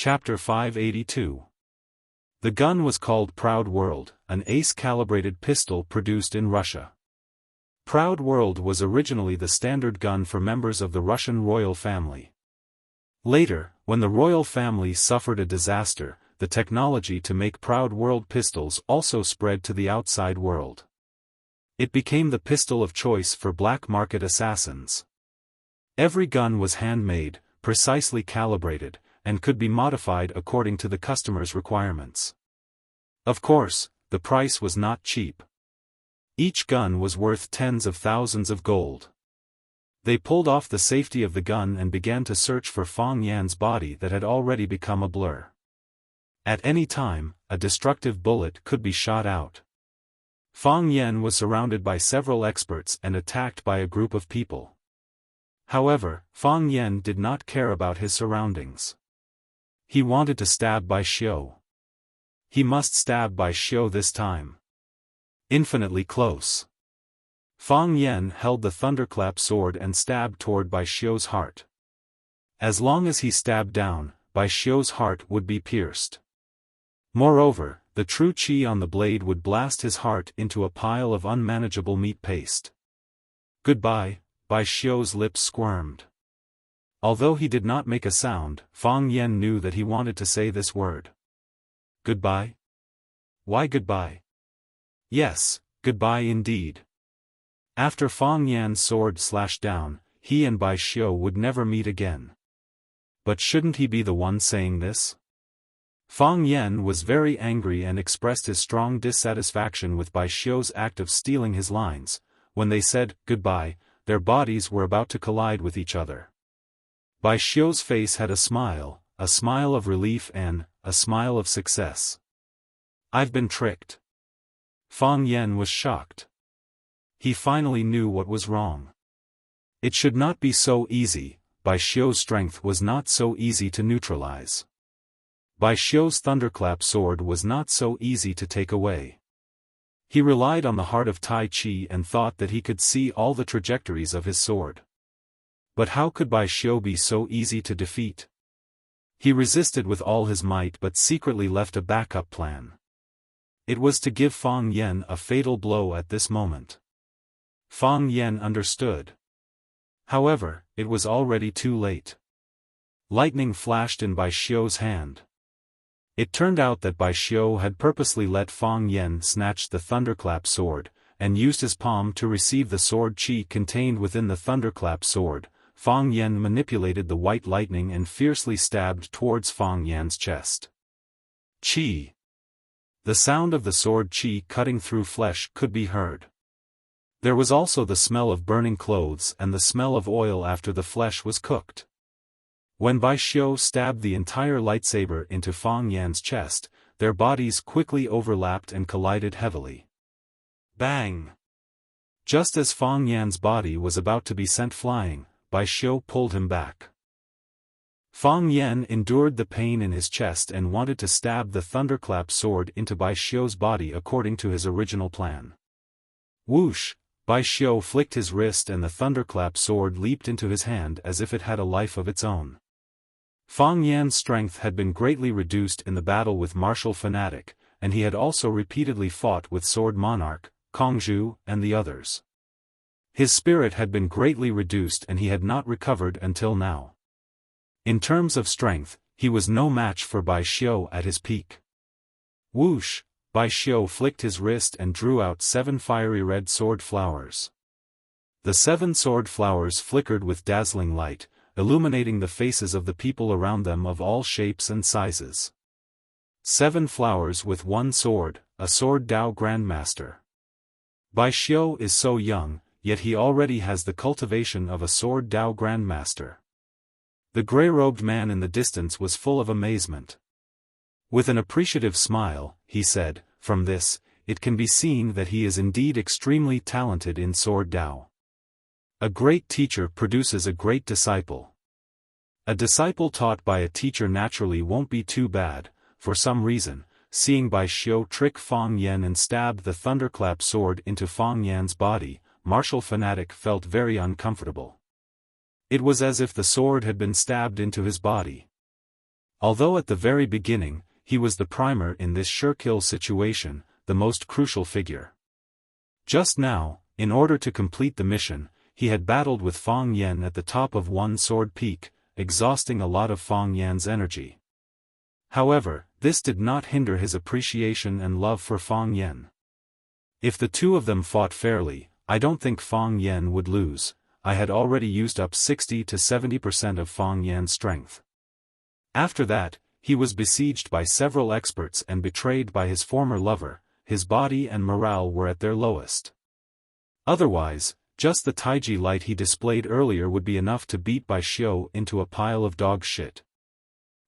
Chapter 582. The gun was called Proud World, an ace-calibrated pistol produced in Russia. Proud World was originally the standard gun for members of the Russian royal family. Later, when the royal family suffered a disaster, the technology to make Proud World pistols also spread to the outside world. It became the pistol of choice for black market assassins. Every gun was handmade, precisely calibrated, and could be modified according to the customer's requirements. Of course, the price was not cheap. Each gun was worth tens of thousands of gold. They pulled off the safety of the gun and began to search for Fang Yan's body that had already become a blur. At any time, a destructive bullet could be shot out. Fang Yan was surrounded by several experts and attacked by a group of people. However, Fang Yan did not care about his surroundings. He wanted to stab Bai Xiu. He must stab Bai Xiu this time. Infinitely close. Fang Yan held the thunderclap sword and stabbed toward Bai Xiu's heart. As long as he stabbed down, Bai Xiu's heart would be pierced. Moreover, the true qi on the blade would blast his heart into a pile of unmanageable meat paste. Goodbye, Bai Xiu's lips squirmed. Although he did not make a sound, Fang Yan knew that he wanted to say this word. Goodbye? Why goodbye? Yes, goodbye indeed. After Fang Yan's sword slashed down, he and Bai Xiu would never meet again. But shouldn't he be the one saying this? Fang Yan was very angry and expressed his strong dissatisfaction with Bai Xiu's act of stealing his lines. When they said goodbye, their bodies were about to collide with each other. Bai Xiu's face had a smile of relief and a smile of success. I've been tricked. Fang Yan was shocked. He finally knew what was wrong. It should not be so easy. Bai Xiu's strength was not so easy to neutralize. Bai Xiu's thunderclap sword was not so easy to take away. He relied on the heart of Tai Chi and thought that he could see all the trajectories of his sword. But how could Bai Xiu be so easy to defeat? He resisted with all his might but secretly left a backup plan. It was to give Fang Yan a fatal blow at this moment. Fang Yan understood. However, it was already too late. Lightning flashed in Bai Xiu's hand. It turned out that Bai Xiu had purposely let Fang Yan snatch the thunderclap sword, and used his palm to receive the sword qi contained within the thunderclap sword. Fang Yan manipulated the white lightning and fiercely stabbed towards Fang Yan's chest. Qi. The sound of the sword qi cutting through flesh could be heard. There was also the smell of burning clothes and the smell of oil after the flesh was cooked. When Bai Xiu stabbed the entire lightsaber into Fang Yan's chest, their bodies quickly overlapped and collided heavily. Bang! Just as Fang Yan's body was about to be sent flying, Bai Xiu pulled him back. Fang Yan endured the pain in his chest and wanted to stab the thunderclap sword into Bai Xiu's body according to his original plan. Whoosh! Bai Xiu flicked his wrist and the thunderclap sword leaped into his hand as if it had a life of its own. Fang Yan's strength had been greatly reduced in the battle with Martial Fanatic, and he had also repeatedly fought with Sword Monarch, Kongzhu, and the others. His spirit had been greatly reduced and he had not recovered until now. In terms of strength, he was no match for Bai Xiu at his peak. Whoosh! Bai Xiu flicked his wrist and drew out 7 fiery red sword flowers. The 7 sword flowers flickered with dazzling light, illuminating the faces of the people around them of all shapes and sizes. 7 flowers with 1 sword, a sword Dao Grandmaster. Bai Xiu is so young, yet he already has the cultivation of a sword Dao Grandmaster. The grey-robed man in the distance was full of amazement. With an appreciative smile, he said, "From this, it can be seen that he is indeed extremely talented in sword Dao. A great teacher produces a great disciple. A disciple taught by a teacher naturally won't be too bad." For some reason, seeing Bai Xiu trick Fang Yan and stab the thunderclap sword into Fang Yan's body, Martial Fanatic felt very uncomfortable. It was as if the sword had been stabbed into his body. Although at the very beginning, he was the primer in this sure-kill situation, the most crucial figure. Just now, in order to complete the mission, he had battled with Fang Yan at the top of one sword peak, exhausting a lot of Fang Yan's energy. However, this did not hinder his appreciation and love for Fang Yan. If the two of them fought fairly, I don't think Fang Yan would lose. I had already used up 60 to 70% of Fang Yan's strength. After that, he was besieged by several experts and betrayed by his former lover. His body and morale were at their lowest. Otherwise, just the Taiji light he displayed earlier would be enough to beat Bai Xiu into a pile of dog shit.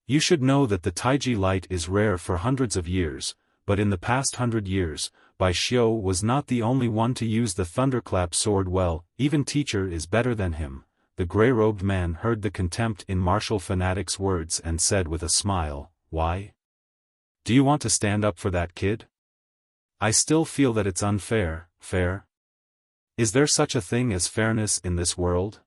You should know that the Taiji light is rare for hundreds of years, but in the past 100 years, Bai Xiu was not the only one to use the thunderclap sword well. Even teacher is better than him. The grey-robed man heard the contempt in martial fanatic's words and said with a smile, "Why? Do you want to stand up for that kid? I still feel that it's unfair." Fair? Is there such a thing as fairness in this world?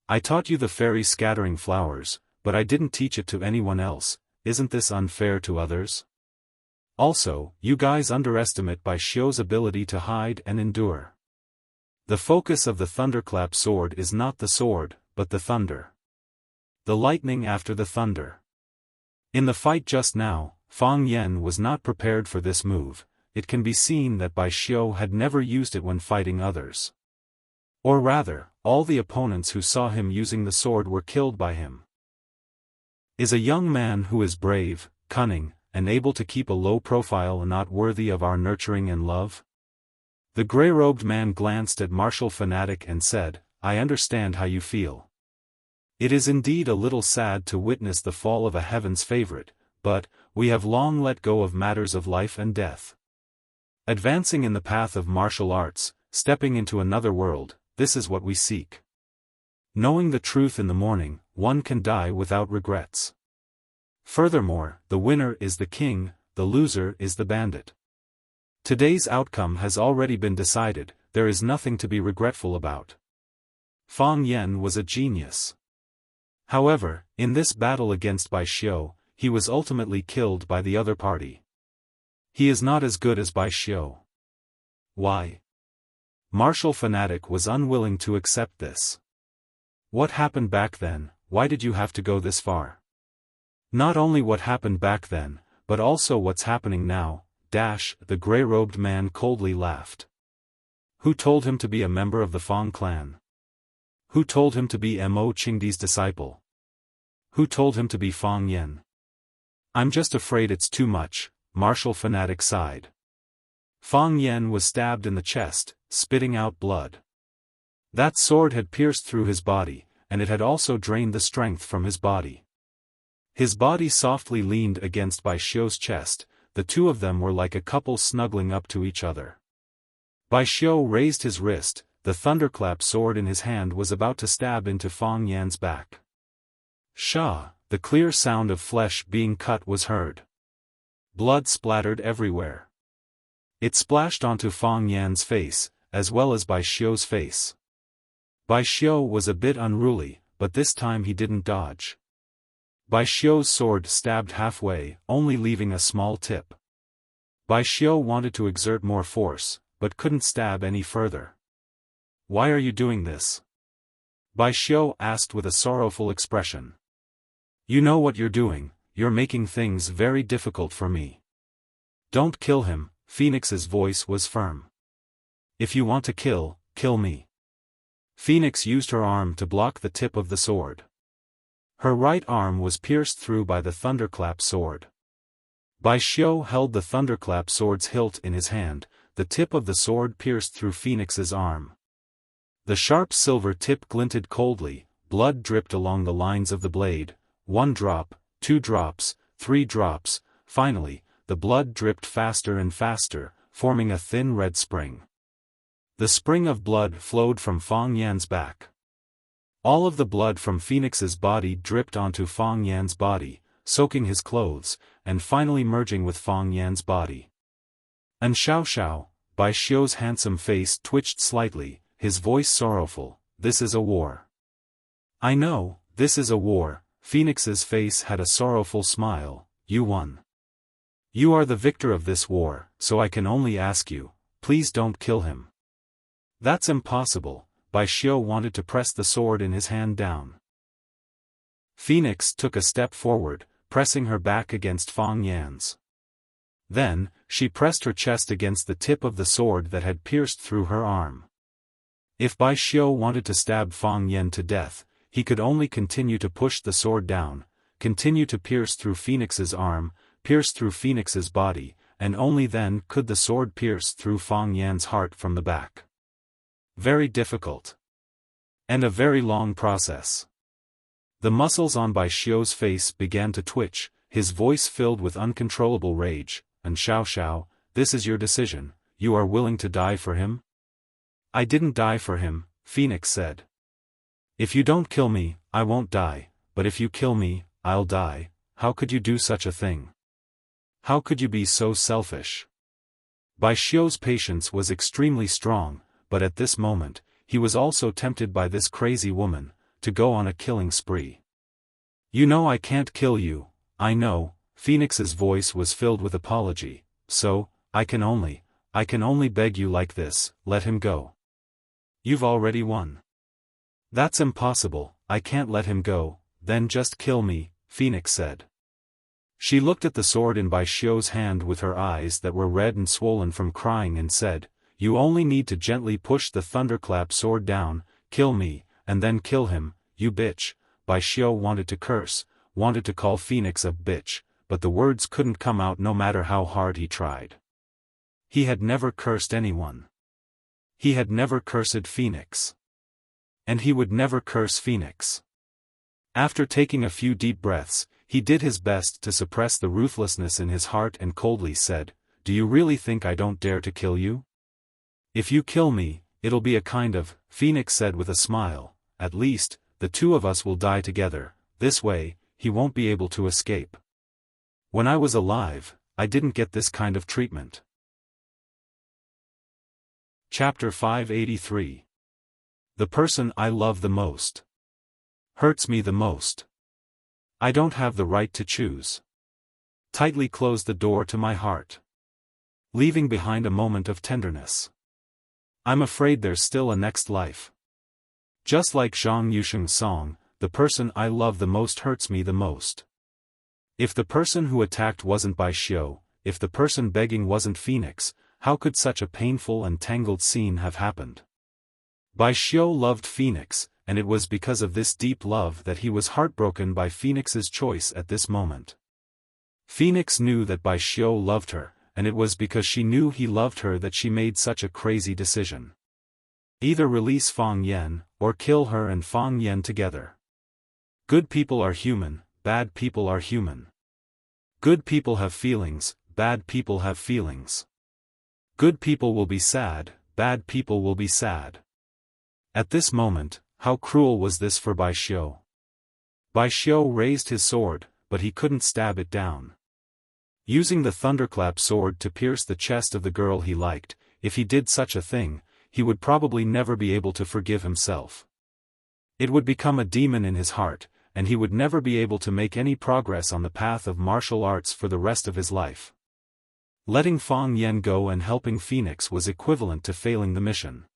I taught you the fairy scattering flowers, but I didn't teach it to anyone else. Isn't this unfair to others? Also, you guys underestimate Bai Xiu's ability to hide and endure. The focus of the thunderclap sword is not the sword, but the thunder. The lightning after the thunder. In the fight just now, Fang Yan was not prepared for this move. It can be seen that Bai Xiu had never used it when fighting others. Or rather, all the opponents who saw him using the sword were killed by him. Is a young man who is brave, cunning, and able to keep a low profile not worthy of our nurturing and love? The grey-robed man glanced at martial fanatic and said, "I understand how you feel. It is indeed a little sad to witness the fall of a heaven's favorite, but we have long let go of matters of life and death. Advancing in the path of martial arts, stepping into another world, this is what we seek. Knowing the truth in the morning, one can die without regrets. Furthermore, the winner is the king, the loser is the bandit. Today's outcome has already been decided, there is nothing to be regretful about." Fang Yan was a genius. However, in this battle against Bai Xiu, he was ultimately killed by the other party. He is not as good as Bai Xiu. Why? Martial fanatic was unwilling to accept this. What happened back then? Why did you have to go this far? Not only what happened back then, but also what's happening now. The grey-robed man coldly laughed. Who told him to be a member of the Fang clan? Who told him to be Mo Qingdi's disciple? Who told him to be Fang Yan? I'm just afraid it's too much. Martial fanatic sighed. Fang Yan was stabbed in the chest, spitting out blood. That sword had pierced through his body, and it had also drained the strength from his body. His body softly leaned against Bai Xiu's chest. The two of them were like a couple snuggling up to each other. Bai Xiu raised his wrist, the thunderclap sword in his hand was about to stab into Fang Yan's back. Sha! The clear sound of flesh being cut was heard. Blood splattered everywhere. It splashed onto Fang Yan's face, as well as Bai Xiu's face. Bai Xiu was a bit unruly, but this time he didn't dodge. Bai Xiu's sword stabbed halfway, only leaving a small tip. Bai Xiu wanted to exert more force, but couldn't stab any further. "Why are you doing this?" Bai Xiu asked with a sorrowful expression. "You know what you're doing, you're making things very difficult for me." "Don't kill him," Phoenix's voice was firm. "If you want to kill, kill me." Phoenix used her arm to block the tip of the sword. Her right arm was pierced through by the thunderclap sword. Bai Xiu held the thunderclap sword's hilt in his hand, the tip of the sword pierced through Phoenix's arm. The sharp silver tip glinted coldly, blood dripped along the lines of the blade, 1 drop, 2 drops, 3 drops, finally, the blood dripped faster and faster, forming a thin red spring. The spring of blood flowed from Fang Yan's back. All of the blood from Phoenix's body dripped onto Fang Yan's body, soaking his clothes, and finally merging with Fang Yan's body. And Xiao, Bai Xiu's handsome face twitched slightly, his voice sorrowful, "This is a war." "I know, this is a war," Phoenix's face had a sorrowful smile. You won. You are the victor of this war, so I can only ask you, please don't kill him. That's impossible. Bai Xiu wanted to press the sword in his hand down. Phoenix took a step forward, pressing her back against Fang Yan's. Then, she pressed her chest against the tip of the sword that had pierced through her arm. If Bai Xiu wanted to stab Fang Yan to death, he could only continue to push the sword down, continue to pierce through Phoenix's arm, pierce through Phoenix's body, and only then could the sword pierce through Fang Yan's heart from the back. Very difficult. And a very long process. The muscles on Bai Xiu's face began to twitch, his voice filled with uncontrollable rage. And Xiao, this is your decision, you are willing to die for him? I didn't die for him, Phoenix said. If you don't kill me, I won't die, but if you kill me, I'll die. How could you do such a thing? How could you be so selfish? Bai Xiu's patience was extremely strong, but at this moment, he was also tempted by this crazy woman, to go on a killing spree. You know I can't kill you, I know. Phoenix's voice was filled with apology, so, I can only beg you like this, let him go. You've already won. That's impossible, I can't let him go, then just kill me, Phoenix said. She looked at the sword in Bai Xiu's hand with her eyes that were red and swollen from crying and said, you only need to gently push the thunderclap sword down, kill me, and then kill him, you bitch. Bai Xiu wanted to curse, wanted to call Phoenix a bitch, but the words couldn't come out no matter how hard he tried. He had never cursed anyone. He had never cursed Phoenix. And he would never curse Phoenix. After taking a few deep breaths, he did his best to suppress the ruthlessness in his heart and coldly said, do you really think I don't dare to kill you? If you kill me, it'll be a kind of, Phoenix said with a smile, at least, the two of us will die together, this way, he won't be able to escape. When I was alive, I didn't get this kind of treatment. Chapter 583. The person I love the most hurts me the most. I don't have the right to choose. Tightly close the door to my heart, leaving behind a moment of tenderness. I'm afraid there's still a next life. Just like Zhang Yusheng's song, the person I love the most hurts me the most. If the person who attacked wasn't Bai Xiu, if the person begging wasn't Phoenix, how could such a painful and tangled scene have happened? Bai Xiu loved Phoenix, and it was because of this deep love that he was heartbroken by Phoenix's choice at this moment. Phoenix knew that Bai Xiu loved her, and it was because she knew he loved her that she made such a crazy decision. Either release Fang Yan, or kill her and Fang Yan together. Good people are human, bad people are human. Good people have feelings, bad people have feelings. Good people will be sad, bad people will be sad. At this moment, how cruel was this for Bai Xiu? Bai Xiu raised his sword, but he couldn't stab it down. Using the thunderclap sword to pierce the chest of the girl he liked, if he did such a thing, he would probably never be able to forgive himself. It would become a demon in his heart, and he would never be able to make any progress on the path of martial arts for the rest of his life. Letting Fang Yan go and helping Phoenix was equivalent to failing the mission.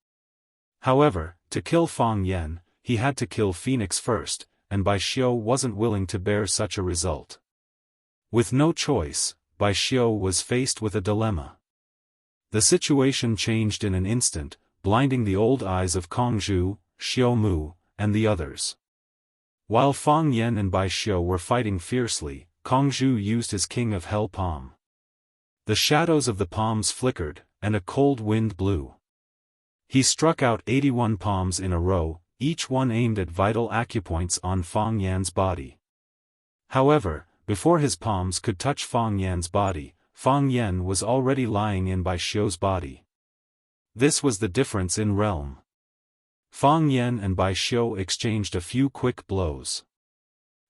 However, to kill Fang Yan, he had to kill Phoenix first, and Bai Xiu wasn't willing to bear such a result. With no choice, Bai Xiu was faced with a dilemma. The situation changed in an instant, blinding the old eyes of Kongzhu, Xiu Mu, and the others. While Fang Yan and Bai Xiu were fighting fiercely, Kongzhu used his King of Hell palm. The shadows of the palms flickered, and a cold wind blew. He struck out 81 palms in a row, each one aimed at vital acupoints on Fang Yan's body. However, before his palms could touch Fang Yan's body, Fang Yan was already lying in Bai Xiu's body. This was the difference in realm. Fang Yan and Bai Xiu exchanged a few quick blows.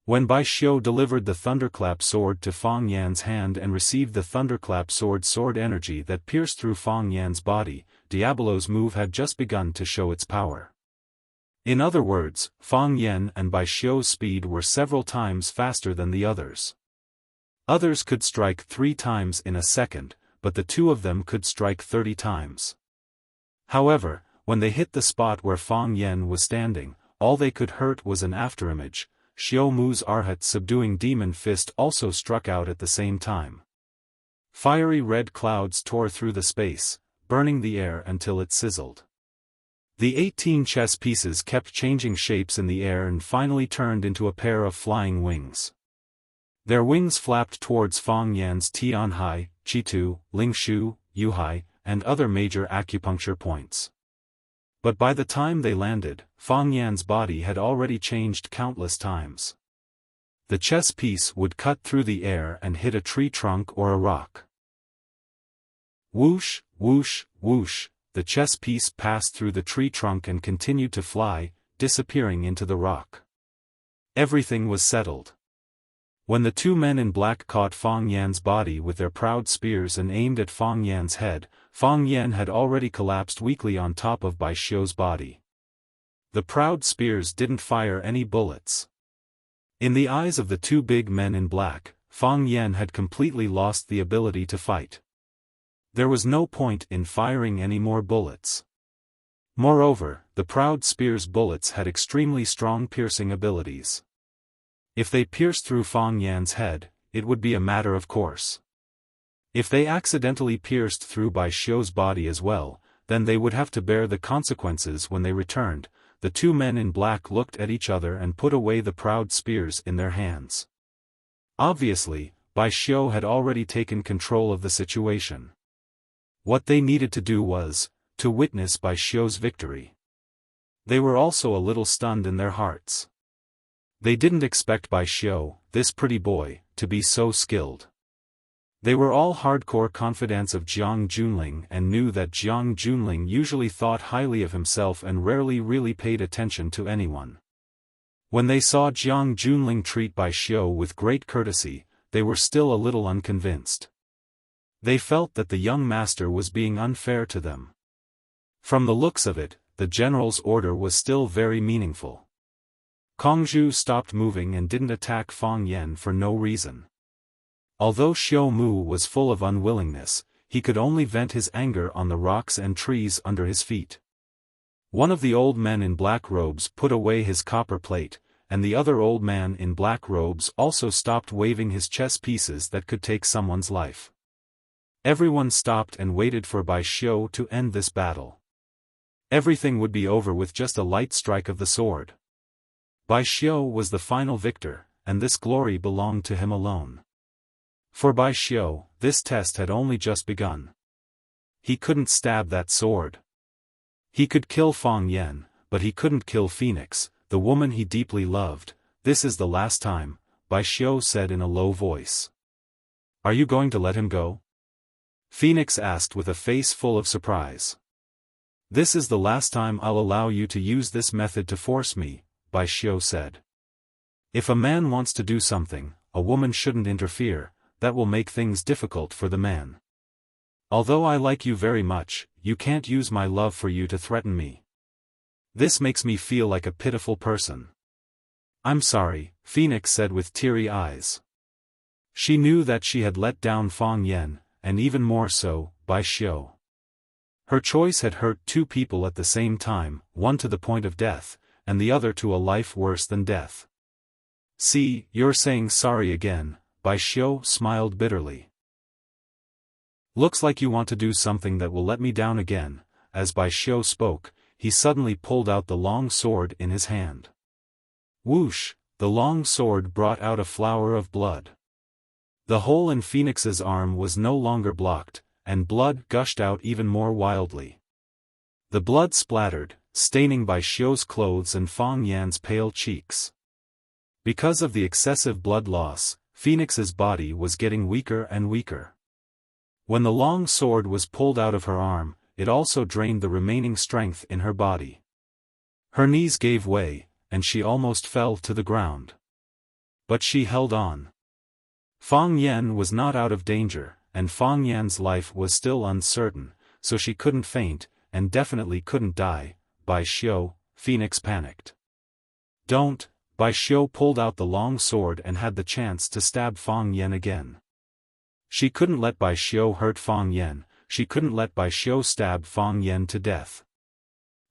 When Bai Xiu delivered the thunderclap sword to Fang Yan's hand and received the thunderclap sword energy that pierced through Fang Yan's body, Diabolo's move had just begun to show its power. In other words, Fang Yan and Bai Xiu's speed were several times faster than the others. Others could strike 3 times in a second, but the two of them could strike 30 times. However, when they hit the spot where Fang Yan was standing, all they could hurt was an afterimage. Xiao Mu's Arhat subduing demon fist also struck out at the same time. Fiery red clouds tore through the space, burning the air until it sizzled. The 18 chess pieces kept changing shapes in the air and finally turned into a pair of flying wings. Their wings flapped towards Fang Yan's Tianhai, Qitu, Lingshu, Yuhai, and other major acupuncture points. But by the time they landed, Fang Yan's body had already changed countless times. The chess piece would cut through the air and hit a tree trunk or a rock. Whoosh, whoosh, whoosh, the chess piece passed through the tree trunk and continued to fly, disappearing into the rock. Everything was settled. When the two men in black caught Fang Yan's body with their proud spears and aimed at Fang Yan's head, Fang Yan had already collapsed weakly on top of Bai Xiu's body. The proud spears didn't fire any bullets. In the eyes of the two big men in black, Fang Yan had completely lost the ability to fight. There was no point in firing any more bullets. Moreover, the proud spear's bullets had extremely strong piercing abilities. If they pierced through Fang Yan's head, it would be a matter of course. If they accidentally pierced through Bai Xiu's body as well, then they would have to bear the consequences when they returned. The two men in black looked at each other and put away the proud spears in their hands. Obviously, Bai Xiu had already taken control of the situation. What they needed to do was to witness Bai Xiu's victory. They were also a little stunned in their hearts. They didn't expect Bai Xiu, this pretty boy, to be so skilled. They were all hardcore confidants of Jiang Junling and knew that Jiang Junling usually thought highly of himself and rarely really paid attention to anyone. When they saw Jiang Junling treat Bai Xiu with great courtesy, they were still a little unconvinced. They felt that the young master was being unfair to them. From the looks of it, the general's order was still very meaningful. Kongzhu stopped moving and didn't attack Fang Yan for no reason. Although Xiao Mu was full of unwillingness, he could only vent his anger on the rocks and trees under his feet. One of the old men in black robes put away his copper plate, and the other old man in black robes also stopped waving his chess pieces that could take someone's life. Everyone stopped and waited for Bai Xiu to end this battle. Everything would be over with just a light strike of the sword. Bai Xiu was the final victor, and this glory belonged to him alone. For Bai Xiu, this test had only just begun. He couldn't stab that sword. He could kill Fang Yan, but he couldn't kill Phoenix, the woman he deeply loved. This is the last time, Bai Xiu said in a low voice. Are you going to let him go? Phoenix asked with a face full of surprise. This is the last time I'll allow you to use this method to force me, Bai Xiu said. If a man wants to do something, a woman shouldn't interfere. That will make things difficult for the man. Although I like you very much, you can't use my love for you to threaten me. This makes me feel like a pitiful person. I'm sorry, Phoenix said with teary eyes. She knew that she had let down Fang Yan, and even more so, Bai Xiu. Her choice had hurt two people at the same time, one to the point of death, and the other to a life worse than death. See, you're saying sorry again, Bai Xiu smiled bitterly. Looks like you want to do something that will let me down again. As Bai Xiu spoke, he suddenly pulled out the long sword in his hand. Whoosh, the long sword brought out a flower of blood. The hole in Phoenix's arm was no longer blocked, and blood gushed out even more wildly. The blood splattered, staining Bai Xiu's clothes and Fang Yan's pale cheeks. Because of the excessive blood loss, Phoenix's body was getting weaker and weaker. When the long sword was pulled out of her arm, it also drained the remaining strength in her body. Her knees gave way, and she almost fell to the ground. But she held on. Fang Yan was not out of danger, and Fang Yan's life was still uncertain, so she couldn't faint, and definitely couldn't die. Bai Xiu, Phoenix panicked. Don't! Bai Xiu pulled out the long sword and had the chance to stab Fang Yan again. She couldn't let Bai Xiu hurt Fang Yan, she couldn't let Bai Xiu stab Fang Yan to death.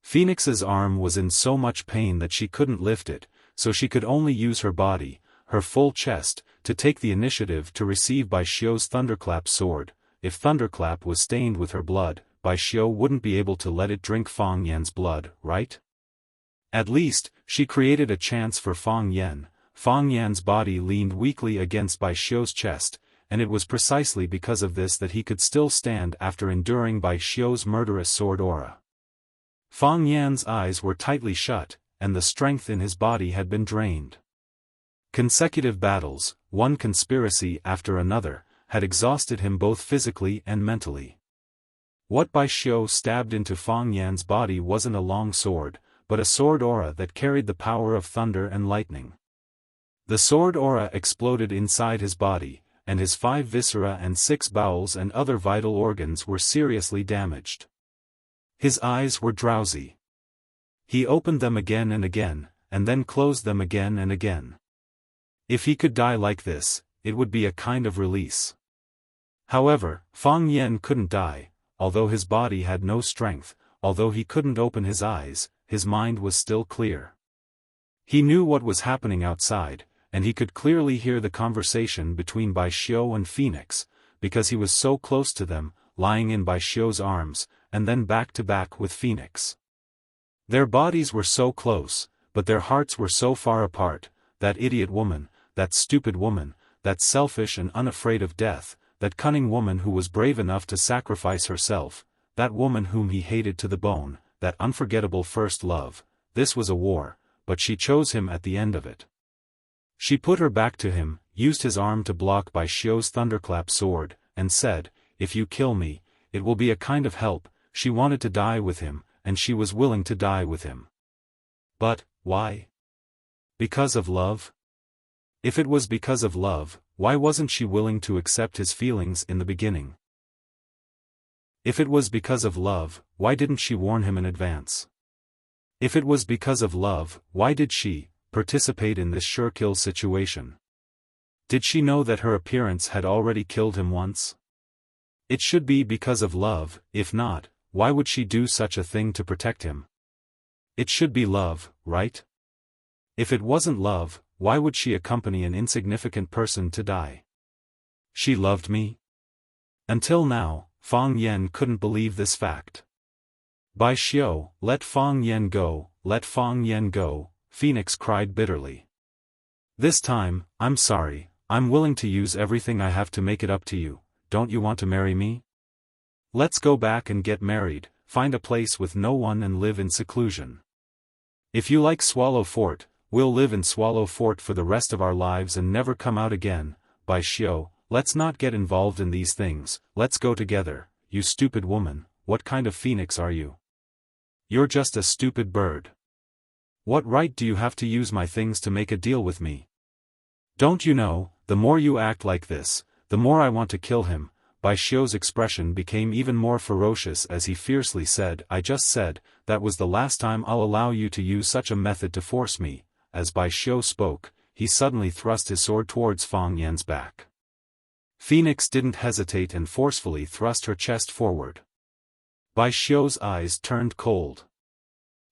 Phoenix's arm was in so much pain that she couldn't lift it, so she could only use her body, her full chest, to take the initiative to receive Bai Xiu's thunderclap sword. If thunderclap was stained with her blood, Bai Xiu wouldn't be able to let it drink Fang Yan's blood, right? At least, she created a chance for Fang Yan. Fang Yan's body leaned weakly against Bai Xiu's chest, and it was precisely because of this that he could still stand after enduring Bai Xiu's murderous sword aura. Fang Yan's eyes were tightly shut, and the strength in his body had been drained. Consecutive battles, one conspiracy after another, had exhausted him both physically and mentally. What Bai Xiu stabbed into Fang Yan's body wasn't a long sword, but a sword aura that carried the power of thunder and lightning. The sword aura exploded inside his body, and his 5 viscera and 6 bowels and other vital organs were seriously damaged. His eyes were drowsy. He opened them again and again, and then closed them again and again. If he could die like this, it would be a kind of release. However, Fang Yan couldn't die, although his body had no strength, although he couldn't open his eyes, his mind was still clear. He knew what was happening outside, and he could clearly hear the conversation between Bai Xiu and Phoenix, because he was so close to them, lying in Bai Xiu's arms, and then back to back with Phoenix. Their bodies were so close, but their hearts were so far apart. That idiot woman, that stupid woman, that selfish and unafraid of death, that cunning woman who was brave enough to sacrifice herself, that woman whom he hated to the bone, that unforgettable first love. This was a war, but she chose him at the end of it. She put her back to him, used his arm to block Bai Xiu's thunderclap sword, and said, "If you kill me, it will be a kind of help." She wanted to die with him, and she was willing to die with him. But, why? Because of love? If it was because of love, why wasn't she willing to accept his feelings in the beginning? If it was because of love, why didn't she warn him in advance? If it was because of love, why did she participate in this sure-kill situation? Did she know that her appearance had already killed him once? It should be because of love. If not, why would she do such a thing to protect him? It should be love, right? If it wasn't love, why would she accompany an insignificant person to die? She loved me? Until now, Fang Yan couldn't believe this fact. Bai Xiu, let Fang Yan go, let Fang Yan go, Phoenix cried bitterly. This time, I'm sorry, I'm willing to use everything I have to make it up to you. Don't you want to marry me? Let's go back and get married, find a place with no one and live in seclusion. If you like Swallow Fort, we'll live in Swallow Fort for the rest of our lives and never come out again. Bai Xiu, let's not get involved in these things, let's go together. You stupid woman, what kind of phoenix are you? You're just a stupid bird. What right do you have to use my things to make a deal with me? Don't you know, the more you act like this, the more I want to kill him. Bai Xiu's expression became even more ferocious as he fiercely said, I just said, that was the last time I'll allow you to use such a method to force me. As Bai Xiu spoke, he suddenly thrust his sword towards Fang Yan's back. Phoenix didn't hesitate and forcefully thrust her chest forward. Bai Xiu's eyes turned cold.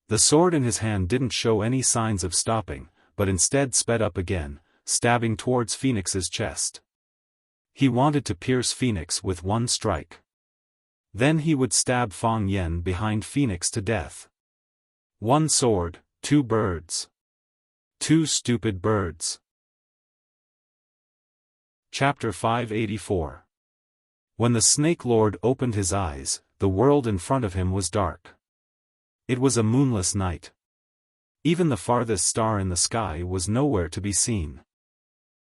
The sword in his hand didn't show any signs of stopping, but instead sped up again, stabbing towards Phoenix's chest. He wanted to pierce Phoenix with one strike. Then he would stab Fang Yan behind Phoenix to death. One sword, two birds. Two stupid birds. Chapter 584. When the Snake Lord opened his eyes, the world in front of him was dark. It was a moonless night. Even the farthest star in the sky was nowhere to be seen.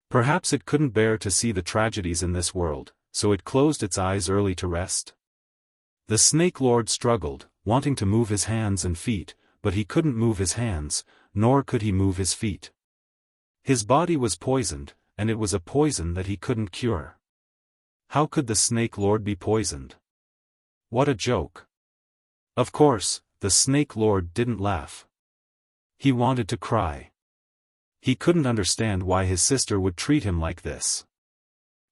Perhaps it couldn't bear to see the tragedies in this world, so it closed its eyes early to rest. The Snake Lord struggled, wanting to move his hands and feet, but he couldn't move his hands, nor could he move his feet. His body was poisoned, and it was a poison that he couldn't cure. How could the Snake Lord be poisoned? What a joke. Of course, the Snake Lord didn't laugh. He wanted to cry. He couldn't understand why his sister would treat him like this.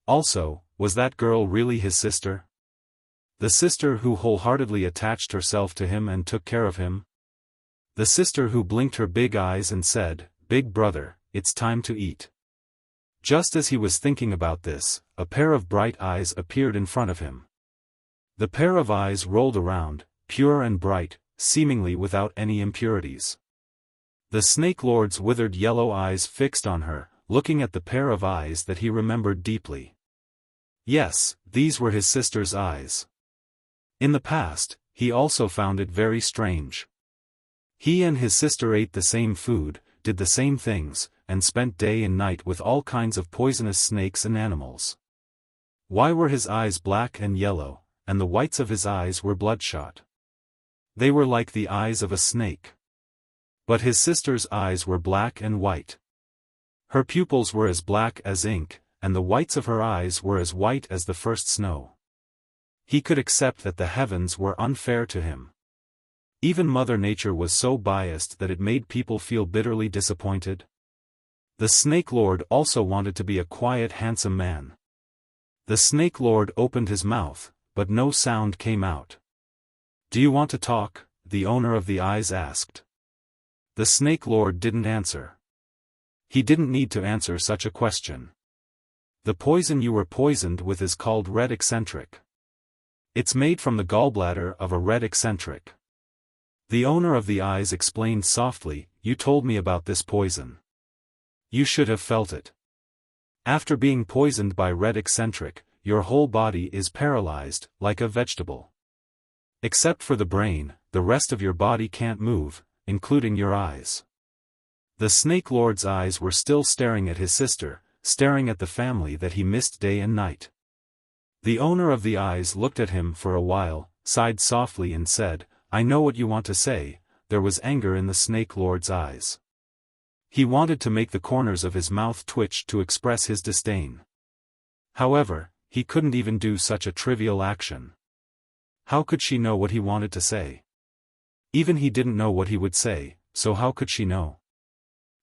Also, was that girl really his sister? The sister who wholeheartedly attached herself to him and took care of him? The sister who blinked her big eyes and said, "Big brother, it's time to eat." Just as he was thinking about this, a pair of bright eyes appeared in front of him. The pair of eyes rolled around, pure and bright, seemingly without any impurities. The Snake Lord's withered yellow eyes fixed on her, looking at the pair of eyes that he remembered deeply. Yes, these were his sister's eyes. In the past, he also found it very strange. He and his sister ate the same food, did the same things, and spent day and night with all kinds of poisonous snakes and animals. Why were his eyes black and yellow, and the whites of his eyes were bloodshot? They were like the eyes of a snake. But his sister's eyes were black and white. Her pupils were as black as ink, and the whites of her eyes were as white as the first snow. He could accept that the heavens were unfair to him. Even Mother Nature was so biased that it made people feel bitterly disappointed. The Snake Lord also wanted to be a quiet, handsome man. The Snake Lord opened his mouth, but no sound came out. "Do you want to talk?" the owner of the eyes asked. The Snake Lord didn't answer. He didn't need to answer such a question. "The poison you were poisoned with is called red eccentric. It's made from the gallbladder of a red eccentric." The owner of the eyes explained softly, "You told me about this poison. You should have felt it. After being poisoned by red eccentric, your whole body is paralyzed, like a vegetable. Except for the brain, the rest of your body can't move, including your eyes." The Snake Lord's eyes were still staring at his sister, staring at the family that he missed day and night. The owner of the eyes looked at him for a while, sighed softly and said, "I know what you want to say." There was anger in the Snake Lord's eyes. He wanted to make the corners of his mouth twitch to express his disdain. However, he couldn't even do such a trivial action. How could she know what he wanted to say? Even he didn't know what he would say, so how could she know?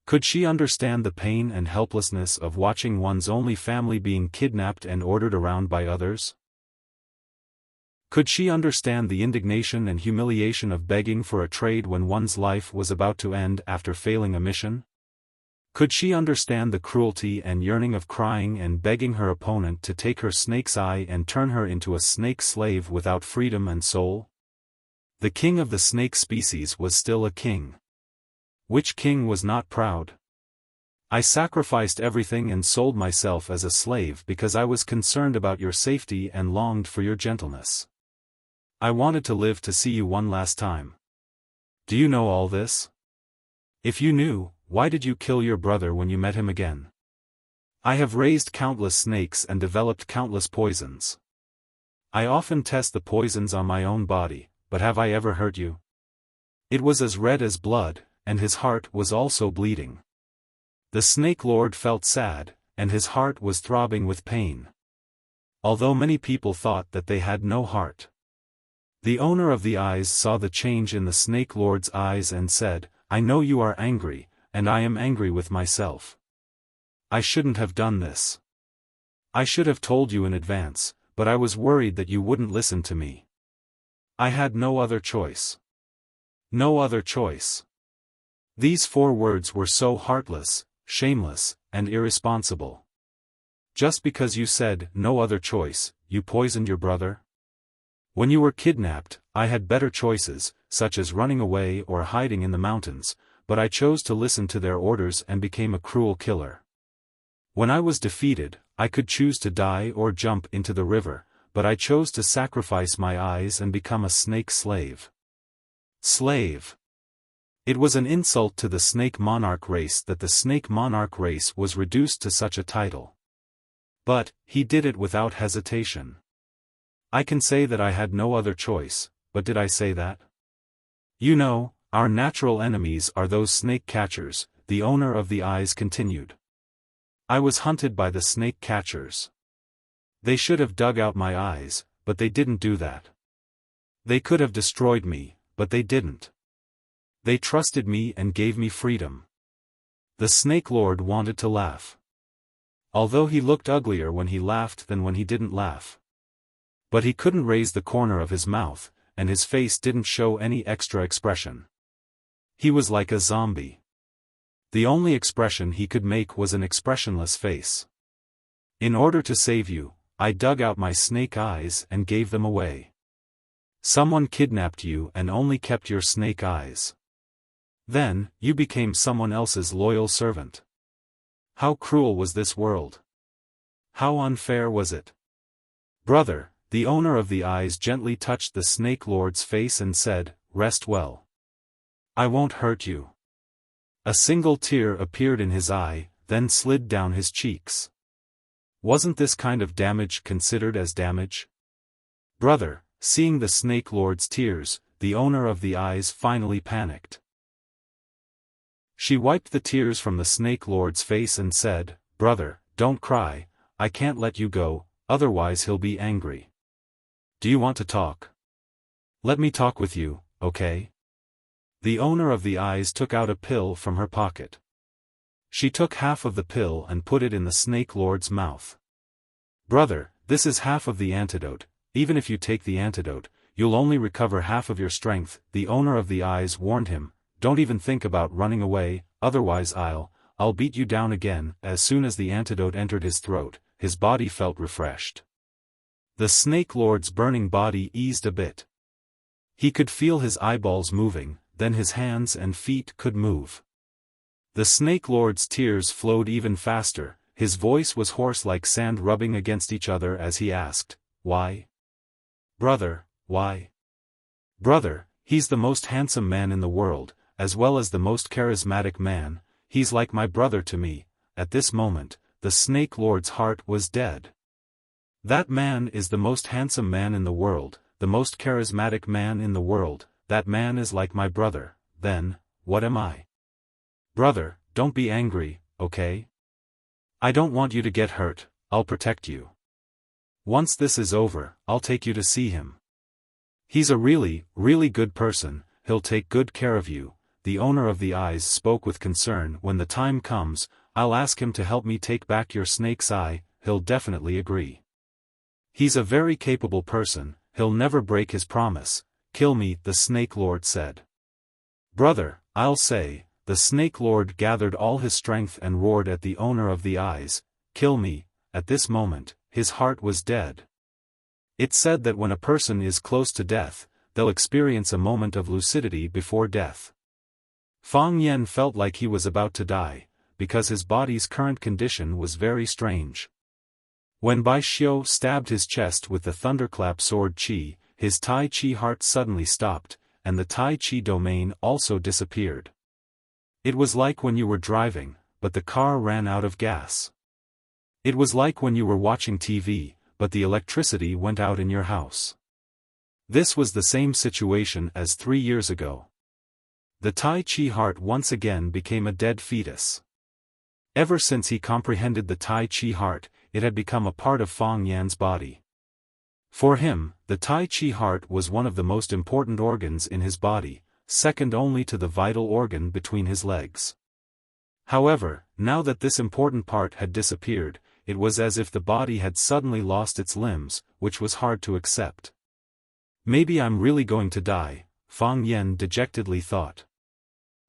Could she understand the pain and helplessness of watching one's only family being kidnapped and ordered around by others? Could she understand the indignation and humiliation of begging for a trade when one's life was about to end after failing a mission? Could she understand the cruelty and yearning of crying and begging her opponent to take her snake's eye and turn her into a snake slave without freedom and soul? The king of the snake species was still a king. Which king was not proud? "I sacrificed everything and sold myself as a slave because I was concerned about your safety and longed for your gentleness. I wanted to live to see you one last time. Do you know all this? If you knew, why did you kill your brother when you met him again? I have raised countless snakes and developed countless poisons. I often test the poisons on my own body, but have I ever hurt you?" It was as red as blood, and his heart was also bleeding. The Snake Lord felt sad, and his heart was throbbing with pain. Although many people thought that they had no heart. The owner of the eyes saw the change in the Snake Lord's eyes and said, "I know you are angry, and I am angry with myself. I shouldn't have done this. I should have told you in advance, but I was worried that you wouldn't listen to me. I had no other choice. No other choice." These 4 words were so heartless, shameless, and irresponsible. Just because you said, "no other choice," you poisoned your brother? When you were kidnapped, I had better choices, such as running away or hiding in the mountains, but I chose to listen to their orders and became a cruel killer. When I was defeated, I could choose to die or jump into the river, but I chose to sacrifice my eyes and become a snake slave. Slave. It was an insult to the snake monarch race that the snake monarch race was reduced to such a title. But, he did it without hesitation. I can say that I had no other choice, but did I say that? "You know, our natural enemies are those snake catchers," the owner of the eyes continued. "I was hunted by the snake catchers. They should have dug out my eyes, but they didn't do that. They could have destroyed me, but they didn't. They trusted me and gave me freedom. The Snake Lord wanted to laugh. Although he looked uglier when he laughed than when he didn't laugh. But he couldn't raise the corner of his mouth, and his face didn't show any extra expression. He was like a zombie. The only expression he could make was an expressionless face. In order to save you, I dug out my snake eyes and gave them away. Someone kidnapped you and only kept your snake eyes. Then, you became someone else's loyal servant. How cruel was this world? How unfair was it? Brother, the owner of the eyes gently touched the Snake Lord's face and said, "Rest well. I won't hurt you." A single tear appeared in his eye, then slid down his cheeks. Wasn't this kind of damage considered as damage? Brother, seeing the Snake Lord's tears, the owner of the eyes finally panicked. She wiped the tears from the Snake Lord's face and said, "Brother, don't cry, I can't let you go, otherwise he'll be angry. Do you want to talk? Let me talk with you, okay?" The owner of the eyes took out a pill from her pocket. She took half of the pill and put it in the Snake Lord's mouth. "Brother, this is half of the antidote. Even if you take the antidote, you'll only recover half of your strength," the owner of the eyes warned him. "Don't even think about running away, otherwise I'll beat you down again." As soon as the antidote entered his throat, his body felt refreshed. The Snake Lord's burning body eased a bit. He could feel his eyeballs moving, then his hands and feet could move. The Snake Lord's tears flowed even faster, his voice was hoarse like sand rubbing against each other as he asked, "Why? Brother, why? Brother, he's the most handsome man in the world, as well as the most charismatic man, he's like my brother to me." At this moment, the Snake Lord's heart was dead. "That man is the most handsome man in the world, the most charismatic man in the world, that man is like my brother, then, what am I? Brother, don't be angry, okay? I don't want you to get hurt, I'll protect you. Once this is over, I'll take you to see him. He's a really, really good person, he'll take good care of you." The owner of the eyes spoke with concern. "When the time comes, I'll ask him to help me take back your snake's eye, he'll definitely agree. He's a very capable person, he'll never break his promise." "Kill me," the Snake Lord said. "Brother, I'll say." The Snake Lord gathered all his strength and roared at the owner of the eyes, "Kill me." At this moment, his heart was dead. It's said that when a person is close to death, they'll experience a moment of lucidity before death. Fang Yen felt like he was about to die, because his body's current condition was very strange. When Bai Xiu stabbed his chest with the thunderclap sword Qi, his Tai Chi heart suddenly stopped, and the Tai Chi domain also disappeared. It was like when you were driving, but the car ran out of gas. It was like when you were watching TV, but the electricity went out in your house. This was the same situation as 3 years ago. The Tai Chi heart once again became a dead fetus. Ever since he comprehended the Tai Chi heart, it had become a part of Fang Yan's body. For him, the Tai Chi heart was one of the most important organs in his body, second only to the vital organ between his legs. However, now that this important part had disappeared, it was as if the body had suddenly lost its limbs, which was hard to accept. "Maybe I'm really going to die," Fang Yan dejectedly thought.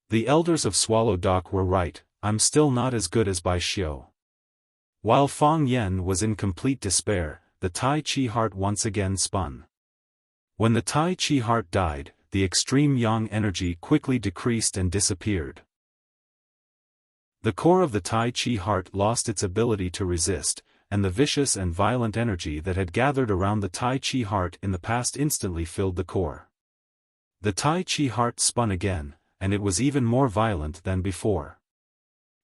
The elders of Swallow Dock were right, I'm still not as good as Bai Xiu. While Fang Yan was in complete despair, the Tai Chi heart once again spun. When the Tai Chi heart died, the extreme yang energy quickly decreased and disappeared. The core of the Tai Chi heart lost its ability to resist, and the vicious and violent energy that had gathered around the Tai Chi heart in the past instantly filled the core. The Tai Chi heart spun again, and it was even more violent than before.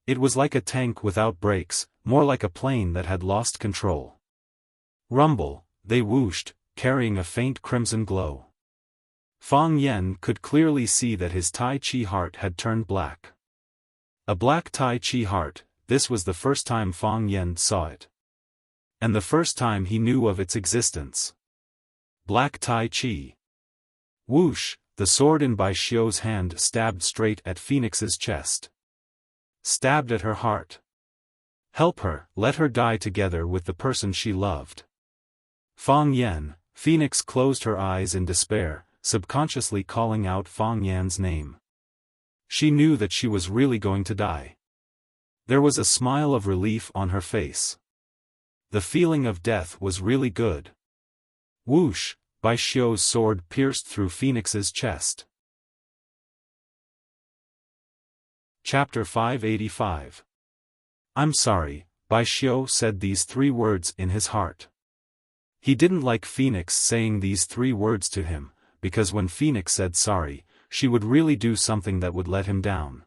It was like a tank without brakes, more like a plane that had lost control. Rumble, they whooshed, carrying a faint crimson glow. Fang Yan could clearly see that his Tai Chi heart had turned black. A black Tai Chi heart, this was the first time Fang Yan saw it. And the first time he knew of its existence. Black Tai Chi. Whoosh, the sword in Bai Xiu's hand stabbed straight at Phoenix's chest. Stabbed at her heart. Help her, let her die together with the person she loved. Fang Yan. Phoenix closed her eyes in despair, subconsciously calling out Fang Yan's name. She knew that she was really going to die. There was a smile of relief on her face. The feeling of death was really good. Whoosh! Bai Xiu's sword pierced through Phoenix's chest. Chapter 585. I'm sorry, Bai Xiu said these 3 words in his heart. He didn't like Phoenix saying these 3 words to him, because when Phoenix said sorry, she would really do something that would let him down.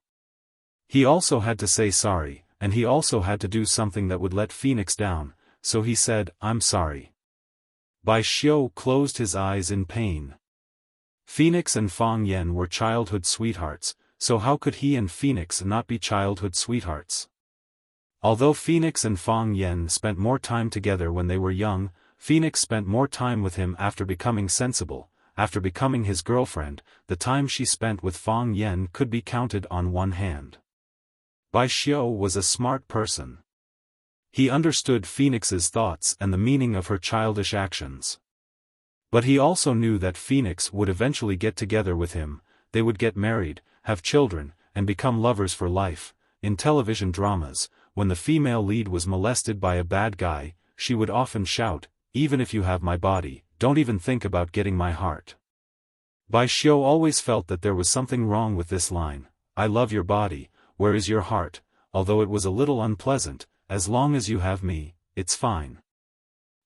He also had to say sorry, and he also had to do something that would let Phoenix down, so he said, I'm sorry. Bai Xiu closed his eyes in pain. Phoenix and Fang Yan were childhood sweethearts, so how could he and Phoenix not be childhood sweethearts? Although Phoenix and Fang Yan spent more time together when they were young, Phoenix spent more time with him after becoming sensible. After becoming his girlfriend, the time she spent with Fang Yan could be counted on one hand. Bai Xiu was a smart person. He understood Phoenix's thoughts and the meaning of her childish actions. But he also knew that Phoenix would eventually get together with him, they would get married, have children, and become lovers for life. In television dramas, when the female lead was molested by a bad guy, she would often shout, "Even if you have my body, don't even think about getting my heart." Bai Xiu always felt that there was something wrong with this line, "I love your body, where is your heart?" Although it was a little unpleasant, as long as you have me, it's fine.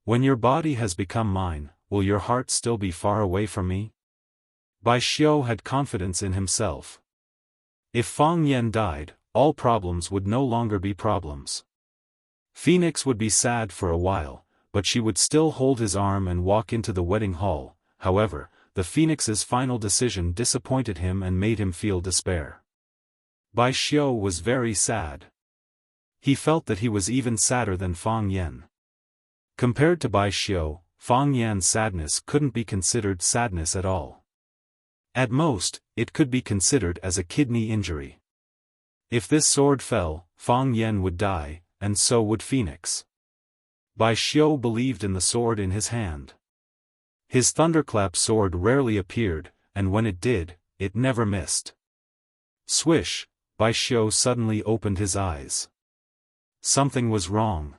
When your body has become mine, will your heart still be far away from me? Bai Xiu had confidence in himself. If Fang Yan died, all problems would no longer be problems. Phoenix would be sad for a while, but she would still hold his arm and walk into the wedding hall. However, the Phoenix's final decision disappointed him and made him feel despair. Bai Xiu was very sad. He felt that he was even sadder than Fang Yan. Compared to Bai Xiu, Fang Yan's sadness couldn't be considered sadness at all. At most, it could be considered as a kidney injury. If this sword fell, Fang Yan would die, and so would Phoenix. Bai Xiu believed in the sword in his hand. His thunderclap sword rarely appeared, and when it did, it never missed. Swish! Bai Xiu suddenly opened his eyes. Something was wrong.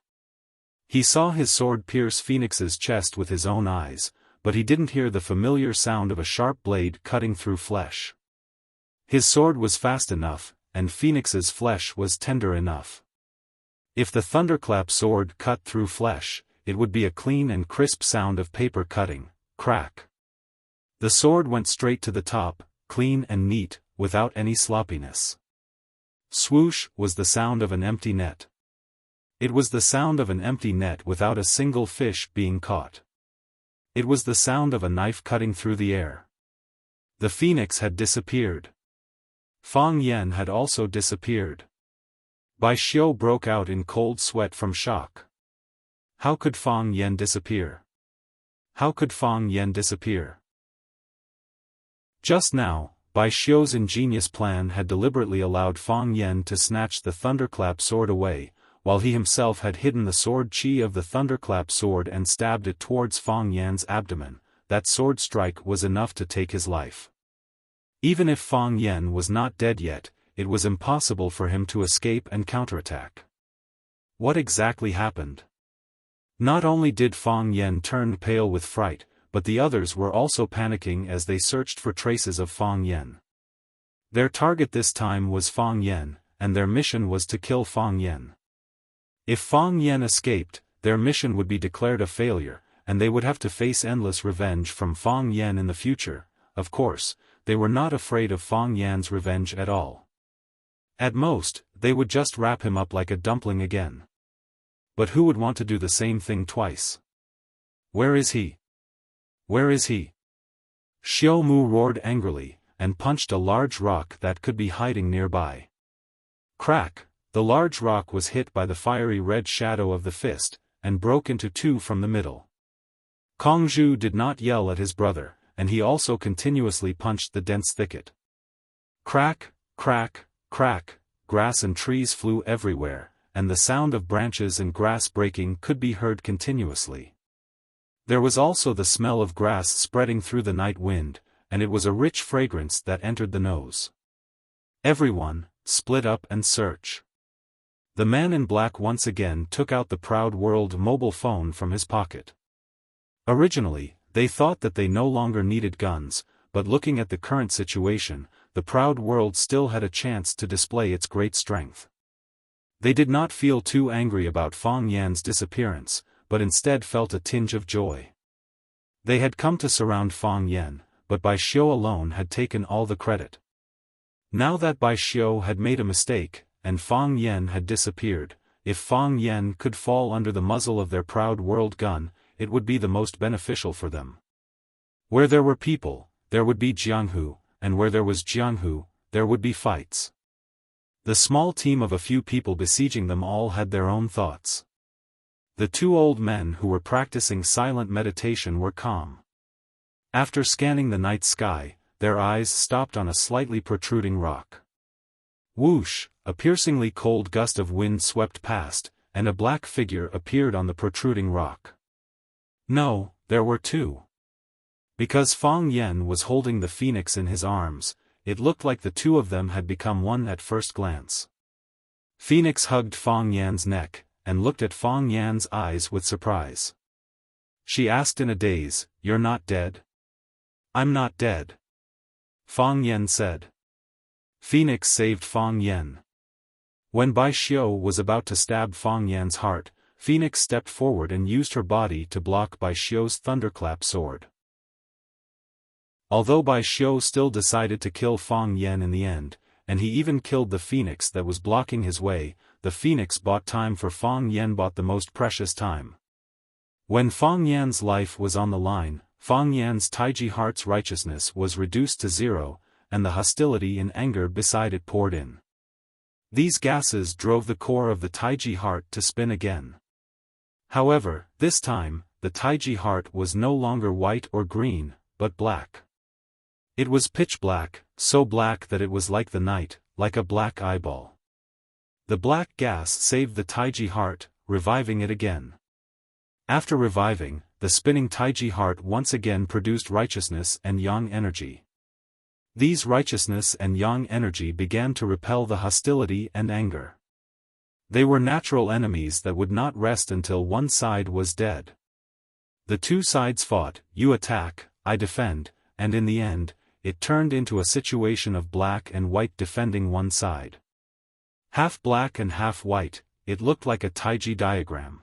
He saw his sword pierce Phoenix's chest with his own eyes, but he didn't hear the familiar sound of a sharp blade cutting through flesh. His sword was fast enough, and Phoenix's flesh was tender enough. If the thunderclap sword cut through flesh, it would be a clean and crisp sound of paper cutting, crack. The sword went straight to the top, clean and neat, without any sloppiness. Swoosh was the sound of an empty net. It was the sound of an empty net without a single fish being caught. It was the sound of a knife cutting through the air. The Phoenix had disappeared. Fang Yan had also disappeared. Bai Xiu broke out in cold sweat from shock. How could Fang Yan disappear? How could Fang Yan disappear? Just now, Bai Xiu's ingenious plan had deliberately allowed Fang Yan to snatch the thunderclap sword away, while he himself had hidden the sword chi of the thunderclap sword and stabbed it towards Fang Yan's abdomen. That sword strike was enough to take his life. Even if Fang Yan was not dead yet, it was impossible for him to escape and counterattack. What exactly happened? Not only did Fang Yan turn pale with fright, but the others were also panicking as they searched for traces of Fang Yan. Their target this time was Fang Yan, and their mission was to kill Fang Yan. If Fang Yan escaped, their mission would be declared a failure, and they would have to face endless revenge from Fang Yan in the future. Of course, they were not afraid of Fang Yan's revenge at all. At most, they would just wrap him up like a dumpling again. But who would want to do the same thing twice? Where is he? Where is he? Xiao Mu roared angrily, and punched a large rock that could be hiding nearby. Crack! The large rock was hit by the fiery red shadow of the fist, and broke into two from the middle. Kongzhu did not yell at his brother, and he also continuously punched the dense thicket. Crack, crack, crack, grass and trees flew everywhere, and the sound of branches and grass breaking could be heard continuously. There was also the smell of grass spreading through the night wind, and it was a rich fragrance that entered the nose. Everyone, split up and search. The man in black once again took out the Proud World mobile phone from his pocket. Originally, they thought that they no longer needed guns, but looking at the current situation, the Proud World still had a chance to display its great strength. They did not feel too angry about Fang Yan's disappearance, but instead felt a tinge of joy. They had come to surround Fang Yan, but Bai Xiu alone had taken all the credit. Now that Bai Xiu had made a mistake, and Fang Yan had disappeared, if Fang Yan could fall under the muzzle of their Proud World gun, it would be the most beneficial for them. Where there were people, there would be Jianghu, and where there was Jianghu, there would be fights. The small team of a few people besieging them all had their own thoughts. The two old men who were practicing silent meditation were calm. After scanning the night sky, their eyes stopped on a slightly protruding rock. Whoosh, a piercingly cold gust of wind swept past, and a black figure appeared on the protruding rock. No, there were two. Because Fang Yan was holding the phoenix in his arms, it looked like the two of them had become one at first glance. Phoenix hugged Fang Yan's neck, and looked at Fang Yan's eyes with surprise. She asked in a daze, "You're not dead?" "I'm not dead," Fang Yan said. Phoenix saved Fang Yan. When Bai Xiu was about to stab Fang Yan's heart, Phoenix stepped forward and used her body to block Bai Xiu's thunderclap sword. Although Bai Xiu still decided to kill Fang Yan in the end, and he even killed the phoenix that was blocking his way, the phoenix bought time for Fang Yan, bought the most precious time. When Fang Yan's life was on the line, Fang Yan's Taiji heart's righteousness was reduced to 0, and the hostility and anger beside it poured in. These gases drove the core of the Taiji heart to spin again. However, this time, the Taiji heart was no longer white or green, but black. It was pitch black, so black that it was like the night, like a black eyeball. The black gas saved the Taiji heart, reviving it again. After reviving, the spinning Taiji heart once again produced righteousness and yang energy. These righteousness and yang energy began to repel the hostility and anger. They were natural enemies that would not rest until one side was dead. The two sides fought, you attack, I defend, and in the end, it turned into a situation of black and white defending one side. Half black and half white, it looked like a Taiji diagram.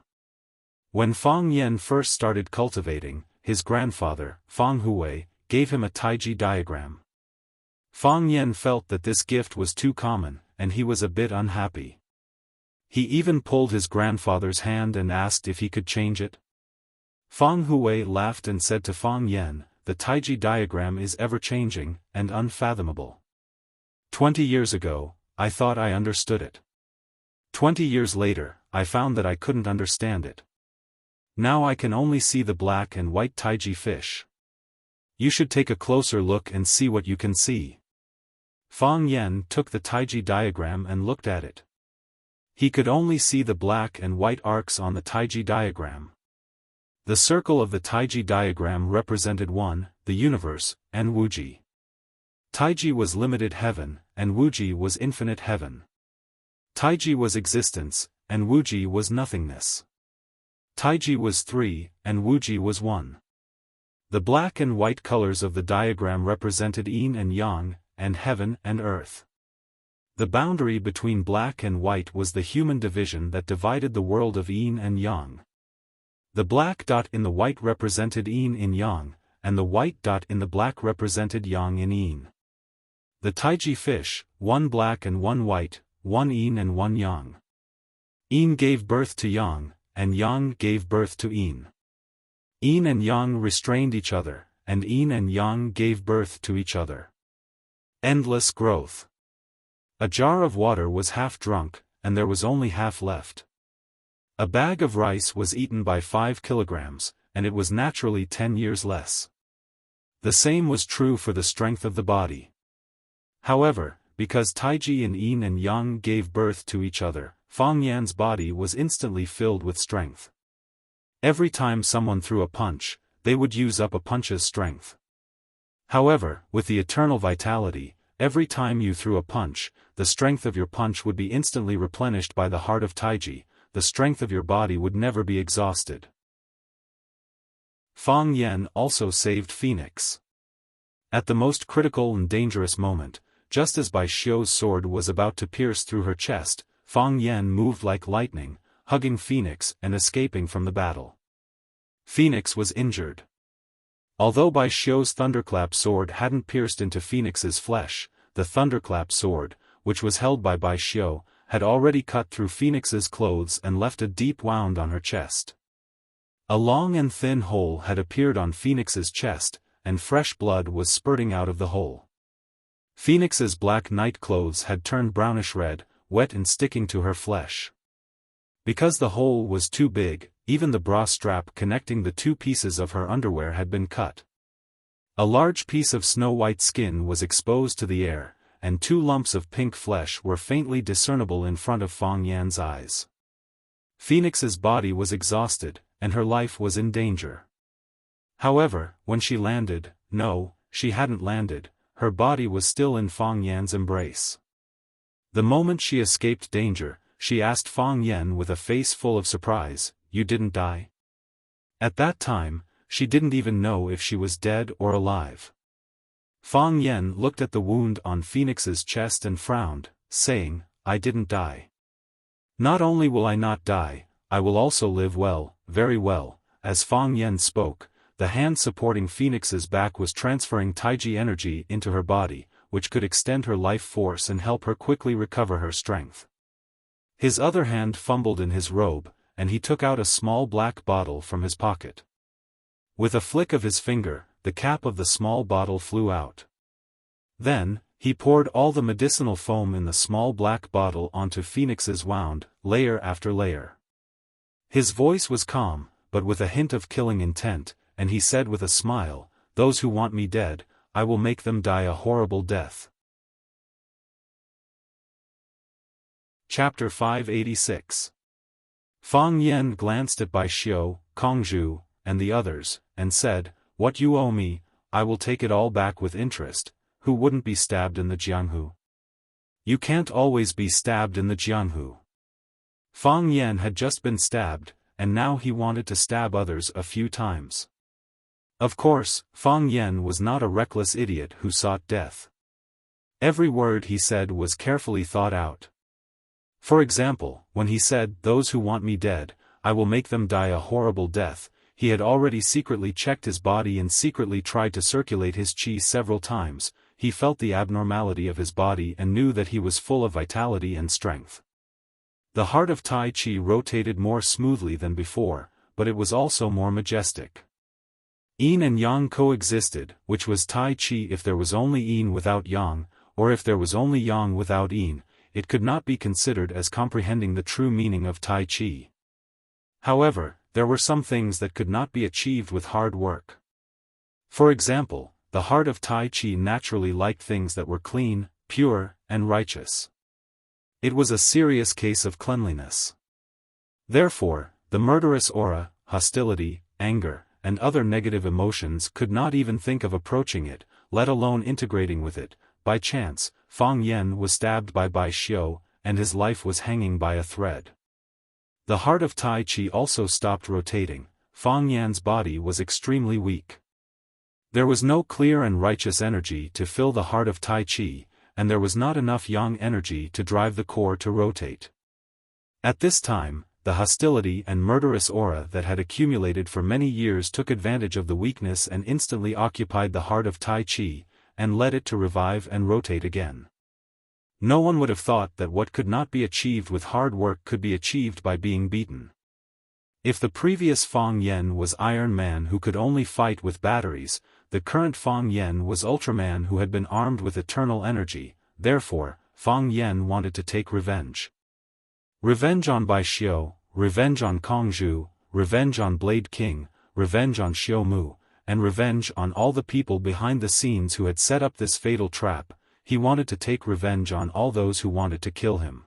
When Fang Yan first started cultivating, his grandfather, Fang Hui, gave him a Taiji diagram. Fang Yan felt that this gift was too common, and he was a bit unhappy. He even pulled his grandfather's hand and asked if he could change it. Fang Hui laughed and said to Fang Yan, "The Taiji diagram is ever-changing, and unfathomable. 20 years ago, I thought I understood it. 20 years later, I found that I couldn't understand it. Now I can only see the black and white Taiji fish. You should take a closer look and see what you can see." Fang Yan took the Taiji diagram and looked at it. He could only see the black and white arcs on the Taiji diagram. The circle of the Taiji diagram represented 1, the universe, and Wuji. Taiji was limited heaven, and Wuji was infinite heaven. Taiji was existence, and Wuji was nothingness. Taiji was 3, and Wuji was 1. The black and white colors of the diagram represented yin and yang, and heaven and earth. The boundary between black and white was the human division that divided the world of yin and yang. The black dot in the white represented yin in yang, and the white dot in the black represented yang in yin. The Taiji fish, 1 black and 1 white, 1 yin and 1 yang. Yin gave birth to yang, and yang gave birth to yin. Yin and yang restrained each other, and yin and yang gave birth to each other. Endless growth. A jar of water was half drunk, and there was only half left. A bag of rice was eaten by 5 kilograms, and it was naturally 10 years less. The same was true for the strength of the body. However, because Taiji and Yin and Yang gave birth to each other, Fang Yan's body was instantly filled with strength. Every time someone threw a punch, they would use up a punch's strength. However, with the eternal vitality, every time you threw a punch, the strength of your punch would be instantly replenished by the heart of Taiji, the strength of your body would never be exhausted. Fang Yan also saved Phoenix. At the most critical and dangerous moment, just as Bai Xiu's sword was about to pierce through her chest, Fang Yan moved like lightning, hugging Phoenix and escaping from the battle. Phoenix was injured. Although Bai Xiu's thunderclap sword hadn't pierced into Phoenix's flesh, the thunderclap sword, which was held by Bai Xiu, had already cut through Phoenix's clothes and left a deep wound on her chest. A long and thin hole had appeared on Phoenix's chest, and fresh blood was spurting out of the hole. Phoenix's black night clothes had turned brownish-red, wet and sticking to her flesh. Because the hole was too big, even the bra strap connecting the two pieces of her underwear had been cut. A large piece of snow-white skin was exposed to the air, and 2 lumps of pink flesh were faintly discernible in front of Fang Yan's eyes. Phoenix's body was exhausted, and her life was in danger. However, when she landed, no, she hadn't landed, her body was still in Fang Yan's embrace. The moment she escaped danger, she asked Fang Yan with a face full of surprise, "You didn't die?" At that time, she didn't even know if she was dead or alive. Fang Yan looked at the wound on Phoenix's chest and frowned, saying, "I didn't die. Not only will I not die, I will also live well, very well." As Fang Yan spoke, the hand supporting Phoenix's back was transferring Taiji energy into her body, which could extend her life force and help her quickly recover her strength. His other hand fumbled in his robe, and he took out a small black bottle from his pocket. With a flick of his finger, the cap of the small bottle flew out. Then, he poured all the medicinal foam in the small black bottle onto Phoenix's wound, layer after layer. His voice was calm, but with a hint of killing intent, and he said with a smile, "Those who want me dead, I will make them die a horrible death." Chapter 586. Fang Yan glanced at Bai Xiu, Kongzhu, and the others, and said, "What you owe me, I will take it all back with interest. Who wouldn't be stabbed in the Jianghu? You can't always be stabbed in the Jianghu." Fang Yan had just been stabbed, and now he wanted to stab others a few times. Of course, Fang Yan was not a reckless idiot who sought death. Every word he said was carefully thought out. For example, when he said, "Those who want me dead, I will make them die a horrible death," he had already secretly checked his body and secretly tried to circulate his qi several times. He felt the abnormality of his body and knew that he was full of vitality and strength. The heart of Tai Chi rotated more smoothly than before, but it was also more majestic. Yin and Yang coexisted, which was Tai Chi if there was only Yin without Yang, or if there was only Yang without Yin, it could not be considered as comprehending the true meaning of Tai Chi. However, there were some things that could not be achieved with hard work. For example, the heart of Tai Chi naturally liked things that were clean, pure, and righteous. It was a serious case of cleanliness. Therefore, the murderous aura, hostility, anger, and other negative emotions could not even think of approaching it, let alone integrating with it. By chance, Fang Yan was stabbed by Bai Xiu, and his life was hanging by a thread. The heart of Tai Chi also stopped rotating. Fang Yan's body was extremely weak. There was no clear and righteous energy to fill the heart of Tai Chi, and there was not enough Yang energy to drive the core to rotate. At this time, the hostility and murderous aura that had accumulated for many years took advantage of the weakness and instantly occupied the heart of Tai Chi, and led it to revive and rotate again. No one would have thought that what could not be achieved with hard work could be achieved by being beaten. If the previous Fang Yan was Iron Man who could only fight with batteries, the current Fang Yan was Ultraman who had been armed with eternal energy. Therefore, Fang Yan wanted to take revenge. Revenge on Bai Xiu, revenge on Kongzhu, revenge on Blade King, revenge on Xiu Mu, and revenge on all the people behind the scenes who had set up this fatal trap. He wanted to take revenge on all those who wanted to kill him.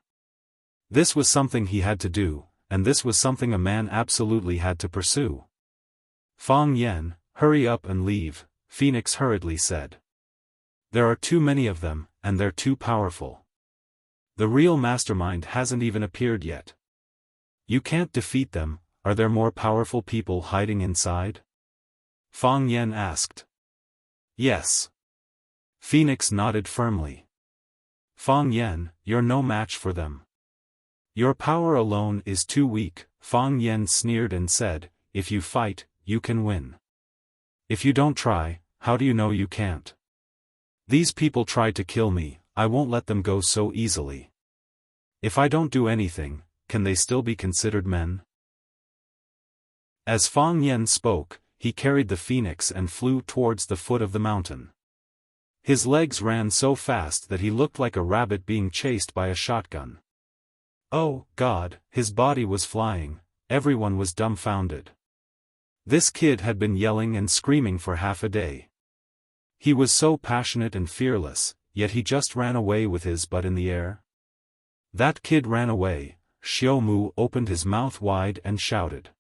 This was something he had to do, and this was something a man absolutely had to pursue. Fang Yan, hurry up and leave, Phoenix hurriedly said. There are too many of them, and they're too powerful. The real mastermind hasn't even appeared yet. You can't defeat them. Are there more powerful people hiding inside? Fang Yan asked. Yes. Phoenix nodded firmly. Fang Yan, you're no match for them. Your power alone is too weak, Fang Yan sneered and said, if you fight, you can win. If you don't try, how do you know you can't? These people tried to kill me, I won't let them go so easily. If I don't do anything, can they still be considered men? As Fang Yan spoke, he carried the phoenix and flew towards the foot of the mountain. His legs ran so fast that he looked like a rabbit being chased by a shotgun. Oh, God, his body was flying, everyone was dumbfounded. This kid had been yelling and screaming for half a day. He was so passionate and fearless, yet he just ran away with his butt in the air. That kid ran away, Xiao Mu opened his mouth wide and shouted.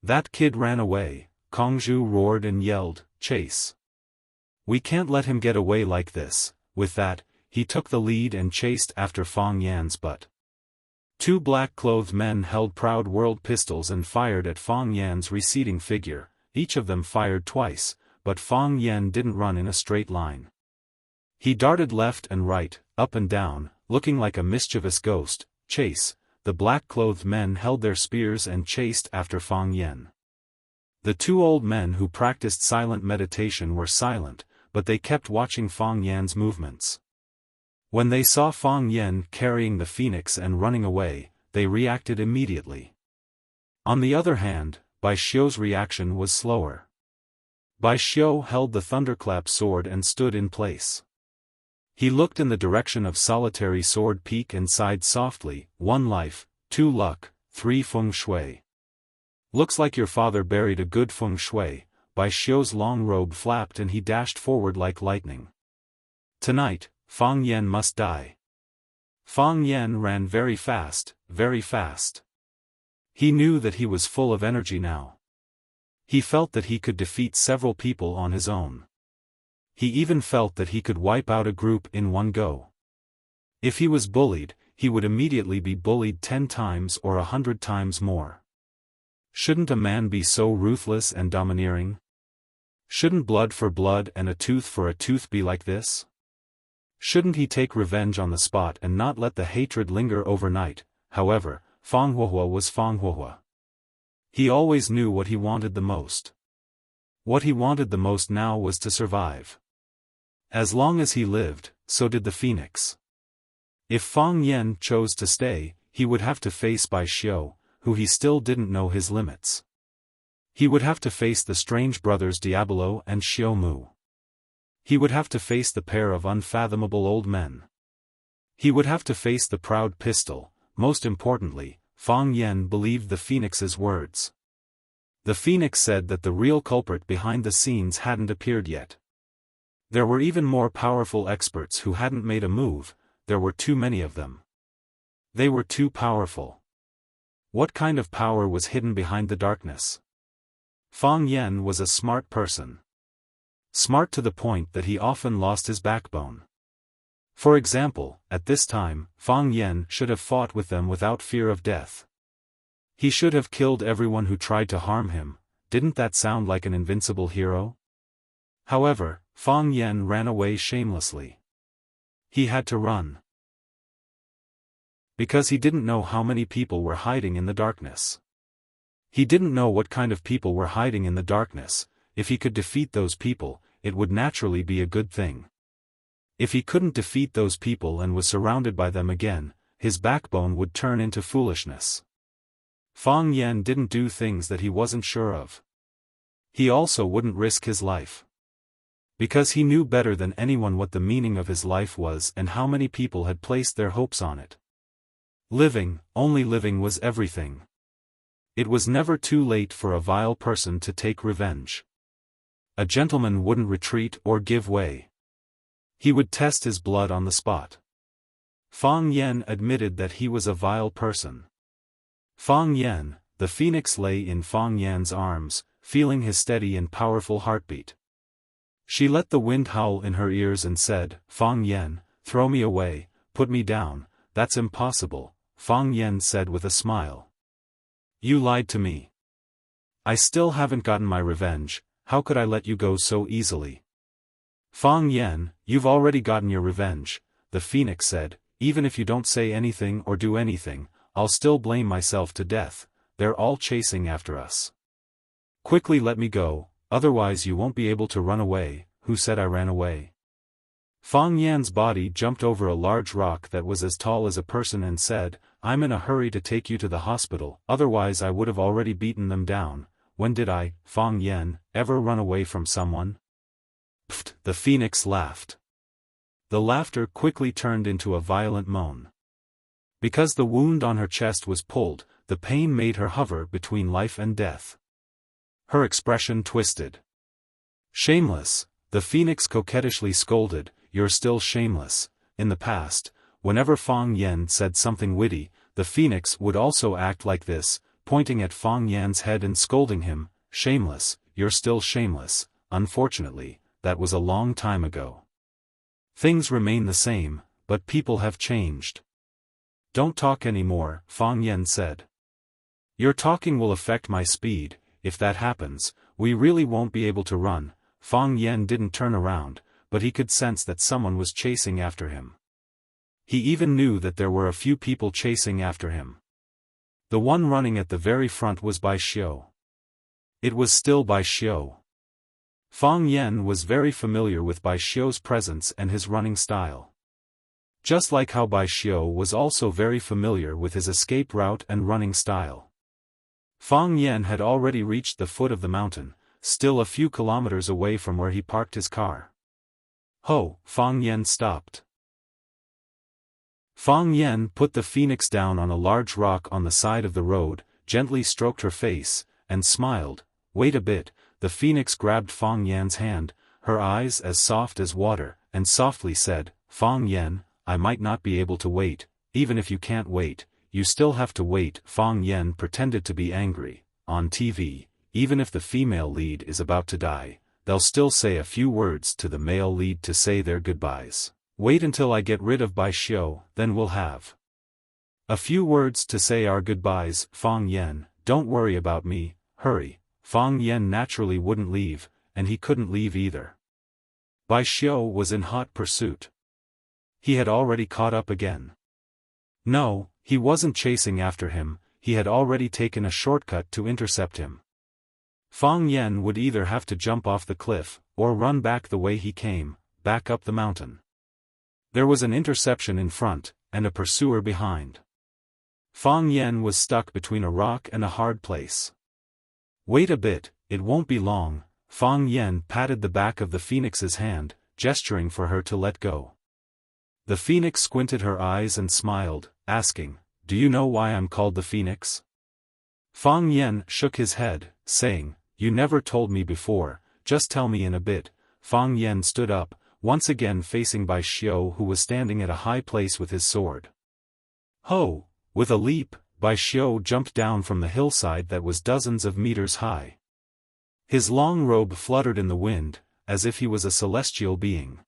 That kid ran away, Kongzhu roared and yelled, chase. We can't let him get away like this. With that, he took the lead and chased after Fang Yan's butt. Two black-clothed men held proud world pistols and fired at Fang Yan's receding figure. Each of them fired twice, but Fang Yan didn't run in a straight line. He darted left and right, up and down, looking like a mischievous ghost. Chase. The black-clothed men held their spears and chased after Fang Yan. The two old men who practiced silent meditation were silent, but they kept watching Fang Yan's movements. When they saw Fang Yan carrying the phoenix and running away, they reacted immediately. On the other hand, Bai Xiu's reaction was slower. Bai Xiu held the thunderclap sword and stood in place. He looked in the direction of solitary sword peak and sighed softly, 1 life, 2 luck, 3 feng shui. Looks like your father buried a good feng shui. Bai Xiu's long robe flapped and he dashed forward like lightning. Tonight, Fang Yan must die. Fang Yan ran very fast, very fast. He knew that he was full of energy now. He felt that he could defeat several people on his own. He even felt that he could wipe out a group in one go. If he was bullied, he would immediately be bullied 10 times or 100 times more. Shouldn't a man be so ruthless and domineering? Shouldn't blood for blood and a tooth for a tooth be like this? Shouldn't he take revenge on the spot and not let the hatred linger overnight? However, Fang Huohua was Fang Huohua. He always knew what he wanted the most. What he wanted the most now was to survive. As long as he lived, so did the phoenix. If Fang Yan chose to stay, he would have to face Bai Xiu, who he still didn't know his limits. He would have to face the strange brothers Diablo and Xiao Mu. He would have to face the pair of unfathomable old men. He would have to face the proud pistol. Most importantly, Fang Yan believed the phoenix's words. The phoenix said that the real culprit behind the scenes hadn't appeared yet. There were even more powerful experts who hadn't made a move. There were too many of them. They were too powerful. What kind of power was hidden behind the darkness? Fang Yan was a smart person. Smart to the point that he often lost his backbone. For example, at this time, Fang Yan should have fought with them without fear of death. He should have killed everyone who tried to harm him. Didn't that sound like an invincible hero? However, Fang Yan ran away shamelessly. He had to run. Because he didn't know how many people were hiding in the darkness. He didn't know what kind of people were hiding in the darkness. If he could defeat those people, it would naturally be a good thing. If he couldn't defeat those people and was surrounded by them again, his backbone would turn into foolishness. Fang Yan didn't do things that he wasn't sure of. He also wouldn't risk his life. Because he knew better than anyone what the meaning of his life was and how many people had placed their hopes on it. Living, only living was everything. It was never too late for a vile person to take revenge. a gentleman wouldn't retreat or give way. He would test his blood on the spot. Fang Yan admitted that he was a vile person. Fang Yan, the phoenix, lay in Fang Yan's arms, feeling his steady and powerful heartbeat. She let the wind howl in her ears and said, "Fang Yan, throw me away, put me down." "That's impossible," Fang Yan said with a smile. "You lied to me. I still haven't gotten my revenge. How could I let you go so easily?" "Fang Yan, you've already gotten your revenge," the phoenix said. "Even if you don't say anything or do anything, I'll still blame myself to death. They're all chasing after us. Quickly let me go, otherwise you won't be able to run away." "Who said I ran away?" Fang Yan's body jumped over a large rock that was as tall as a person and said, "I'm in a hurry to take you to the hospital, otherwise I would have already beaten them down." "When did I, Fang Yan, ever run away from someone?" "Pfft," the phoenix laughed. The laughter quickly turned into a violent moan. Because the wound on her chest was pulled, the pain made her hover between life and death. Her expression twisted. "Shameless," the phoenix coquettishly scolded, "you're still shameless." In the past, whenever Fang Yan said something witty, the phoenix would also act like this, pointing at Fang Yan's head and scolding him, "Shameless, you're still shameless." Unfortunately, that was a long time ago. Things remain the same, but people have changed. "Don't talk anymore," Fang Yan said. "Your talking will affect my speed. If that happens, we really won't be able to run." Fang Yan didn't turn around, but he could sense that someone was chasing after him. He even knew that there were a few people chasing after him. The one running at the very front was Bai Xiao. It was still Bai Xiao. Fang Yan was very familiar with Bai Xiao's presence and his running style. Just like how Bai Xiao was also very familiar with his escape route and running style. Fang Yan had already reached the foot of the mountain, still a few kilometers away from where he parked his car. "Ho!" Fang Yan stopped. Fang Yan put the phoenix down on a large rock on the side of the road, gently stroked her face, and smiled. "Wait a bit." The phoenix grabbed Fang Yan's hand, her eyes as soft as water, and softly said, "Fang Yan, I might not be able to wait. Even if you can't wait, you still have to wait." Fang Yan pretended to be angry. "On TV, even if the female lead is about to die, they'll still say a few words to the male lead to say their goodbyes. Wait until I get rid of Bai Xiao, then we'll have a few words to say our goodbyes." "Fang Yan, don't worry about me, hurry." Fang Yan naturally wouldn't leave, and he couldn't leave either. Bai Xiao was in hot pursuit. He had already caught up again. No, he wasn't chasing after him, he had already taken a shortcut to intercept him. Fang Yan would either have to jump off the cliff, or run back the way he came, back up the mountain. There was an interception in front, and a pursuer behind. Fang Yan was stuck between a rock and a hard place. "Wait a bit, it won't be long." Fang Yan patted the back of the phoenix's hand, gesturing for her to let go. The phoenix squinted her eyes and smiled, asking, "Do you know why I'm called the phoenix?" Fang Yan shook his head, saying, "You never told me before, just tell me in a bit." Fang Yan stood up, once again facing Bai Xiao, who was standing at a high place with his sword. "Ho!" With a leap, Bai Xiao jumped down from the hillside that was dozens of meters high. His long robe fluttered in the wind, as if he was a celestial being.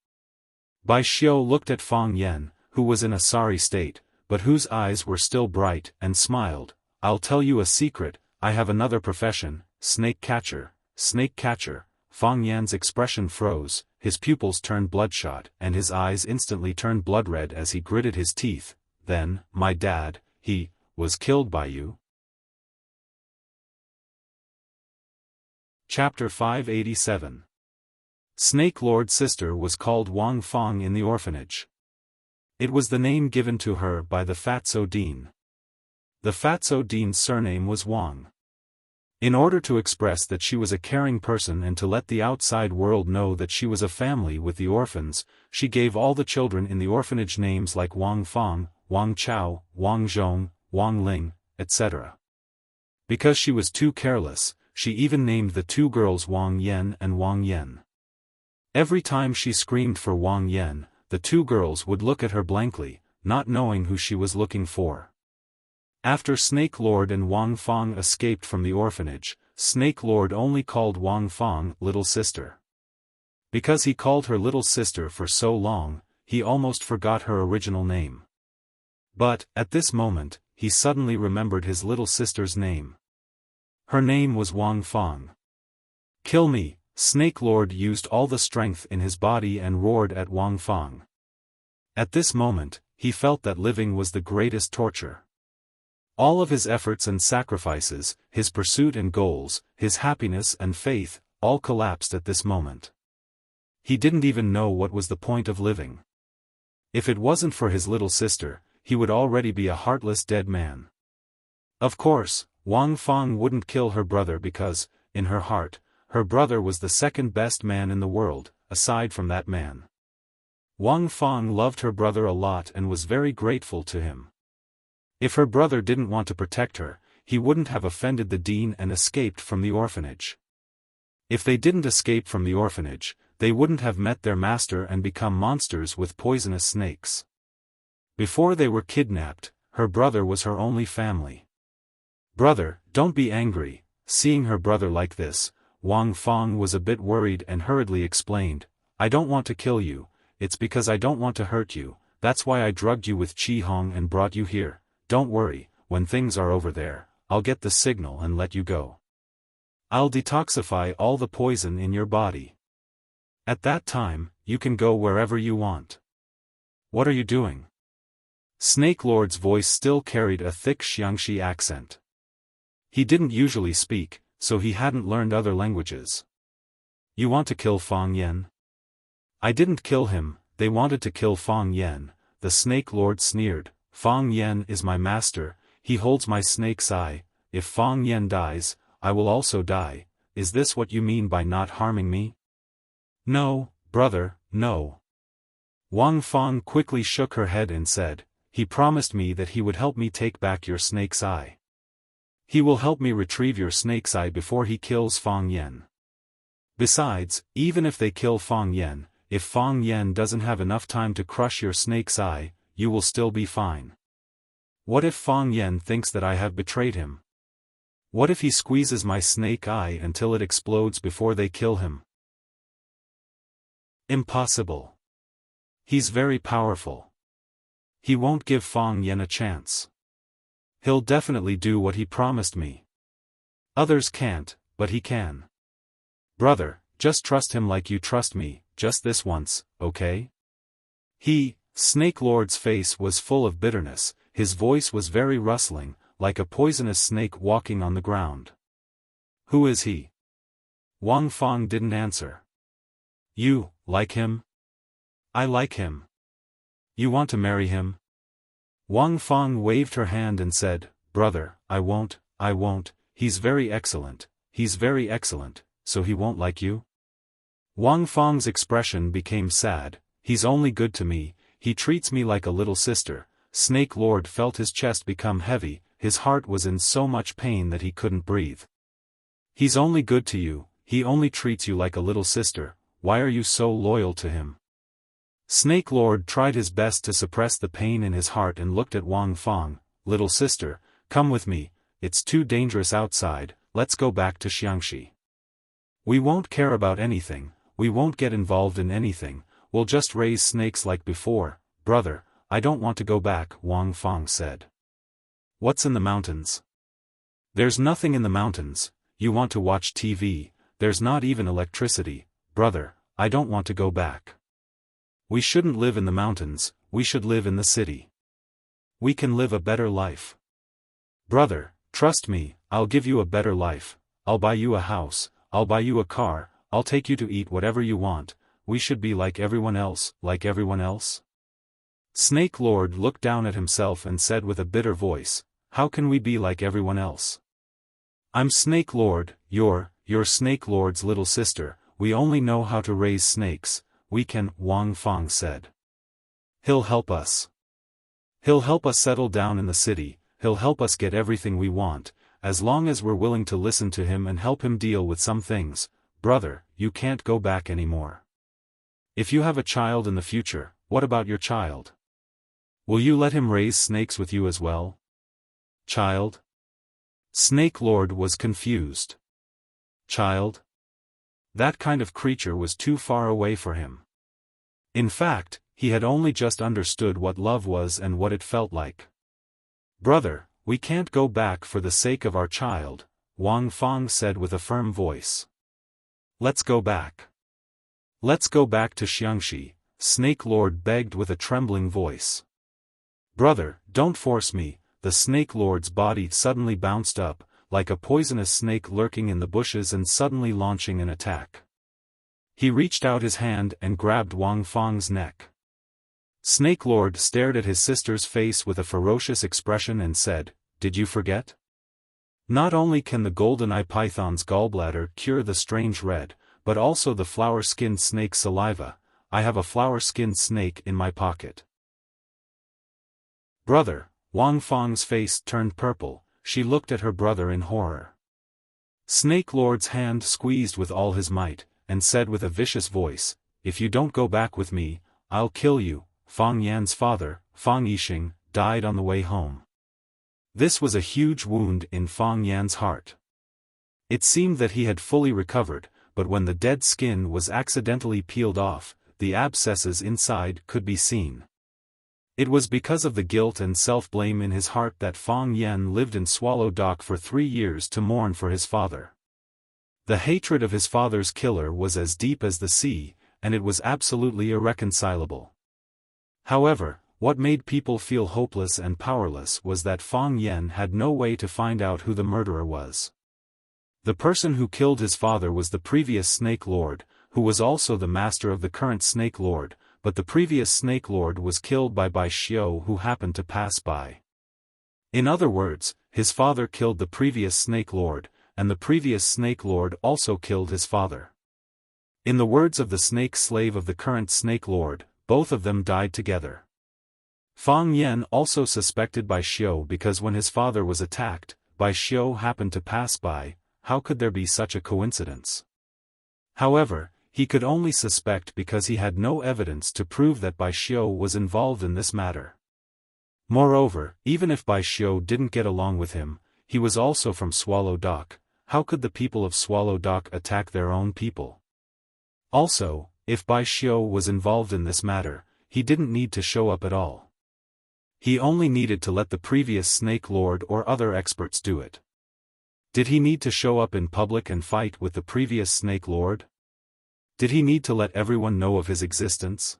Bai Xiao looked at Fang Yan, who was in a sorry state, but whose eyes were still bright, and smiled. "I'll tell you a secret, I have another profession, snake catcher." "Snake catcher?" Fang Yan's expression froze, his pupils turned bloodshot, and his eyes instantly turned blood red as he gritted his teeth. "Then, my dad, he was killed by you?" Chapter 587. Snake Lord's sister was called Wang Fang in the orphanage. It was the name given to her by the Fatso Dean. The Fatso Dean's surname was Wang. In order to express that she was a caring person and to let the outside world know that she was a family with the orphans, she gave all the children in the orphanage names like Wang Fang, Wang Chao, Wang Zhong, Wang Ling, etc. Because she was too careless, she even named the two girls Wang Yan and Wang Yan. Every time she screamed for Wang Yan, the two girls would look at her blankly, not knowing who she was looking for. After Snake Lord and Wang Fang escaped from the orphanage, Snake Lord only called Wang Fang little sister. Because he called her little sister for so long, he almost forgot her original name. But, at this moment, he suddenly remembered his little sister's name. Her name was Wang Fang. "Kill me!" Snake Lord used all the strength in his body and roared at Wang Fang. At this moment, he felt that living was the greatest torture. All of his efforts and sacrifices, his pursuit and goals, his happiness and faith, all collapsed at this moment. He didn't even know what was the point of living. If it wasn't for his little sister, he would already be a heartless dead man. Of course, Wang Fang wouldn't kill her brother because, in her heart, her brother was the second best man in the world, aside from that man. Wang Fang loved her brother a lot and was very grateful to him. If her brother didn't want to protect her, he wouldn't have offended the dean and escaped from the orphanage. If they didn't escape from the orphanage, they wouldn't have met their master and become monsters with poisonous snakes. Before they were kidnapped, her brother was her only family. "Brother, don't be angry." Seeing her brother like this, Wang Fang was a bit worried and hurriedly explained, "I don't want to kill you, it's because I don't want to hurt you, that's why I drugged you with Qi Hong and brought you here. Don't worry, when things are over there, I'll get the signal and let you go. I'll detoxify all the poison in your body. At that time, you can go wherever you want." "What are you doing?" Snake Lord's voice still carried a thick Xiangxi accent. He didn't usually speak, so he hadn't learned other languages. "You want to kill Fang Yan?" "I didn't kill him, they wanted to kill Fang Yan," the Snake Lord sneered. "Fang Yan is my master, he holds my snake's eye, if Fang Yan dies, I will also die. Is this what you mean by not harming me?" "No, brother, no." Wang Fang quickly shook her head and said, "He promised me that he would help me take back your snake's eye. He will help me retrieve your snake's eye before he kills Fang Yan. Besides, even if they kill Fang Yan, if Fang Yan doesn't have enough time to crush your snake's eye, you will still be fine. What if Fang Yan thinks that I have betrayed him? What if he squeezes my snake eye until it explodes before they kill him?" "Impossible. He's very powerful. He won't give Fang Yan a chance. He'll definitely do what he promised me. Others can't, but he can. Brother, just trust him like you trust me, just this once, okay?" Snake Lord's face was full of bitterness, his voice was very rustling, like a poisonous snake walking on the ground. "Who is he?" Wang Fang didn't answer. "You, like him?" "I like him." "You want to marry him?" Wang Fang waved her hand and said, "Brother, I won't, he's very excellent, so he won't like you?" Wang Fang's expression became sad. "He's only good to me, he treats me like a little sister." Snake Lord felt his chest become heavy, his heart was in so much pain that he couldn't breathe. "He's only good to you, he only treats you like a little sister, why are you so loyal to him?" Snake Lord tried his best to suppress the pain in his heart and looked at Wang Fang. "Little sister, come with me, it's too dangerous outside, let's go back to Xiangxi. We won't care about anything, we won't get involved in anything, we'll just raise snakes like before." "Brother, I don't want to go back," Wang Fang said. "What's in the mountains?" "There's nothing in the mountains. You want to watch TV, there's not even electricity." "Brother, I don't want to go back. We shouldn't live in the mountains, we should live in the city. We can live a better life. Brother, trust me, I'll give you a better life, I'll buy you a house, I'll buy you a car, I'll take you to eat whatever you want, we should be like everyone else, Snake Lord looked down at himself and said with a bitter voice, "How can we be like everyone else? I'm Snake Lord, you're Snake Lord's little sister, we only know how to raise snakes, we can," Wang Fang said. "He'll help us. He'll help us settle down in the city, he'll help us get everything we want, as long as we're willing to listen to him and help him deal with some things, brother, you can't go back anymore. If you have a child in the future, what about your child? Will you let him raise snakes with you as well? Child? Snake Lord was confused. Child? That kind of creature was too far away for him. In fact, he had only just understood what love was and what it felt like. Brother, we can't go back for the sake of our child, Wang Fang said with a firm voice. Let's go back. Let's go back to Xiangxi, Snake Lord begged with a trembling voice. Brother, don't force me. The Snake Lord's body suddenly bounced up, like a poisonous snake lurking in the bushes and suddenly launching an attack. He reached out his hand and grabbed Wang Fang's neck. Snake Lord stared at his sister's face with a ferocious expression and said, "Did you forget? Not only can the golden eye python's gallbladder cure the strange red, but also the flower-skinned snake's saliva. I have a flower-skinned snake in my pocket." Brother, Wang Fang's face turned purple, she looked at her brother in horror. Snake Lord's hand squeezed with all his might, and said with a vicious voice, "If you don't go back with me, I'll kill you." Fang Yan's father, Fang Yixing, died on the way home. This was a huge wound in Fang Yan's heart. It seemed that he had fully recovered, but when the dead skin was accidentally peeled off, the abscesses inside could be seen. It was because of the guilt and self-blame in his heart that Fang Yan lived in Swallow Dock for 3 years to mourn for his father. The hatred of his father's killer was as deep as the sea, and it was absolutely irreconcilable. However, what made people feel hopeless and powerless was that Fang Yan had no way to find out who the murderer was. The person who killed his father was the previous Snake Lord, who was also the master of the current Snake Lord, but the previous Snake Lord was killed by Bai Xiu who happened to pass by. In other words, his father killed the previous Snake Lord, and the previous Snake Lord also killed his father. In the words of the snake slave of the current Snake Lord, both of them died together. Fang Yan also suspected Bai Xiu because when his father was attacked, Bai Xiu happened to pass by. How could there be such a coincidence? However, he could only suspect because he had no evidence to prove that Bai Xiu was involved in this matter. Moreover, even if Bai Xiu didn't get along with him, he was also from Swallow Dock. How could the people of Swallow Dock attack their own people? Also, if Bai Xiu was involved in this matter, he didn't need to show up at all. He only needed to let the previous Snake Lord or other experts do it. Did he need to show up in public and fight with the previous Snake Lord? Did he need to let everyone know of his existence?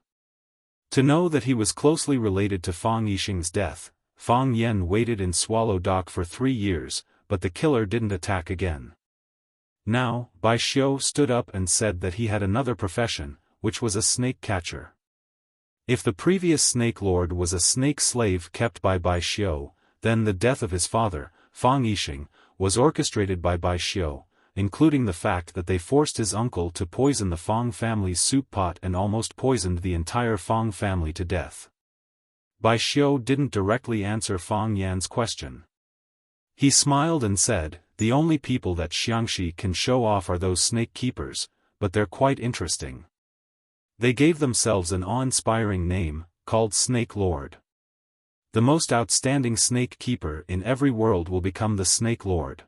To know that he was closely related to Fang Yixing's death, Fang Yan waited in Swallow Dock for 3 years, but the killer didn't attack again. Now, Bai Xiu stood up and said that he had another profession, which was a snake catcher. If the previous Snake Lord was a snake slave kept by Bai Xiu, then the death of his father, Fang Yixing, was orchestrated by Bai Xiu, including the fact that they forced his uncle to poison the Fang family's soup pot and almost poisoned the entire Fang family to death. Bai Xiu didn't directly answer Fang Yan's question. He smiled and said, "The only people that Xiangxi can show off are those snake keepers, but they're quite interesting. They gave themselves an awe-inspiring name, called Snake Lord. The most outstanding snake keeper in every world will become the Snake Lord.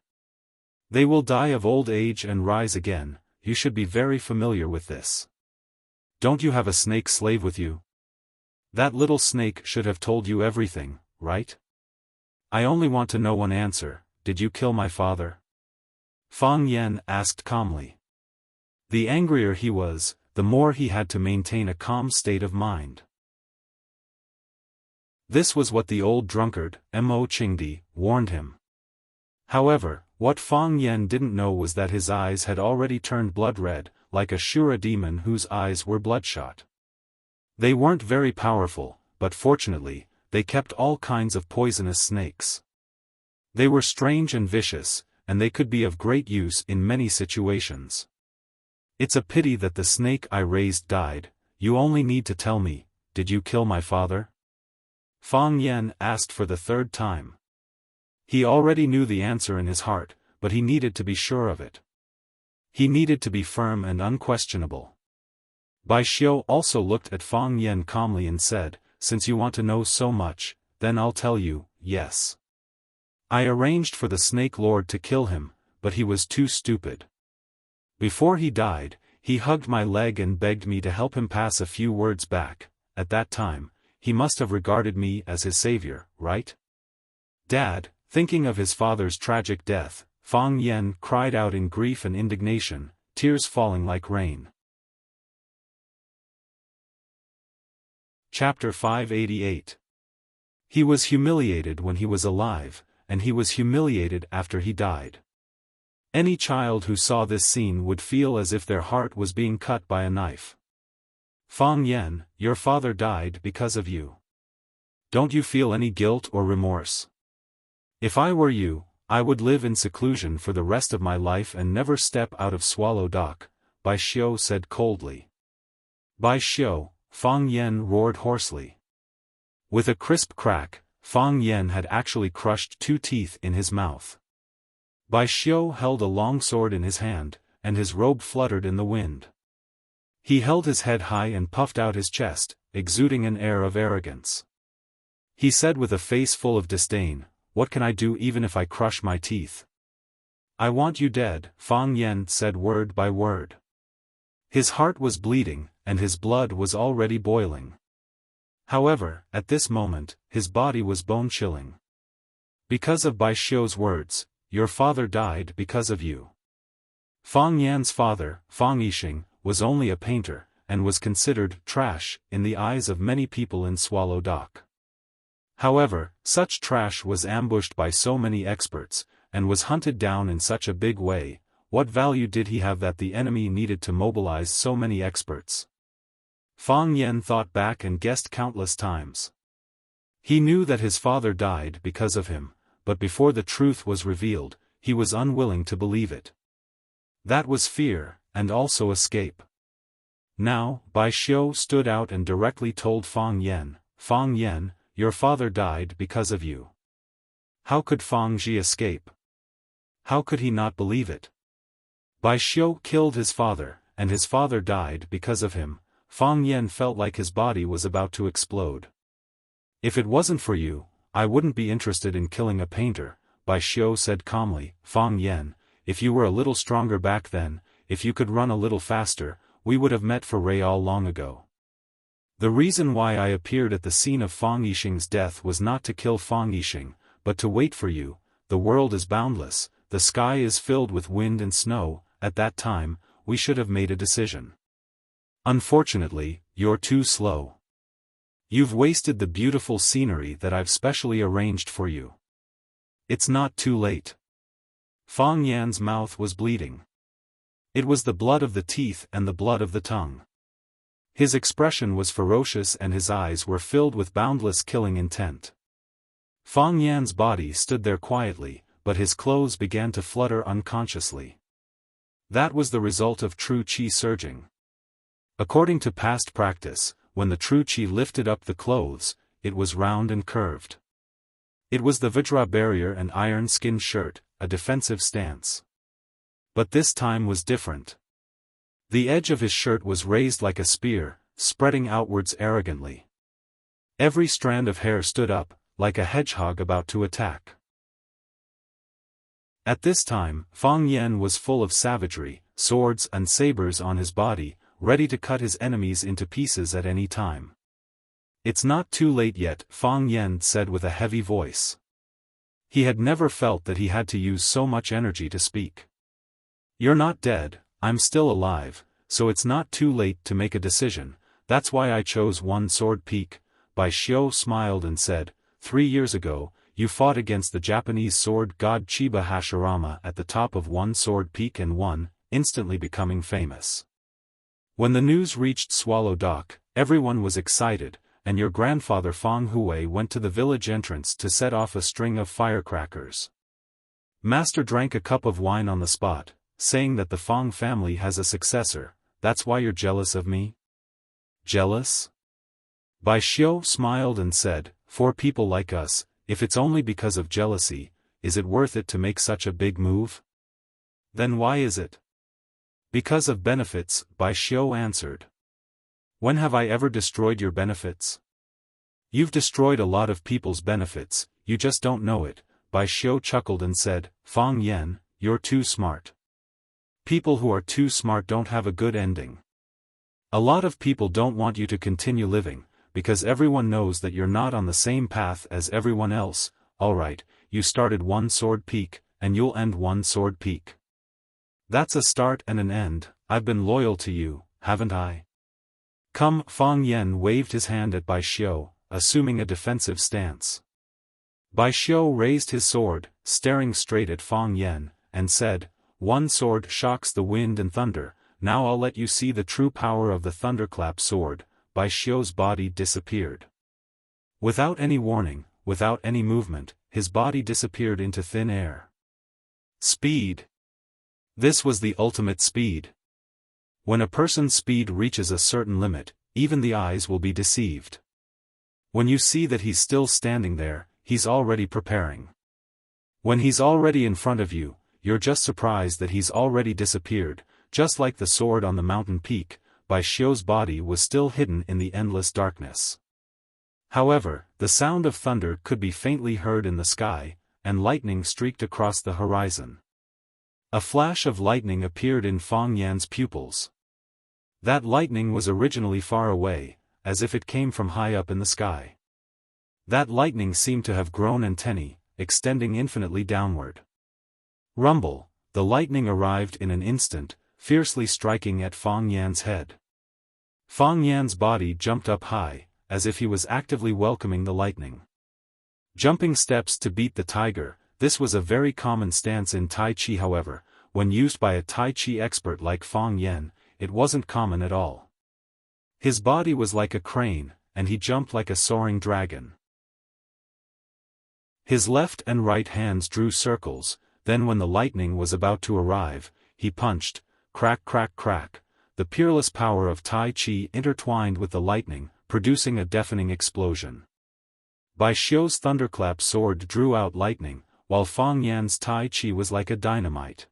They will die of old age and rise again. You should be very familiar with this. Don't you have a snake slave with you? That little snake should have told you everything, right? I only want to know one answer. Did you kill my father?" Fang Yan asked calmly. The angrier he was, the more he had to maintain a calm state of mind. This was what the old drunkard, Mo Qingdi, warned him. However, what Fang Yan didn't know was that his eyes had already turned blood red, like a Shura demon whose eyes were bloodshot. They weren't very powerful, but fortunately, they kept all kinds of poisonous snakes. They were strange and vicious, and they could be of great use in many situations. It's a pity that the snake I raised died. You only need to tell me, did you kill my father? Fang Yan asked for the 3rd time. He already knew the answer in his heart, but he needed to be sure of it. He needed to be firm and unquestionable. Bai Xiu also looked at Fang Yan calmly and said, "Since you want to know so much, then I'll tell you, yes. I arranged for the Snake Lord to kill him, but he was too stupid. Before he died, he hugged my leg and begged me to help him pass a few words back. At that time, he must have regarded me as his savior, right?" Dad, thinking of his father's tragic death, Fang Yan cried out in grief and indignation, tears falling like rain. Chapter 588. He was humiliated when he was alive, and he was humiliated after he died. Any child who saw this scene would feel as if their heart was being cut by a knife. "Fang Yan, your father died because of you. Don't you feel any guilt or remorse? If I were you, I would live in seclusion for the rest of my life and never step out of Swallow Dock," Bai Xiu said coldly. "Bai Xiu," Fang Yan roared hoarsely. With a crisp crack, Fang Yan had actually crushed 2 teeth in his mouth. Bai Xiu held a long sword in his hand, and his robe fluttered in the wind. He held his head high and puffed out his chest, exuding an air of arrogance. He said with a face full of disdain, "What can I do even if I crush my teeth?" "I want you dead," Fang Yan said word by word. His heart was bleeding, and his blood was already boiling. However, at this moment, his body was bone-chilling. Because of Bai Xiu's words, "Your father died because of you." Fang Yan's father, Fang Yixing, was only a painter, and was considered trash in the eyes of many people in Swallow Dock. However, such trash was ambushed by so many experts, and was hunted down in such a big way. What value did he have that the enemy needed to mobilize so many experts? Fang Yan thought back and guessed countless times. He knew that his father died because of him, but before the truth was revealed, he was unwilling to believe it. That was fear, and also escape. Now, Bai Xiu stood out and directly told Fang Yan, "Fang Yan, your father died because of you." How could Fang Ji escape? How could he not believe it? Bai Xiu killed his father, and his father died because of him. Fang Yan felt like his body was about to explode. "If it wasn't for you, I wouldn't be interested in killing a painter," Bai Xiu said calmly. "Fang Yan, if you were a little stronger back then, if you could run a little faster, we would have met for Real long ago. The reason why I appeared at the scene of Fang Yixing's death was not to kill Fang Yixing, but to wait for you. The world is boundless, the sky is filled with wind and snow. At that time, we should have made a decision. Unfortunately, you're too slow. You've wasted the beautiful scenery that I've specially arranged for you. It's not too late." Fang Yan's mouth was bleeding. It was the blood of the teeth and the blood of the tongue. His expression was ferocious and his eyes were filled with boundless killing intent. Fang Yan's body stood there quietly, but his clothes began to flutter unconsciously. That was the result of true qi surging. According to past practice, when the true qi lifted up the clothes, it was round and curved. It was the Vajra barrier and iron skin shirt, a defensive stance. But this time was different. The edge of his shirt was raised like a spear, spreading outwards arrogantly. Every strand of hair stood up, like a hedgehog about to attack. At this time, Fang Yan was full of savagery, swords and sabers on his body, ready to cut his enemies into pieces at any time. "It's not too late yet," Fang Yan said with a heavy voice. He had never felt that he had to use so much energy to speak. "You're not dead, I'm still alive, so it's not too late to make a decision. That's why I chose One Sword Peak." Bai Xiu smiled and said, 3 years ago, you fought against the Japanese sword god Chiba Hashirama at the top of One Sword Peak and won, instantly becoming famous. When the news reached Swallow Dock, everyone was excited, and your grandfather Fang Hui went to the village entrance to set off a string of firecrackers. Master drank a cup of wine on the spot, saying that the Fang family has a successor. "That's why you're jealous of me?" "Jealous?" Bai Xiu smiled and said, "For people like us, if it's only because of jealousy, is it worth it to make such a big move? Then why is it? Because of benefits, Bai Xiu answered. When have I ever destroyed your benefits? You've destroyed a lot of people's benefits, you just don't know it. Bai Xiu chuckled and said, Fang Yan, you're too smart. People who are too smart don't have a good ending. A lot of people don't want you to continue living, because everyone knows that you're not on the same path as everyone else. Alright, you started one sword peak, and you'll end one sword peak. That's a start and an end. I've been loyal to you, haven't I? Come. Fang Yan waved his hand at Bai Xiu, assuming a defensive stance. Bai Xiu raised his sword, staring straight at Fang Yan, and said, One sword shocks the wind and thunder, now I'll let you see the true power of the thunderclap sword. Bai Xiu's body disappeared. Without any warning, without any movement, his body disappeared into thin air. Speed. This was the ultimate speed. When a person's speed reaches a certain limit, even the eyes will be deceived. When you see that he's still standing there, he's already preparing. When he's already in front of you, you're just surprised that he's already disappeared, just like the sword on the mountain peak. Bai Xiu's body was still hidden in the endless darkness. However, the sound of thunder could be faintly heard in the sky, and lightning streaked across the horizon. A flash of lightning appeared in Fang Yan's pupils. That lightning was originally far away, as if it came from high up in the sky. That lightning seemed to have grown antennae, extending infinitely downward. Rumble, the lightning arrived in an instant, fiercely striking at Fang Yan's head. Fang Yan's body jumped up high, as if he was actively welcoming the lightning. Jumping steps to beat the tiger, this was a very common stance in Tai Chi. However, when used by a Tai Chi expert like Fang Yan, it wasn't common at all. His body was like a crane, and he jumped like a soaring dragon. His left and right hands drew circles, then when the lightning was about to arrive, he punched. Crack crack crack, the peerless power of Tai Chi intertwined with the lightning, producing a deafening explosion. Bai Xiu's thunderclap sword drew out lightning, while Fang Yan's Tai Chi was like a dynamite.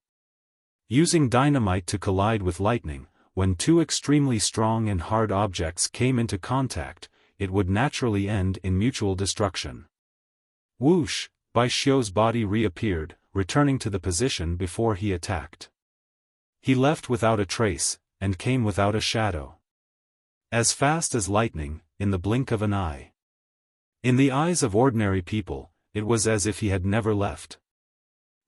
Using dynamite to collide with lightning, when two extremely strong and hard objects came into contact, it would naturally end in mutual destruction. Whoosh, Bai Xiu's body reappeared, returning to the position before he attacked. He left without a trace, and came without a shadow. As fast as lightning, in the blink of an eye. In the eyes of ordinary people, it was as if he had never left.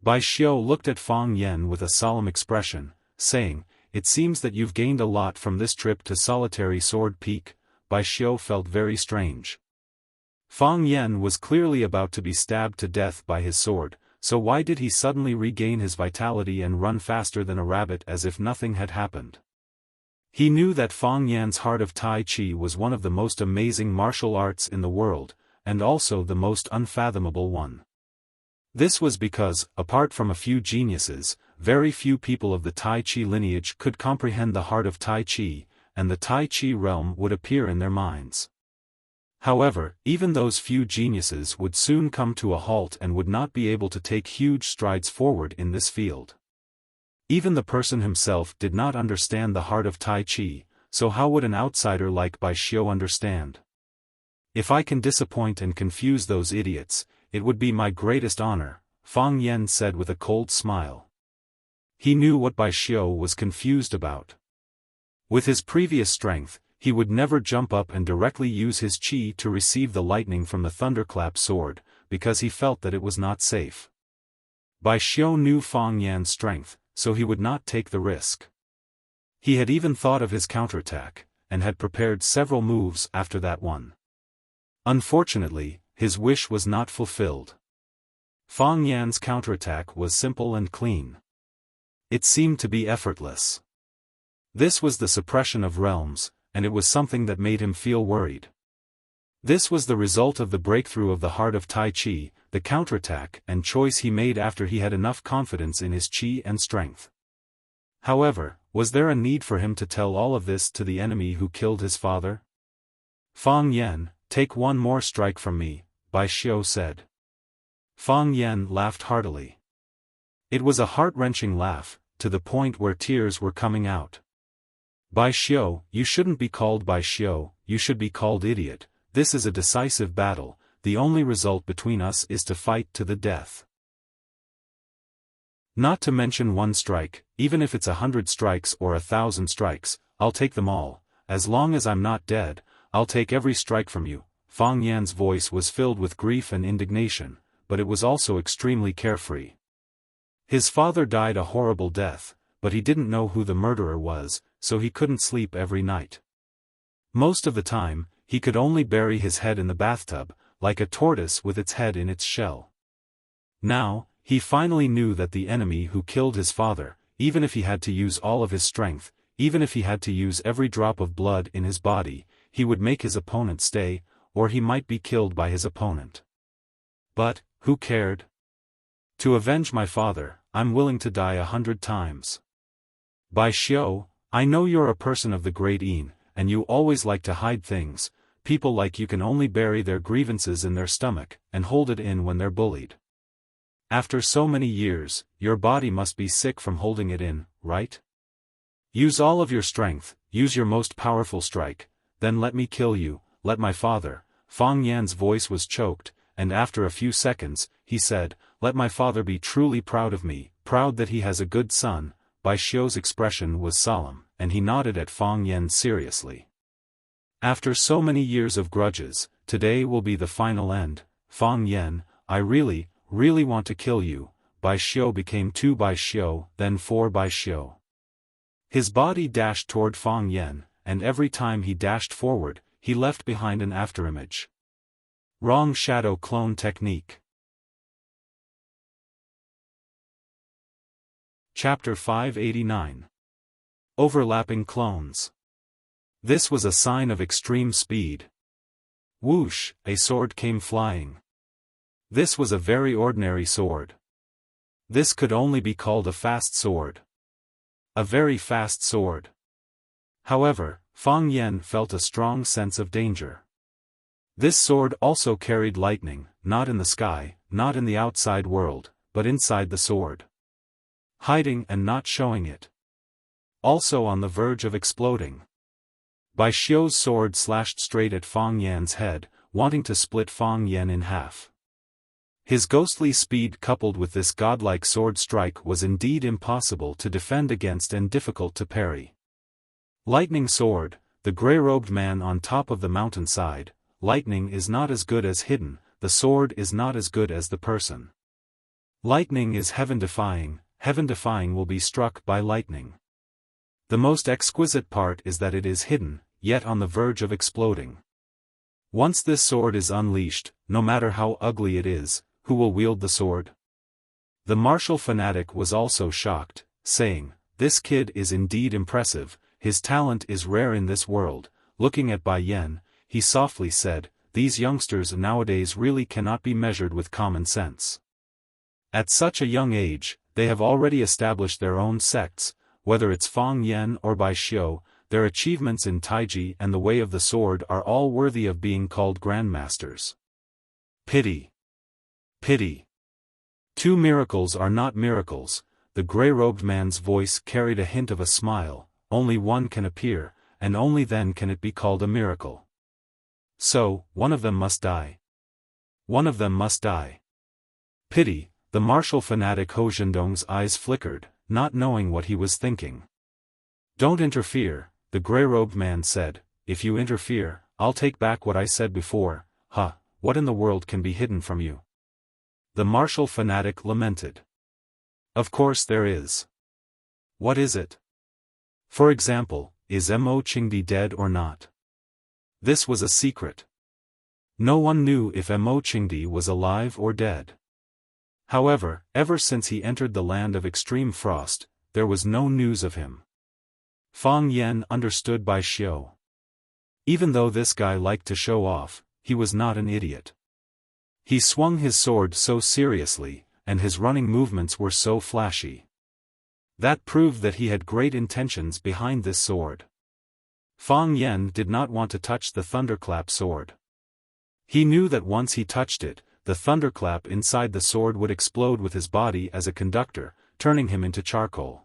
Bai Xiu looked at Fang Yan with a solemn expression, saying, It seems that you've gained a lot from this trip to Solitary Sword Peak. Bai Xiu felt very strange. Fang Yan was clearly about to be stabbed to death by his sword, so why did he suddenly regain his vitality and run faster than a rabbit as if nothing had happened? He knew that Fang Yan's heart of Tai Chi was one of the most amazing martial arts in the world, and also the most unfathomable one. This was because, apart from a few geniuses, very few people of the Tai Chi lineage could comprehend the heart of Tai Chi, and the Tai Chi realm would appear in their minds. However, even those few geniuses would soon come to a halt and would not be able to take huge strides forward in this field. Even the person himself did not understand the heart of Tai Chi, so how would an outsider like Bai Xiu understand? If I can disappoint and confuse those idiots, it would be my greatest honor, Fang Yan said with a cold smile. He knew what Bai Xiu was confused about. With his previous strength, he would never jump up and directly use his chi to receive the lightning from the thunderclap sword, because he felt that it was not safe. Bai Xiu knew Fang Yan's strength, so he would not take the risk. He had even thought of his counterattack, and had prepared several moves after that one. Unfortunately, his wish was not fulfilled. Fang Yan's counterattack was simple and clean. It seemed to be effortless. This was the suppression of realms, and it was something that made him feel worried. This was the result of the breakthrough of the heart of Tai Chi, the counterattack and choice he made after he had enough confidence in his chi and strength. However, was there a need for him to tell all of this to the enemy who killed his father? Fang Yan, take one more strike from me, Bai Xiu said. Fang Yan laughed heartily. It was a heart-wrenching laugh, to the point where tears were coming out. Bai Xiu, you shouldn't be called Bai Xiu, you should be called idiot. This is a decisive battle, the only result between us is to fight to the death. Not to mention one strike, even if it's 100 strikes or 1,000 strikes, I'll take them all, as long as I'm not dead, I'll take every strike from you. Fang Yan's voice was filled with grief and indignation, but it was also extremely carefree. His father died a horrible death, but he didn't know who the murderer was, so he couldn't sleep every night. Most of the time, he could only bury his head in the bathtub, like a tortoise with its head in its shell. Now, he finally knew that the enemy who killed his father, even if he had to use all of his strength, even if he had to use every drop of blood in his body, he would make his opponent stay, or he might be killed by his opponent. But, who cared? To avenge my father, I'm willing to die 100 times. Bai Xiu, I know you're a person of the great Yin, and you always like to hide things. People like you can only bury their grievances in their stomach, and hold it in when they're bullied. After so many years, your body must be sick from holding it in, right? Use all of your strength, use your most powerful strike, then let me kill you, let my father. Fang Yan's voice was choked, and after a few seconds, he said, let my father be truly proud of me, proud that he has a good son. Bai Xiu's expression was solemn, and he nodded at Fang Yan seriously. After so many years of grudges, today will be the final end. Fang Yan, I really want to kill you. Bai Xiu became 2 Bai Xiu, then 4 Bai Xiu. His body dashed toward Fang Yan, and every time he dashed forward, he left behind an afterimage. Wrong shadow clone technique. Chapter 589. Overlapping clones. This was a sign of extreme speed. Whoosh, a sword came flying. This was a very ordinary sword. This could only be called a fast sword. A very fast sword. However, Fang Yan felt a strong sense of danger. This sword also carried lightning, not in the sky, not in the outside world, but inside the sword. Hiding and not showing it. Also on the verge of exploding. Bai Xiu's sword slashed straight at Fang Yan's head, wanting to split Fang Yan in half. His ghostly speed coupled with this godlike sword strike was indeed impossible to defend against and difficult to parry. Lightning sword, the grey-robed man on top of the mountainside. Lightning is not as good as hidden, the sword is not as good as the person. Lightning is heaven-defying will be struck by lightning. The most exquisite part is that it is hidden, yet on the verge of exploding. Once this sword is unleashed, no matter how ugly it is, who will wield the sword? The martial fanatic was also shocked, saying, this kid is indeed impressive, his talent is rare in this world. Looking at Bai Yan, he softly said, these youngsters nowadays really cannot be measured with common sense. At such a young age, they have already established their own sects, whether it's Fang Yan or Bai Xiu, their achievements in Taiji and the way of the sword are all worthy of being called grandmasters. Pity. Pity. 2 miracles are not miracles. The grey-robed man's voice carried a hint of a smile. Only one can appear, and only then can it be called a miracle. So, one of them must die. One of them must die. Pity. The martial fanatic Ho Zhendong's eyes flickered, not knowing what he was thinking. Don't interfere, the grey-robed man said. If you interfere, I'll take back what I said before. What in the world can be hidden from you? The martial fanatic lamented. Of course there is. What is it? For example, is Mo Qingdi dead or not? This was a secret. No one knew if Mo Qingdi was alive or dead. However, ever since he entered the land of extreme frost, there was no news of him. Fang Yan understood Bai Xiu. Even though this guy liked to show off, he was not an idiot. He swung his sword so seriously, and his running movements were so flashy. That proved that he had great intentions behind this sword. Fang Yan did not want to touch the thunderclap sword. He knew that once he touched it, the thunderclap inside the sword would explode with his body as a conductor, turning him into charcoal.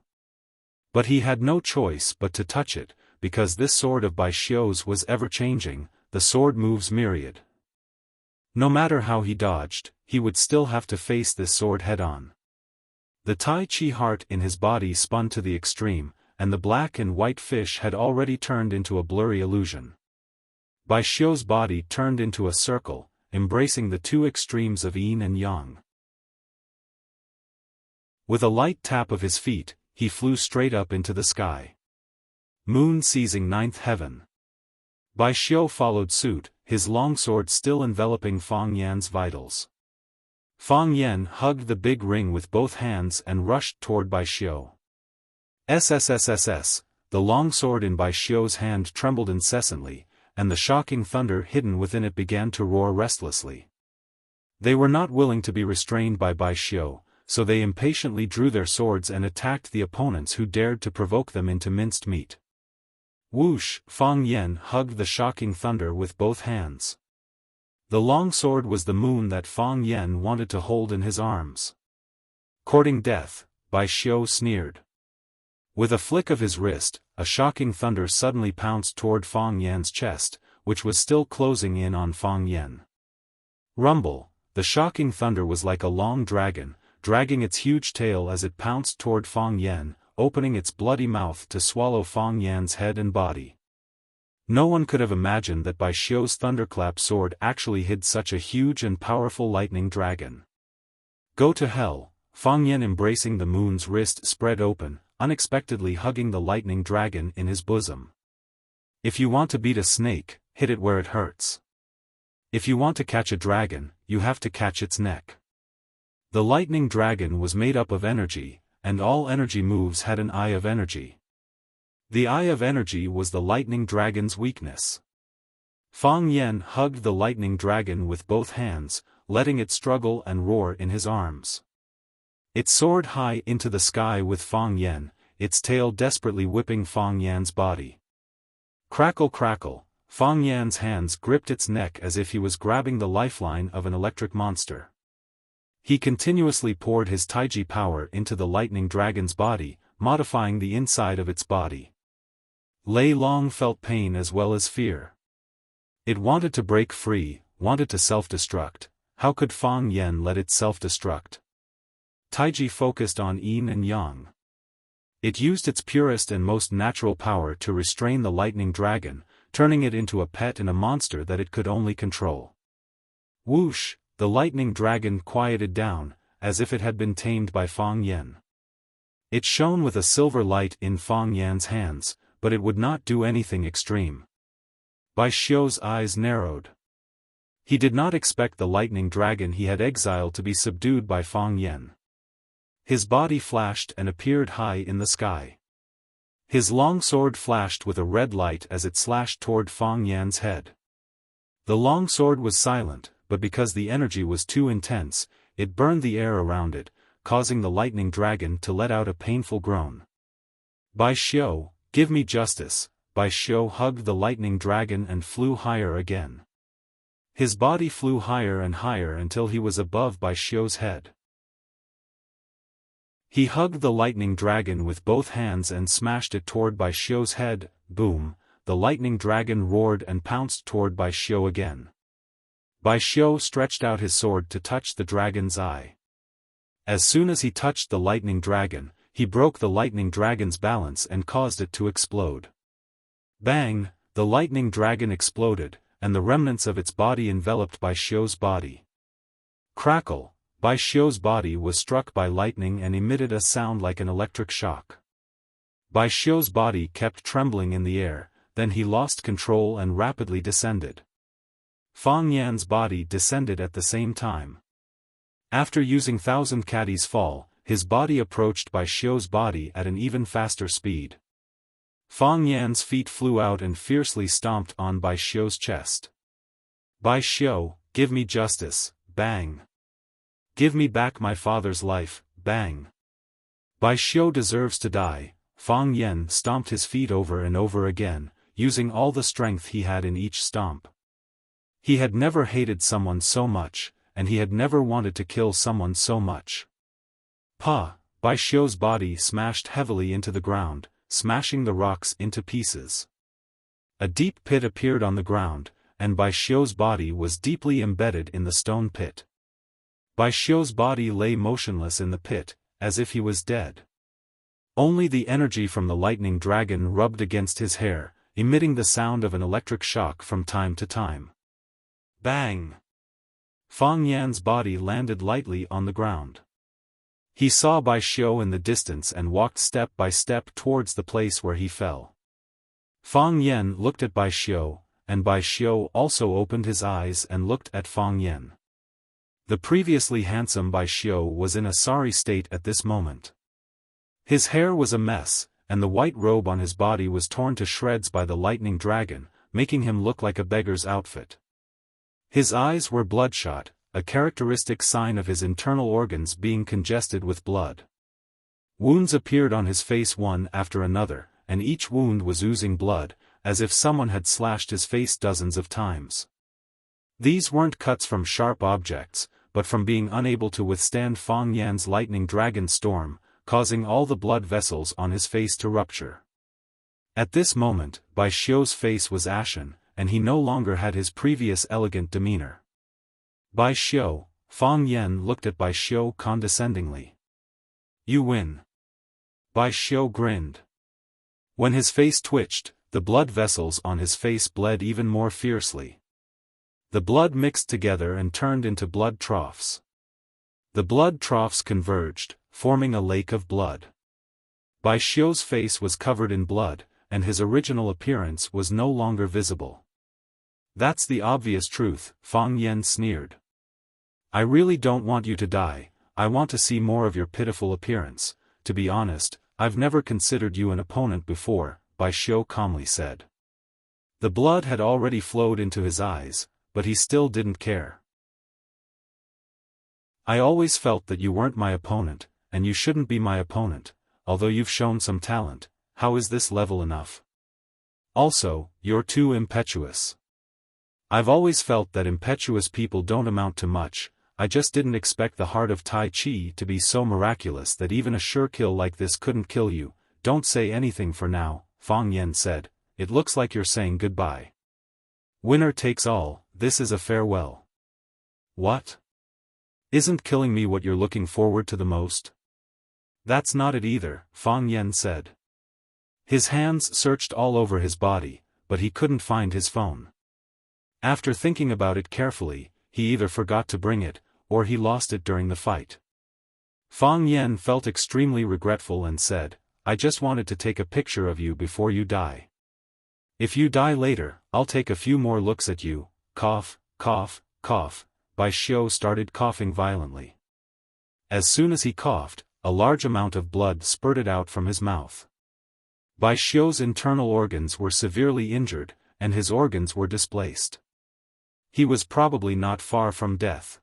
But he had no choice but to touch it, because this sword of Bai Xiu's was ever-changing, the sword moves myriad. No matter how he dodged, he would still have to face this sword head-on. The Tai Chi heart in his body spun to the extreme, and the black and white fish had already turned into a blurry illusion. Bai Xiu's body turned into a circle, embracing the two extremes of yin and yang. With a light tap of his feet, he flew straight up into the sky. Moon seizing ninth heaven. Bai Xiu followed suit, his longsword still enveloping Fang Yan's vitals. Fang Yan hugged the big ring with both hands and rushed toward Bai Xiu. SSSSS, the longsword in Bai Xiu's hand trembled incessantly, and the shocking thunder hidden within it began to roar restlessly. They were not willing to be restrained by Bai Xiu, so they impatiently drew their swords and attacked the opponents who dared to provoke them into minced meat. Whoosh! Fang Yan hugged the shocking thunder with both hands. The long sword was the moon that Fang Yan wanted to hold in his arms. Courting death, Bai Xiu sneered. With a flick of his wrist, a shocking thunder suddenly pounced toward Fang Yan's chest, which was still closing in on Fang Yan. Rumble! The shocking thunder was like a long dragon, dragging its huge tail as it pounced toward Fang Yan, opening its bloody mouth to swallow Fang Yan's head and body. No one could have imagined that Bai Xiu's thunderclap sword actually hid such a huge and powerful lightning dragon. Go to hell! Fang Yan embracing the moon's wrist spread open, unexpectedly hugging the lightning dragon in his bosom. If you want to beat a snake, hit it where it hurts. If you want to catch a dragon, you have to catch its neck. The lightning dragon was made up of energy, and all energy moves had an eye of energy. The eye of energy was the lightning dragon's weakness. Fang Yan hugged the lightning dragon with both hands, letting it struggle and roar in his arms. It soared high into the sky with Fang Yan, its tail desperately whipping Fang Yan's body. Crackle crackle, Fang Yan's hands gripped its neck as if he was grabbing the lifeline of an electric monster. He continuously poured his taiji power into the lightning dragon's body, modifying the inside of its body. Lei Long felt pain as well as fear. It wanted to break free, wanted to self-destruct. How could Fang Yan let it self-destruct? Taiji focused on yin and yang. It used its purest and most natural power to restrain the lightning dragon, turning it into a pet and a monster that it could only control. Whoosh! The lightning dragon quieted down, as if it had been tamed by Fang Yan. It shone with a silver light in Fang Yan's hands, but it would not do anything extreme. Bai Xiu's eyes narrowed. He did not expect the lightning dragon he had exiled to be subdued by Fang Yan. His body flashed and appeared high in the sky. His long sword flashed with a red light as it slashed toward Fang Yan's head. The long sword was silent, but because the energy was too intense, it burned the air around it, causing the lightning dragon to let out a painful groan. Bai Xiu, give me justice! Bai Xiu hugged the lightning dragon and flew higher again. His body flew higher and higher until he was above Bai Xiu's head. He hugged the lightning dragon with both hands and smashed it toward Bai Xiu's head. Boom! The lightning dragon roared and pounced toward Bai Xiu again. Bai Xiu stretched out his sword to touch the dragon's eye. As soon as he touched the lightning dragon, he broke the lightning dragon's balance and caused it to explode. Bang! The lightning dragon exploded, and the remnants of its body enveloped Bai Xiu's body. Crackle! Bai Xiu's body was struck by lightning and emitted a sound like an electric shock. Bai Xiu's body kept trembling in the air, then he lost control and rapidly descended. Fang Yan's body descended at the same time. After using Thousand Caddies Fall, his body approached Bai Xiu's body at an even faster speed. Fang Yan's feet flew out and fiercely stomped on Bai Xiu's chest. Bai Xiu, give me justice! Bang! Give me back my father's life! Bang! Bai Xiu deserves to die. Fang Yan stomped his feet over and over again, using all the strength he had in each stomp. He had never hated someone so much, and he had never wanted to kill someone so much. Pa! Bai Xiu's body smashed heavily into the ground, smashing the rocks into pieces. A deep pit appeared on the ground, and Bai Xiu's body was deeply embedded in the stone pit. Bai Xiu's body lay motionless in the pit, as if he was dead. Only the energy from the lightning dragon rubbed against his hair, emitting the sound of an electric shock from time to time. Bang! Fang Yan's body landed lightly on the ground. He saw Bai Xiu in the distance and walked step by step towards the place where he fell. Fang Yan looked at Bai Xiu, and Bai Xiu also opened his eyes and looked at Fang Yan. The previously handsome Bai Xiu was in a sorry state at this moment. His hair was a mess, and the white robe on his body was torn to shreds by the lightning dragon, making him look like a beggar's outfit. His eyes were bloodshot, a characteristic sign of his internal organs being congested with blood. Wounds appeared on his face one after another, and each wound was oozing blood, as if someone had slashed his face dozens of times. These weren't cuts from sharp objects, but from being unable to withstand Fang Yan's lightning dragon storm, causing all the blood vessels on his face to rupture. At this moment, Bai Xiu's face was ashen, and he no longer had his previous elegant demeanor. Bai Xiu, Fang Yan looked at Bai Xiu condescendingly. You win. Bai Xiu grinned. When his face twitched, the blood vessels on his face bled even more fiercely. The blood mixed together and turned into blood troughs. The blood troughs converged, forming a lake of blood. Bai Xiu's face was covered in blood, and his original appearance was no longer visible. That's the obvious truth, Fang Yan sneered. I really don't want you to die, I want to see more of your pitiful appearance. To be honest, I've never considered you an opponent before, Bai Xiu calmly said. The blood had already flowed into his eyes, but he still didn't care. I always felt that you weren't my opponent, and you shouldn't be my opponent, although you've shown some talent. How is this level enough? Also, you're too impetuous. I've always felt that impetuous people don't amount to much. I just didn't expect the heart of Tai Chi to be so miraculous that even a sure kill like this couldn't kill you. Don't say anything for now, Fang Yan said. It looks like you're saying goodbye. Winner takes all, this is a farewell. What? Isn't killing me what you're looking forward to the most? That's not it either, Fang Yan said. His hands searched all over his body, but he couldn't find his phone. After thinking about it carefully, he either forgot to bring it, or he lost it during the fight. Fang Yan felt extremely regretful and said, I just wanted to take a picture of you before you die. If you die later, I'll take a few more looks at you. Cough, cough, cough. Bai Xiu started coughing violently. As soon as he coughed, a large amount of blood spurted out from his mouth. Bai Xiu's internal organs were severely injured, and his organs were displaced. He was probably not far from death.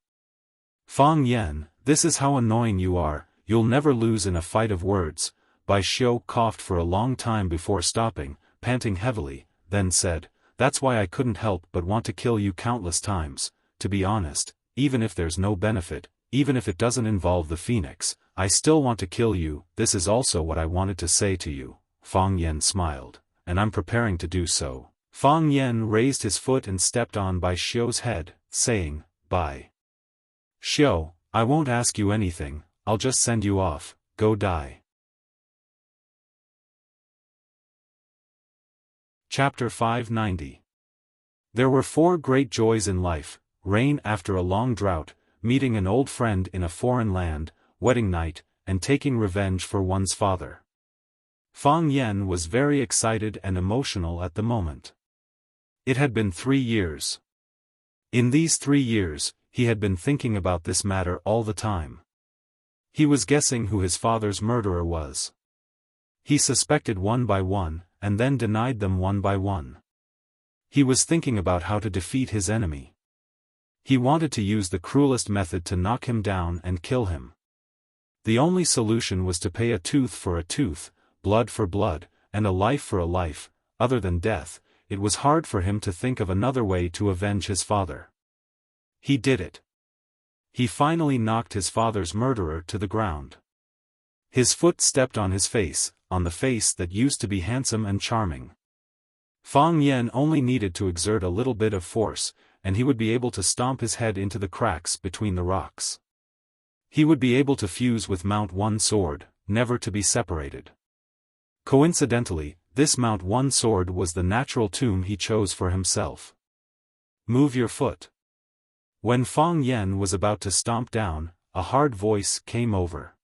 Fang Yan, this is how annoying you are, you'll never lose in a fight of words. Bai Xiu coughed for a long time before stopping, panting heavily, then said, That's why I couldn't help but want to kill you countless times. To be honest, even if there's no benefit, even if it doesn't involve the phoenix, I still want to kill you. This is also what I wanted to say to you. Fang Yan smiled, and I'm preparing to do so. Fang Yan raised his foot and stepped on Bai Xiu's head, saying, Bai Xiu, I won't ask you anything, I'll just send you off, go die. Chapter 590. There were 4 great joys in life: rain after a long drought, meeting an old friend in a foreign land, wedding night, and taking revenge for one's father. Fang Yan was very excited and emotional at the moment. It had been 3 years. In these 3 years, he had been thinking about this matter all the time. He was guessing who his father's murderer was. He suspected one by one, and then denied them one by one. He was thinking about how to defeat his enemy. He wanted to use the cruelest method to knock him down and kill him. The only solution was to pay a tooth for a tooth, blood for blood, and a life for a life. Other than death, it was hard for him to think of another way to avenge his father. He did it. he finally knocked his father's murderer to the ground. His foot stepped on his face, on the face that used to be handsome and charming. Fang Yan only needed to exert a little bit of force, and he would be able to stomp his head into the cracks between the rocks. He would be able to fuse with Mount One sword, never to be separated. Coincidentally, this Mount One sword was the natural tomb he chose for himself. Move your foot. When Fang Yan was about to stomp down, a hard voice came over.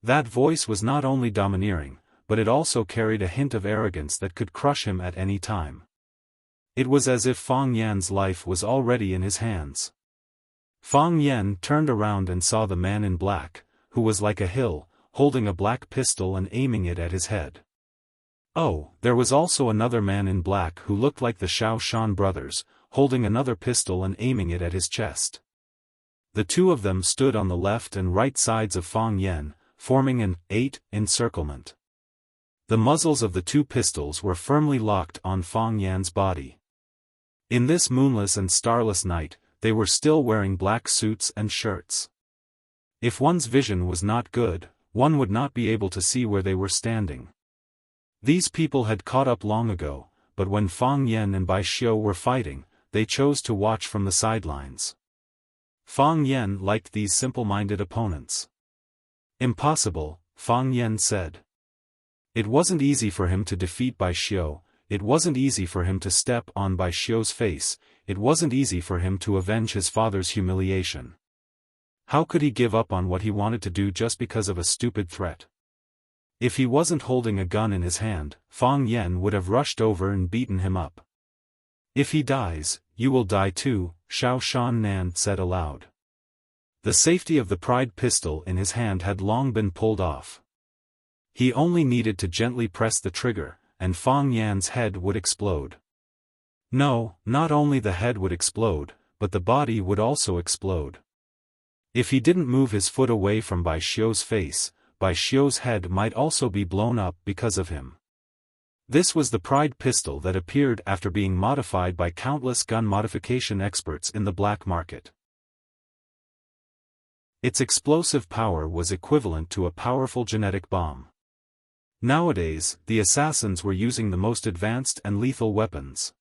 That voice was not only domineering, but it also carried a hint of arrogance that could crush him at any time. It was as if Fang Yan's life was already in his hands. Fang Yan turned around and saw the man in black, who was like a hill, holding a black pistol and aiming it at his head. Oh, there was also another man in black who looked like the Xiaofan brothers, holding another pistol and aiming it at his chest. The two of them stood on the left and right sides of Fang Yan, forming an 8 encirclement. The muzzles of the two pistols were firmly locked on Fang Yan's body. In this moonless and starless night, they were still wearing black suits and shirts. If one's vision was not good, one would not be able to see where they were standing. These people had caught up long ago, but when Fang Yan and Bai Xiu were fighting, they chose to watch from the sidelines. Fang Yan liked these simple-minded opponents. Impossible, Fang Yan said. It wasn't easy for him to defeat Bai Xiu, it wasn't easy for him to step on Bai Xiu's face, it wasn't easy for him to avenge his father's humiliation. How could he give up on what he wanted to do just because of a stupid threat? If he wasn't holding a gun in his hand, Fang Yan would have rushed over and beaten him up. If he dies, you will die too, Xiaofan Nan said aloud. The safety of the pride pistol in his hand had long been pulled off. He only needed to gently press the trigger, and Fang Yan's head would explode. No, not only the head would explode, but the body would also explode. If he didn't move his foot away from Bai Xiu's face, Bai Xiu's head might also be blown up because of him. This was the pride pistol that appeared after being modified by countless gun modification experts in the black market. Its explosive power was equivalent to a powerful genetic bomb. Nowadays, the assassins were using the most advanced and lethal weapons.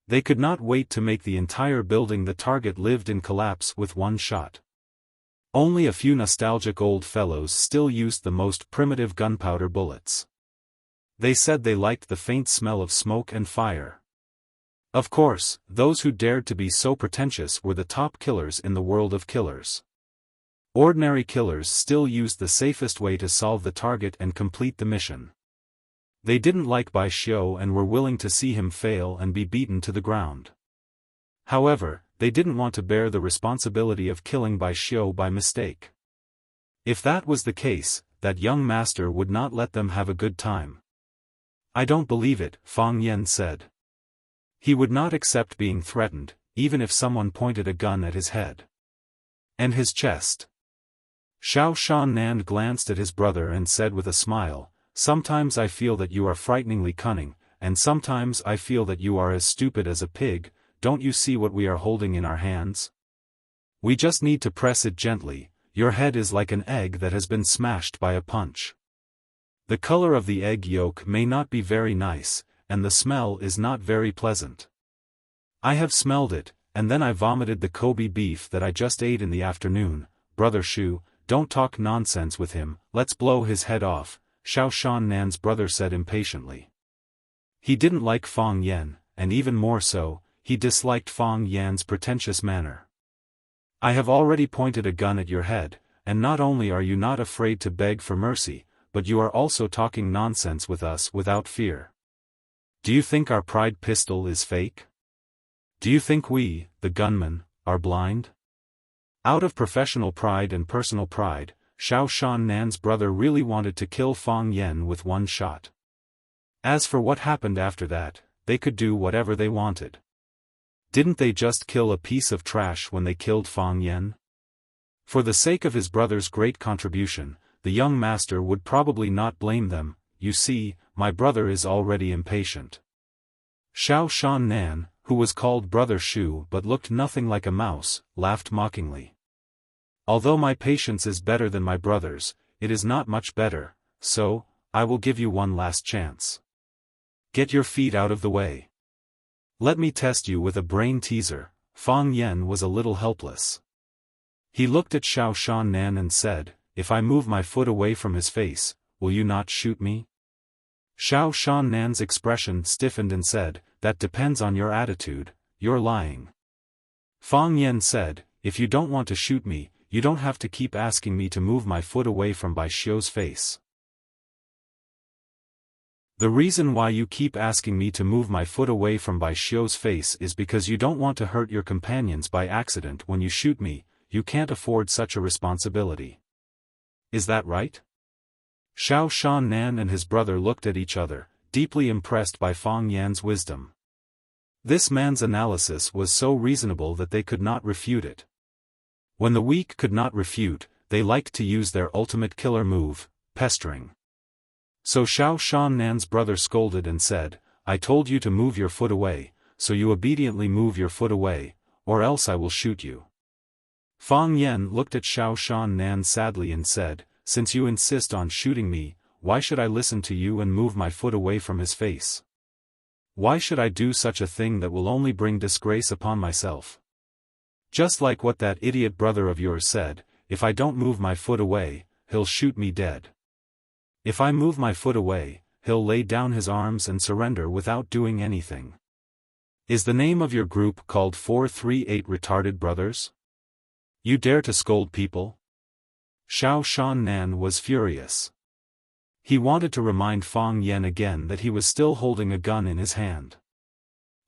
They could not wait to make the entire building the target lived in collapse with one shot. Only a few nostalgic old fellows still used the most primitive gunpowder bullets. They said they liked the faint smell of smoke and fire. Of course, those who dared to be so pretentious were the top killers in the world of killers. Ordinary killers still used the safest way to solve the target and complete the mission. They didn't like Bai Xiu and were willing to see him fail and be beaten to the ground. However, they didn't want to bear the responsibility of killing Bai Xiu by mistake. If that was the case, that young master would not let them have a good time. I don't believe it, Fang Yan said. He would not accept being threatened, even if someone pointed a gun at his head. And his chest. Xiaofan Nan glanced at his brother and said with a smile, "Sometimes I feel that you are frighteningly cunning, and sometimes I feel that you are as stupid as a pig. Don't you see what we are holding in our hands? We just need to press it gently. Your head is like an egg that has been smashed by a punch. The color of the egg yolk may not be very nice, and the smell is not very pleasant. I have smelled it, and then I vomited the Kobe beef that I just ate in the afternoon. Brother Shu, don't talk nonsense with him, let's blow his head off," Xiaofan Nan's brother said impatiently. He didn't like Fang Yan, and even more so, he disliked Fang Yan's pretentious manner. "I have already pointed a gun at your head, and not only are you not afraid to beg for mercy, but you are also talking nonsense with us without fear. Do you think our pride pistol is fake? Do you think we, the gunmen, are blind?" Out of professional pride and personal pride, Xiaofan Nan's brother really wanted to kill Fang Yan with one shot. As for what happened after that, they could do whatever they wanted. Didn't they just kill a piece of trash when they killed Fang Yan? For the sake of his brother's great contribution, the young master would probably not blame them. "You see, my brother is already impatient." Xiaofan Nan, who was called Brother Shu but looked nothing like a mouse, laughed mockingly. Although my patience is better than my brother's, it is not much better, so, I will give you one last chance. Get your feet out of the way. Let me test you with a brain teaser. Fang Yan was a little helpless. He looked at Xiaofan and said, if I move my foot away from his face, will you not shoot me? Xiaofan's expression stiffened and said, that depends on your attitude, you're lying. Fang Yan said, if you don't want to shoot me, you don't have to keep asking me to move my foot away from Bai Xiu's face. The reason why you keep asking me to move my foot away from Bai Xiu's face is because you don't want to hurt your companions by accident when you shoot me. You can't afford such a responsibility. Is that right? Xiaofan and his brother looked at each other, deeply impressed by Fang Yan's wisdom. This man's analysis was so reasonable that they could not refute it. When the weak could not refute, they liked to use their ultimate killer move, pestering. So Xiaofan's brother scolded and said, I told you to move your foot away, so you obediently move your foot away, or else I will shoot you. Fang Yan looked at Xiaofan sadly and said, since you insist on shooting me, why should I listen to you and move my foot away from his face? Why should I do such a thing that will only bring disgrace upon myself? Just like what that idiot brother of yours said, if I don't move my foot away, he'll shoot me dead. If I move my foot away, he'll lay down his arms and surrender without doing anything. Is the name of your group called 438 Retarded Brothers? You dare to scold people? Xiaofan was furious. He wanted to remind Fang Yan again that he was still holding a gun in his hand.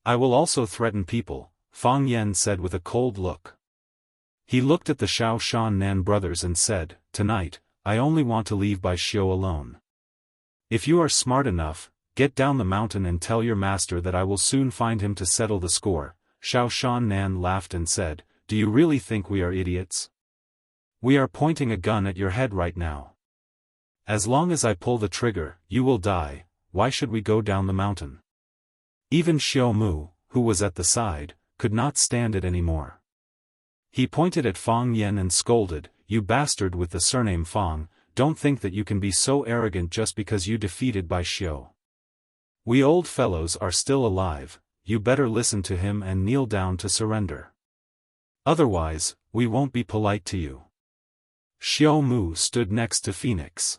I will also threaten people, Fang Yan said with a cold look. He looked at the Xiaofan brothers and said, tonight, I only want to leave Bai Xiu alone. If you are smart enough, get down the mountain and tell your master that I will soon find him to settle the score. Xiaofan laughed and said, do you really think we are idiots? We are pointing a gun at your head right now. As long as I pull the trigger, you will die. Why should we go down the mountain? Even Xiao Mu, who was at the side, could not stand it anymore. He pointed at Fang Yan and scolded, you bastard with the surname Fang, don't think that you can be so arrogant just because you defeated Bai Xiu. We old fellows are still alive, you better listen to him and kneel down to surrender. Otherwise, we won't be polite to you. Xiao Mu stood next to Phoenix.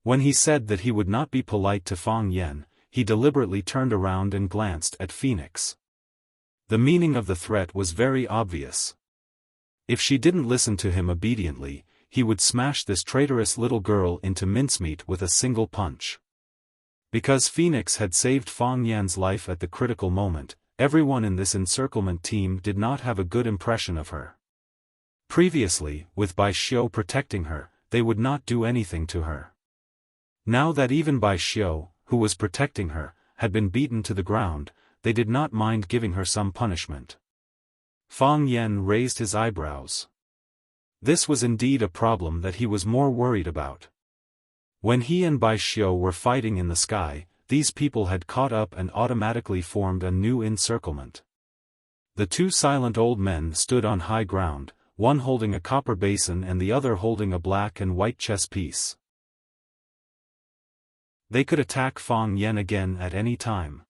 When he said that he would not be polite to Fang Yan, he deliberately turned around and glanced at Phoenix. The meaning of the threat was very obvious. If she didn't listen to him obediently, he would smash this traitorous little girl into mincemeat with a single punch. Because Phoenix had saved Fang Yan's life at the critical moment, everyone in this encirclement team did not have a good impression of her. Previously, with Bai Xiu protecting her, they would not do anything to her. Now that even Bai Xiu, who was protecting her, had been beaten to the ground, they did not mind giving her some punishment. Fang Yan raised his eyebrows. This was indeed a problem that he was more worried about. When he and Bai Xiu were fighting in the sky, these people had caught up and automatically formed a new encirclement. The two silent old men stood on high ground, one holding a copper basin and the other holding a black and white chess piece. They could attack Fang Yan again at any time.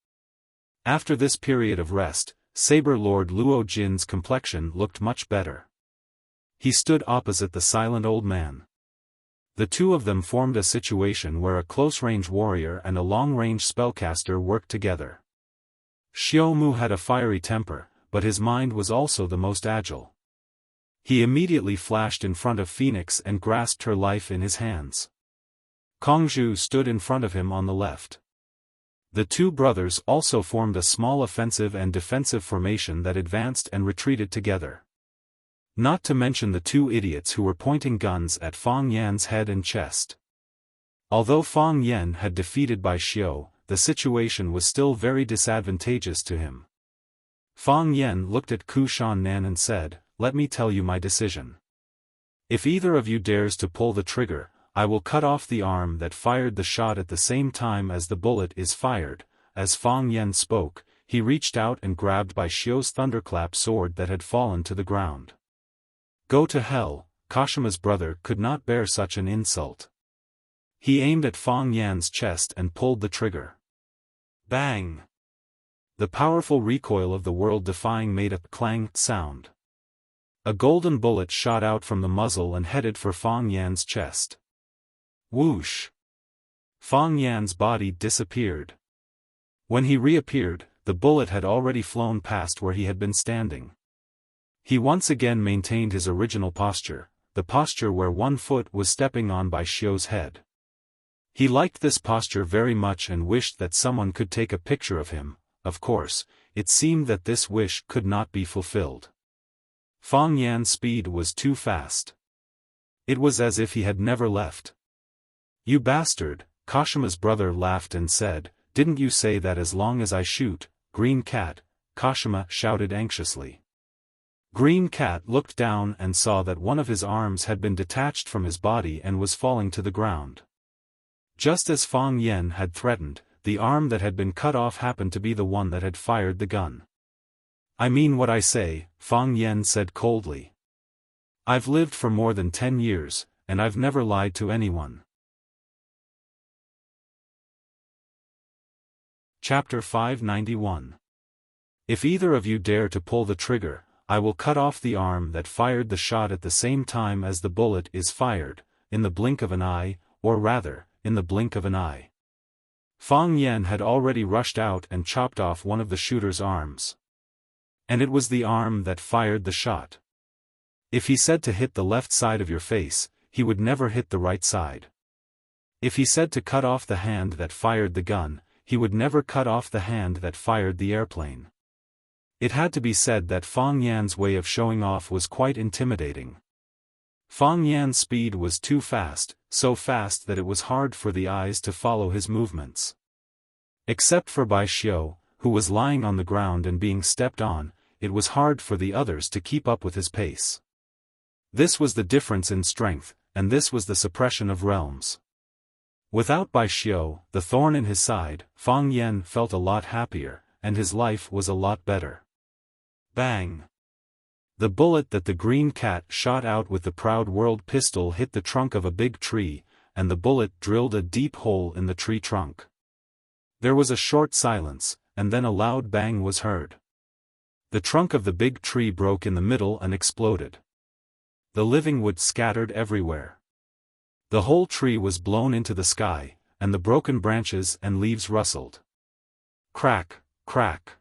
After this period of rest, Saber Lord Luo Jin's complexion looked much better. He stood opposite the silent old man. The two of them formed a situation where a close-range warrior and a long-range spellcaster worked together. Xiao Mu had a fiery temper, but his mind was also the most agile. He immediately flashed in front of Phoenix and grasped her life in his hands. Kongzhu stood in front of him on the left. The two brothers also formed a small offensive and defensive formation that advanced and retreated together. Not to mention the two idiots who were pointing guns at Fang Yan's head and chest. Although Fang Yan had defeated Bai Xiu, the situation was still very disadvantageous to him. Fang Yan looked at Ku Shan-nan and said, let me tell you my decision. If either of you dares to pull the trigger, I will cut off the arm that fired the shot at the same time as the bullet is fired. As Fang Yan spoke, he reached out and grabbed Bai Xiu's thunderclap sword that had fallen to the ground. Go to hell, Kashima's brother could not bear such an insult. He aimed at Fang Yan's chest and pulled the trigger. Bang! The powerful recoil of the world-defying made a clang sound. A golden bullet shot out from the muzzle and headed for Fang Yan's chest. Whoosh! Fang Yan's body disappeared. When he reappeared, the bullet had already flown past where he had been standing. He once again maintained his original posture, the posture where one foot was stepping on by Xiao's head. He liked this posture very much and wished that someone could take a picture of him. Of course, it seemed that this wish could not be fulfilled. Fang Yan's speed was too fast. It was as if he had never left. "You bastard," Kashima's brother laughed and said, "didn't you say that as long as I shoot, Green Cat?" Kashima shouted anxiously. Green Cat looked down and saw that one of his arms had been detached from his body and was falling to the ground. Just as Fang Yan had threatened, the arm that had been cut off happened to be the one that had fired the gun. "I mean what I say," Fang Yan said coldly. "I've lived for more than 10 years, and I've never lied to anyone." Chapter 591. If either of you dare to pull the trigger, I will cut off the arm that fired the shot at the same time as the bullet is fired, in the blink of an eye, or rather, in the blink of an eye. Fang Yan had already rushed out and chopped off one of the shooter's arms. And it was the arm that fired the shot. If he said to hit the left side of your face, he would never hit the right side. If he said to cut off the hand that fired the gun, he would never cut off the hand that fired the airplane. It had to be said that Fang Yan's way of showing off was quite intimidating. Fang Yan's speed was too fast, so fast that it was hard for the eyes to follow his movements. Except for Bai Xiao, who was lying on the ground and being stepped on, it was hard for the others to keep up with his pace. This was the difference in strength, and this was the suppression of realms. Without Bai Xiao, the thorn in his side, Fang Yan felt a lot happier, and his life was a lot better. Bang! The bullet that the Green Cat shot out with the Proud World pistol hit the trunk of a big tree, and the bullet drilled a deep hole in the tree trunk. There was a short silence, and then a loud bang was heard. The trunk of the big tree broke in the middle and exploded. The living wood scattered everywhere. The whole tree was blown into the sky, and the broken branches and leaves rustled. Crack, crack.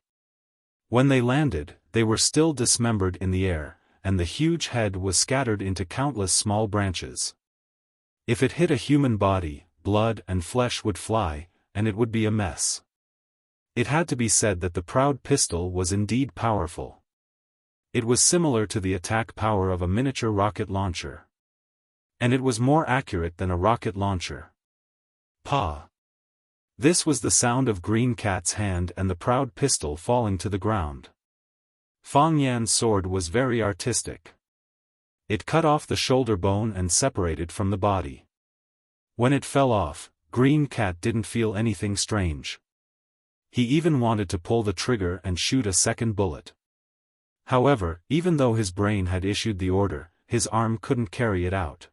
When they landed, they were still dismembered in the air, and the huge head was scattered into countless small branches. If it hit a human body, blood and flesh would fly, and it would be a mess. It had to be said that the Proud pistol was indeed powerful. It was similar to the attack power of a miniature rocket launcher. And it was more accurate than a rocket launcher. Pa! This was the sound of Green Cat's hand and the Proud pistol falling to the ground. Fang Yan's sword was very artistic. It cut off the shoulder bone and separated from the body. When it fell off, Green Cat didn't feel anything strange. He even wanted to pull the trigger and shoot a second bullet. However, even though his brain had issued the order, his arm couldn't carry it out.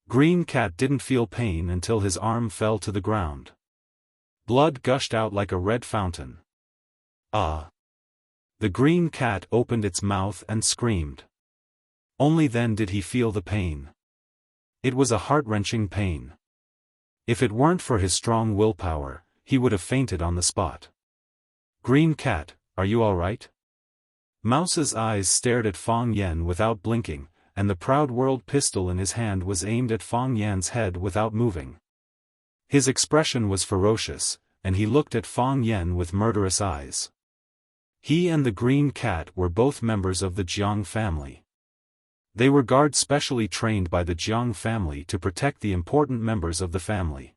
Green Cat didn't feel pain until his arm fell to the ground. Blood gushed out like a red fountain. Ah! The Green Cat opened its mouth and screamed. Only then did he feel the pain. It was a heart-wrenching pain. If it weren't for his strong willpower, he would have fainted on the spot. "Green Cat, are you all right?" Mouse's eyes stared at Fang Yan without blinking, and the Proud World pistol in his hand was aimed at Fang Yan's head without moving. His expression was ferocious, and he looked at Fang Yan with murderous eyes. He and the Green Cat were both members of the Jiang family. They were guards specially trained by the Jiang family to protect the important members of the family.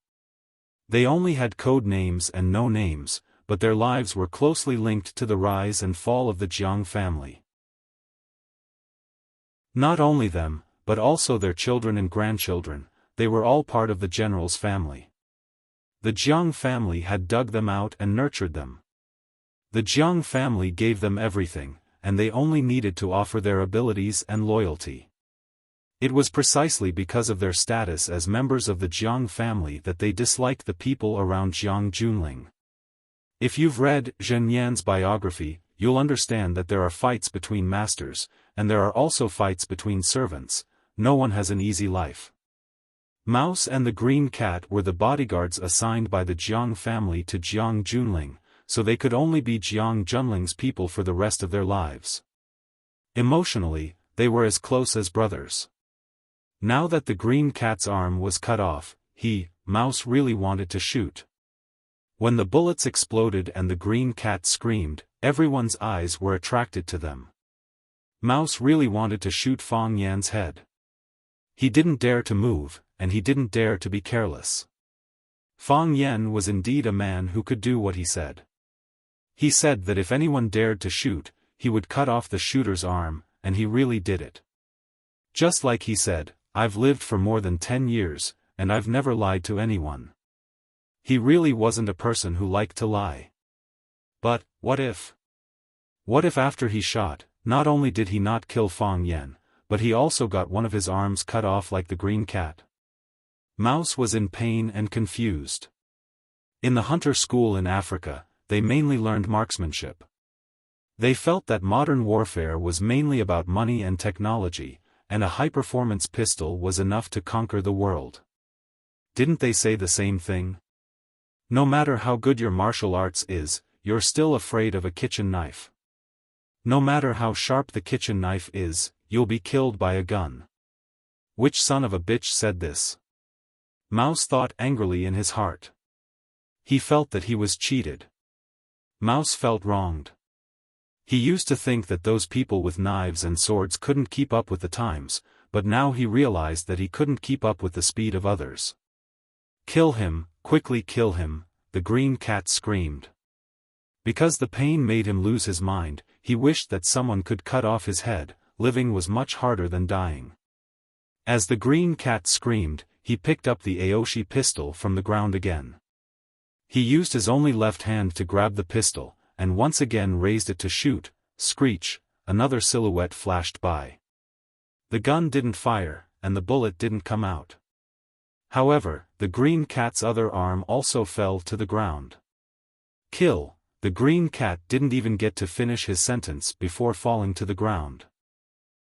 They only had code names and no names, but their lives were closely linked to the rise and fall of the Jiang family. Not only them, but also their children and grandchildren, they were all part of the general's family. The Jiang family had dug them out and nurtured them. The Jiang family gave them everything, and they only needed to offer their abilities and loyalty. It was precisely because of their status as members of the Jiang family that they disliked the people around Jiang Junling. If you've read Zhen Yan's biography, you'll understand that there are fights between masters, and there are also fights between servants. No one has an easy life. Mouse and the Green Cat were the bodyguards assigned by the Jiang family to Jiang Junling, so they could only be Jiang Junling's people for the rest of their lives. Emotionally, they were as close as brothers. Now that the Green Cat's arm was cut off, Mouse really wanted to shoot. When the bullets exploded and the Green Cat screamed, everyone's eyes were attracted to them. Mouse really wanted to shoot Fang Yan's head. He didn't dare to move, and he didn't dare to be careless. Fang Yan was indeed a man who could do what he said. He said that if anyone dared to shoot, he would cut off the shooter's arm, and he really did it. Just like he said, "I've lived for more than 10 years, and I've never lied to anyone." He really wasn't a person who liked to lie. But, what if? What if after he shot, not only did he not kill Fang Yan, but he also got one of his arms cut off like the Green Cat? Mouse was in pain and confused. In the hunter school in Africa, they mainly learned marksmanship. They felt that modern warfare was mainly about money and technology, and a high-performance pistol was enough to conquer the world. Didn't they say the same thing? No matter how good your martial arts is, you're still afraid of a kitchen knife. No matter how sharp the kitchen knife is, you'll be killed by a gun. Which son of a bitch said this? Mouse thought angrily in his heart. He felt that he was cheated. Mouse felt wronged. He used to think that those people with knives and swords couldn't keep up with the times, but now he realized that he couldn't keep up with the speed of others. "Kill him, quickly kill him," the Green Cat screamed. Because the pain made him lose his mind, he wished that someone could cut off his head. Living was much harder than dying. As the Green Cat screamed, he picked up the Aoshi pistol from the ground again. He used his only left hand to grab the pistol, and once again raised it to shoot. Screech, another silhouette flashed by. The gun didn't fire, and the bullet didn't come out. However, the Green Cat's other arm also fell to the ground. "Kill." The Green Cat didn't even get to finish his sentence before falling to the ground.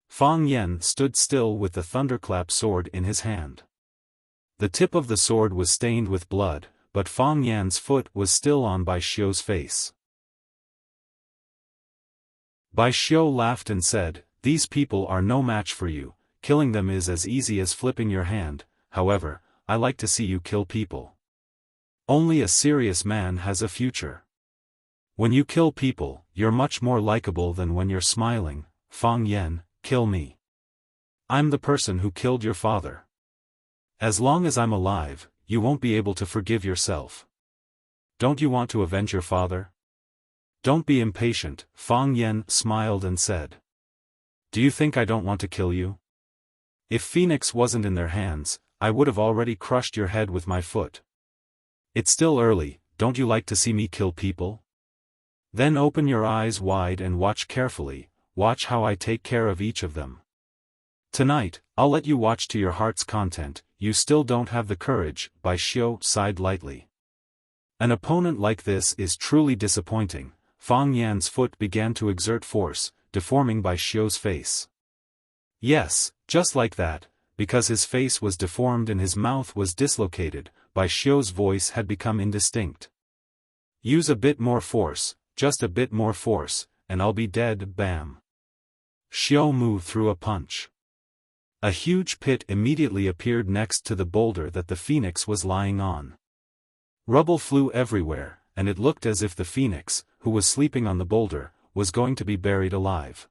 Fang Yan stood still with the thunderclap sword in his hand. The tip of the sword was stained with blood, but Fang Yan's foot was still on Bai Xiu's face. Bai Xiu laughed and said, "These people are no match for you, killing them is as easy as flipping your hand. However, I like to see you kill people. Only a serious man has a future. When you kill people, you're much more likable than when you're smiling. Fang Yan, kill me. I'm the person who killed your father. As long as I'm alive, you won't be able to forgive yourself. Don't you want to avenge your father? Don't be impatient." Fang Yan smiled and said. "Do you think I don't want to kill you? If Phoenix wasn't in their hands, I would have already crushed your head with my foot. It's still early, don't you like to see me kill people? Then open your eyes wide and watch carefully, watch how I take care of each of them. Tonight, I'll let you watch to your heart's content. You still don't have the courage." Bai Xiu sighed lightly. An opponent like this is truly disappointing. Fang Yan's foot began to exert force, deforming Bai Xiu's face. Yes, just like that, because his face was deformed and his mouth was dislocated, Bai Xiu's voice had become indistinct. "Use a bit more force, just a bit more force, and I'll be dead." Bam. Xiu Mu threw a punch. A huge pit immediately appeared next to the boulder that the phoenix was lying on. Rubble flew everywhere, and it looked as if the phoenix, who was sleeping on the boulder, was going to be buried alive.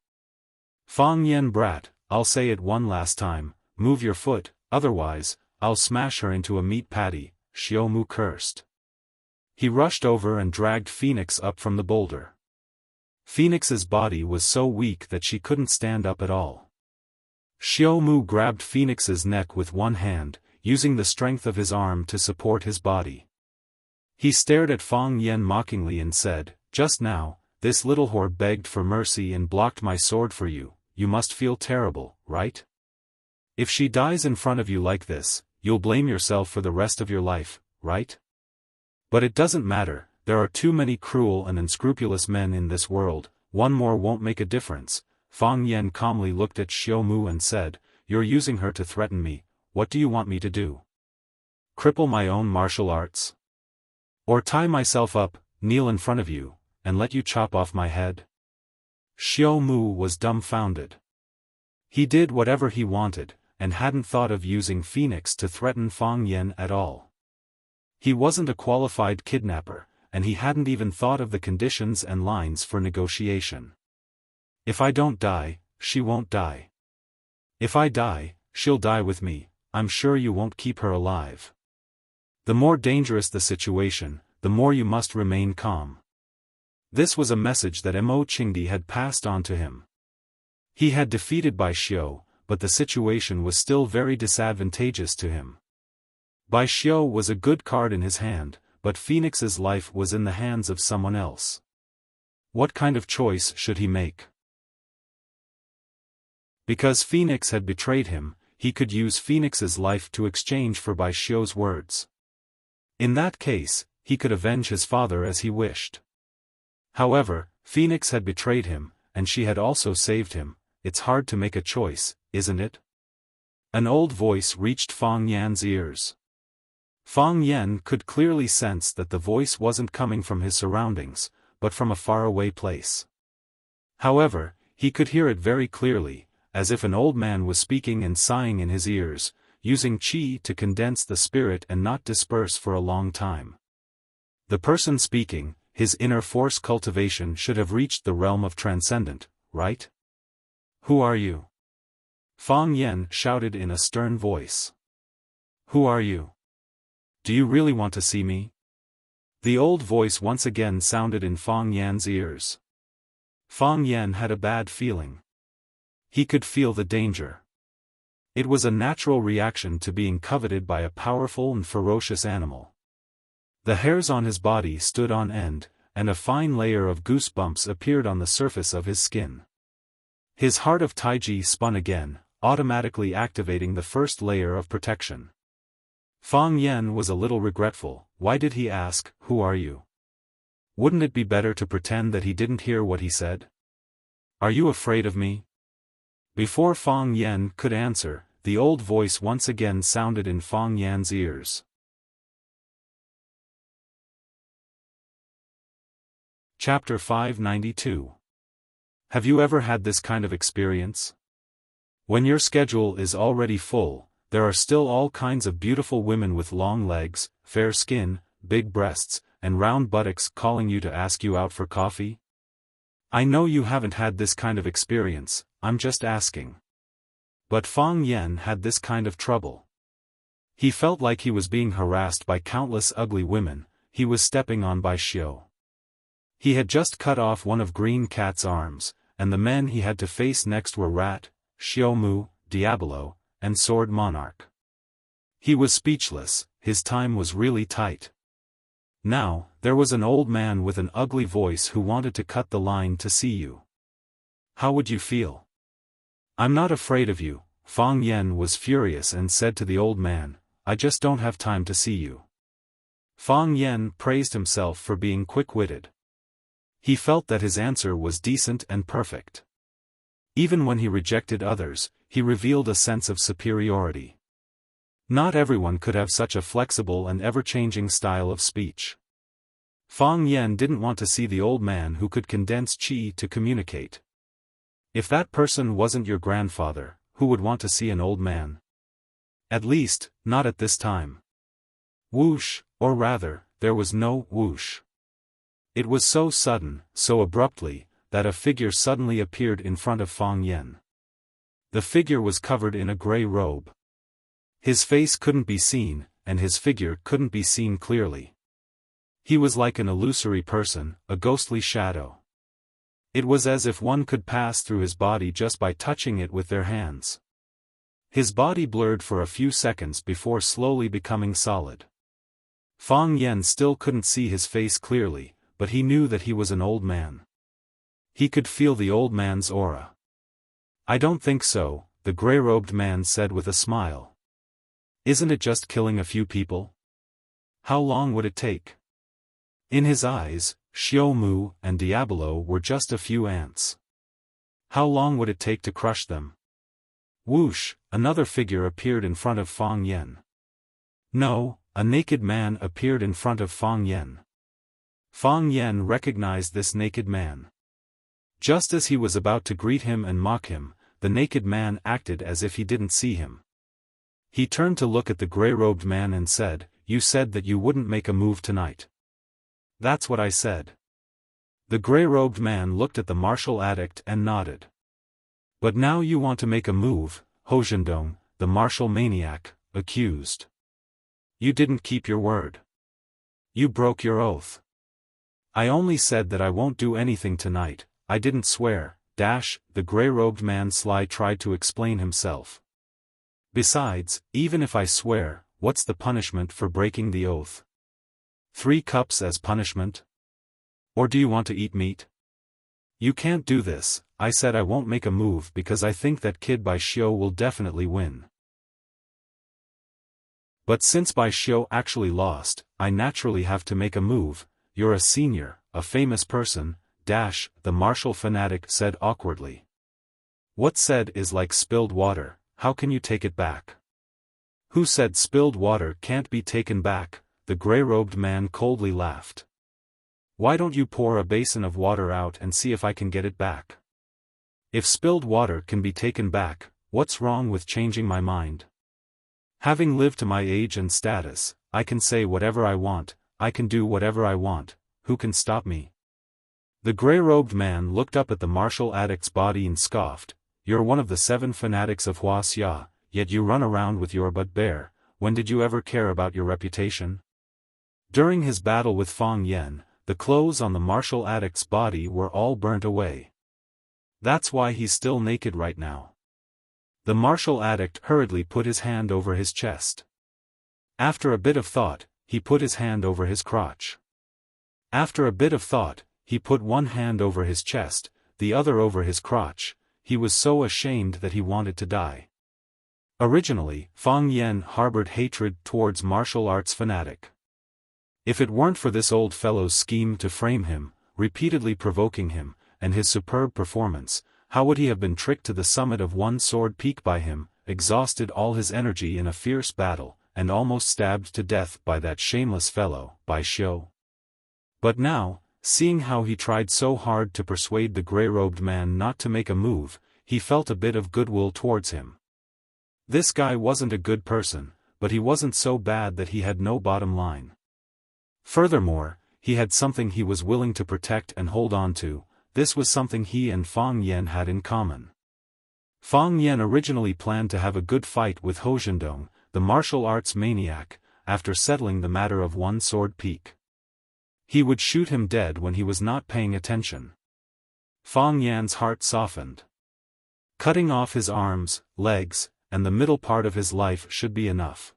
"Fang Yan brat, I'll say it one last time, move your foot, otherwise, I'll smash her into a meat patty," Xiu Mu cursed. He rushed over and dragged Phoenix up from the boulder. Phoenix's body was so weak that she couldn't stand up at all. Xiu Mu grabbed Phoenix's neck with one hand, using the strength of his arm to support his body. He stared at Fang Yan mockingly and said, "Just now, this little whore begged for mercy and blocked my sword for you. You must feel terrible, right? If she dies in front of you like this, you'll blame yourself for the rest of your life, right? But it doesn't matter, there are too many cruel and unscrupulous men in this world, one more won't make a difference. Fang Yan calmly looked at Xiao Mu and said, "You're using her to threaten me, what do you want me to do? Cripple my own martial arts? Or tie myself up, kneel in front of you, and let you chop off my head?" Xiao Mu was dumbfounded. He did whatever he wanted, and hadn't thought of using Phoenix to threaten Fang Yan at all. He wasn't a qualified kidnapper, and he hadn't even thought of the conditions and lines for negotiation. If I don't die, she won't die. If I die, she'll die with me, I'm sure you won't keep her alive. The more dangerous the situation, the more you must remain calm. This was a message that Mo Qingdi had passed on to him. He had defeated Bai Xiu, but the situation was still very disadvantageous to him. Bai Xiu was a good card in his hand, but Phoenix's life was in the hands of someone else. What kind of choice should he make? Because Phoenix had betrayed him, he could use Phoenix's life to exchange for Bai Xiu's words. In that case, he could avenge his father as he wished. However, Phoenix had betrayed him, and she had also saved him. It's hard to make a choice, isn't it? An old voice reached Fang Yan's ears. Fang Yan could clearly sense that the voice wasn't coming from his surroundings, but from a faraway place. However, he could hear it very clearly, as if an old man was speaking and sighing in his ears, using qi to condense the spirit and not disperse for a long time. The person speaking, his inner force cultivation should have reached the realm of transcendent, right? Who are you? Fang Yan shouted in a stern voice. Who are you? Do you really want to see me? The old voice once again sounded in Fang Yan's ears. Fang Yan had a bad feeling. He could feel the danger. It was a natural reaction to being coveted by a powerful and ferocious animal. The hairs on his body stood on end, and a fine layer of goosebumps appeared on the surface of his skin. His heart of Taiji spun again, automatically activating the first layer of protection. Fang Yan was a little regretful. Why did he ask, "Who are you?" Wouldn't it be better to pretend that he didn't hear what he said? Are you afraid of me? Before Fang Yan could answer, the old voice once again sounded in Fang Yan's ears. Chapter 592. Have you ever had this kind of experience? When your schedule is already full, there are still all kinds of beautiful women with long legs, fair skin, big breasts, and round buttocks calling you to ask you out for coffee? I know you haven't had this kind of experience, I'm just asking. But Fang Yan had this kind of trouble. He felt like he was being harassed by countless ugly women. He was stepping on Bai Xiu. He had just cut off one of Green Cat's arms, and the men he had to face next were Rat, Xiao Mu, Diablo, and Sword Monarch. He was speechless, his time was really tight. Now, there was an old man with an ugly voice who wanted to cut the line to see you. How would you feel? I'm not afraid of you, Fang Yan was furious and said to the old man, I just don't have time to see you. Fang Yan praised himself for being quick-witted. He felt that his answer was decent and perfect. Even when he rejected others, he revealed a sense of superiority. Not everyone could have such a flexible and ever-changing style of speech. Fang Yan didn't want to see the old man who could condense qi to communicate. If that person wasn't your grandfather, who would want to see an old man? At least, not at this time. Whoosh, or rather, there was no whoosh. It was so sudden, so abruptly, that a figure suddenly appeared in front of Fang Yan. The figure was covered in a gray robe. His face couldn't be seen, and his figure couldn't be seen clearly. He was like an illusory person, a ghostly shadow. It was as if one could pass through his body just by touching it with their hands. His body blurred for a few seconds before slowly becoming solid. Fang Yan still couldn't see his face clearly, but he knew that he was an old man. He could feel the old man's aura. I don't think so, the the gray-robed man said with a smile. Isn't it just killing a few people? How long would it take? In his eyes, Xiao Mu and Diablo were just a few ants. How long would it take to crush them? Whoosh, another figure appeared in front of Fang Yen. No, a naked man appeared in front of Fang Yen. Fang Yen recognized this naked man. Just as he was about to greet him and mock him, the naked man acted as if he didn't see him. He turned to look at the gray-robed man and said, "You said that you wouldn't make a move tonight." "That's what I said." The gray-robed man looked at the martial addict and nodded. "But now you want to make a move," Hozhendong, the martial maniac, accused. "You didn't keep your word. You broke your oath." "I only said that I won't do anything tonight, I didn't swear," the gray-robed man sly tried to explain himself. "Besides, even if I swear, what's the punishment for breaking the oath? 3 cups as punishment? Or do you want to eat meat? You can't do this. I said I won't make a move because I think that kid Bai Xiu will definitely win. But since Bai Xiu actually lost, I naturally have to make a move. You're a senior, a famous person, the martial fanatic said awkwardly. What's said is like spilled water, how can you take it back? Who said spilled water can't be taken back? The gray-robed man coldly laughed. Why don't you pour a basin of water out and see if I can get it back? If spilled water can be taken back, what's wrong with changing my mind? Having lived to my age and status, I can say whatever I want, I can do whatever I want, who can stop me? The gray-robed man looked up at the martial addict's body and scoffed, "You're one of the 7 fanatics of Wuxia, yet you run around with your butt bare. When did you ever care about your reputation?" During his battle with Fang Yen, the clothes on the martial addict's body were all burnt away. That's why he's still naked right now. The martial addict hurriedly put his hand over his chest. After a bit of thought, he put his hand over his crotch. After a bit of thought, he put one hand over his chest, the other over his crotch. He was so ashamed that he wanted to die. Originally, Fang Yen harbored hatred towards martial arts fanatic. If it weren't for this old fellow's scheme to frame him, repeatedly provoking him, and his superb performance, how would he have been tricked to the summit of One Sword Peak by him, exhausted all his energy in a fierce battle, and almost stabbed to death by that shameless fellow, Bai Xiu? But now, seeing how he tried so hard to persuade the gray-robed man not to make a move, he felt a bit of goodwill towards him. This guy wasn't a good person, but he wasn't so bad that he had no bottom line. Furthermore, he had something he was willing to protect and hold on to. This was something he and Fang Yen had in common. Fang Yen originally planned to have a good fight with Hozhendong, the martial arts maniac, after settling the matter of One Sword Peak. He would shoot him dead when he was not paying attention. Fang Yan's heart softened. Cutting off his arms, legs, and the middle part of his life should be enough.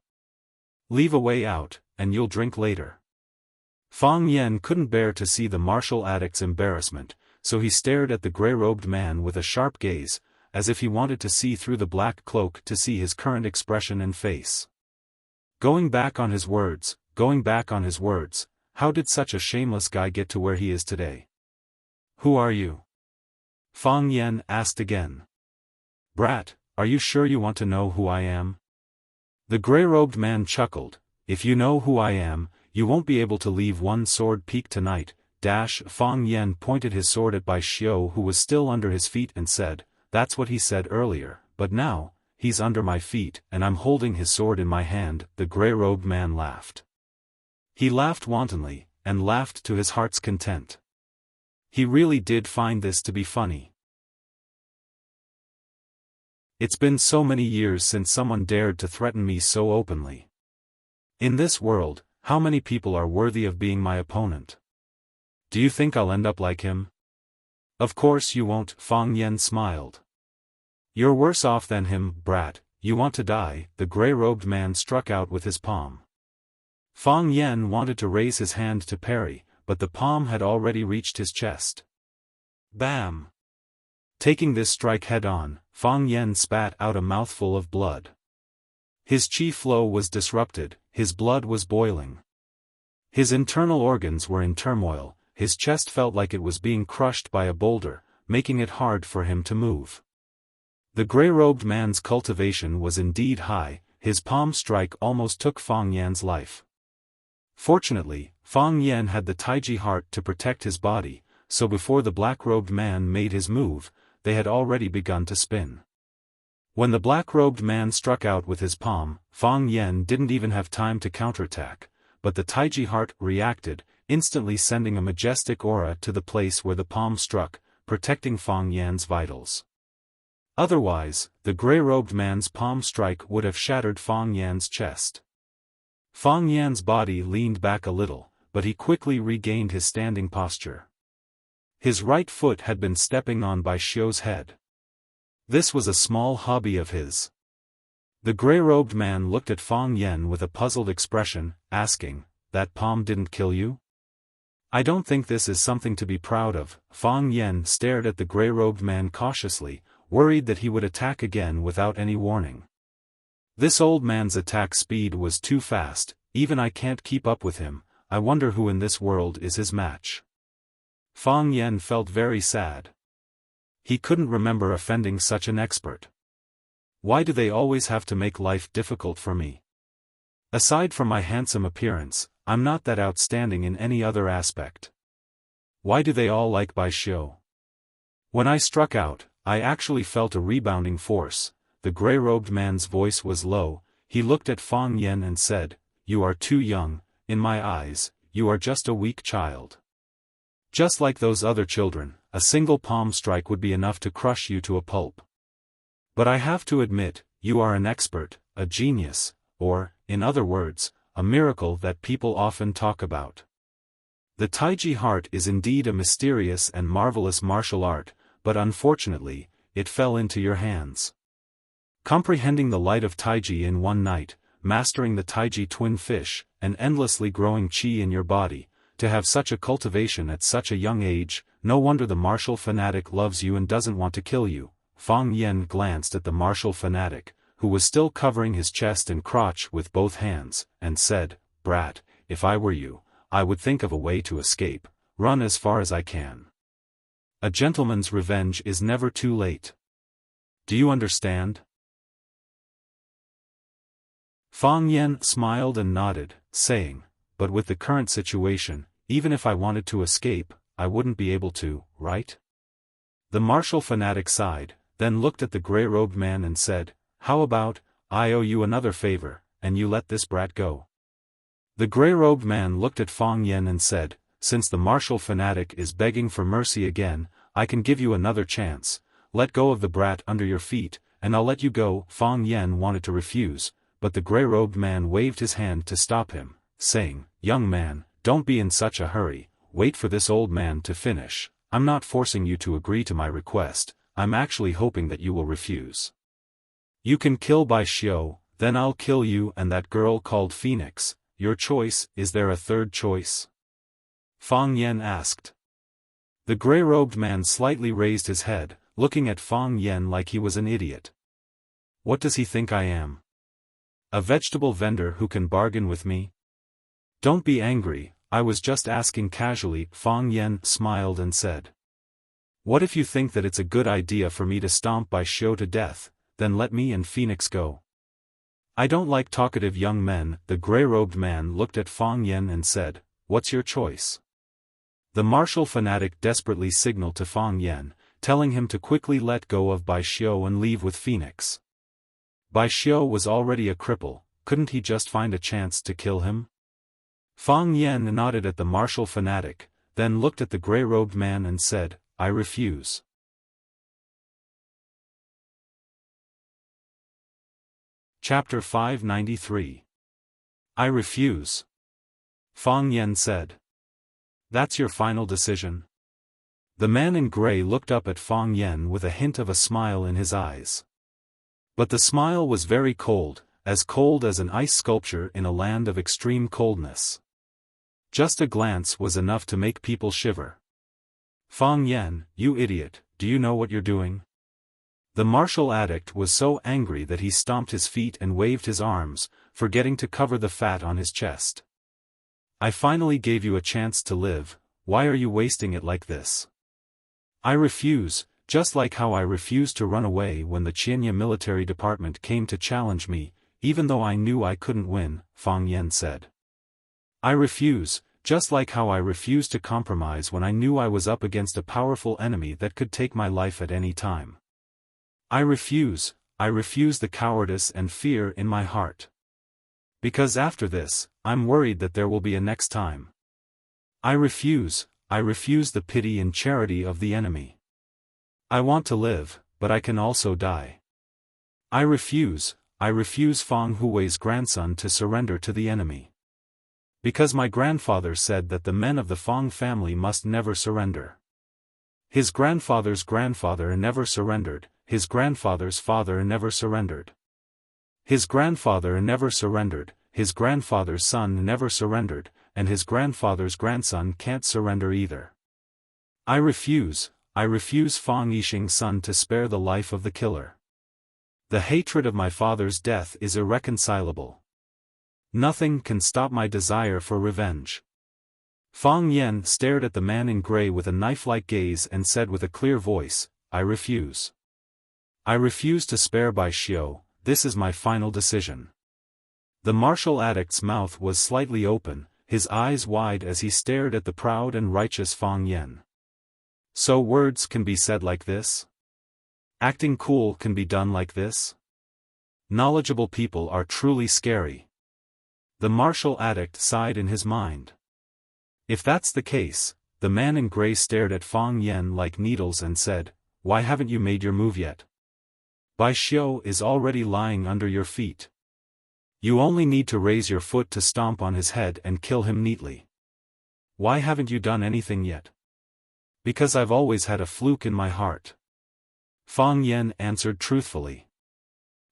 Leave a way out, and you'll drink later. Fang Yen couldn't bear to see the martial addict's embarrassment, so he stared at the gray-robed man with a sharp gaze, as if he wanted to see through the black cloak to see his current expression and face. Going back on his words, how did such a shameless guy get to where he is today? Who are you? Fang Yen asked again. Brat, are you sure you want to know who I am? The gray-robed man chuckled. If you know who I am, you won't be able to leave One Sword Peak tonight. Fang Yen pointed his sword at Bai Xiu, who was still under his feet, and said, "That's what he said earlier, but now, he's under my feet and I'm holding his sword in my hand." The gray-robed man laughed. He laughed wantonly, and laughed to his heart's content. He really did find this to be funny. It's been so many years since someone dared to threaten me so openly. In this world, how many people are worthy of being my opponent? Do you think I'll end up like him? Of course you won't, Fang Yen smiled. You're worse off than him, brat. You want to die. The gray-robed man struck out with his palm. Fang Yen wanted to raise his hand to parry, but the palm had already reached his chest. Bam! Taking this strike head-on, Fang Yen spat out a mouthful of blood. His qi flow was disrupted, his blood was boiling. His internal organs were in turmoil, his chest felt like it was being crushed by a boulder, making it hard for him to move. The gray-robed man's cultivation was indeed high, his palm strike almost took Fang Yan's life. Fortunately, Fang Yan had the Taiji heart to protect his body, so before the black-robed man made his move, they had already begun to spin. When the black-robed man struck out with his palm, Fang Yan didn't even have time to counterattack, but the Taiji heart reacted, instantly sending a majestic aura to the place where the palm struck, protecting Fang Yan's vitals. Otherwise, the gray-robed man's palm strike would have shattered Fang Yan's chest. Fang Yan's body leaned back a little, but he quickly regained his standing posture. His right foot had been stepping on Bai Xiu's head. This was a small hobby of his. The gray-robed man looked at Fang Yan with a puzzled expression, asking, "That palm didn't kill you?" "I don't think this is something to be proud of." Fang Yan stared at the gray-robed man cautiously, worried that he would attack again without any warning. This old man's attack speed was too fast, even I can't keep up with him. I wonder who in this world is his match. Fang Yan felt very sad. He couldn't remember offending such an expert. Why do they always have to make life difficult for me? Aside from my handsome appearance, I'm not that outstanding in any other aspect. Why do they all like Bai Xiu? When I struck out, I actually felt a rebounding force. The gray-robed man's voice was low. He looked at Fang Yan and said, "You are too young, in my eyes, you are just a weak child. Just like those other children, a single palm strike would be enough to crush you to a pulp. But I have to admit, you are an expert, a genius, or, in other words, a miracle that people often talk about. The Taiji heart is indeed a mysterious and marvelous martial art, but unfortunately, it fell into your hands. Comprehending the light of Taiji in one night, mastering the Taiji twin fish, and endlessly growing qi in your body, to have such a cultivation at such a young age, no wonder the martial fanatic loves you and doesn't want to kill you." Fang Yan glanced at the martial fanatic, who was still covering his chest and crotch with both hands, and said, "Brat, if I were you, I would think of a way to escape, run as far as I can. A gentleman's revenge is never too late. Do you understand?" Fang Yan smiled and nodded, saying, "But with the current situation, even if I wanted to escape, I wouldn't be able to, right?" The martial fanatic sighed, then looked at the gray-robed man and said, "How about, I owe you another favor, and you let this brat go?" The gray-robed man looked at Fang Yan and said, "Since the martial fanatic is begging for mercy again, I can give you another chance. Let go of the brat under your feet, and I'll let you go." Fang Yan wanted to refuse, but the gray-robed man waved his hand to stop him, saying, "Young man, don't be in such a hurry, wait for this old man to finish. I'm not forcing you to agree to my request, I'm actually hoping that you will refuse. You can kill Bai Xiu, then I'll kill you and that girl called Phoenix. Your choice. Is there a third choice?" Fang Yan asked. The gray-robed man slightly raised his head, looking at Fang Yan like he was an idiot. What does he think I am? A vegetable vendor who can bargain with me? Don't be angry, I was just asking casually. Fang Yan smiled and said. What if you think that it's a good idea for me to stomp Bai Xiu to death, then let me and Phoenix go. I don't like talkative young men. The gray-robed man looked at Fang Yan and said, What's your choice? The martial fanatic desperately signaled to Fang Yan, telling him to quickly let go of Bai Xiu and leave with Phoenix. Bai Xiu was already a cripple, couldn't he just find a chance to kill him? Fang Yan nodded at the martial fanatic, then looked at the gray-robed man and said, I refuse. Chapter 593. I refuse. Fang Yan said. That's your final decision? The man in gray looked up at Fang Yan with a hint of a smile in his eyes. But the smile was very cold as an ice sculpture in a land of extreme coldness. Just a glance was enough to make people shiver. Fang Yan, you idiot, do you know what you're doing? The martial addict was so angry that he stomped his feet and waved his arms, forgetting to cover the fat on his chest. I finally gave you a chance to live, why are you wasting it like this? I refuse, just like how I refused to run away when the Qianya military department came to challenge me, even though I knew I couldn't win, Fang Yan said. I refuse, just like how I refused to compromise when I knew I was up against a powerful enemy that could take my life at any time. I refuse the cowardice and fear in my heart. Because after this, I'm worried that there will be a next time. I refuse the pity and charity of the enemy. I want to live, but I can also die. I refuse Fang Hui's grandson to surrender to the enemy. Because my grandfather said that the men of the Fang family must never surrender. His grandfather's grandfather never surrendered, his grandfather's father never surrendered. His grandfather never surrendered, his grandfather's son never surrendered, and his grandfather's grandson can't surrender either. I refuse Fang Yixing's son to spare the life of the killer. The hatred of my father's death is irreconcilable. Nothing can stop my desire for revenge. Fang Yan stared at the man in gray with a knife-like gaze and said with a clear voice, I refuse. I refuse to spare Bai Xiu, this is my final decision. The martial addict's mouth was slightly open, his eyes wide as he stared at the proud and righteous Fang Yan. So words can be said like this? Acting cool can be done like this? Knowledgeable people are truly scary. The martial addict sighed in his mind. If that's the case, the man in gray stared at Fang Yan like needles and said, why haven't you made your move yet? Bai Xiu is already lying under your feet. You only need to raise your foot to stomp on his head and kill him neatly. Why haven't you done anything yet? Because I've always had a fluke in my heart. Fang Yan answered truthfully.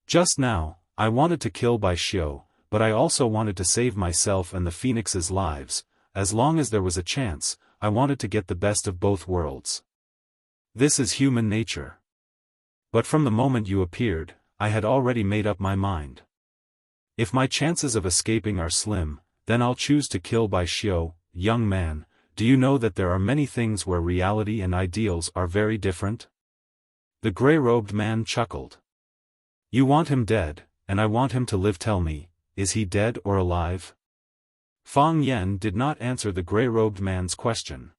Just now, I wanted to kill Bai Xiu, but I also wanted to save myself and the Phoenix's lives. As long as there was a chance, I wanted to get the best of both worlds. This is human nature. But from the moment you appeared, I had already made up my mind. If my chances of escaping are slim, then I'll choose to kill Bai Xiu. Young man, do you know that there are many things where reality and ideals are very different? The gray-robed man chuckled. You want him dead, and I want him to live. Tell me, is he dead or alive? Fang Yan did not answer the gray-robed man's question.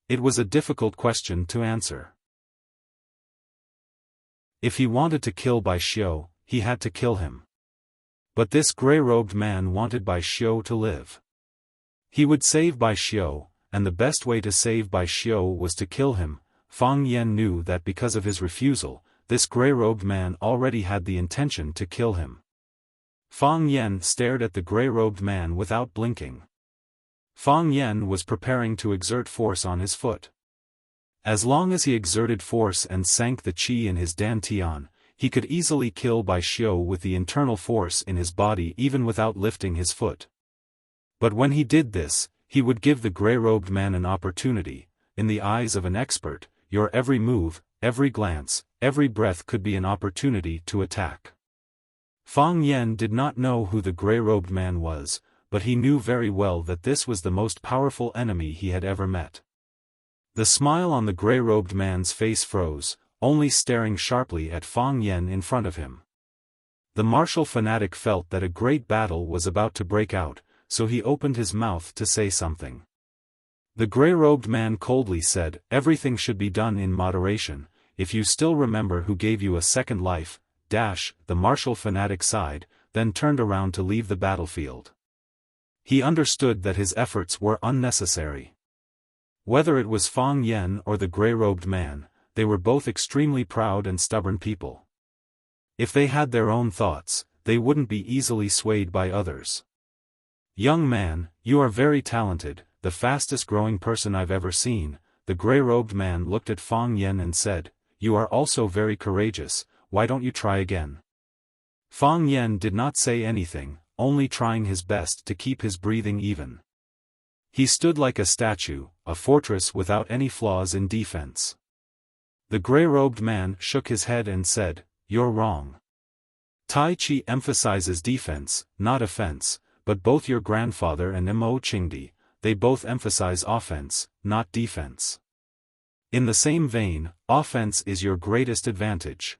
It was a difficult question to answer. If he wanted to kill Bai Xiu, he had to kill him. But this gray-robed man wanted Bai Xiu to live. He would save Bai Xiu, and the best way to save Bai Xiu was to kill him. Fang Yan knew that because of his refusal, this gray-robed man already had the intention to kill him. Fang Yan stared at the gray-robed man without blinking. Fang Yan was preparing to exert force on his foot. As long as he exerted force and sank the qi in his dantian, he could easily kill Bai Xiu with the internal force in his body even without lifting his foot. But when he did this, he would give the gray-robed man an opportunity. In the eyes of an expert, your every move, every glance, every breath could be an opportunity to attack. Fang Yan did not know who the gray-robed man was, but he knew very well that this was the most powerful enemy he had ever met. The smile on the gray-robed man's face froze, only staring sharply at Fang Yan in front of him. The martial fanatic felt that a great battle was about to break out, so he opened his mouth to say something. The gray-robed man coldly said, everything should be done in moderation. If you still remember who gave you a second life, the martial fanatic sighed, then turned around to leave the battlefield. He understood that his efforts were unnecessary. Whether it was Fang Yan or the gray-robed man, they were both extremely proud and stubborn people. If they had their own thoughts, they wouldn't be easily swayed by others. Young man, you are very talented, the fastest growing person I've ever seen. The gray-robed man looked at Fang Yan and said, you are also very courageous, why don't you try again? Fang Yan did not say anything, only trying his best to keep his breathing even. He stood like a statue, a fortress without any flaws in defense. The gray-robed man shook his head and said, "You're wrong. Tai Chi emphasizes defense, not offense, but both your grandfather and Mo Qingdi, they both emphasize offense, not defense. In the same vein, offense is your greatest advantage.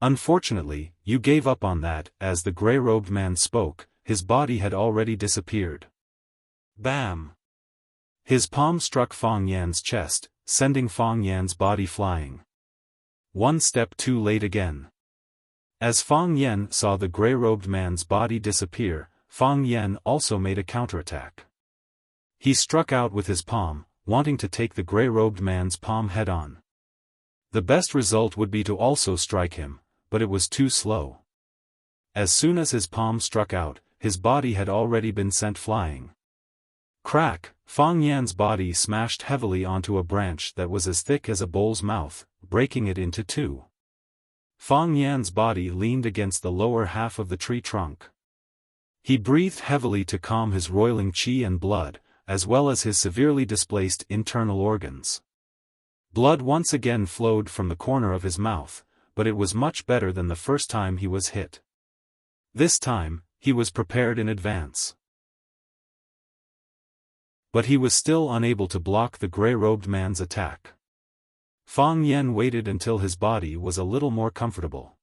Unfortunately, you gave up on that." As the gray-robed man spoke, his body had already disappeared. Bam! His palm struck Fang Yan's chest, sending Fang Yan's body flying. One step too late again. As Fang Yan saw the gray-robed man's body disappear, Fang Yan also made a counterattack. He struck out with his palm, wanting to take the gray-robed man's palm head-on. The best result would be to also strike him, but it was too slow. As soon as his palm struck out, his body had already been sent flying. Crack! Fang Yan's body smashed heavily onto a branch that was as thick as a bull's mouth, breaking it into two. Fang Yan's body leaned against the lower half of the tree trunk. He breathed heavily to calm his roiling qi and blood, as well as his severely displaced internal organs. Blood once again flowed from the corner of his mouth, but it was much better than the first time he was hit. This time, he was prepared in advance. But he was still unable to block the gray-robed man's attack. Fang Yan waited until his body was a little more comfortable.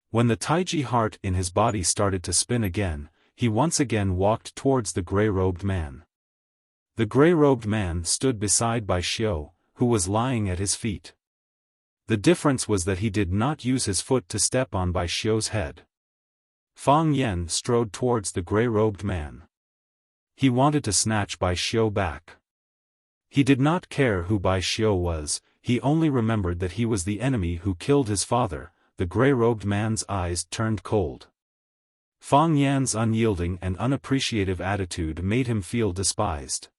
When the Taiji heart in his body started to spin again, he once again walked towards the gray-robed man. The gray-robed man stood beside Bai Xiu, who was lying at his feet. The difference was that he did not use his foot to step on Bai Xiu's head. Fang Yan strode towards the gray-robed man. He wanted to snatch Bai Xiu back. He did not care who Bai Xiu was, he only remembered that he was the enemy who killed his father. The gray-robed man's eyes turned cold. Fang Yan's unyielding and unappreciative attitude made him feel despised.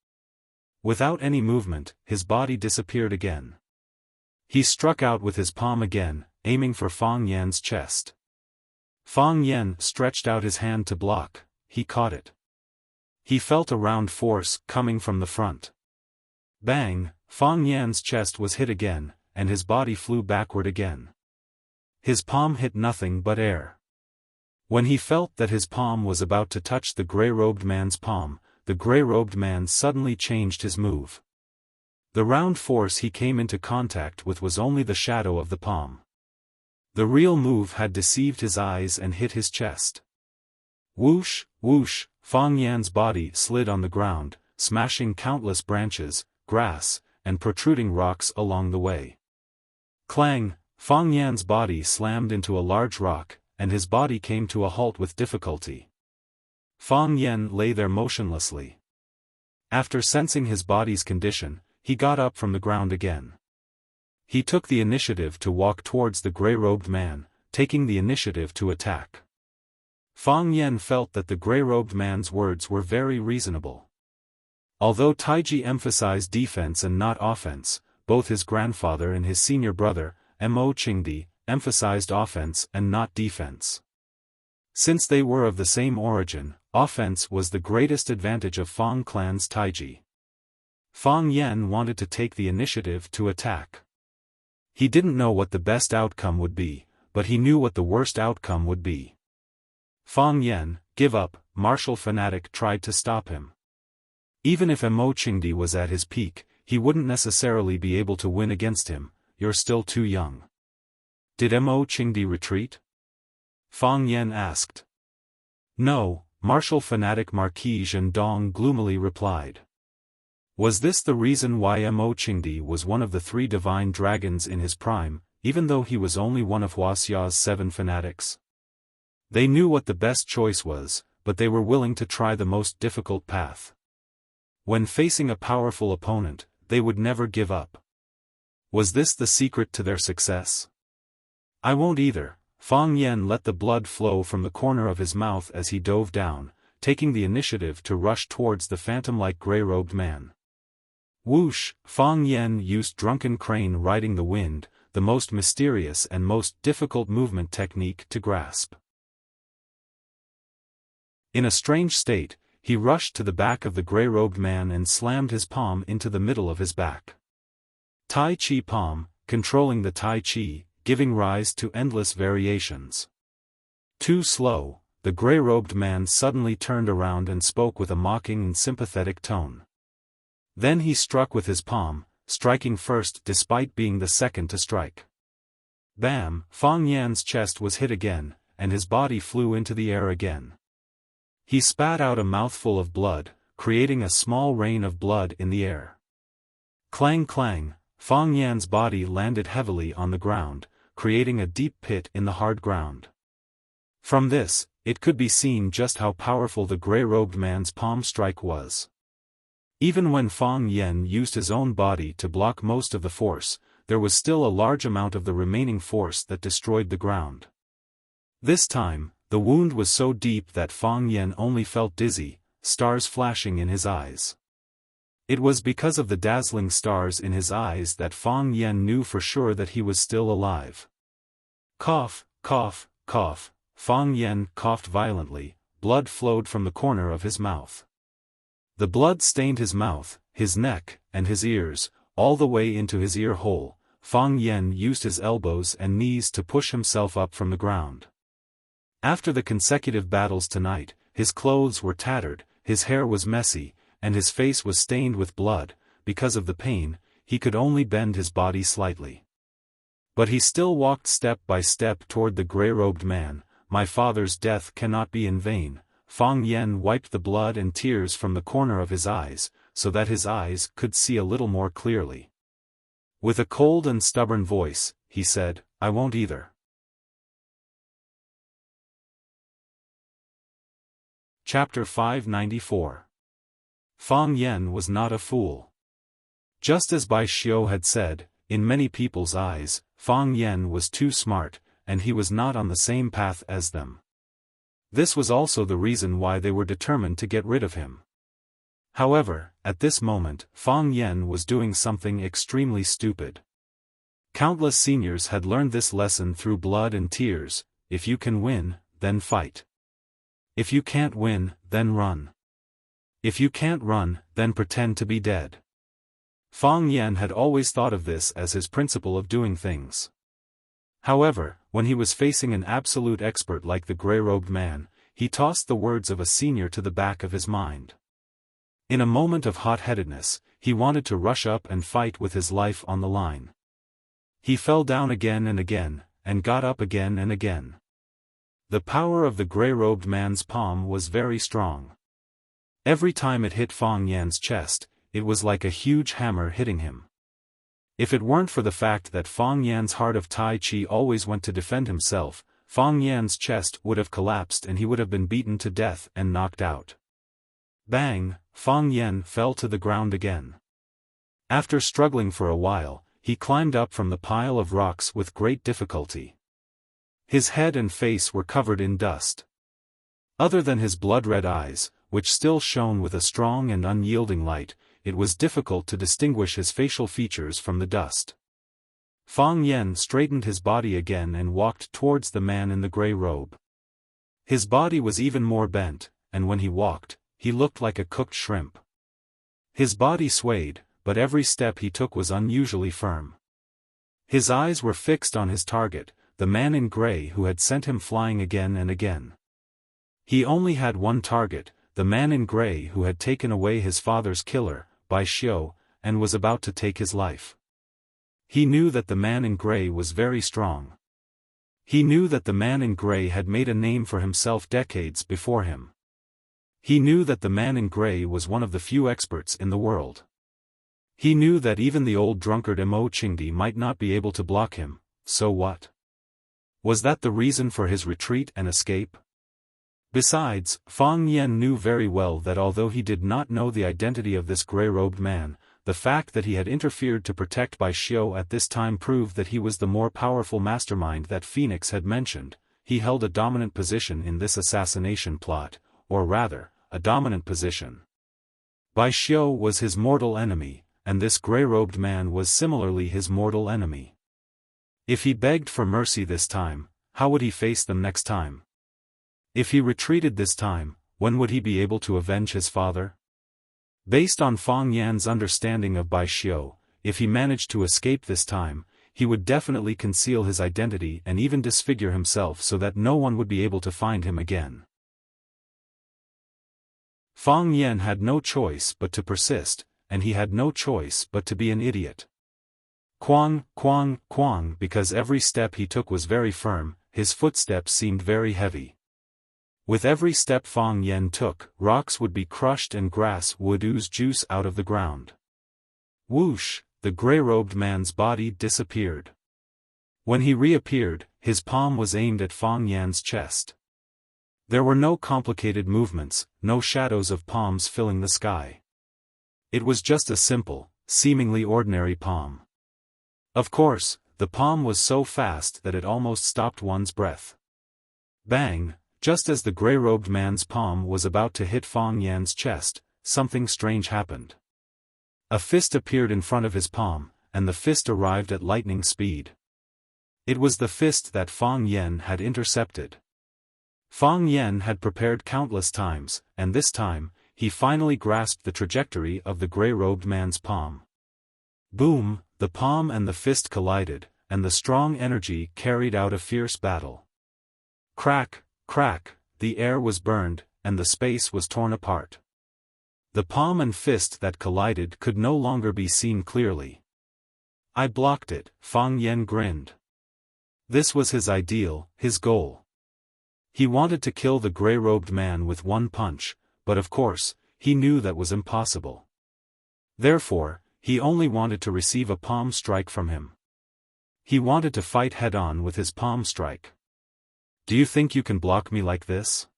Without any movement, his body disappeared again. He struck out with his palm again, aiming for Fang Yan's chest. Fang Yan stretched out his hand to block, he caught it. He felt a round force coming from the front. Bang! Fang Yan's chest was hit again, and his body flew backward again. His palm hit nothing but air. When he felt that his palm was about to touch the gray-robed man's palm, the gray-robed man suddenly changed his move. The round force he came into contact with was only the shadow of the palm. The real move had deceived his eyes and hit his chest. Whoosh, whoosh, Fang Yan's body slid on the ground, smashing countless branches, grass, and protruding rocks along the way. Clang! Fang Yan's body slammed into a large rock, and his body came to a halt with difficulty. Fang Yan lay there motionlessly. After sensing his body's condition, he got up from the ground again. He took the initiative to walk towards the gray-robed man, taking the initiative to attack. Fang Yan felt that the gray-robed man's words were very reasonable. Although Taiji emphasized defense and not offense, both his grandfather and his senior brother, Mo Qingdi, emphasized offense and not defense. Since they were of the same origin, offense was the greatest advantage of Fang clan's Taiji. Fang Yan wanted to take the initiative to attack. He didn't know what the best outcome would be, but he knew what the worst outcome would be. Fang Yan, give up, martial fanatic tried to stop him. Even if Mo Qingdi was at his peak, he wouldn't necessarily be able to win against him. You're still too young. Did Mo Qingdi retreat? Fang Yan asked. No, martial fanatic Marquis Zhendong gloomily replied. Was this the reason why Mo Qingdi was one of the 3 divine dragons in his prime, even though he was only one of Wuxia's 7 fanatics? They knew what the best choice was, but they were willing to try the most difficult path. When facing a powerful opponent, they would never give up. Was this the secret to their success? I won't either. Fang Yan let the blood flow from the corner of his mouth as he dove down, taking the initiative to rush towards the phantom-like gray-robed man. Whoosh! Fang Yan used drunken crane riding the wind, the most mysterious and most difficult movement technique to grasp. In a strange state, he rushed to the back of the gray-robed man and slammed his palm into the middle of his back. Tai Chi palm, controlling the Tai Chi, giving rise to endless variations. Too slow, the gray-robed man suddenly turned around and spoke with a mocking and sympathetic tone. Then he struck with his palm, striking first despite being the second to strike. Bam! Fang Yan's chest was hit again, and his body flew into the air again. He spat out a mouthful of blood, creating a small rain of blood in the air. Clang clang, Fang Yan's body landed heavily on the ground, creating a deep pit in the hard ground. From this, it could be seen just how powerful the gray-robed man's palm strike was. Even when Fang Yan used his own body to block most of the force, there was still a large amount of the remaining force that destroyed the ground. This time, the wound was so deep that Fang Yan only felt dizzy, stars flashing in his eyes. It was because of the dazzling stars in his eyes that Fang Yan knew for sure that he was still alive. Cough, cough, cough. Fang Yan coughed violently, blood flowed from the corner of his mouth. The blood stained his mouth, his neck, and his ears, all the way into his ear hole. Fang Yan used his elbows and knees to push himself up from the ground. After the consecutive battles tonight, his clothes were tattered, his hair was messy, and his face was stained with blood. Because of the pain, he could only bend his body slightly. But he still walked step by step toward the gray-robed man. My father's death cannot be in vain. Fang Yan wiped the blood and tears from the corner of his eyes, so that his eyes could see a little more clearly. With a cold and stubborn voice, he said, "I won't either." Chapter 594. Fang Yan was not a fool. Just as Bai Xiu had said, in many people's eyes, Fang Yan was too smart, and he was not on the same path as them. This was also the reason why they were determined to get rid of him. However, at this moment, Fang Yan was doing something extremely stupid. Countless seniors had learned this lesson through blood and tears: if you can win, then fight. If you can't win, then run. If you can't run, then pretend to be dead. Fang Yan had always thought of this as his principle of doing things. However, when he was facing an absolute expert like the gray-robed man, he tossed the words of a senior to the back of his mind. In a moment of hot-headedness, he wanted to rush up and fight with his life on the line. He fell down again and got up again and again. The power of the gray-robed man's palm was very strong. Every time it hit Fang Yan's chest, it was like a huge hammer hitting him. If it weren't for the fact that Fang Yan's heart of Tai Chi always went to defend himself, Fang Yan's chest would have collapsed and he would have been beaten to death and knocked out. Bang! Fang Yan fell to the ground again. After struggling for a while, he climbed up from the pile of rocks with great difficulty. His head and face were covered in dust. Other than his blood-red eyes, which still shone with a strong and unyielding light, it was difficult to distinguish his facial features from the dust. Fang Yan straightened his body again and walked towards the man in the gray robe. His body was even more bent, and when he walked, he looked like a cooked shrimp. His body swayed, but every step he took was unusually firm. His eyes were fixed on his target, the man in gray who had sent him flying again and again. He only had one target, the man in gray who had taken away his father's killer, Bai Xiu, and was about to take his life. He knew that the man in gray was very strong. He knew that the man in gray had made a name for himself decades before him. He knew that the man in gray was one of the few experts in the world. He knew that even the old drunkard Mo Qingdi might not be able to block him, so what? Was that the reason for his retreat and escape? Besides, Fang Yan knew very well that although he did not know the identity of this gray-robed man, the fact that he had interfered to protect Bai Xiu at this time proved that he was the more powerful mastermind that Phoenix had mentioned. He held a dominant position in this assassination plot, or rather, a dominant position. Bai Xiu was his mortal enemy, and this gray-robed man was similarly his mortal enemy. If he begged for mercy this time, how would he face them next time? If he retreated this time, when would he be able to avenge his father? Based on Fang Yan's understanding of Bai Xiu, if he managed to escape this time, he would definitely conceal his identity and even disfigure himself so that no one would be able to find him again. Fang Yan had no choice but to persist, and he had no choice but to be an idiot. Quang, quang, quang, because every step he took was very firm, his footsteps seemed very heavy. With every step Fang Yan took, rocks would be crushed and grass would ooze juice out of the ground. Whoosh, the grey-robed man's body disappeared. When he reappeared, his palm was aimed at Fang Yan's chest. There were no complicated movements, no shadows of palms filling the sky. It was just a simple, seemingly ordinary palm. Of course, the palm was so fast that it almost stopped one's breath. Bang! Just as the grey-robed man's palm was about to hit Fang Yan's chest, something strange happened. A fist appeared in front of his palm, and the fist arrived at lightning speed. It was the fist that Fang Yan had intercepted. Fang Yan had prepared countless times, and this time, he finally grasped the trajectory of the grey-robed man's palm. Boom, the palm and the fist collided, and the strong energy carried out a fierce battle. Crack, crack, the air was burned, and the space was torn apart. The palm and fist that collided could no longer be seen clearly. I blocked it, Fang Yan grinned. This was his ideal, his goal. He wanted to kill the grey-robed man with one punch, but of course, he knew that was impossible. Therefore, he only wanted to receive a palm strike from him. He wanted to fight head-on with his palm strike. Do you think you can block me like this?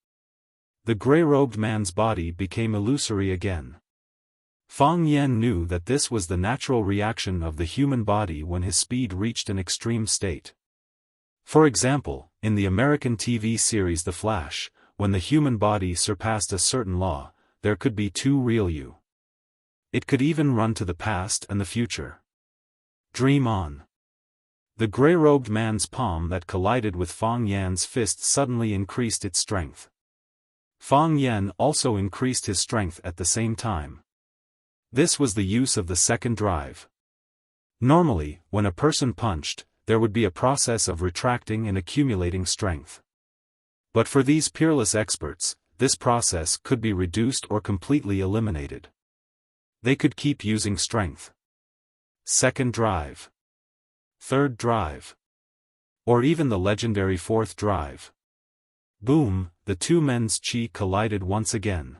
The grey-robed man's body became illusory again. Fang Yan knew that this was the natural reaction of the human body when his speed reached an extreme state. For example, in the American TV series The Flash, when the human body surpassed a certain law, there could be two real you. It could even run to the past and the future. Dream on. The grey-robed man's palm that collided with Fang Yan's fist suddenly increased its strength. Fang Yan also increased his strength at the same time. This was the use of the second drive. Normally, when a person punched, there would be a process of retracting and accumulating strength. But for these peerless experts, this process could be reduced or completely eliminated. They could keep using strength. Second drive. Third drive. Or even the legendary fourth drive. Boom, the two men's chi collided once again.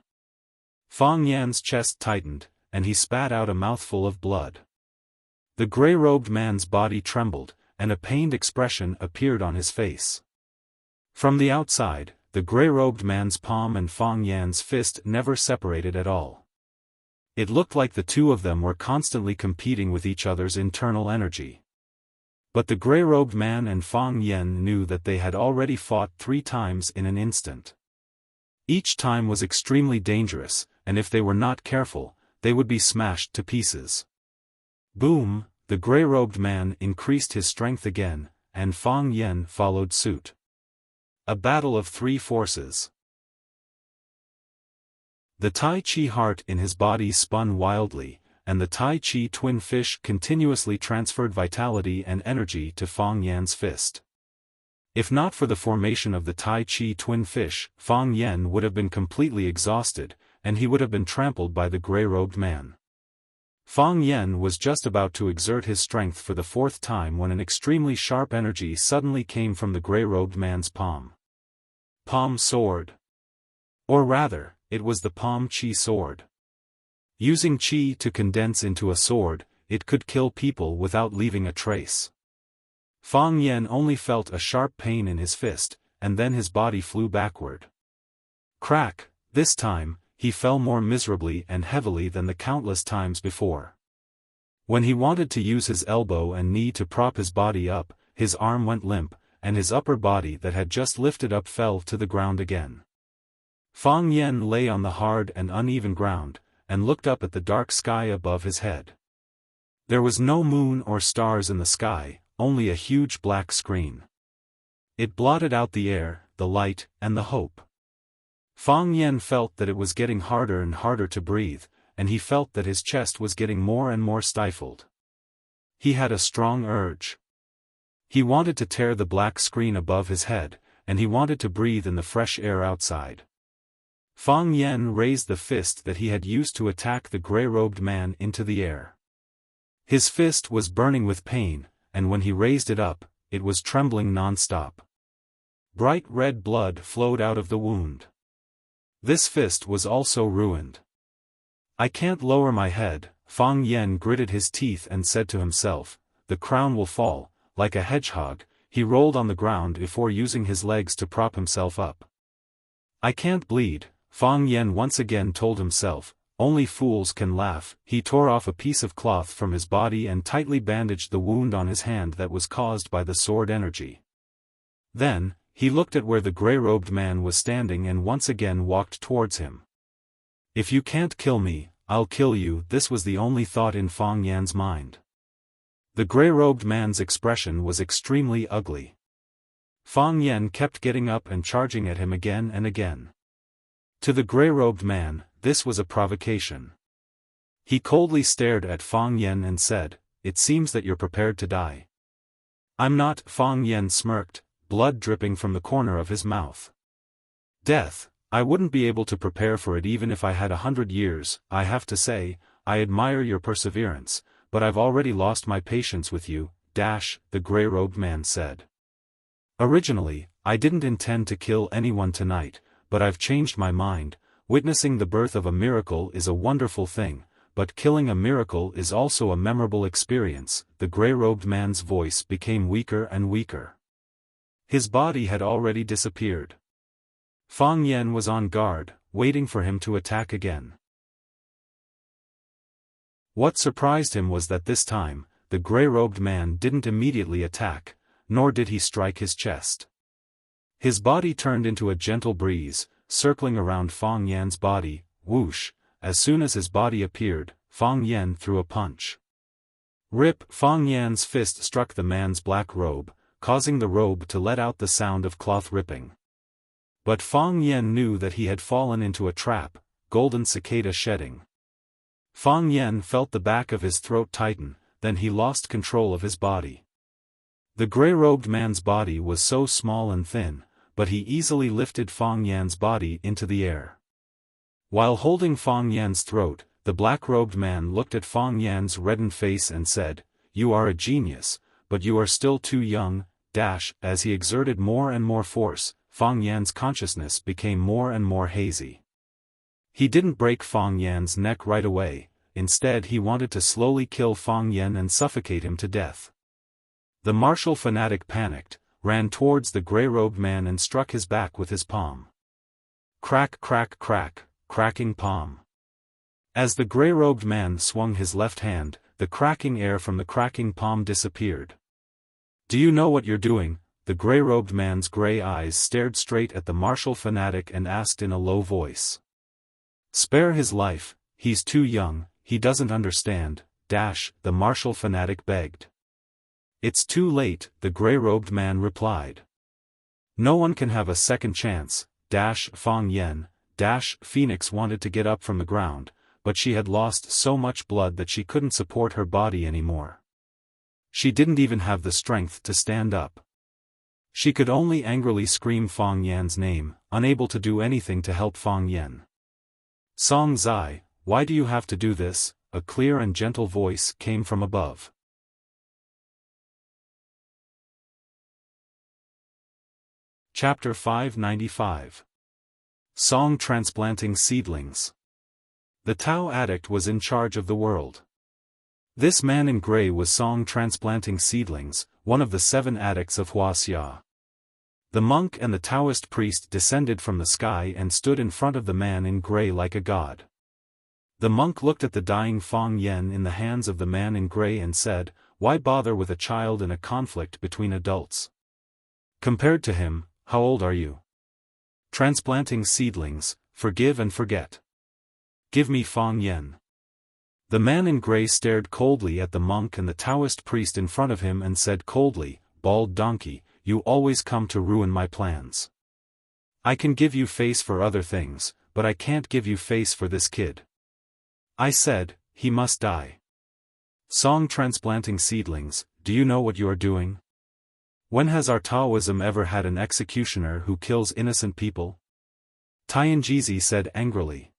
Fang Yan's chest tightened, and he spat out a mouthful of blood. The grey-robed man's body trembled, and a pained expression appeared on his face. From the outside, the grey-robed man's palm and Fang Yan's fist never separated at all. It looked like the two of them were constantly competing with each other's internal energy. But the grey-robed man and Fang Yan knew that they had already fought 3 times in an instant. Each time was extremely dangerous, and if they were not careful, they would be smashed to pieces. Boom, the grey-robed man increased his strength again, and Fang Yan followed suit. A battle of 3 forces. The Tai Chi heart in his body spun wildly, and the Tai Chi twin fish continuously transferred vitality and energy to Fang Yan's fist. If not for the formation of the Tai Chi twin fish, Fang Yan would have been completely exhausted, and he would have been trampled by the grey-robed man. Fang Yan was just about to exert his strength for the 4th time when an extremely sharp energy suddenly came from the grey-robed man's palm. Palm sword. Or rather, it was the palm chi sword. Using chi to condense into a sword, it could kill people without leaving a trace. Fang Yan only felt a sharp pain in his fist, and then his body flew backward. Crack, this time, he fell more miserably and heavily than the countless times before. When he wanted to use his elbow and knee to prop his body up, his arm went limp, and his upper body that had just lifted up fell to the ground again. Fang Yan lay on the hard and uneven ground, and looked up at the dark sky above his head. There was no moon or stars in the sky, only a huge black screen. It blotted out the air, the light, and the hope. Fang Yan felt that it was getting harder and harder to breathe, and he felt that his chest was getting more and more stifled. He had a strong urge. He wanted to tear the black screen above his head, and he wanted to breathe in the fresh air outside. Fang Yan raised the fist that he had used to attack the gray-robed man into the air. His fist was burning with pain, and when he raised it up, it was trembling non-stop. Bright red blood flowed out of the wound. This fist was also ruined. I can't lower my head, Fang Yan gritted his teeth and said to himself, the crown will fall. Like a hedgehog, he rolled on the ground before using his legs to prop himself up. I can't bleed, Fang Yan once again told himself, only fools can laugh. He tore off a piece of cloth from his body and tightly bandaged the wound on his hand that was caused by the sword energy. Then, he looked at where the gray-robed man was standing and once again walked towards him. If you can't kill me, I'll kill you. This was the only thought in Fang Yan's mind. The gray-robed man's expression was extremely ugly. Fang Yan kept getting up and charging at him again and again. To the gray-robed man, this was a provocation. He coldly stared at Fang Yan and said, "It seems that you're prepared to die." "I'm not," Fang Yan smirked, blood dripping from the corner of his mouth. "Death, I wouldn't be able to prepare for it even if I had 100 years. I have to say, I admire your perseverance, but I've already lost my patience with you, the gray-robed man said. "Originally, I didn't intend to kill anyone tonight, but I've changed my mind. Witnessing the birth of a miracle is a wonderful thing, but killing a miracle is also a memorable experience." The gray-robed man's voice became weaker and weaker. His body had already disappeared. Fang Yan was on guard, waiting for him to attack again. What surprised him was that this time, the gray-robed man didn't immediately attack, nor did he strike his chest. His body turned into a gentle breeze, circling around Fang Yan's body. Whoosh! As soon as his body appeared, Fang Yan threw a punch. Rip! Fang Yan's fist struck the man's black robe, causing the robe to let out the sound of cloth ripping. But Fang Yan knew that he had fallen into a trap, golden cicada shedding. Fang Yan felt the back of his throat tighten, then he lost control of his body. The gray-robed man's body was so small and thin, but he easily lifted Fang Yan's body into the air. While holding Fang Yan's throat, the black-robed man looked at Fang Yan's reddened face and said, "You are a genius, but you are still too young." As he exerted more and more force, Fang Yan's consciousness became more and more hazy. He didn't break Fang Yan's neck right away, instead he wanted to slowly kill Fang Yan and suffocate him to death. The martial fanatic panicked, ran towards the gray-robed man and struck his back with his palm. Crack, crack, crack, cracking palm. As the gray-robed man swung his left hand, the cracking air from the cracking palm disappeared. "Do you know what you're doing?" The gray-robed man's gray eyes stared straight at the martial fanatic and asked in a low voice. "Spare his life, he's too young, he doesn't understand." The martial fanatic begged. "It's too late," the gray-robed man replied. "No one can have a second chance." Fang Yan, Phoenix wanted to get up from the ground, but she had lost so much blood that she couldn't support her body anymore. She didn't even have the strength to stand up. She could only angrily scream Fang Yan's name, unable to do anything to help Fang Yan. "Song Zai, why do you have to do this?" a clear and gentle voice came from above. Chapter 595. Song Transplanting Seedlings. The Tao addict was in charge of the world. This man in gray was Song Transplanting Seedlings, one of the 7 addicts of Wuxia. The monk and the Taoist priest descended from the sky and stood in front of the man in gray like a god. The monk looked at the dying Fang Yan in the hands of the man in gray and said, "Why bother with a child in a conflict between adults? Compared to him, how old are you? Transplanting seedlings, forgive and forget. Give me Fang Yan." The man in gray stared coldly at the monk and the Taoist priest in front of him and said coldly, "Bald donkey, you always come to ruin my plans. I can give you face for other things, but I can't give you face for this kid. I said, he must die. Song Transplanting Seedlings, do you know what you are doing? When has our Taoism ever had an executioner who kills innocent people? Tianjizi said angrily.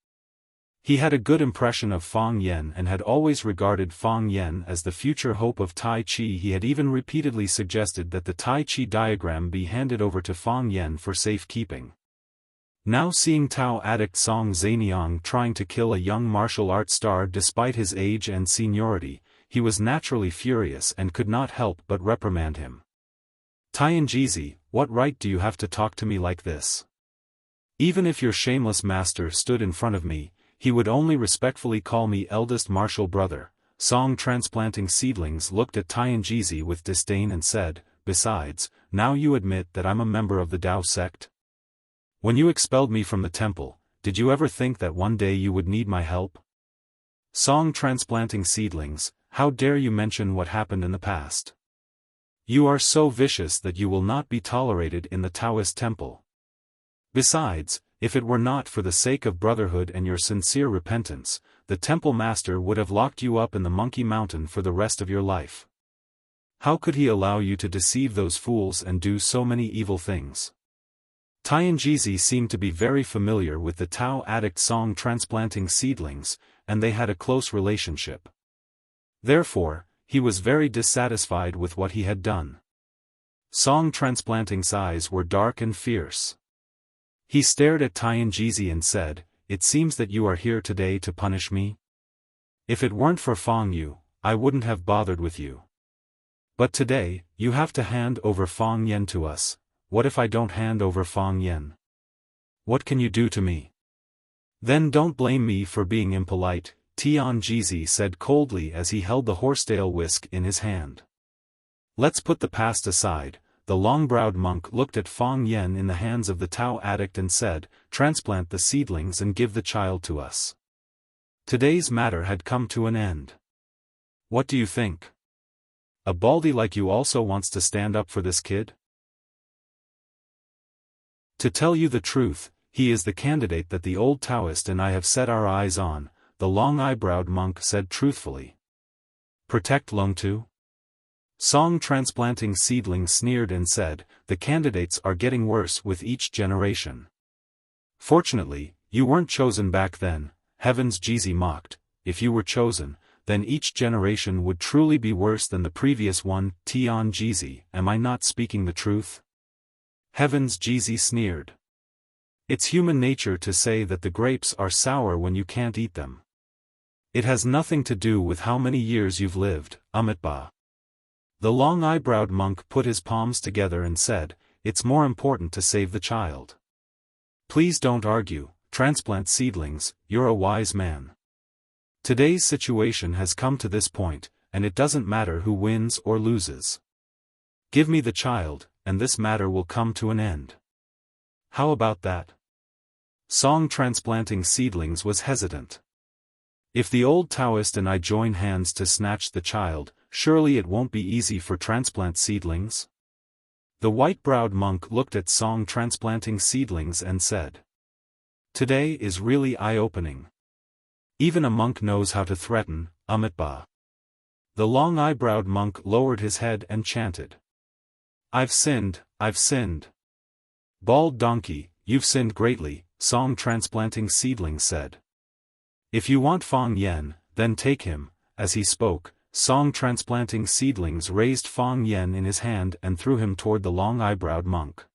He had a good impression of Fang Yen and had always regarded Fang Yen as the future hope of Tai Chi. He had even repeatedly suggested that the Tai Chi diagram be handed over to Fang Yen for safekeeping. Now seeing Tao addict Song Zaniang trying to kill a young martial arts star despite his age and seniority, he was naturally furious and could not help but reprimand him. Tianjizi, what right do you have to talk to me like this? Even if your shameless master stood in front of me, he would only respectfully call me eldest martial brother. Song Transplanting Seedlings looked at Tianjizi with disdain and said, besides, now you admit that I'm a member of the Dao sect? When you expelled me from the temple, did you ever think that one day you would need my help? Song Transplanting Seedlings, how dare you mention what happened in the past? You are so vicious that you will not be tolerated in the Taoist temple. Besides, if it were not for the sake of brotherhood and your sincere repentance, the temple master would have locked you up in the Monkey Mountain for the rest of your life. How could he allow you to deceive those fools and do so many evil things? Tianjizi seemed to be very familiar with the Tao addict Song Transplanting Seedlings, and they had a close relationship. Therefore, he was very dissatisfied with what he had done. Song Transplanting's eyes were dark and fierce. He stared at Tianjizi and said, "It seems that you are here today to punish me? If it weren't for Fang Yu, I wouldn't have bothered with you. But today, you have to hand over Fang Yen to us. What if I don't hand over Fang Yen? What can you do to me? Then don't blame me for being impolite," Tianjizi said coldly as he held the horsetail whisk in his hand. Let's put the past aside. The long-browed monk looked at Fang Yen in the hands of the Tao addict and said, "Transplant the seedlings and give the child to us." Today's matter had come to an end. What do you think? A baldy like you also wants to stand up for this kid? To tell you the truth, he is the candidate that the old Taoist and I have set our eyes on, the long-eyebrowed monk said truthfully. Protect Longtu? Song Transplanting Seedling sneered and said, "The candidates are getting worse with each generation. Fortunately, you weren't chosen back then," Heaven's Jizi mocked. "If you were chosen, then each generation would truly be worse than the previous one." Tianjizi, am I not speaking the truth? Heaven's Jizi sneered. It's human nature to say that the grapes are sour when you can't eat them. It has nothing to do with how many years you've lived, Amitba. The long-eyebrowed monk put his palms together and said, "It's more important to save the child. Please don't argue, Transplant Seedlings, you're a wise man. Today's situation has come to this point, and it doesn't matter who wins or loses. Give me the child, and this matter will come to an end. How about that?" Song Transplanting Seedlings was hesitant. If the old Taoist and I join hands to snatch the child, surely it won't be easy for Transplant Seedlings? The white-browed monk looked at Song Transplanting Seedlings and said, "Today is really eye-opening. Even a monk knows how to threaten, Amitba." The long-eyebrowed monk lowered his head and chanted, I've sinned, I've sinned. Bald donkey, you've sinned greatly," Song Transplanting Seedlings said. "If you want Fang Yen, then take him." As he spoke, Song Transplanting Seedlings raised Fang Yen in his hand and threw him toward the long-eyebrowed monk.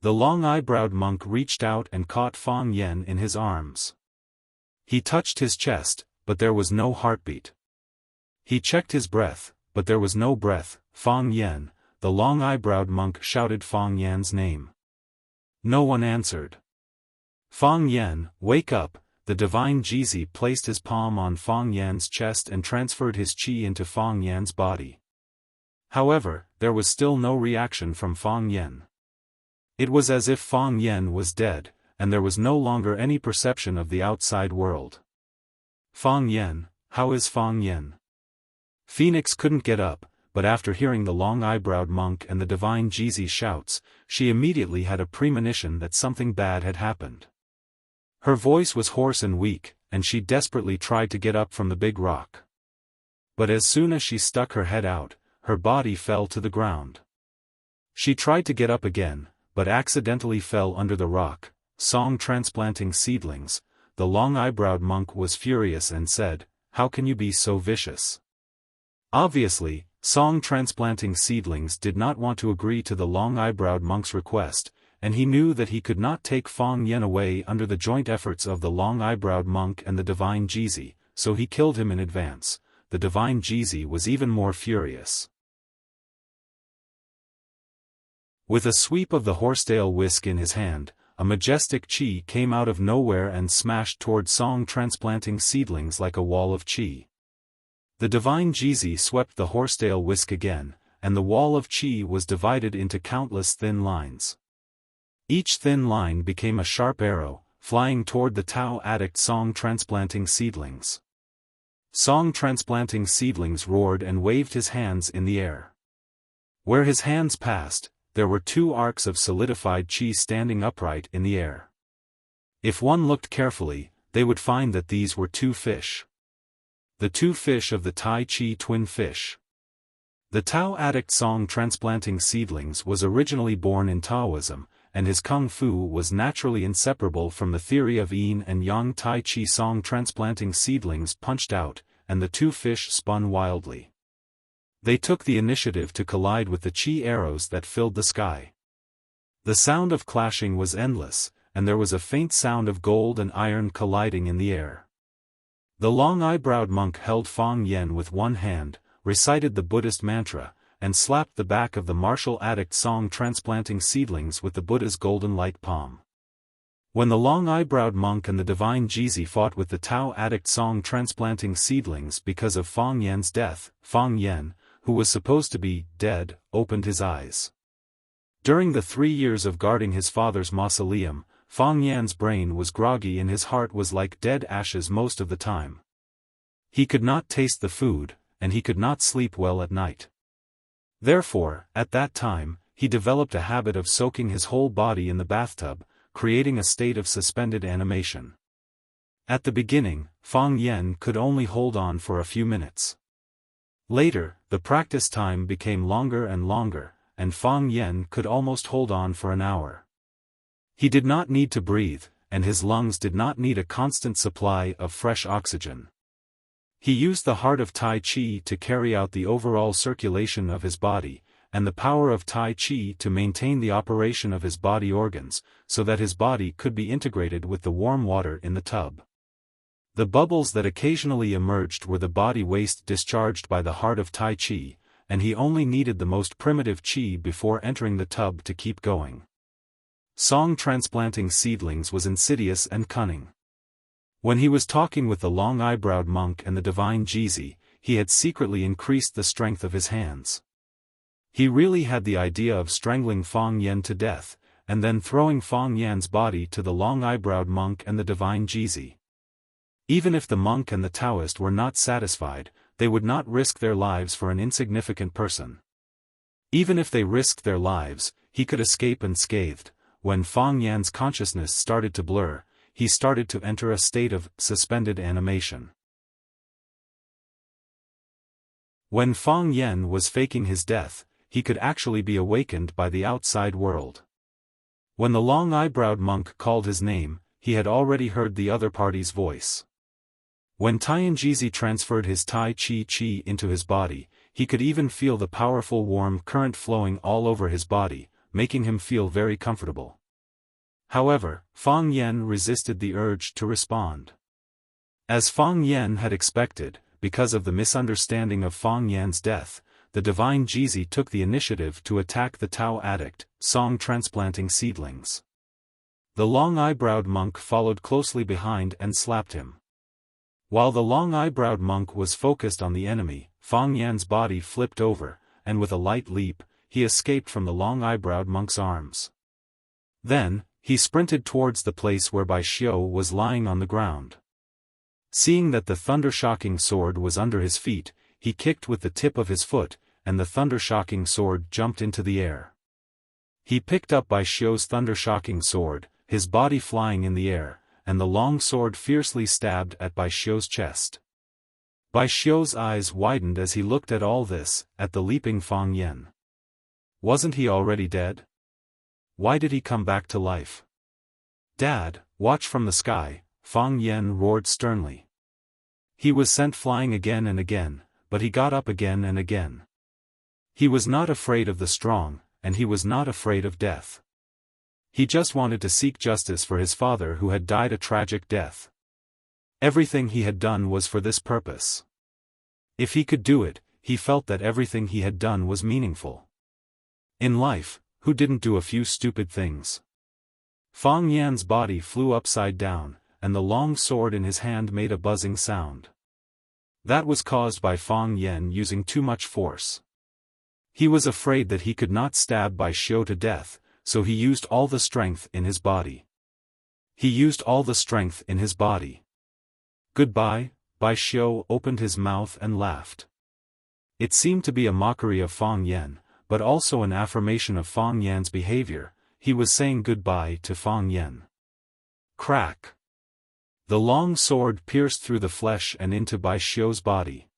The long-eyebrowed monk reached out and caught Fang Yen in his arms. He touched his chest, but there was no heartbeat. He checked his breath, but there was no breath. "Fang Yen," the long-eyebrowed monk shouted Fang Yan's name. No one answered. "Fang Yen, wake up." The divine Jizi placed his palm on Fang Yan's chest and transferred his qi into Fang Yan's body. However, there was still no reaction from Fang Yen. It was as if Fang Yen was dead, and there was no longer any perception of the outside world. "Fang Yen, how is Fang Yen?" Phoenix couldn't get up, but after hearing the long-eyebrowed monk and the divine Jizi shouts, she immediately had a premonition that something bad had happened. Her voice was hoarse and weak, and she desperately tried to get up from the big rock. But as soon as she stuck her head out, her body fell to the ground. She tried to get up again, but accidentally fell under the rock. Song transplanting seedlings. The long-eyebrowed monk was furious and said, "How can you be so vicious?" Obviously, song transplanting seedlings did not want to agree to the long-eyebrowed monk's request, and he knew that he could not take Fang Yen away under the joint efforts of the long-eyebrowed monk and the divine Jizi, so he killed him in advance. The divine Jizi was even more furious. With a sweep of the horsetail whisk in his hand, a majestic chi came out of nowhere and smashed toward song transplanting seedlings like a wall of chi. The divine Jizi swept the horsetail whisk again, and the wall of chi was divided into countless thin lines. Each thin line became a sharp arrow, flying toward the Tao addict song transplanting seedlings. Song transplanting seedlings roared and waved his hands in the air. Where his hands passed, there were two arcs of solidified chi standing upright in the air. If one looked carefully, they would find that these were two fish. The two fish of the Tai Chi twin fish. The Tao addict song transplanting seedlings was originally born in Taoism, and his kung fu was naturally inseparable from the theory of yin and yang. Tai Chi song transplanting seedlings punched out, and the two fish spun wildly. They took the initiative to collide with the chi arrows that filled the sky. The sound of clashing was endless, and there was a faint sound of gold and iron colliding in the air. The long-eyebrowed monk held Fang Yen with one hand, recited the Buddhist mantra, and slapped the back of the martial addict song transplanting seedlings with the Buddha's golden light palm. When the long-eyebrowed monk and the divine Jizi fought with the Tao addict song transplanting seedlings because of Fang Yen's death, Fang Yen, who was supposed to be dead, opened his eyes. During the 3 years of guarding his father's mausoleum, Fang Yan's brain was groggy and his heart was like dead ashes most of the time. He could not taste the food, and he could not sleep well at night. Therefore, at that time, he developed a habit of soaking his whole body in the bathtub, creating a state of suspended animation. At the beginning, Fang Yen could only hold on for a few minutes. Later, the practice time became longer and longer, and Fang Yen could almost hold on for an hour. He did not need to breathe, and his lungs did not need a constant supply of fresh oxygen. He used the heart of Tai Chi to carry out the overall circulation of his body, and the power of Tai Chi to maintain the operation of his body organs, so that his body could be integrated with the warm water in the tub. The bubbles that occasionally emerged were the body waste discharged by the heart of Tai Chi, and he only needed the most primitive chi before entering the tub to keep going. Song transplanting seedlings was insidious and cunning. When he was talking with the long-eyebrowed monk and the divine Jizi, he had secretly increased the strength of his hands. He really had the idea of strangling Fang Yen to death, and then throwing Fang Yan's body to the long-eyebrowed monk and the divine Jizi. Even if the monk and the Taoist were not satisfied, they would not risk their lives for an insignificant person. Even if they risked their lives, he could escape unscathed. When Fang Yan's consciousness started to blur, he started to enter a state of suspended animation. When Fang Yen was faking his death, he could actually be awakened by the outside world. When the long-eyebrowed monk called his name, he had already heard the other party's voice. When Tianjizi transferred his Tai Chi into his body, he could even feel the powerful warm current flowing all over his body, making him feel very comfortable. However, Fang Yen resisted the urge to respond. As Fang Yen had expected, because of the misunderstanding of Fang Yan's death, the divine Jizi took the initiative to attack the Tao addict, song transplanting seedlings. The long-eyebrowed monk followed closely behind and slapped him. While the long-eyebrowed monk was focused on the enemy, Fang Yan's body flipped over, and with a light leap, he escaped from the long-eyebrowed monk's arms. Then, he sprinted towards the place where Bai Xiu was lying on the ground. Seeing that the thunder-shocking sword was under his feet, he kicked with the tip of his foot, and the thunder-shocking sword jumped into the air. He picked up Bai Xiu's thunder-shocking sword, his body flying in the air, and the long sword fiercely stabbed at Bai Xiu's chest. Bai Xiu's eyes widened as he looked at all this, at the leaping Fang Yen. Wasn't he already dead? Why did he come back to life? Dad, watch from the sky, Fang Yen roared sternly. He was sent flying again and again, but he got up again and again. He was not afraid of the strong, and he was not afraid of death. He just wanted to seek justice for his father who had died a tragic death. Everything he had done was for this purpose. If he could do it, he felt that everything he had done was meaningful. In life, who didn't do a few stupid things? Fang Yan's body flew upside down, and the long sword in his hand made a buzzing sound. That was caused by Fang Yan using too much force. He was afraid that he could not stab Bai Xiu to death, so he used all the strength in his body. He used all the strength in his body. Goodbye, Bai Xiu opened his mouth and laughed. It seemed to be a mockery of Fang Yan, but also an affirmation of Fang Yan's behavior. He was saying goodbye to Fang Yan. Crack! The long sword pierced through the flesh and into Bai Xiu's body.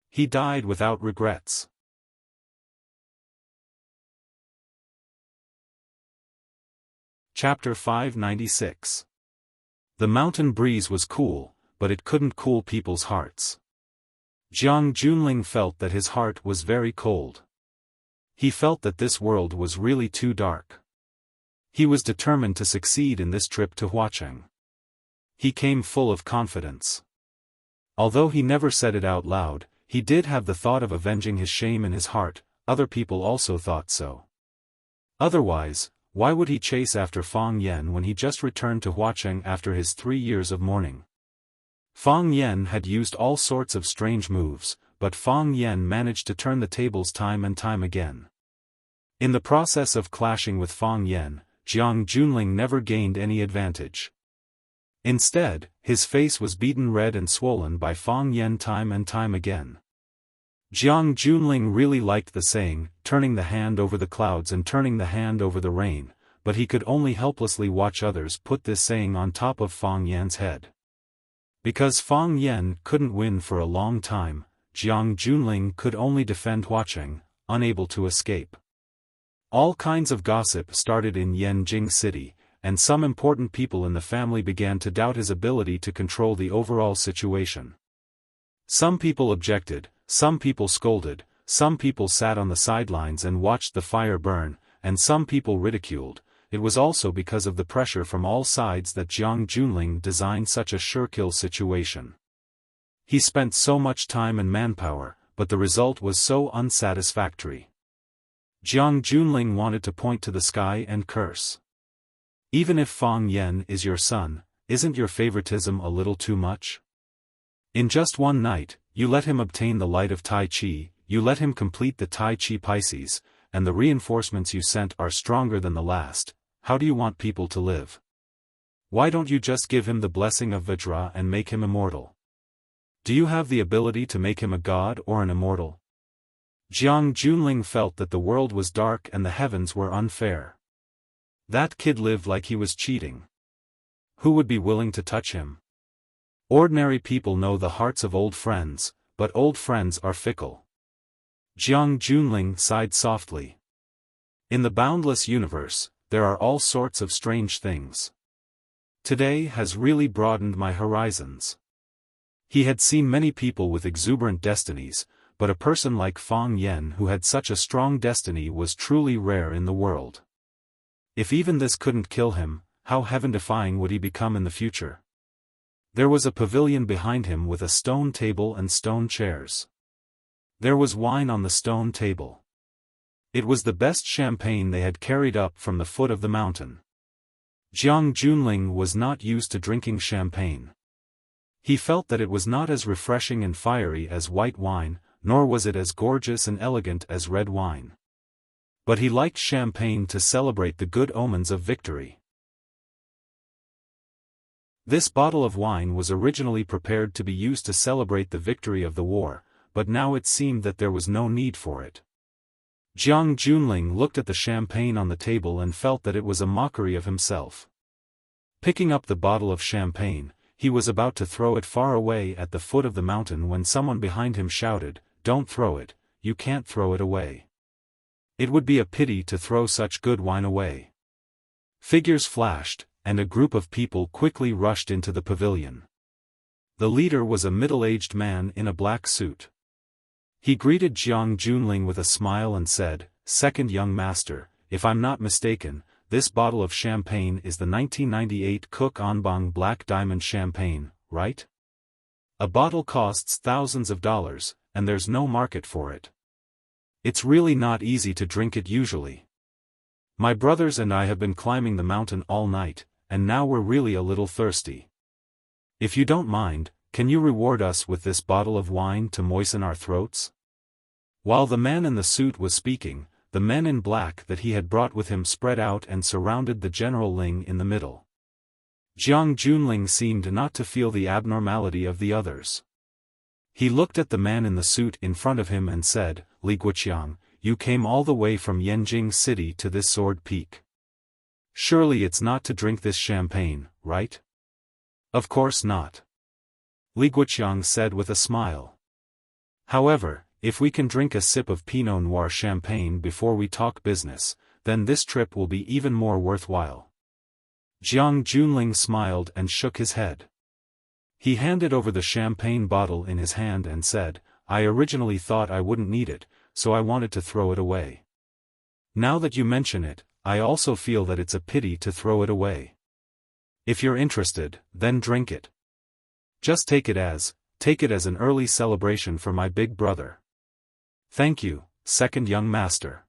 He died without regrets. Chapter 596. The mountain breeze was cool, but it couldn't cool people's hearts. Jiang Junling felt that his heart was very cold. He felt that this world was really too dark. He was determined to succeed in this trip to Huacheng. He came full of confidence. Although he never said it out loud, he did have the thought of avenging his shame in his heart. Other people also thought so. Otherwise, why would he chase after Fang Yan when he just returned to Huacheng after his 3 years of mourning? Fang Yan had used all sorts of strange moves, but Fang Yan managed to turn the tables time and time again. In the process of clashing with Fang Yan, Jiang Junling never gained any advantage. Instead, his face was beaten red and swollen by Fang Yan time and time again. Jiang Junling really liked the saying, turning the hand over the clouds and turning the hand over the rain, but he could only helplessly watch others put this saying on top of Fang Yan's head. Because Fang Yan couldn't win for a long time, Jiang Junling could only defend Huacheng, unable to escape. All kinds of gossip started in Yanjing City, and some important people in the family began to doubt his ability to control the overall situation. Some people objected, some people scolded, some people sat on the sidelines and watched the fire burn, and some people ridiculed. It was also because of the pressure from all sides that Jiang Junling designed such a sure-kill situation. He spent so much time and manpower, but the result was so unsatisfactory. Jiang Junling wanted to point to the sky and curse. Even if Fang Yan is your son, isn't your favoritism a little too much? In just one night, you let him obtain the light of Tai Chi, you let him complete the Tai Chi Pisces, and the reinforcements you sent are stronger than the last. How do you want people to live? Why don't you just give him the blessing of Vajra and make him immortal? Do you have the ability to make him a god or an immortal? Jiang Junling felt that the world was dark and the heavens were unfair. That kid lived like he was cheating. Who would be willing to touch him? Ordinary people know the hearts of old friends, but old friends are fickle. Jiang Junling sighed softly. In the boundless universe, there are all sorts of strange things. Today has really broadened my horizons. He had seen many people with exuberant destinies, but a person like Fang Yan who had such a strong destiny was truly rare in the world. If even this couldn't kill him, how heaven-defying would he become in the future? There was a pavilion behind him with a stone table and stone chairs. There was wine on the stone table. It was the best champagne they had carried up from the foot of the mountain. Jiang Junling was not used to drinking champagne. He felt that it was not as refreshing and fiery as white wine, nor was it as gorgeous and elegant as red wine. But he liked champagne to celebrate the good omens of victory. This bottle of wine was originally prepared to be used to celebrate the victory of the war, but now it seemed that there was no need for it. Jiang Junling looked at the champagne on the table and felt that it was a mockery of himself. Picking up the bottle of champagne, he was about to throw it far away at the foot of the mountain when someone behind him shouted, "Don't throw it, you can't throw it away." It would be a pity to throw such good wine away. Figures flashed, and a group of people quickly rushed into the pavilion. The leader was a middle-aged man in a black suit. He greeted Jiang Junling with a smile and said, "Second young master, if I'm not mistaken, this bottle of champagne is the 1998 Cook Anbang Black Diamond Champagne, right? A bottle costs thousands of dollars, and there's no market for it. It's really not easy to drink it usually. My brothers and I have been climbing the mountain all night, and now we're really a little thirsty. If you don't mind, can you reward us with this bottle of wine to moisten our throats?" While the man in the suit was speaking, the men in black that he had brought with him spread out and surrounded the General Ling in the middle. Jiang Junling seemed not to feel the abnormality of the others. He looked at the man in the suit in front of him and said, "Li Guoqiang, you came all the way from Yanjing City to this Sword Peak. Surely it's not to drink this champagne, right?" "Of course not," Li Guoqiang said with a smile. "However, if we can drink a sip of Pinot Noir champagne before we talk business, then this trip will be even more worthwhile." Jiang Junling smiled and shook his head. He handed over the champagne bottle in his hand and said, "I originally thought I wouldn't need it, so I wanted to throw it away. Now that you mention it, I also feel that it's a pity to throw it away. If you're interested, then drink it. Just take it as an early celebration for my big brother." "Thank you, second young master."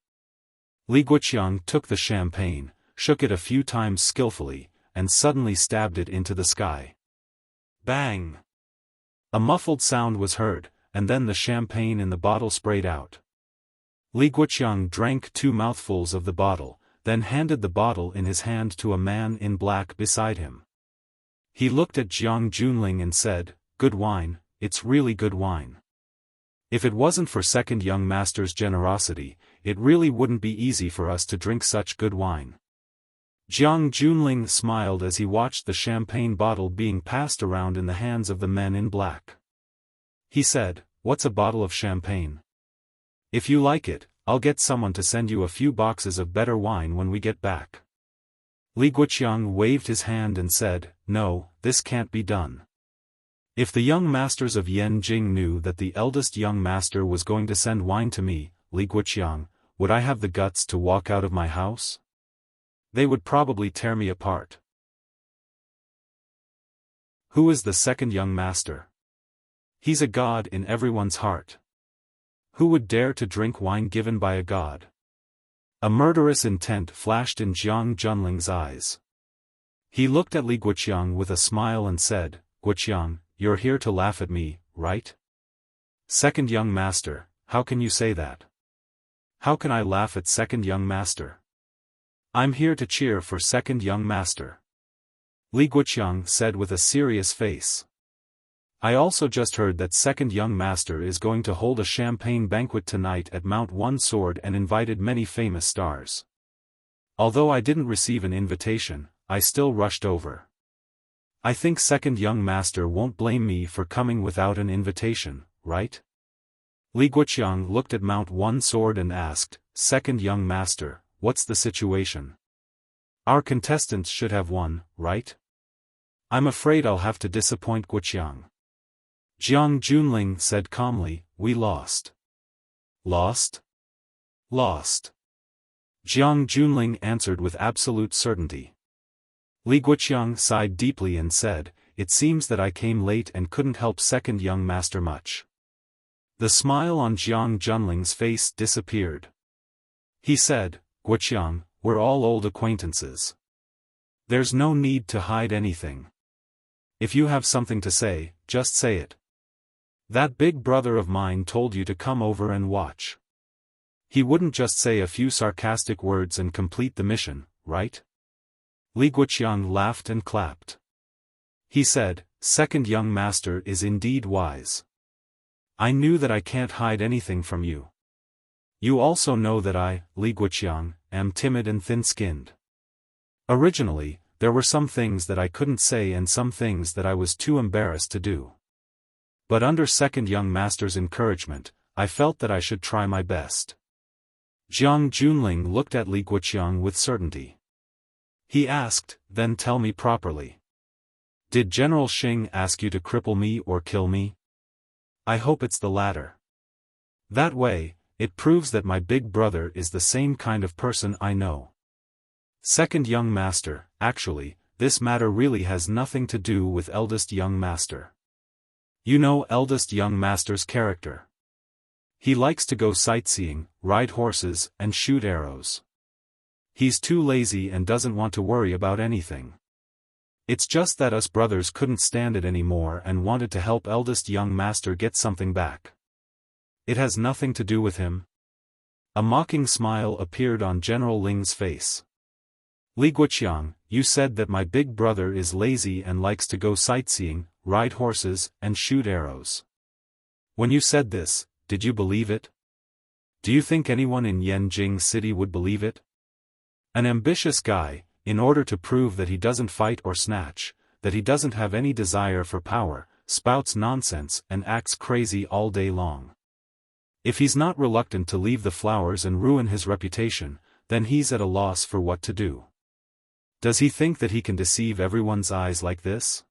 Li Guoqiang took the champagne, shook it a few times skillfully, and suddenly stabbed it into the sky. Bang! A muffled sound was heard, and then the champagne in the bottle sprayed out. Li Guoqiang drank 2 mouthfuls of the bottle, then handed the bottle in his hand to a man in black beside him. He looked at Jiang Junling and said, "Good wine, it's really good wine. If it wasn't for second young master's generosity, it really wouldn't be easy for us to drink such good wine." Jiang Junling smiled as he watched the champagne bottle being passed around in the hands of the men in black. He said, "What's a bottle of champagne? If you like it, I'll get someone to send you a few boxes of better wine when we get back." Li Guoqiang waved his hand and said, "No, this can't be done. If the young masters of Yanjing knew that the eldest young master was going to send wine to me, Li Guoqiang, would I have the guts to walk out of my house? They would probably tear me apart." Who is the second young master? He's a god in everyone's heart. Who would dare to drink wine given by a god? A murderous intent flashed in Jiang Junling's eyes. He looked at Li Guoqiang with a smile and said, "Guoqiang, you're here to laugh at me, right? Second young master, how can you say that? How can I laugh at second young master? I'm here to cheer for second young master," Li Guoqiang said with a serious face. "I also just heard that second young master is going to hold a champagne banquet tonight at Mount One Sword and invited many famous stars. Although I didn't receive an invitation, I still rushed over. I think second young master won't blame me for coming without an invitation, right?" Li Guoqiang looked at Mount One Sword and asked, "Second young master, what's the situation? Our contestants should have won, right?" "I'm afraid I'll have to disappoint Guoqiang." Jiang Junling said calmly, "We lost." "Lost? Lost." Jiang Junling answered with absolute certainty. Li Guoqiang sighed deeply and said, "It seems that I came late and couldn't help second young master much." The smile on Jiang Junling's face disappeared. He said, "Guoqiang, we're all old acquaintances. There's no need to hide anything. If you have something to say, just say it. That big brother of mine told you to come over and watch. He wouldn't just say a few sarcastic words and complete the mission, right?" Li Guoqiang laughed and clapped. He said, "Second young master is indeed wise. I knew that I can't hide anything from you. You also know that I, Li Guoqiang, am timid and thin-skinned. Originally, there were some things that I couldn't say and some things that I was too embarrassed to do. But under second young master's encouragement, I felt that I should try my best. Jiang Junling looked at Li Guoqiang with certainty. He asked, "Then tell me properly. Did General Xing ask you to cripple me or kill me? I hope it's the latter. That way, it proves that my big brother is the same kind of person I know." Second young master, actually, this matter really has nothing to do with eldest young master. You know eldest young master's character. He likes to go sightseeing, ride horses, and shoot arrows. He's too lazy and doesn't want to worry about anything. It's just that us brothers couldn't stand it anymore and wanted to help eldest young master get something back. It has nothing to do with him. A mocking smile appeared on General Ling's face. Li Guoqiang, you said that my big brother is lazy and likes to go sightseeing, ride horses, and shoot arrows. When you said this, did you believe it? Do you think anyone in Yanjing City would believe it? An ambitious guy, in order to prove that he doesn't fight or snatch, that he doesn't have any desire for power, spouts nonsense and acts crazy all day long. If he's not reluctant to leave the flowers and ruin his reputation, then he's at a loss for what to do. Does he think that he can deceive everyone's eyes like this?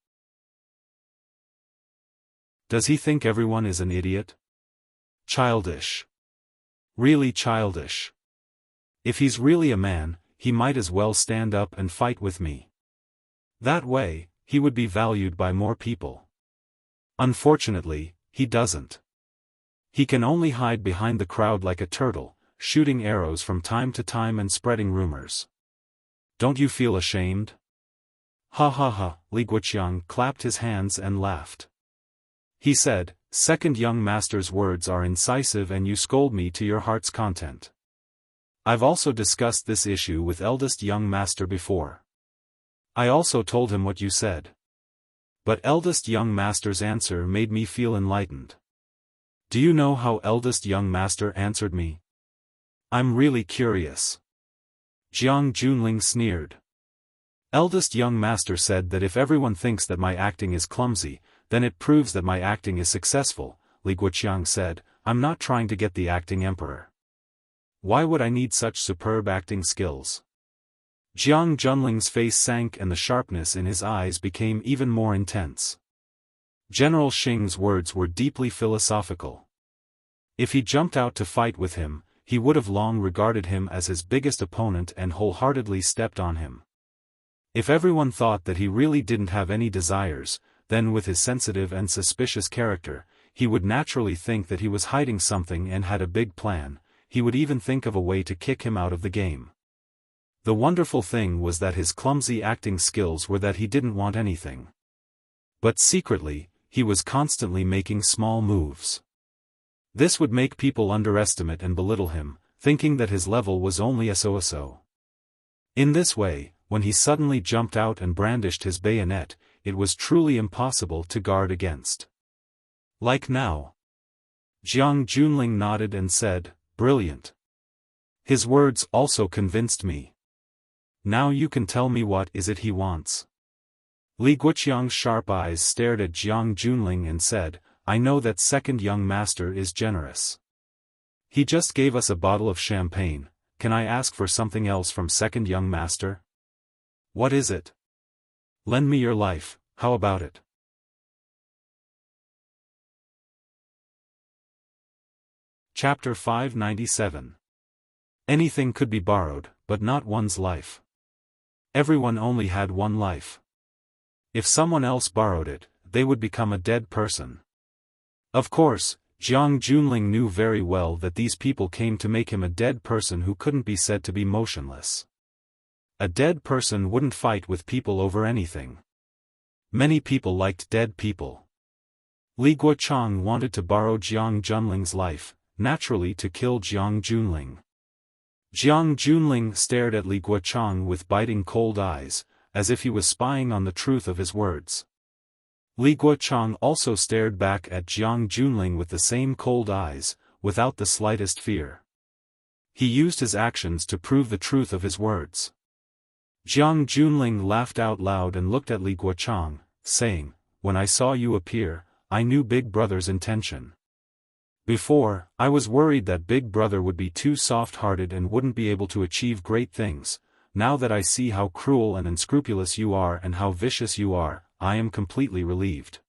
Does he think everyone is an idiot? Childish. Really childish. If he's really a man, he might as well stand up and fight with me. That way, he would be valued by more people. Unfortunately, he doesn't. He can only hide behind the crowd like a turtle, shooting arrows from time to time and spreading rumors. Don't you feel ashamed? Ha ha ha, Li Guoqiang clapped his hands and laughed. He said, "Second young master's words are incisive and you scold me to your heart's content. I've also discussed this issue with eldest young master before. I also told him what you said. But eldest young master's answer made me feel enlightened. Do you know how eldest young master answered me? I'm really curious." Jiang Junling sneered. Eldest young master said that if everyone thinks that my acting is clumsy, then it proves that my acting is successful. Li Guoqiang said, "I'm not trying to get the acting emperor. Why would I need such superb acting skills?" Jiang Junling's face sank and the sharpness in his eyes became even more intense. General Xing's words were deeply philosophical. If he jumped out to fight with him, he would have long regarded him as his biggest opponent and wholeheartedly stepped on him. If everyone thought that he really didn't have any desires, then with his sensitive and suspicious character, he would naturally think that he was hiding something and had a big plan. He would even think of a way to kick him out of the game. The wonderful thing was that his clumsy acting skills were that he didn't want anything. But secretly, he was constantly making small moves. This would make people underestimate and belittle him, thinking that his level was only so. In this way, when he suddenly jumped out and brandished his bayonet, it was truly impossible to guard against. Like now. Jiang Junling nodded and said, "Brilliant." His words also convinced me. Now you can tell me what is it he wants. Li Guoqiang's sharp eyes stared at Jiang Junling and said, "I know that second young master is generous. He just gave us a bottle of champagne. Can I ask for something else from second young master?" "What is it?" "Lend me your life, how about it?" Chapter 597. Anything could be borrowed, but not one's life. Everyone only had one life. If someone else borrowed it, they would become a dead person. Of course, Jiang Junling knew very well that these people came to make him a dead person who couldn't be said to be motionless. A dead person wouldn't fight with people over anything. Many people liked dead people. Li Guoqiang wanted to borrow Jiang Junling's life, naturally to kill Jiang Junling. Jiang Junling stared at Li Guoqiang with biting cold eyes, as if he was spying on the truth of his words. Li Guoqiang also stared back at Jiang Junling with the same cold eyes, without the slightest fear. He used his actions to prove the truth of his words. Jiang Junling laughed out loud and looked at Li Guoqiang, saying, "When I saw you appear, I knew Big Brother's intention. Before, I was worried that Big Brother would be too soft-hearted and wouldn't be able to achieve great things. Now that I see how cruel and unscrupulous you are and how vicious you are, I am completely relieved.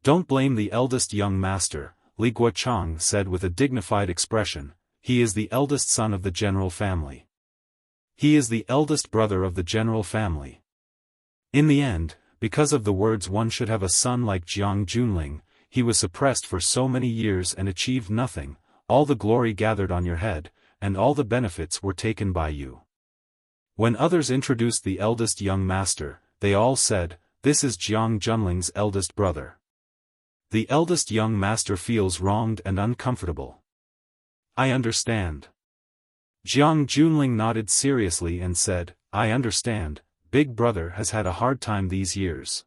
Don't blame the eldest young master, Li Guochang said with a dignified expression. He is the eldest son of the general family. He is the eldest brother of the general family. In the end, because of the words one should have a son like Jiang Junling, he was suppressed for so many years and achieved nothing. All the glory gathered on your head, and all the benefits were taken by you. When others introduced the eldest young master, they all said, "This is Jiang Junling's eldest brother." The eldest young master feels wronged and uncomfortable. I understand. Jiang Junling nodded seriously and said, I understand, Big Brother has had a hard time these years.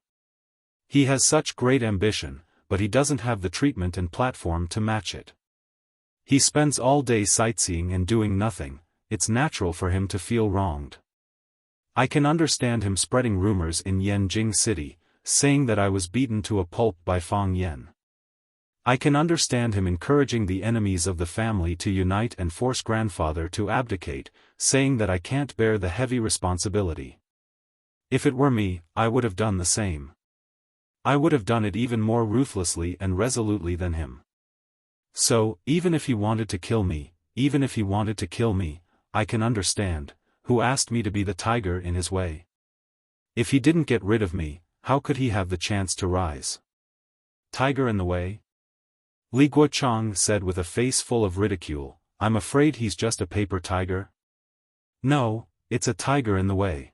He has such great ambition, but he doesn't have the treatment and platform to match it. He spends all day sightseeing and doing nothing. It's natural for him to feel wronged. I can understand him spreading rumors in Yanjing City, saying that I was beaten to a pulp by Fang Yan. I can understand him encouraging the enemies of the family to unite and force grandfather to abdicate, saying that I can't bear the heavy responsibility. If it were me, I would have done the same. I would have done it even more ruthlessly and resolutely than him. So, even if he wanted to kill me, I can understand, who asked me to be the tiger in his way. If he didn't get rid of me, how could he have the chance to rise? Tiger in the way? Li Guochang said with a face full of ridicule, I'm afraid he's just a paper tiger. No, it's a tiger in the way.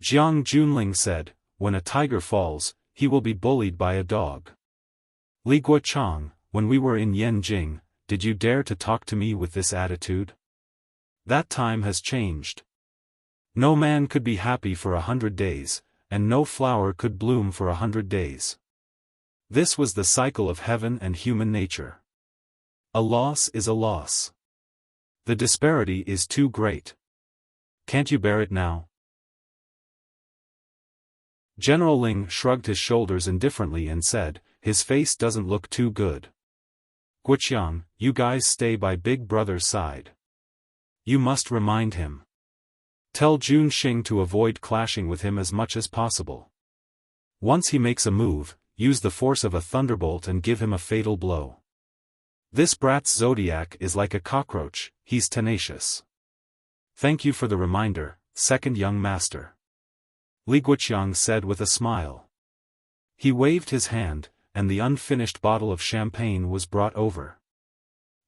Jiang Junling said, when a tiger falls, he will be bullied by a dog. Li Guochang, when we were in Yanjing, did you dare to talk to me with this attitude? That time has changed. No man could be happy for 100 days, and no flower could bloom for 100 days. This was the cycle of heaven and human nature. A loss is a loss. The disparity is too great. Can't you bear it now? General Ling shrugged his shoulders indifferently and said, his face doesn't look too good. Guoqiang, you guys stay by Big Brother's side. You must remind him. Tell Jun Xing to avoid clashing with him as much as possible. Once he makes a move, use the force of a thunderbolt and give him a fatal blow. This brat's zodiac is like a cockroach, he's tenacious. Thank you for the reminder, second young master. Li Guoqiang said with a smile. He waved his hand, and the unfinished bottle of champagne was brought over.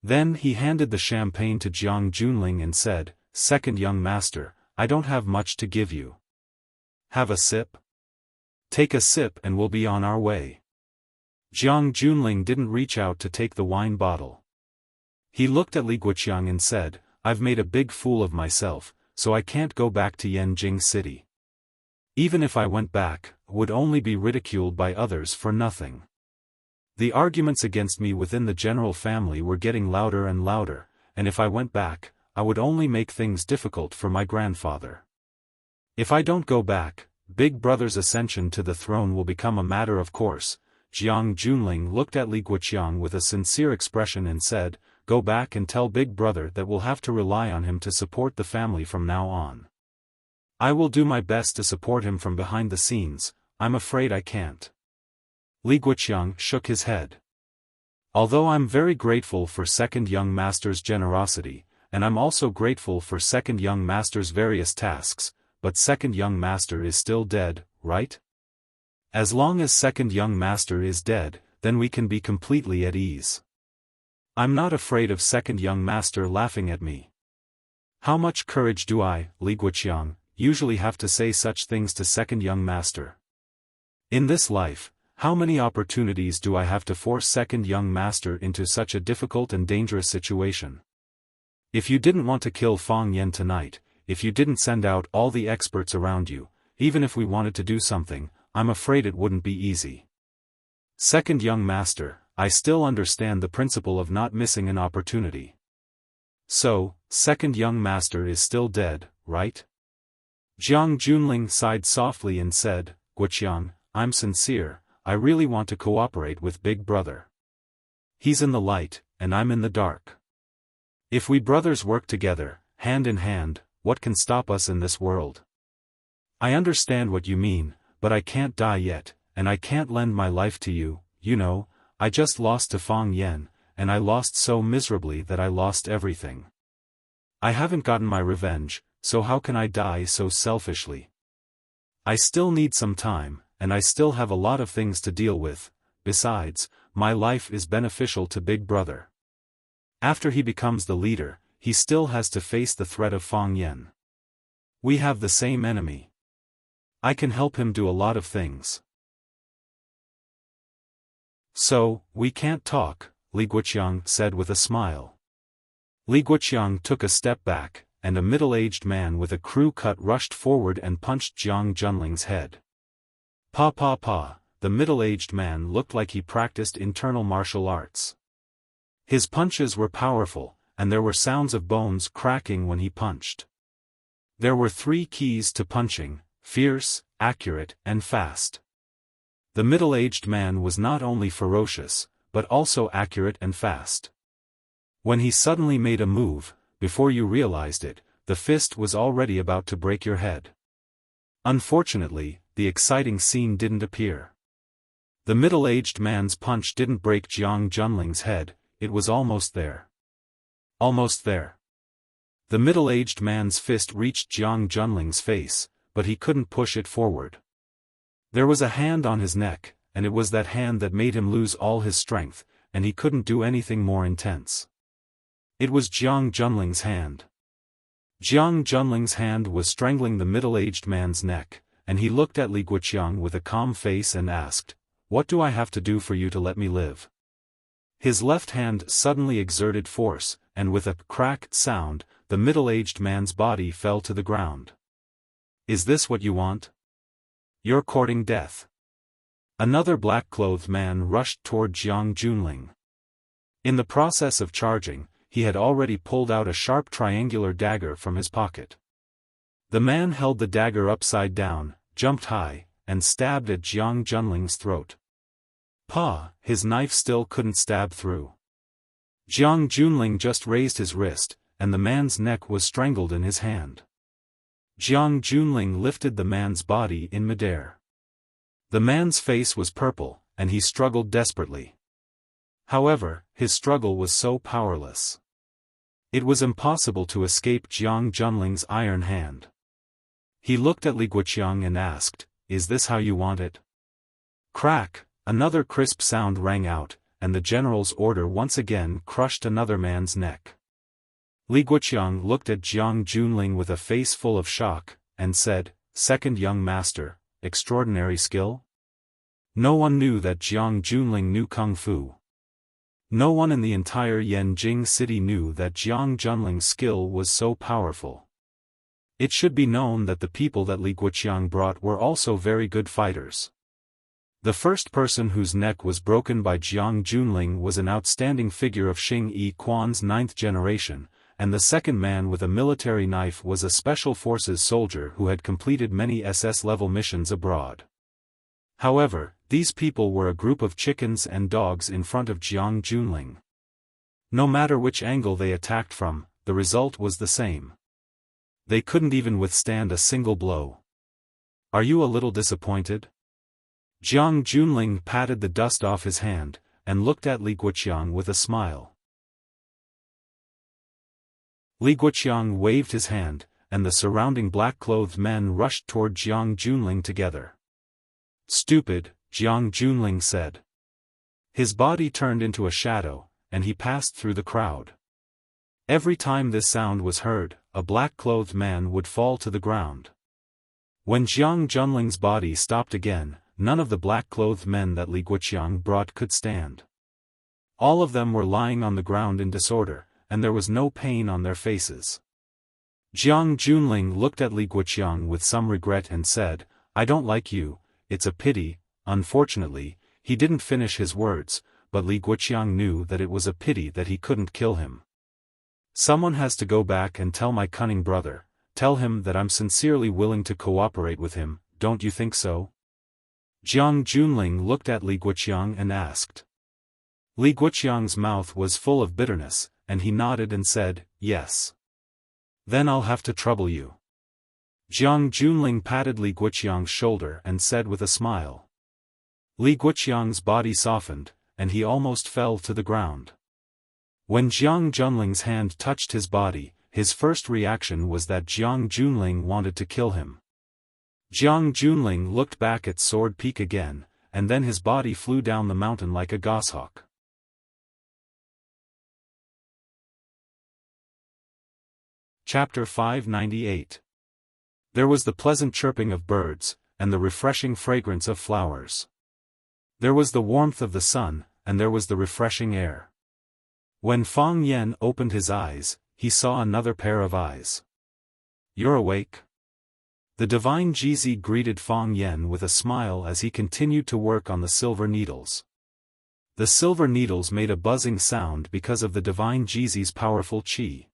Then he handed the champagne to Jiang Junling and said, second young master, I don't have much to give you. Have a sip? Take a sip and we'll be on our way. Jiang Junling didn't reach out to take the wine bottle. He looked at Li Guoqiang and said, I've made a big fool of myself, so I can't go back to Yanjing City. Even if I went back, would only be ridiculed by others for nothing. The arguments against me within the general family were getting louder and louder, and if I went back, I would only make things difficult for my grandfather. If I don't go back, Big Brother's ascension to the throne will become a matter of course. Jiang Junling looked at Li Guoqiang with a sincere expression and said, go back and tell Big Brother that we'll have to rely on him to support the family from now on. I will do my best to support him from behind the scenes, I'm afraid I can't. Li Guoqiang shook his head. Although I'm very grateful for second young master's generosity, and I'm also grateful for second young master's various tasks, but second young master is still dead, right? As long as second young master is dead, then we can be completely at ease. I'm not afraid of second young master laughing at me. How much courage do I, Li Guoqiang, usually have to say such things to second young master? In this life, how many opportunities do I have to force second young master into such a difficult and dangerous situation? If you didn't want to kill Fang Yan tonight, if you didn't send out all the experts around you, even if we wanted to do something, I'm afraid it wouldn't be easy. Second young master, I still understand the principle of not missing an opportunity. So, second young master is still dead, right? Jiang Junling sighed softly and said, Guoqiang, I'm sincere, I really want to cooperate with Big Brother. He's in the light, and I'm in the dark. If we brothers work together, hand in hand, what can stop us in this world? I understand what you mean, but I can't die yet, and I can't lend my life to you, you know. I just lost to Fang Yen, and I lost so miserably that I lost everything. I haven't gotten my revenge, so how can I die so selfishly? I still need some time, and I still have a lot of things to deal with. Besides, my life is beneficial to Big Brother. After he becomes the leader, he still has to face the threat of Fang Yen. We have the same enemy. I can help him do a lot of things. So, we can't talk, Li Guoqiang said with a smile. Li Guoqiang took a step back, and a middle-aged man with a crew cut rushed forward and punched Jiang Junling's head. Pa pa pa, the middle-aged man looked like he practiced internal martial arts. His punches were powerful, and there were sounds of bones cracking when he punched. There were 3 keys to punching: fierce, accurate, and fast. The middle-aged man was not only ferocious, but also accurate and fast. When he suddenly made a move, before you realized it, the fist was already about to break your head. Unfortunately, the exciting scene didn't appear. The middle-aged man's punch didn't break Jiang Junling's head, it was almost there. Almost there. The middle-aged man's fist reached Jiang Junling's face, but he couldn't push it forward. There was a hand on his neck, and it was that hand that made him lose all his strength, and he couldn't do anything more intense. It was Jiang Junling's hand. Jiang Junling's hand was strangling the middle-aged man's neck, and he looked at Li Guoqiang with a calm face and asked, "What do I have to do for you to let me live?" His left hand suddenly exerted force, and with a cracked sound, the middle-aged man's body fell to the ground. "Is this what you want? You're courting death." Another black-clothed man rushed toward Jiang Junling. In the process of charging, he had already pulled out a sharp triangular dagger from his pocket. The man held the dagger upside down, jumped high, and stabbed at Jiang Junling's throat. Pa, his knife still couldn't stab through. Jiang Junling just raised his wrist, and the man's neck was strangled in his hand. Jiang Junling lifted the man's body in midair. The man's face was purple, and he struggled desperately. However, his struggle was so powerless. It was impossible to escape Jiang Junling's iron hand. He looked at Li Guoqiang and asked, "Is this how you want it?" Crack, another crisp sound rang out, and the general's order once again crushed another man's neck. Li Guoqiang looked at Jiang Junling with a face full of shock, and said, "Second young master, extraordinary skill?" No one knew that Jiang Junling knew Kung Fu. No one in the entire Yanjing city knew that Jiang Junling's skill was so powerful. It should be known that the people that Li Guoqiang brought were also very good fighters. The first person whose neck was broken by Jiang Junling was an outstanding figure of Xing Yi Quan's 9th generation, and the second man with a military knife was a special forces soldier who had completed many SS-level missions abroad. However, these people were a group of chickens and dogs in front of Jiang Junling. No matter which angle they attacked from, the result was the same. They couldn't even withstand a single blow. "Are you a little disappointed?" Jiang Junling patted the dust off his hand, and looked at Li Guoqiang with a smile. Li Guoqiang waved his hand, and the surrounding black-clothed men rushed toward Jiang Junling together. "Stupid," Jiang Junling said. His body turned into a shadow, and he passed through the crowd. Every time this sound was heard, a black-clothed man would fall to the ground. When Jiang Junling's body stopped again, none of the black-clothed men that Li Guoqiang brought could stand. All of them were lying on the ground in disorder, and there was no pain on their faces. Jiang Junling looked at Li Guoqiang with some regret and said, "I don't like you, it's a pity." Unfortunately, he didn't finish his words, but Li Guoqiang knew that it was a pity that he couldn't kill him. "Someone has to go back and tell my cunning brother, tell him that I'm sincerely willing to cooperate with him, don't you think so?" Jiang Junling looked at Li Guoqiang and asked. Li Guoqiang's mouth was full of bitterness, and he nodded and said, yes. Then I'll have to trouble you. Jiang Junling patted Li Guoqiang's shoulder and said with a smile. Li Guoqiang's body softened, and he almost fell to the ground. When Jiang Junling's hand touched his body, his first reaction was that Jiang Junling wanted to kill him. Jiang Junling looked back at Sword Peak again, and then his body flew down the mountain like a goshawk. Chapter 598. There was the pleasant chirping of birds, and the refreshing fragrance of flowers. There was the warmth of the sun, and there was the refreshing air. When Fang Yan opened his eyes, he saw another pair of eyes. You're awake? The divine Jizi greeted Fang Yan with a smile as he continued to work on the silver needles. The silver needles made a buzzing sound because of the divine Jizi's powerful qi.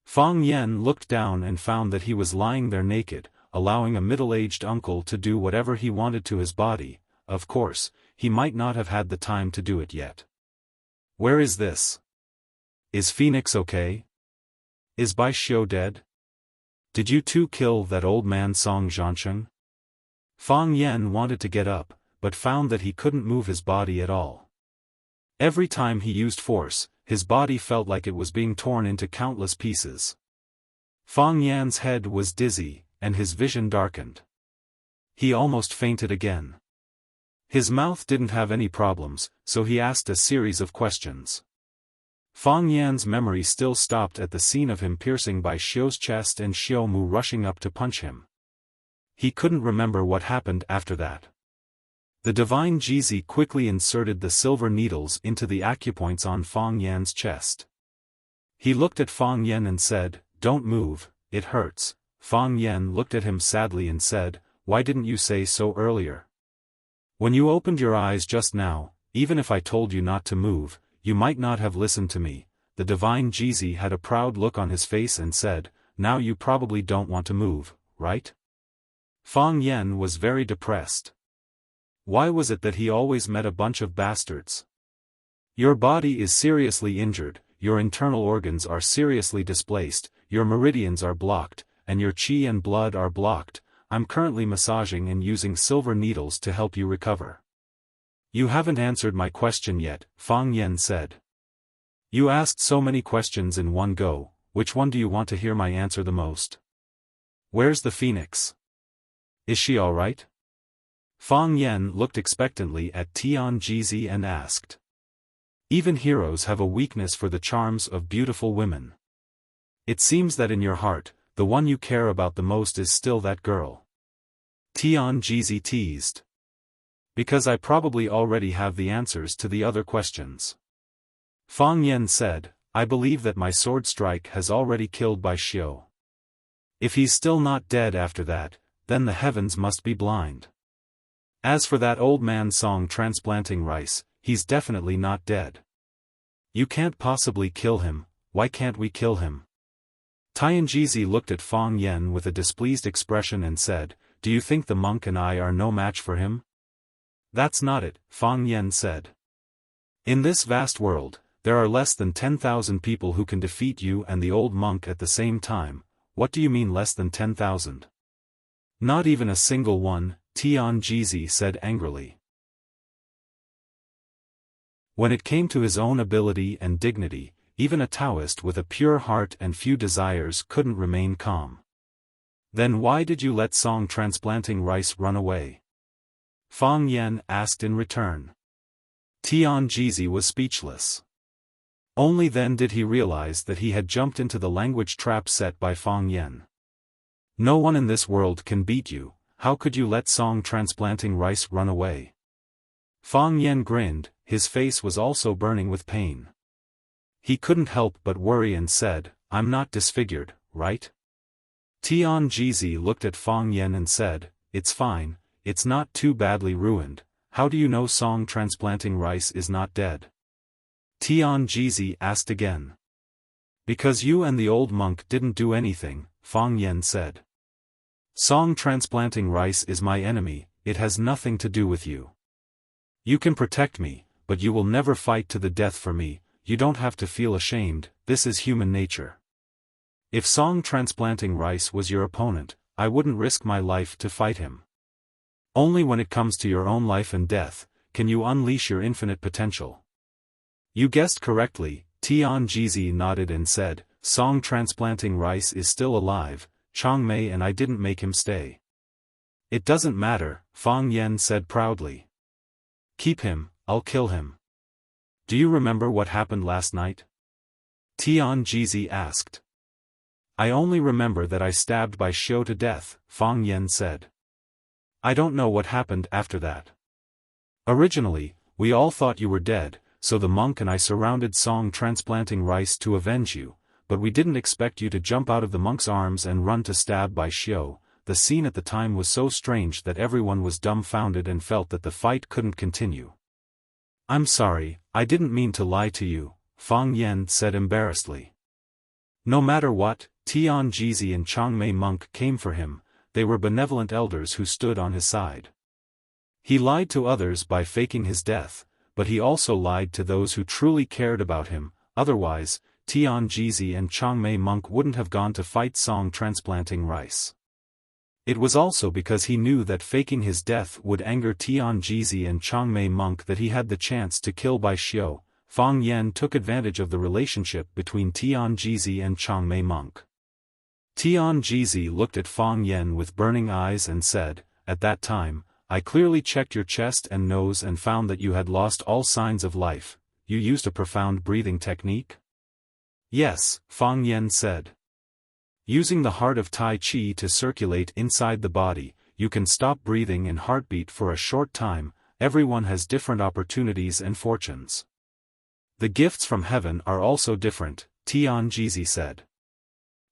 Fang Yan looked down and found that he was lying there naked, allowing a middle-aged uncle to do whatever he wanted to his body. Of course, he might not have had the time to do it yet. Where is this? Is Phoenix okay? Is Bai Xiu dead? Did you two kill that old man Song Zhansheng? Fang Yan wanted to get up, but found that he couldn't move his body at all. Every time he used force, his body felt like it was being torn into countless pieces. Fang Yan's head was dizzy, and his vision darkened. He almost fainted again. His mouth didn't have any problems, so he asked a series of questions. Fang Yan's memory still stopped at the scene of him piercing Bai Xiu's chest and Xiao Mu rushing up to punch him. He couldn't remember what happened after that. The divine Jizi quickly inserted the silver needles into the acupoints on Fang Yan's chest. He looked at Fang Yan and said, "Don't move, it hurts." Fang Yan looked at him sadly and said, "Why didn't you say so earlier? When you opened your eyes just now, even if I told you not to move, you might not have listened to me." The divine Jizi had a proud look on his face and said, "Now you probably don't want to move, right?" Fang Yan was very depressed. Why was it that he always met a bunch of bastards? Your body is seriously injured, your internal organs are seriously displaced, your meridians are blocked, and your qi and blood are blocked. I'm currently massaging and using silver needles to help you recover. You haven't answered my question yet, Fang Yan said. You asked so many questions in one go, which one do you want to hear my answer the most? Where's the phoenix? Is she alright? Fang Yan looked expectantly at Tian Jizi and asked. Even heroes have a weakness for the charms of beautiful women. It seems that in your heart, the one you care about the most is still that girl. Tian Jizi teased. Because I probably already have the answers to the other questions. Fang Yan said, I believe that my sword strike has already killed Bai Xiu. If he's still not dead after that, then the heavens must be blind. As for that old man Song transplanting rice, he's definitely not dead. You can't possibly kill him. Why can't we kill him? Tianjizi looked at Fang Yan with a displeased expression and said, Do you think the monk and I are no match for him? That's not it, Fang Yan said. In this vast world, there are less than 10,000 people who can defeat you and the old monk at the same time. What do you mean less than 10,000? Not even a single one, Tianjizi said angrily. When it came to his own ability and dignity, even a Taoist with a pure heart and few desires couldn't remain calm. Then why did you let Song transplanting rice run away? Fang Yan asked in return. Tianjizi was speechless. Only then did he realize that he had jumped into the language trap set by Fang Yan. No one in this world can beat you. How could you let Song transplanting rice run away? Fang Yan grinned, his face was also burning with pain. He couldn't help but worry and said, I'm not disfigured, right? Tianjizi looked at Fang Yan and said, It's fine, it's not too badly ruined. How do you know Song transplanting rice is not dead? Tianjizi asked again. Because you and the old monk didn't do anything, Fang Yan said. Song transplanting rice is my enemy, it has nothing to do with you. You can protect me, but you will never fight to the death for me. You don't have to feel ashamed, this is human nature. If song transplanting rice was your opponent, I wouldn't risk my life to fight him. Only when it comes to your own life and death, can you unleash your infinite potential. You guessed correctly, Tian Jizi nodded and said, song transplanting rice is still alive, Changmei and I didn't make him stay. It doesn't matter, Fang Yan said proudly. Keep him, I'll kill him. Do you remember what happened last night? Tian Jizi asked. I only remember that I stabbed Bai Xiu to death, Fang Yan said. I don't know what happened after that. Originally, we all thought you were dead, so the monk and I surrounded song transplanting rice to avenge you, but we didn't expect you to jump out of the monk's arms and run to stab Bai Xiu. The scene at the time was so strange that everyone was dumbfounded and felt that the fight couldn't continue. I'm sorry, I didn't mean to lie to you, Fang Yan said embarrassedly. No matter what, Tian Jizi and Changmei monk came for him, they were benevolent elders who stood on his side. He lied to others by faking his death, but he also lied to those who truly cared about him, otherwise, Tian Jizi and Changmei monk wouldn't have gone to fight song transplanting rice. It was also because he knew that faking his death would anger Tian Jizi and Changmei monk that he had the chance to kill Bai Xiu. Fang Yan took advantage of the relationship between Tian Jizi and Changmei monk. Tian Jizi looked at Fang Yan with burning eyes and said, at that time, I clearly checked your chest and nose and found that you had lost all signs of life. You used a profound breathing technique? Yes, Fang Yan said. Using the heart of Tai Chi to circulate inside the body, you can stop breathing and heartbeat for a short time. Everyone has different opportunities and fortunes. The gifts from heaven are also different, Tian Jizi said.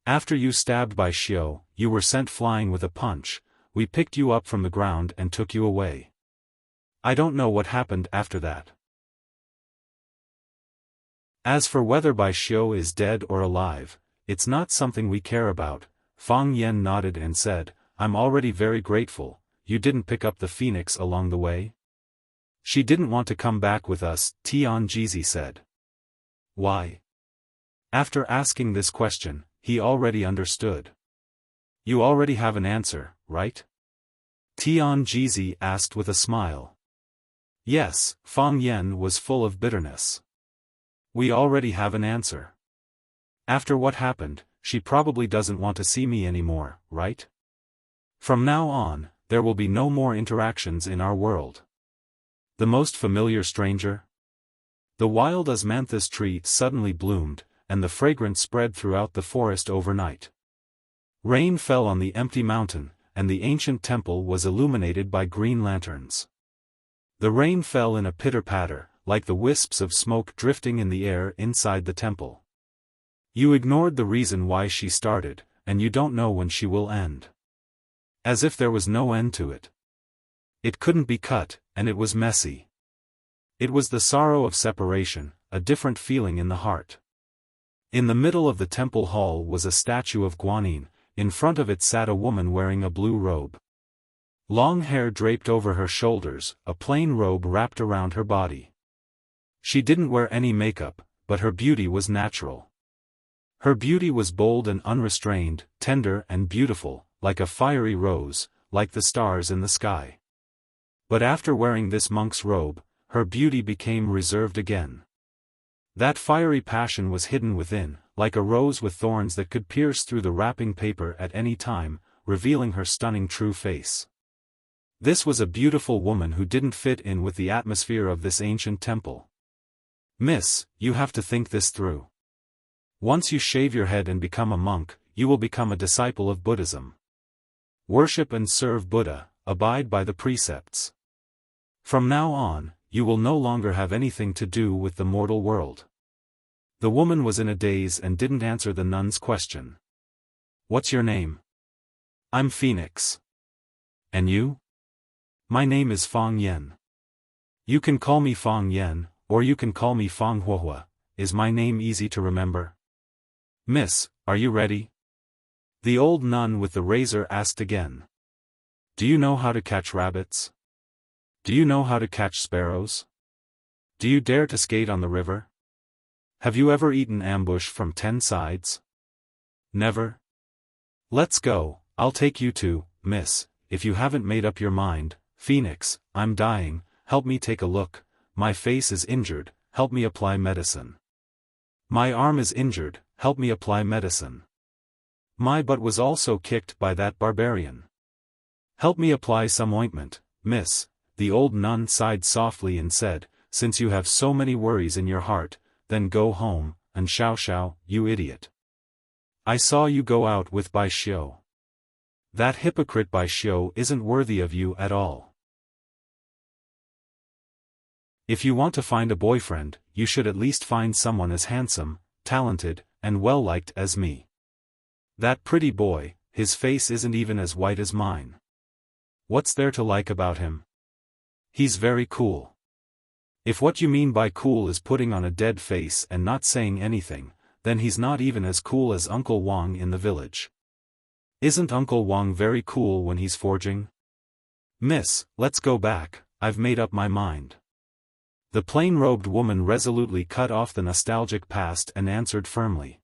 After you stabbed Bai Xiu, you were sent flying with a punch. We picked you up from the ground and took you away. I don't know what happened after that. As for whether Bai Xiu is dead or alive, it's not something we care about. Fang Yan nodded and said, I'm already very grateful. You didn't pick up the phoenix along the way? She didn't want to come back with us, Tian Jizi said. Why? After asking this question, he already understood. You already have an answer, right? Tian Jizi asked with a smile. Yes, Fang Yan was full of bitterness. We already have an answer. After what happened, she probably doesn't want to see me anymore, right? From now on, there will be no more interactions in our world. The most familiar stranger? The wild osmanthus tree suddenly bloomed, and the fragrance spread throughout the forest overnight. Rain fell on the empty mountain, and the ancient temple was illuminated by green lanterns. The rain fell in a pitter-patter, like the wisps of smoke drifting in the air inside the temple. You ignored the reason why she started, and you don't know when she will end. As if there was no end to it. It couldn't be cut, and it was messy. It was the sorrow of separation, a different feeling in the heart. In the middle of the temple hall was a statue of Guanyin. In front of it sat a woman wearing a blue robe. Long hair draped over her shoulders, a plain robe wrapped around her body. She didn't wear any makeup, but her beauty was natural. Her beauty was bold and unrestrained, tender and beautiful, like a fiery rose, like the stars in the sky. But after wearing this monk's robe, her beauty became reserved again. That fiery passion was hidden within, like a rose with thorns that could pierce through the wrapping paper at any time, revealing her stunning true face. This was a beautiful woman who didn't fit in with the atmosphere of this ancient temple. Miss, you have to think this through. Once you shave your head and become a monk, you will become a disciple of Buddhism. Worship and serve Buddha, abide by the precepts. From now on, you will no longer have anything to do with the mortal world. The woman was in a daze and didn't answer the nun's question. What's your name? I'm Phoenix. And you? My name is Fang Yan. You can call me Fang Yan, or you can call me Fang Huohua. Is my name easy to remember? Miss, are you ready? The old nun with the razor asked again. Do you know how to catch rabbits? Do you know how to catch sparrows? Do you dare to skate on the river? Have you ever eaten ambush from 10 sides? Never? Let's go, I'll take you to, miss, if you haven't made up your mind. Phoenix, I'm dying, help me take a look. My face is injured, help me apply medicine. My arm is injured, help me apply medicine. My butt was also kicked by that barbarian. Help me apply some ointment, miss. The old nun sighed softly and said, since you have so many worries in your heart, then go home, and Xiao, you idiot. I saw you go out with Bai Xiu. That hypocrite Bai Xiu isn't worthy of you at all. If you want to find a boyfriend, you should at least find someone as handsome, talented, and well-liked as me. That pretty boy, his face isn't even as white as mine. What's there to like about him? He's very cool. If what you mean by cool is putting on a dead face and not saying anything, then he's not even as cool as Uncle Wang in the village. Isn't Uncle Wang very cool when he's forging? Miss, let's go back, I've made up my mind. The plain-robed woman resolutely cut off the nostalgic past and answered firmly.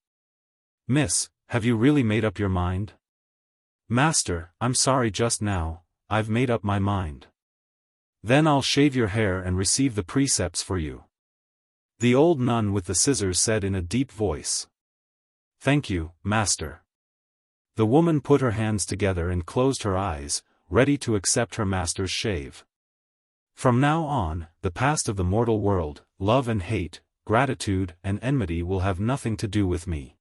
Miss, have you really made up your mind? Master, I'm sorry just now, I've made up my mind. Then I'll shave your hair and receive the precepts for you. The old nun with the scissors said in a deep voice. Thank you, master. The woman put her hands together and closed her eyes, ready to accept her master's shave. From now on, the past of the mortal world, love and hate, gratitude and enmity will have nothing to do with me.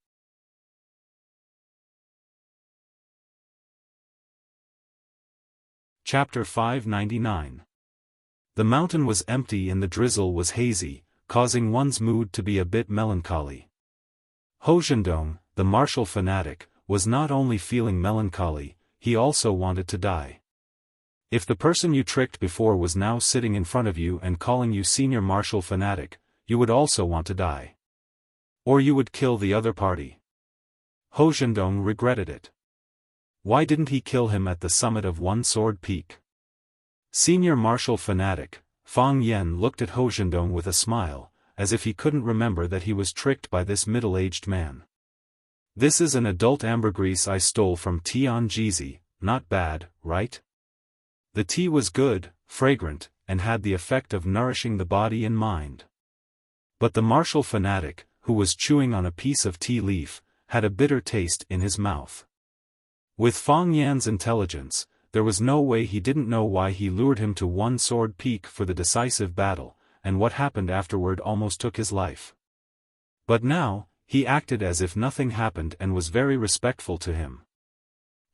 Chapter 599. The mountain was empty and the drizzle was hazy, causing one's mood to be a bit melancholy. Hou Zhendong, the martial fanatic, was not only feeling melancholy, he also wanted to die. If the person you tricked before was now sitting in front of you and calling you senior martial fanatic, you would also want to die. Or you would kill the other party. Hou Zhendong regretted it. Why didn't he kill him at the summit of One Sword Peak? Senior martial fanatic, Fang Yan looked at Hou Zhendong with a smile, as if he couldn't remember that he was tricked by this middle-aged man. This is an adult ambergris I stole from Tian Jizi, not bad, right? The tea was good, fragrant, and had the effect of nourishing the body and mind. But the martial fanatic, who was chewing on a piece of tea leaf, had a bitter taste in his mouth. With Fang Yan's intelligence, there was no way he didn't know why he lured him to One Sword Peak for the decisive battle, and what happened afterward almost took his life. But now, he acted as if nothing happened and was very respectful to him.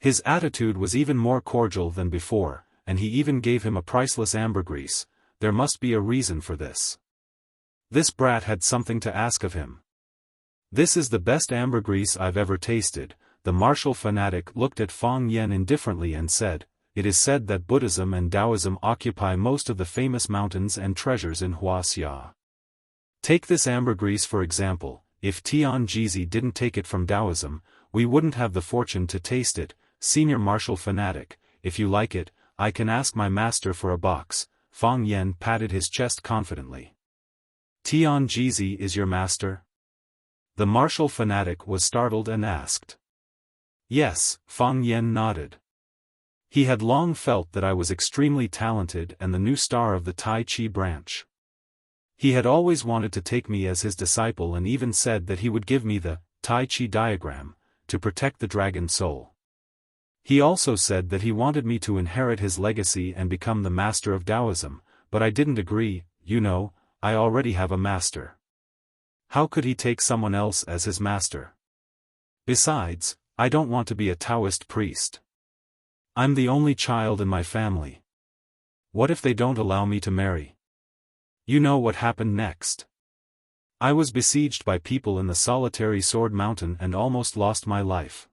His attitude was even more cordial than before, and he even gave him a priceless ambergris. There must be a reason for this. This brat had something to ask of him. This is the best ambergris I've ever tasted. The martial fanatic looked at Fang Yan indifferently and said, it is said that Buddhism and Taoism occupy most of the famous mountains and treasures in Wuxia. Take this ambergris for example, if Tian Jizi didn't take it from Taoism, we wouldn't have the fortune to taste it. Senior martial fanatic, if you like it, I can ask my master for a box. Fang Yan patted his chest confidently. Tian Jizi is your master? The martial fanatic was startled and asked. Yes, Fang Yan nodded. He had long felt that I was extremely talented and the new star of the Tai Chi branch. He had always wanted to take me as his disciple and even said that he would give me the Tai Chi diagram to protect the dragon soul. He also said that he wanted me to inherit his legacy and become the master of Taoism, but I didn't agree. You know, I already have a master. How could he take someone else as his master? Besides, I don't want to be a Taoist priest. I'm the only child in my family. What if they don't allow me to marry? You know what happened next. I was besieged by people in the solitary Sword Mountain and almost lost my life.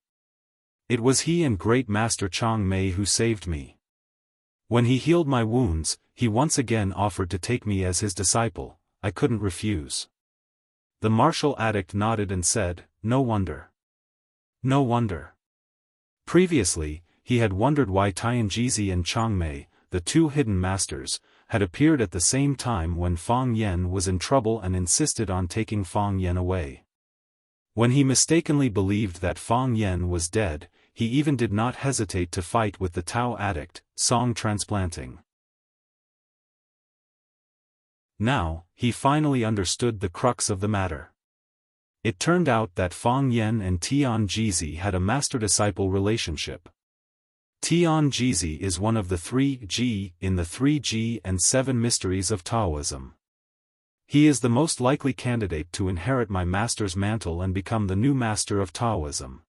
It was he and Great Master Chang Mei who saved me. When he healed my wounds, he once again offered to take me as his disciple. I couldn't refuse. The martial addict nodded and said, no wonder. No wonder. Previously, he had wondered why Tian Jizi and Chang Mei, the two hidden masters, had appeared at the same time when Fang Yan was in trouble and insisted on taking Fang Yan away. When he mistakenly believed that Fang Yan was dead, he even did not hesitate to fight with the Tao addict, song transplanting. Now, he finally understood the crux of the matter. It turned out that Fang Yan and Tian Jizi had a master-disciple relationship. Tian Jizi is one of the 3G in the 3G and 7 mysteries of Taoism. He is the most likely candidate to inherit my master's mantle and become the new master of Taoism.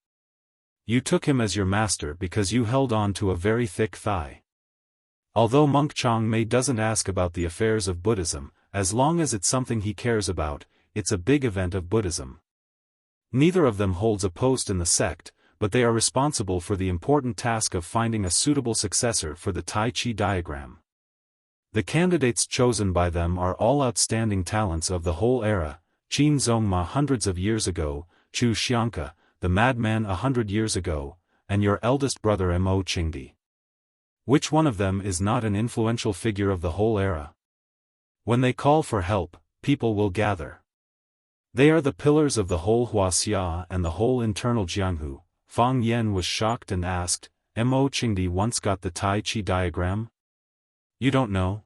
You took him as your master because you held on to a very thick thigh. Although Monk Changmei doesn't ask about the affairs of Buddhism, as long as it's something he cares about, it's a big event of Buddhism. Neither of them holds a post in the sect, but they are responsible for the important task of finding a suitable successor for the Tai Chi diagram. The candidates chosen by them are all outstanding talents of the whole era: Qin Zongma hundreds of years ago, Chu Xianke, the madman 100 years ago, and your eldest brother Mo Qingdi. Which one of them is not an influential figure of the whole era? When they call for help, people will gather. They are the pillars of the whole Wuxia and the whole internal Jianghu. Fang Yan was shocked and asked, Mo Qingdi once got the Tai Chi diagram? You don't know?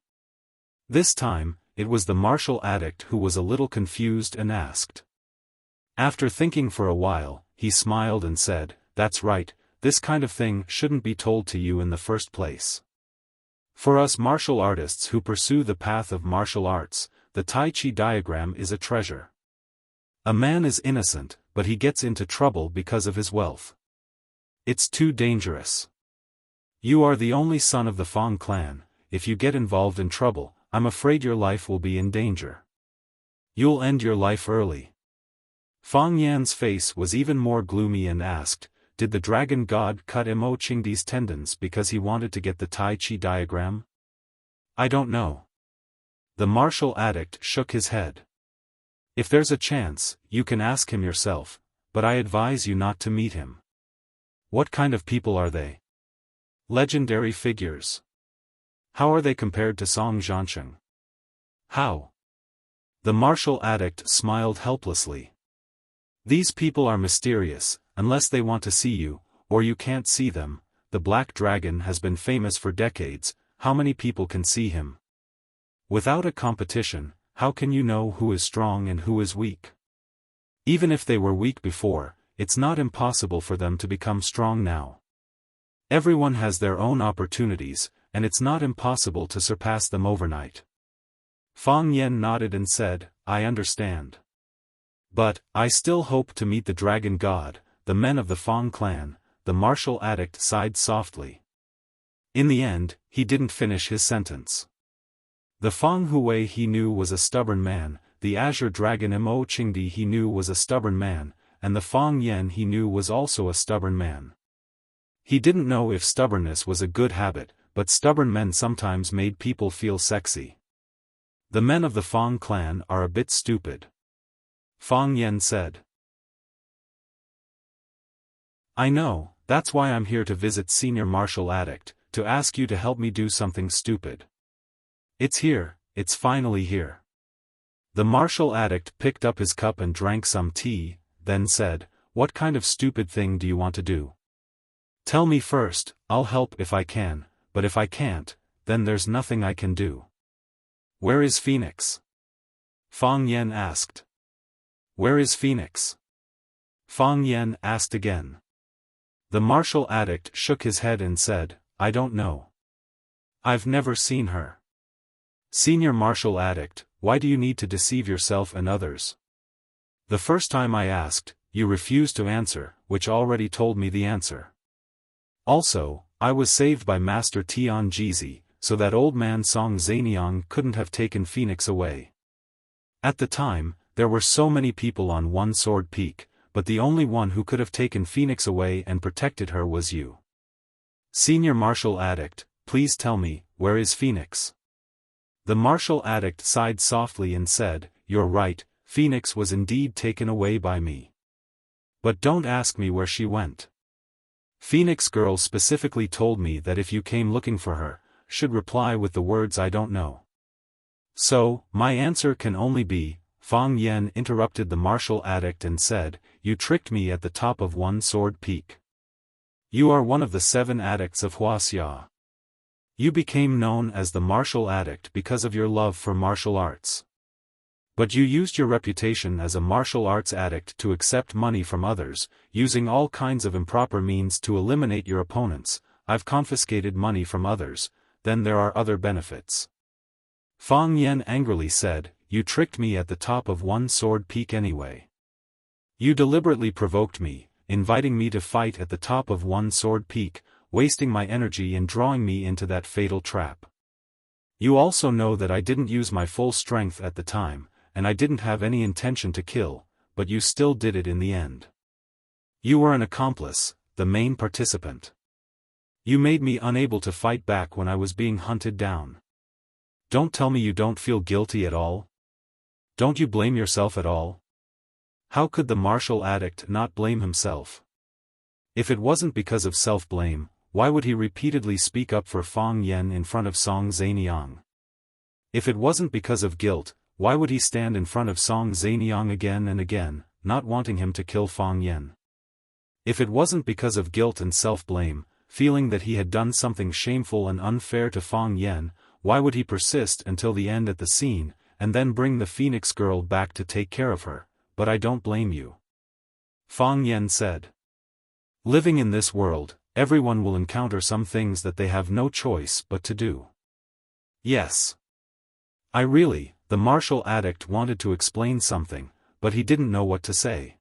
This time, it was the martial addict who was a little confused and asked. After thinking for a while, he smiled and said, that's right, this kind of thing shouldn't be told to you in the first place. For us martial artists who pursue the path of martial arts, the Tai Chi diagram is a treasure. A man is innocent, but he gets into trouble because of his wealth. It's too dangerous. You are the only son of the Fang clan. If you get involved in trouble, I'm afraid your life will be in danger. You'll end your life early. Fang Yan's face was even more gloomy and asked, did the dragon god cut Mo Qingdi's tendons because he wanted to get the Tai Chi diagram? I don't know. The martial addict shook his head. If there's a chance, you can ask him yourself, but I advise you not to meet him. What kind of people are they? Legendary figures. How are they compared to Song Zhansheng? How? The martial addict smiled helplessly. These people are mysterious, unless they want to see you, or you can't see them. The Black Dragon has been famous for decades. How many people can see him? Without a competition, how can you know who is strong and who is weak? Even if they were weak before, it's not impossible for them to become strong now. Everyone has their own opportunities, and it's not impossible to surpass them overnight. Fang Yan nodded and said, I understand. But, I still hope to meet the dragon god, the men of the Fang clan. The martial addict sighed softly. In the end, he didn't finish his sentence. The Fang Hui he knew was a stubborn man, the Azure Dragon Mo Qingdi he knew was a stubborn man, and the Fang Yan he knew was also a stubborn man. He didn't know if stubbornness was a good habit, but stubborn men sometimes made people feel sexy. The men of the Fang clan are a bit stupid. Fang Yan said. I know, that's why I'm here to visit Senior Martial Addict, to ask you to help me do something stupid. It's here, it's finally here. The martial addict picked up his cup and drank some tea, then said, what kind of stupid thing do you want to do? Tell me first, I'll help if I can, but if I can't, then there's nothing I can do. Where is Phoenix? Fang Yan asked. Where is Phoenix? Fang Yan asked again. The martial addict shook his head and said, I don't know. I've never seen her. Senior martial addict, why do you need to deceive yourself and others? The first time I asked, you refused to answer, which already told me the answer. Also, I was saved by Master Tian Jizi, so that old man Song Zaniang couldn't have taken Phoenix away. At the time, there were so many people on One Sword Peak, but the only one who could have taken Phoenix away and protected her was you. Senior martial addict, please tell me, where is Phoenix? The martial addict sighed softly and said, you're right, Phoenix was indeed taken away by me. But don't ask me where she went. Phoenix girl specifically told me that if you came looking for her, should reply with the words I don't know. So, my answer can only be, Fang Yen interrupted the martial addict and said, you tricked me at the top of one sword peak. You are one of the 7 addicts of Wuxia. You became known as the martial addict because of your love for martial arts. But you used your reputation as a martial arts addict to accept money from others, using all kinds of improper means to eliminate your opponents. I've confiscated money from others, then there are other benefits. Fang Yen angrily said, you tricked me at the top of one sword peak anyway. You deliberately provoked me, inviting me to fight at the top of one sword peak, wasting my energy and drawing me into that fatal trap. You also know that I didn't use my full strength at the time, and I didn't have any intention to kill, but you still did it in the end. You were an accomplice, the main participant. You made me unable to fight back when I was being hunted down. Don't tell me you don't feel guilty at all? Don't you blame yourself at all? How could the martial addict not blame himself? If it wasn't because of self-blame, why would he repeatedly speak up for Fang Yen in front of Song Zaniang? If it wasn't because of guilt, why would he stand in front of Song Zaniang again and again, not wanting him to kill Fang Yen? If it wasn't because of guilt and self-blame, feeling that he had done something shameful and unfair to Fang Yen, why would he persist until the end at the scene, and then bring the Phoenix girl back to take care of her? But I don't blame you. Fang Yen said. Living in this world, everyone will encounter some things that they have no choice but to do. Yes. The martial addict wanted to explain something, but he didn't know what to say.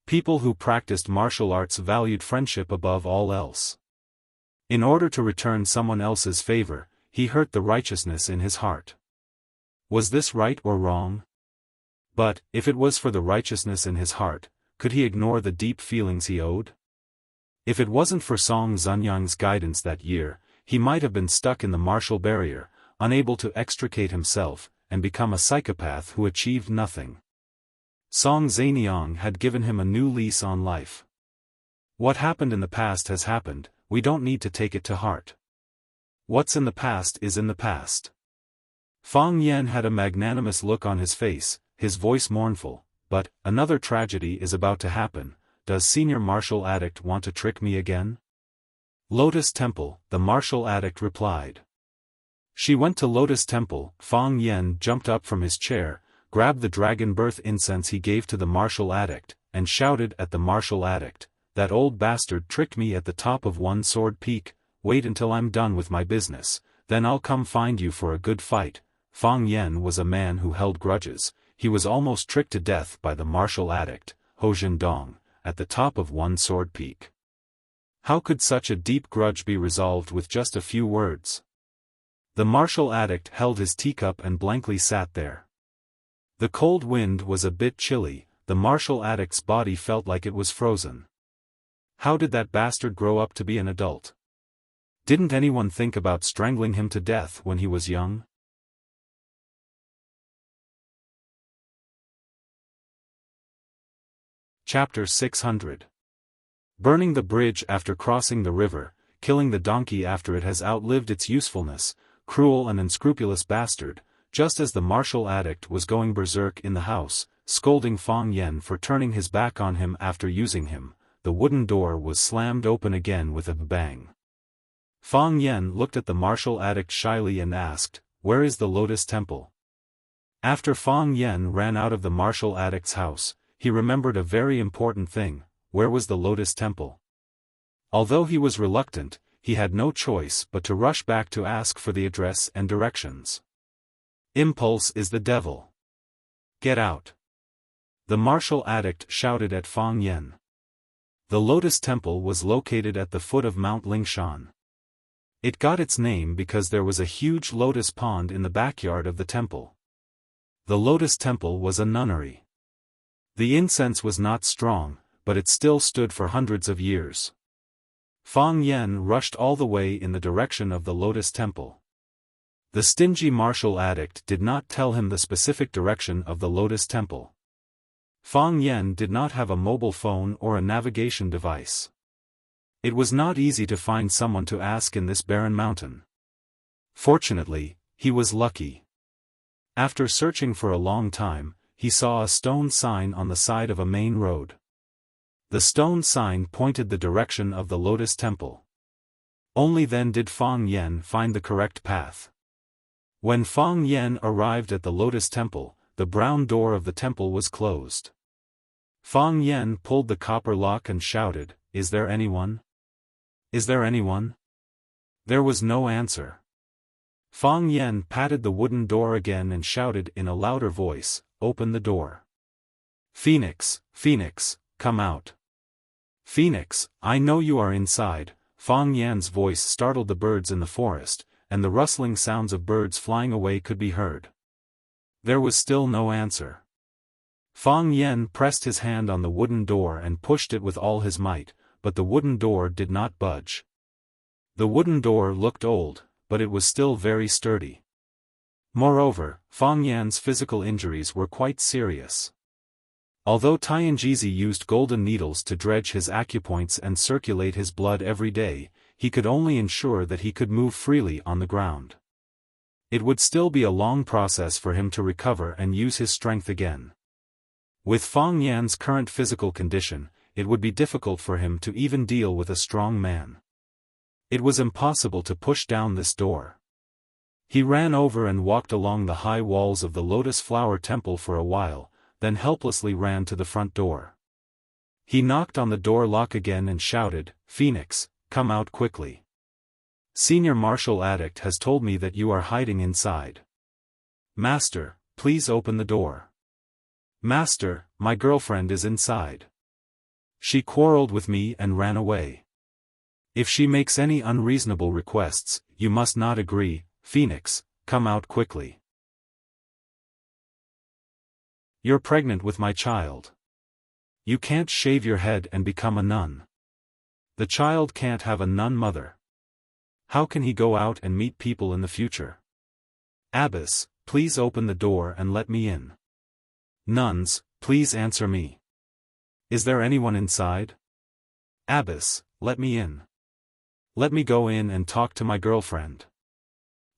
People who practiced martial arts valued friendship above all else. In order to return someone else's favor, he hurt the righteousness in his heart. Was this right or wrong? But, if it was for the righteousness in his heart, could he ignore the deep feelings he owed? If it wasn't for Song Zanyang's guidance that year, he might have been stuck in the martial barrier, unable to extricate himself, and become a psychopath who achieved nothing. Song Zaniang had given him a new lease on life. What happened in the past has happened, we don't need to take it to heart. What's in the past is in the past. Fang Yen had a magnanimous look on his face, his voice mournful, but, another tragedy is about to happen. Does senior martial addict want to trick me again? Lotus Temple, the martial addict replied. She went to Lotus Temple. Fang Yen jumped up from his chair, grabbed the dragon birth incense he gave to the martial addict, and shouted at the martial addict, that old bastard tricked me at the top of one sword peak. Wait until I'm done with my business, then I'll come find you for a good fight. Fang Yen was a man who held grudges. He was almost tricked to death by the martial addict, Ho Zhendong, at the top of one sword peak. How could such a deep grudge be resolved with just a few words? The martial addict held his teacup and blankly sat there. The cold wind was a bit chilly, the martial addict's body felt like it was frozen. How did that bastard grow up to be an adult? Didn't anyone think about strangling him to death when he was young? Chapter 600. Burning the bridge after crossing the river, killing the donkey after it has outlived its usefulness, cruel and unscrupulous bastard. Just as the martial addict was going berserk in the house, scolding Fang Yen for turning his back on him after using him, the wooden door was slammed open again with a bang. Fang Yen looked at the martial addict shyly and asked, "Where is the Lotus Temple?" After Fang Yen ran out of the martial addict's house, he remembered a very important thing: where was the Lotus Temple? Although he was reluctant, he had no choice but to rush back to ask for the address and directions. Impulse is the devil. Get out! The martial addict shouted at Fang Yen. The Lotus Temple was located at the foot of Mount Lingshan. It got its name because there was a huge lotus pond in the backyard of the temple. The Lotus Temple was a nunnery. The incense was not strong, but it still stood for hundreds of years. Fang Yen rushed all the way in the direction of the Lotus Temple. The stingy martial addict did not tell him the specific direction of the Lotus Temple. Fang Yen did not have a mobile phone or a navigation device. It was not easy to find someone to ask in this barren mountain. Fortunately, he was lucky. After searching for a long time, he saw a stone sign on the side of a main road. The stone sign pointed the direction of the Lotus Temple. Only then did Fang Yan find the correct path. When Fang Yan arrived at the Lotus Temple, the brown door of the temple was closed. Fang Yan pulled the copper lock and shouted, "Is there anyone? Is there anyone?" There was no answer. Fang Yan patted the wooden door again and shouted in a louder voice, "Open the door. Phoenix, Phoenix, come out. Phoenix, I know you are inside." Fang Yan's voice startled the birds in the forest, and the rustling sounds of birds flying away could be heard. There was still no answer. Fang Yan pressed his hand on the wooden door and pushed it with all his might, but the wooden door did not budge. The wooden door looked old, but it was still very sturdy. Moreover, Fang Yan's physical injuries were quite serious. Although Tianjizi used golden needles to dredge his acupoints and circulate his blood every day, he could only ensure that he could move freely on the ground. It would still be a long process for him to recover and use his strength again. With Fang Yan's current physical condition, it would be difficult for him to even deal with a strong man. It was impossible to push down this door. He ran over and walked along the high walls of the Lotus Flower Temple for a while, then helplessly ran to the front door. He knocked on the door lock again and shouted, "Phoenix, come out quickly. Senior Martial Addict has told me that you are hiding inside. Master, please open the door. Master, my girlfriend is inside. She quarreled with me and ran away. If she makes any unreasonable requests, you must not agree. Phoenix, come out quickly. You're pregnant with my child. You can't shave your head and become a nun. The child can't have a nun mother. How can he go out and meet people in the future? Abbess, please open the door and let me in. Nuns, please answer me. Is there anyone inside? Abbess, let me in. Let me go in and talk to my girlfriend.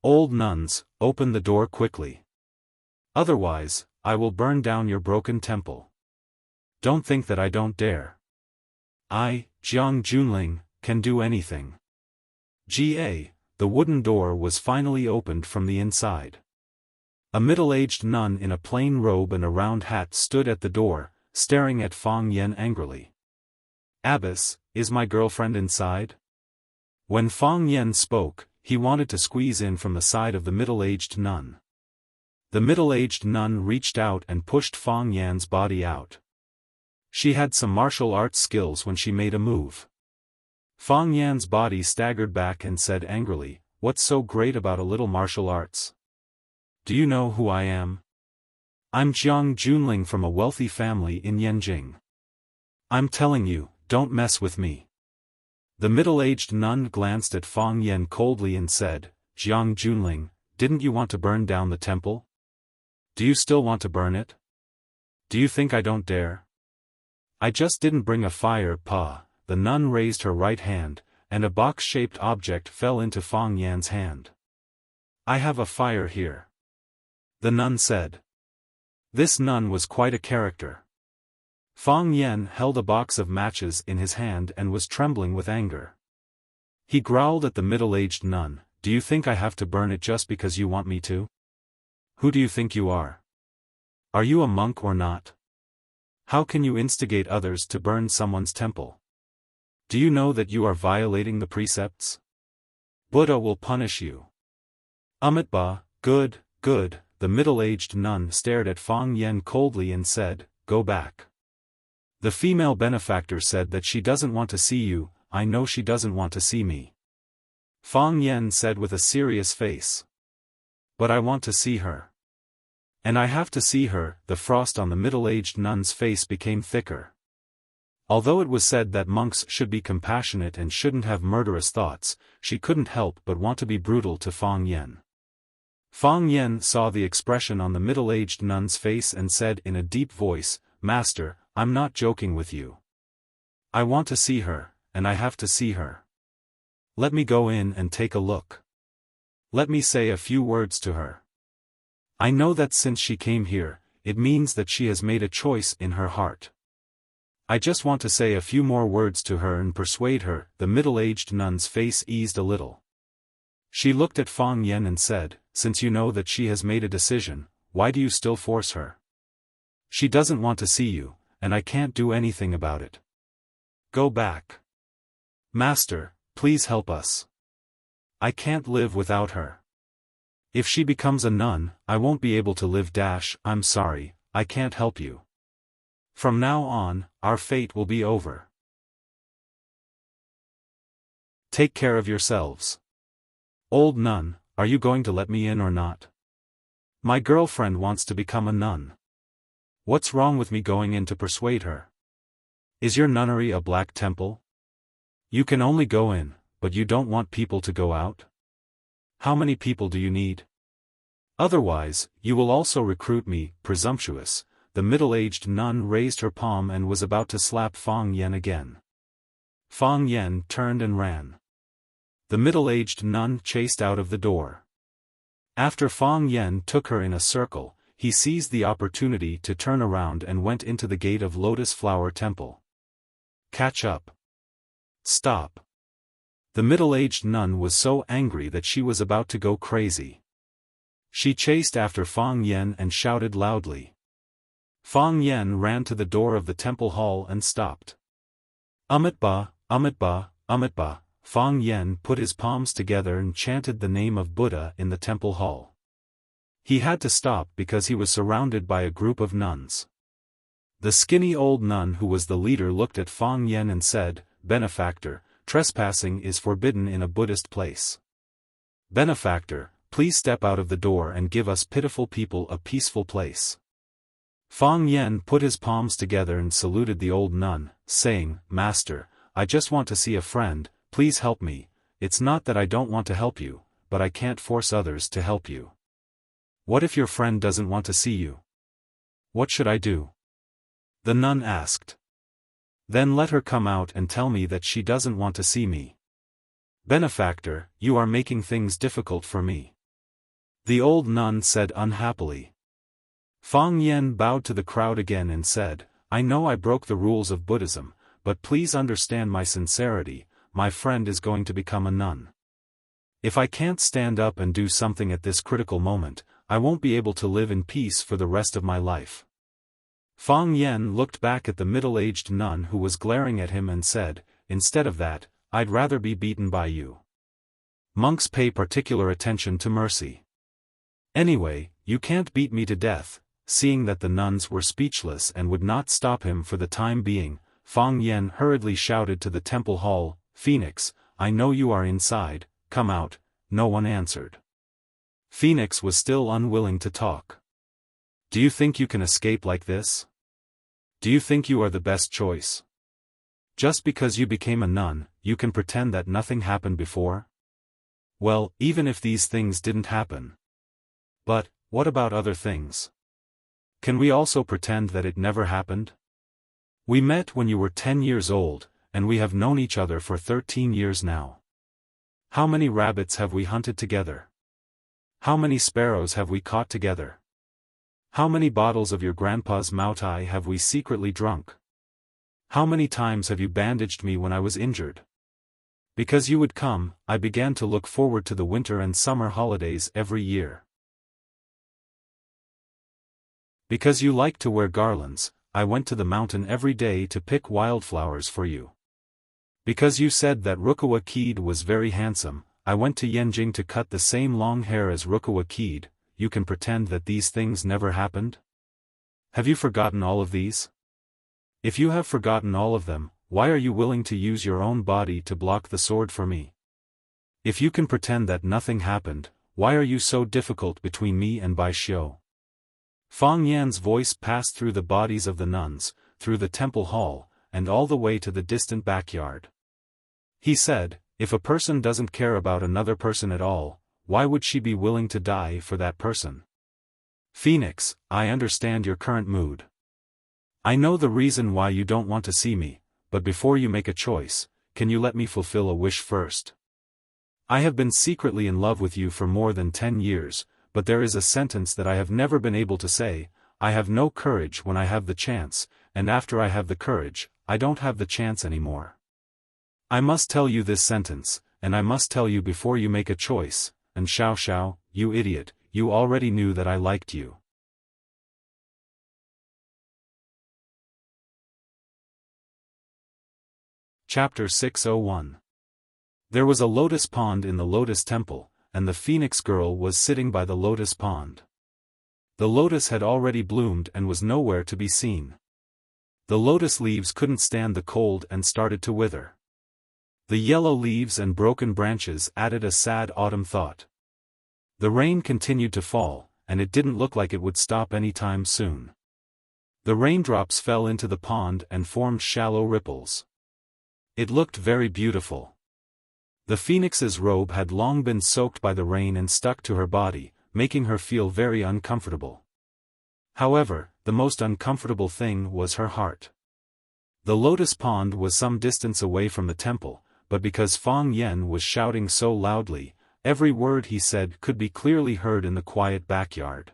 Old nuns, open the door quickly. Otherwise, I will burn down your broken temple. Don't think that I don't dare. I, Jiang Junling, can do anything. The wooden door was finally opened from the inside. A middle-aged nun in a plain robe and a round hat stood at the door, staring at Fang Yan angrily. Abbess, is my girlfriend inside? When Fang Yan spoke, he wanted to squeeze in from the side of the middle-aged nun. The middle-aged nun reached out and pushed Fang Yan's body out. She had some martial arts skills when she made a move. Fang Yan's body staggered back and said angrily, "What's so great about a little martial arts? Do you know who I am? I'm Jiang Junling from a wealthy family in Yanjing. I'm telling you, don't mess with me." The middle-aged nun glanced at Fang Yan coldly and said, "Jiang Junling, didn't you want to burn down the temple? Do you still want to burn it? Do you think I don't dare? I just didn't bring a fire, Pa." The nun raised her right hand, and a box-shaped object fell into Fang Yan's hand. "I have a fire here," the nun said. This nun was quite a character. Fang Yan held a box of matches in his hand and was trembling with anger. He growled at the middle-aged nun, "Do you think I have to burn it just because you want me to? Who do you think you are? Are you a monk or not? How can you instigate others to burn someone's temple? Do you know that you are violating the precepts? Buddha will punish you." Amitabha, good, good. The middle-aged nun stared at Fang Yan coldly and said, "Go back. The female benefactor said that she doesn't want to see you. I know she doesn't want to see me." Fang Yan said with a serious face. "But I want to see her. And I have to see her." The frost on the middle-aged nun's face became thicker. Although it was said that monks should be compassionate and shouldn't have murderous thoughts, she couldn't help but want to be brutal to Fang Yan. Fang Yan saw the expression on the middle-aged nun's face and said in a deep voice, "Master, I'm not joking with you. I want to see her, and I have to see her. Let me go in and take a look." Let me say a few words to her. I know that since she came here, it means that she has made a choice in her heart. I just want to say a few more words to her and persuade her." The middle-aged nun's face eased a little. She looked at Fang Yen and said, "Since you know that she has made a decision, why do you still force her? She doesn't want to see you, and I can't do anything about it. Go back. Master, please help us. I can't live without her. If she becomes a nun, I won't be able to live. I'm sorry, I can't help you. From now on, our fate will be over. Take care of yourselves. Old nun, are you going to let me in or not? My girlfriend wants to become a nun. What's wrong with me going in to persuade her? Is your nunnery a black temple? You can only go in, but you don't want people to go out? How many people do you need? Otherwise, you will also recruit me." Presumptuous, the middle-aged nun raised her palm and was about to slap Fang Yen again. Fang Yen turned and ran. The middle-aged nun chased out of the door. After Fang Yen took her in a circle, he seized the opportunity to turn around and went into the gate of Lotus Flower Temple. "Catch up. Stop." The middle-aged nun was so angry that she was about to go crazy. She chased after Fang Yen and shouted loudly. Fang Yen ran to the door of the temple hall and stopped. Amitba, Amitba, Amitba. Fang Yen put his palms together and chanted the name of Buddha in the temple hall. He had to stop because he was surrounded by a group of nuns. The skinny old nun who was the leader looked at Fang Yen and said, "Benefactor, trespassing is forbidden in a Buddhist place. Benefactor, please step out of the door and give us pitiful people a peaceful place." Fang Yen put his palms together and saluted the old nun, saying, "Master, I just want to see a friend, please help me. It's not that I don't want to help you, but I can't force others to help you. What if your friend doesn't want to see you? What should I do?" The nun asked. "Then let her come out and tell me that she doesn't want to see me." "Benefactor, you are making things difficult for me," the old nun said unhappily. Fang Yen bowed to the crowd again and said, "I know I broke the rules of Buddhism, but please understand my sincerity. My friend is going to become a nun. If I can't stand up and do something at this critical moment, I won't be able to live in peace for the rest of my life." Fang Yen looked back at the middle-aged nun who was glaring at him and said, "Instead of that, I'd rather be beaten by you. Monks pay particular attention to mercy. Anyway, you can't beat me to death." Seeing that the nuns were speechless and would not stop him for the time being, Fang Yen hurriedly shouted to the temple hall, "Phoenix, I know you are inside, come out." No one answered. Phoenix was still unwilling to talk. "Do you think you can escape like this? Do you think you are the best choice? Just because you became a nun, you can pretend that nothing happened before? Well, even if these things didn't happen. But, what about other things? Can we also pretend that it never happened? We met when you were 10 years old, and we have known each other for 13 years now. How many rabbits have we hunted together? How many sparrows have we caught together? How many bottles of your grandpa's Moutai have we secretly drunk? How many times have you bandaged me when I was injured? Because you would come, I began to look forward to the winter and summer holidays every year. Because you like to wear garlands, I went to the mountain every day to pick wildflowers for you. Because you said that Rukawa Keed was very handsome, I went to Yenjing to cut the same long hair as Rukawa Keed. You can pretend that these things never happened? Have you forgotten all of these? If you have forgotten all of them, why are you willing to use your own body to block the sword for me? If you can pretend that nothing happened, why are you so difficult between me and Bai Xiu?" Fang Yan's voice passed through the bodies of the nuns, through the temple hall, and all the way to the distant backyard. He said, "If a person doesn't care about another person at all, why would she be willing to die for that person? Phoenix, I understand your current mood. I know the reason why you don't want to see me, but before you make a choice, can you let me fulfill a wish first?" I have been secretly in love with you for more than 10 years, but there is a sentence that I have never been able to say. I have no courage when I have the chance, and after I have the courage, I don't have the chance anymore. I must tell you this sentence, and I must tell you before you make a choice, and Xiao, you idiot, you already knew that I liked you. Chapter 601. There was a lotus pond in the lotus temple, and the phoenix girl was sitting by the lotus pond. The lotus had already bloomed and was nowhere to be seen. The lotus leaves couldn't stand the cold and started to wither. The yellow leaves and broken branches added a sad autumn thought. The rain continued to fall, and it didn't look like it would stop any time soon. The raindrops fell into the pond and formed shallow ripples. It looked very beautiful. The phoenix's robe had long been soaked by the rain and stuck to her body, making her feel very uncomfortable. However, the most uncomfortable thing was her heart. The lotus pond was some distance away from the temple, but because Fang Yen was shouting so loudly, every word he said could be clearly heard in the quiet backyard.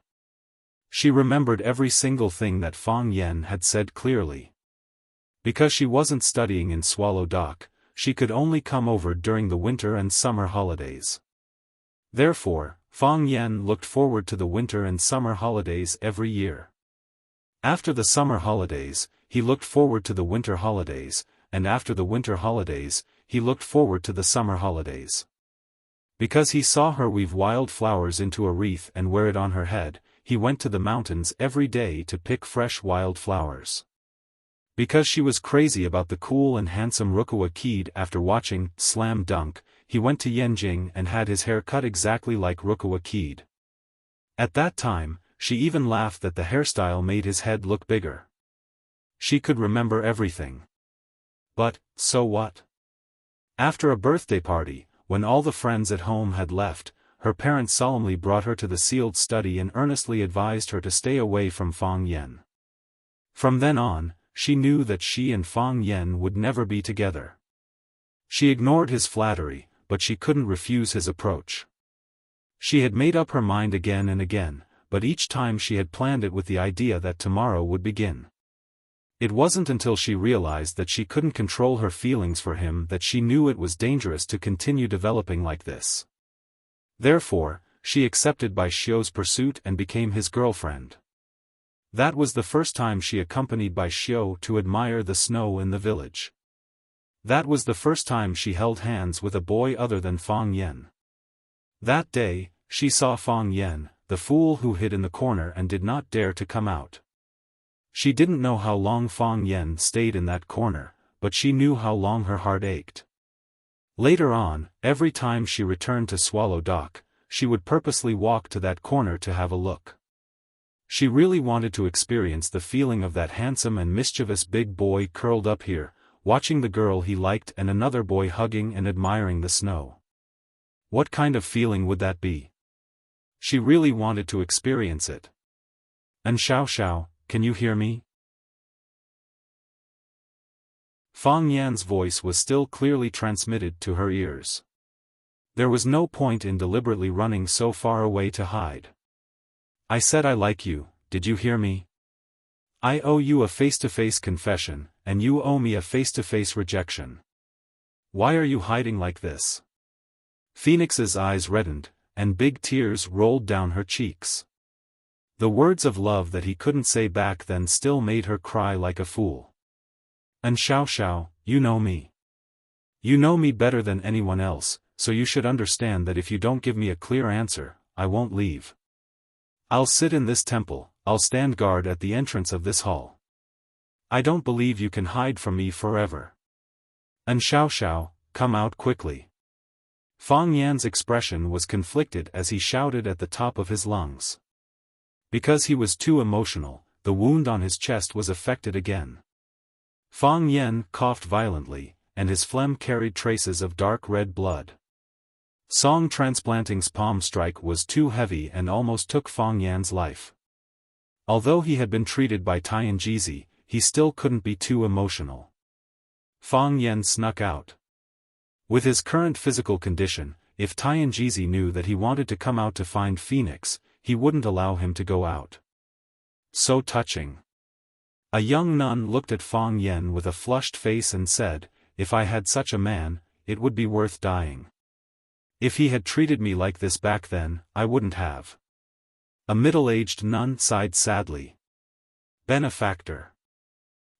She remembered every single thing that Fang Yen had said clearly. Because she wasn't studying in Swallow Dock, she could only come over during the winter and summer holidays. Therefore, Fang Yen looked forward to the winter and summer holidays every year. After the summer holidays, he looked forward to the winter holidays, and after the winter holidays, he looked forward to the summer holidays. Because he saw her weave wild flowers into a wreath and wear it on her head, he went to the mountains every day to pick fresh wild flowers. Because she was crazy about the cool and handsome Wuxia kid after watching Slam Dunk, he went to Yanjing and had his hair cut exactly like Wuxia kid. At that time, she even laughed that the hairstyle made his head look bigger. She could remember everything. But, so what? After a birthday party, when all the friends at home had left, her parents solemnly brought her to the sealed study and earnestly advised her to stay away from Fang Yen. From then on, she knew that she and Fang Yen would never be together. She ignored his flattery, but she couldn't refuse his approach. She had made up her mind again and again, but each time she had planned it with the idea that tomorrow would begin. It wasn't until she realized that she couldn't control her feelings for him that she knew it was dangerous to continue developing like this. Therefore, she accepted Bai Xiu's pursuit and became his girlfriend. That was the first time she accompanied Bai Xiu to admire the snow in the village. That was the first time she held hands with a boy other than Fang Yen. That day, she saw Fang Yen, the fool who hid in the corner and did not dare to come out. She didn't know how long Fang Yen stayed in that corner, but she knew how long her heart ached. Later on, every time she returned to Swallow Dock, she would purposely walk to that corner to have a look. She really wanted to experience the feeling of that handsome and mischievous big boy curled up here, watching the girl he liked and another boy hugging and admiring the snow. What kind of feeling would that be? She really wanted to experience it. And Xiao, can you hear me? Fang Yan's voice was still clearly transmitted to her ears. There was no point in deliberately running so far away to hide. I said I like you, did you hear me? I owe you a face-to-face confession, and you owe me a face-to-face rejection. Why are you hiding like this? Phoenix's eyes reddened, and big tears rolled down her cheeks. The words of love that he couldn't say back then still made her cry like a fool. And Xiao, you know me. You know me better than anyone else, so you should understand that if you don't give me a clear answer, I won't leave. I'll sit in this temple, I'll stand guard at the entrance of this hall. I don't believe you can hide from me forever. And Xiao, come out quickly. Fang Yan's expression was conflicted as he shouted at the top of his lungs. Because he was too emotional, the wound on his chest was affected again. Fang Yan coughed violently, and his phlegm carried traces of dark red blood. Song Transplanting's palm strike was too heavy and almost took Fang Yan's life. Although he had been treated by Tianjizi, he still couldn't be too emotional. Fang Yan snuck out. With his current physical condition, if Tianjizi knew that he wanted to come out to find Phoenix, he wouldn't allow him to go out. So touching. A young nun looked at Fang Yen with a flushed face and said, "If I had such a man, it would be worth dying. If he had treated me like this back then, I wouldn't have." A middle-aged nun sighed sadly. Benefactor.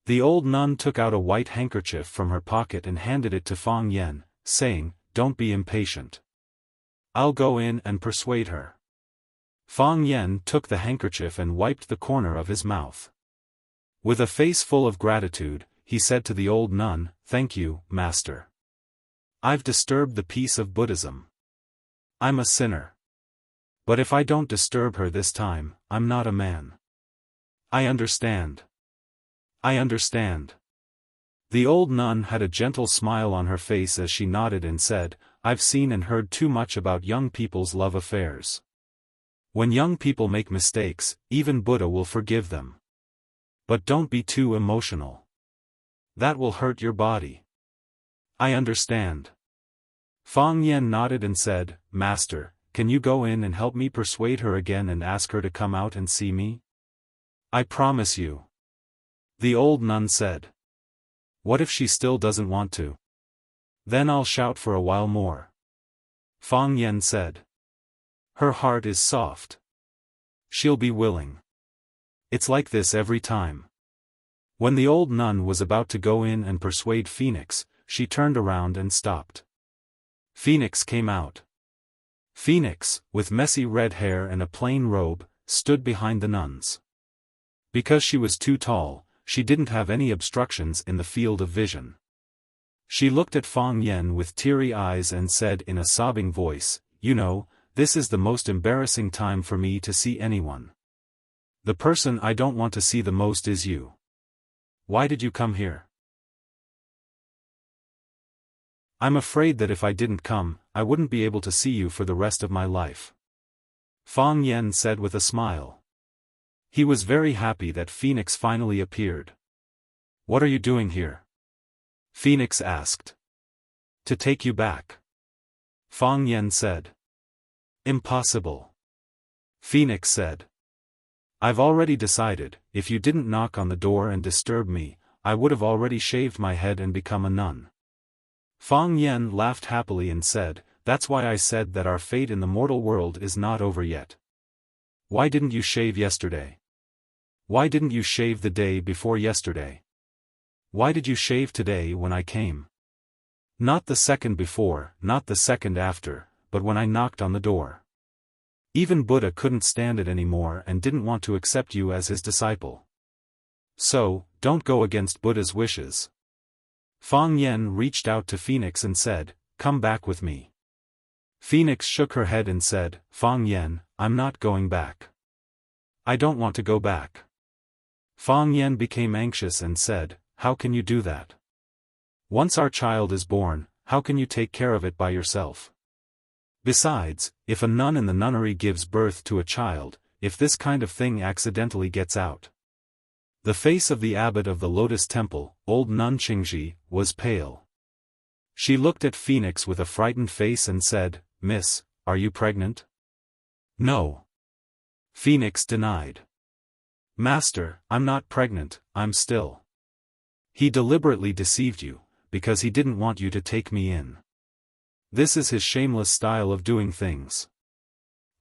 The old nun took out a white handkerchief from her pocket and handed it to Fang Yen, saying, "Don't be impatient. I'll go in and persuade her." Fang Yen took the handkerchief and wiped the corner of his mouth. With a face full of gratitude, he said to the old nun, "Thank you, master. I've disturbed the peace of Buddhism. I'm a sinner. But if I don't disturb her this time, I'm not a man. I understand. I understand." The old nun had a gentle smile on her face as she nodded and said, "I've seen and heard too much about young people's love affairs. When young people make mistakes, even Buddha will forgive them. But don't be too emotional. That will hurt your body." "I understand." Fang Yen nodded and said, "Master, can you go in and help me persuade her again and ask her to come out and see me?" "I promise you." The old nun said. "What if she still doesn't want to?" "Then I'll shout for a while more." Fang Yen said. "Her heart is soft. She'll be willing. It's like this every time." When the old nun was about to go in and persuade Phoenix, she turned around and stopped. Phoenix came out. Phoenix, with messy red hair and a plain robe, stood behind the nuns. Because she was too tall, she didn't have any obstructions in the field of vision. She looked at Fang Yen with teary eyes and said in a sobbing voice, "You know, this is the most embarrassing time for me to see anyone. The person I don't want to see the most is you. Why did you come here?" "I'm afraid that if I didn't come, I wouldn't be able to see you for the rest of my life," Fang Yen said with a smile. He was very happy that Phoenix finally appeared. "What are you doing here?" Phoenix asked. "To take you back," Fang Yen said. "Impossible," Phoenix said. "I've already decided, if you didn't knock on the door and disturb me, I would have already shaved my head and become a nun." Fang Yen laughed happily and said, "That's why I said that our fate in the mortal world is not over yet. Why didn't you shave yesterday? Why didn't you shave the day before yesterday? Why did you shave today when I came? Not the second before, not the second after, but when I knocked on the door. Even Buddha couldn't stand it anymore and didn't want to accept you as his disciple. So, don't go against Buddha's wishes." Fang Yen reached out to Phoenix and said, "Come back with me." Phoenix shook her head and said, "Fang Yen, I'm not going back. I don't want to go back." Fang Yen became anxious and said, "How can you do that? Once our child is born, how can you take care of it by yourself? Besides, if a nun in the nunnery gives birth to a child, if this kind of thing accidentally gets out?" The face of the abbot of the Lotus Temple, old nun Qingji, was pale. She looked at Phoenix with a frightened face and said, "Miss, are you pregnant?" "No." Phoenix denied. "Master, I'm not pregnant, I'm still." "He deliberately deceived you, because he didn't want you to take me in. This is his shameless style of doing things."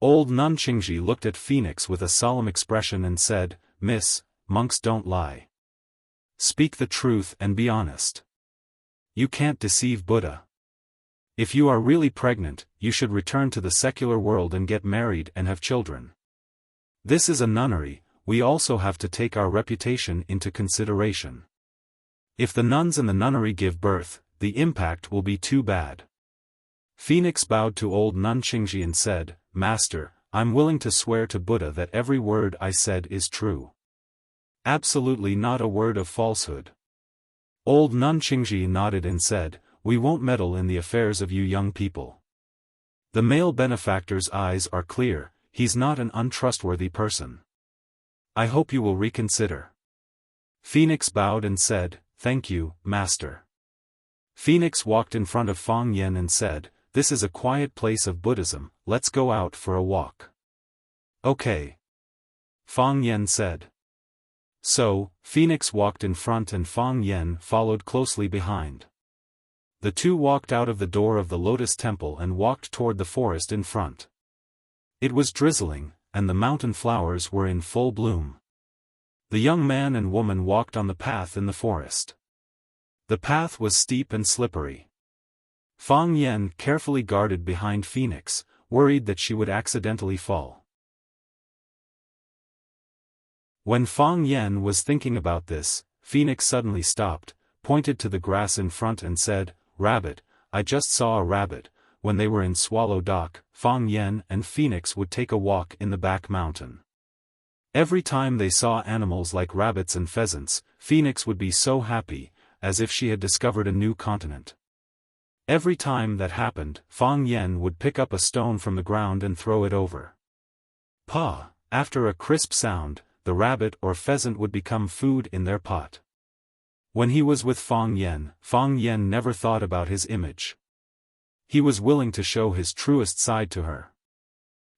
Old nun Qingji looked at Phoenix with a solemn expression and said, "Miss, monks don't lie. Speak the truth and be honest. You can't deceive Buddha. If you are really pregnant, you should return to the secular world and get married and have children. This is a nunnery, we also have to take our reputation into consideration. If the nuns in the nunnery give birth, the impact will be too bad." Phoenix bowed to old nun Qingji and said, "Master, I'm willing to swear to Buddha that every word I said is true. Absolutely not a word of falsehood." Old nun Qingji nodded and said, "We won't meddle in the affairs of you young people. The male benefactor's eyes are clear, he's not an untrustworthy person. I hope you will reconsider." Phoenix bowed and said, "Thank you, master." Phoenix walked in front of Fang Yen and said, this is a quiet place of Buddhism, let's go out for a walk. Okay. Fang Yen said. So, Phoenix walked in front and Fang Yen followed closely behind. The two walked out of the door of the Lotus Temple and walked toward the forest in front. It was drizzling, and the mountain flowers were in full bloom. The young man and woman walked on the path in the forest. The path was steep and slippery. Fang Yen carefully guarded behind Phoenix, worried that she would accidentally fall. When Fang Yen was thinking about this, Phoenix suddenly stopped, pointed to the grass in front and said, "Rabbit, I just saw a rabbit." When they were in Swallow Dock, Fang Yen and Phoenix would take a walk in the back mountain. Every time they saw animals like rabbits and pheasants, Phoenix would be so happy, as if she had discovered a new continent. Every time that happened, Fang Yen would pick up a stone from the ground and throw it over. Pa! After a crisp sound, the rabbit or pheasant would become food in their pot. When he was with Fang Yen never thought about his image. He was willing to show his truest side to her.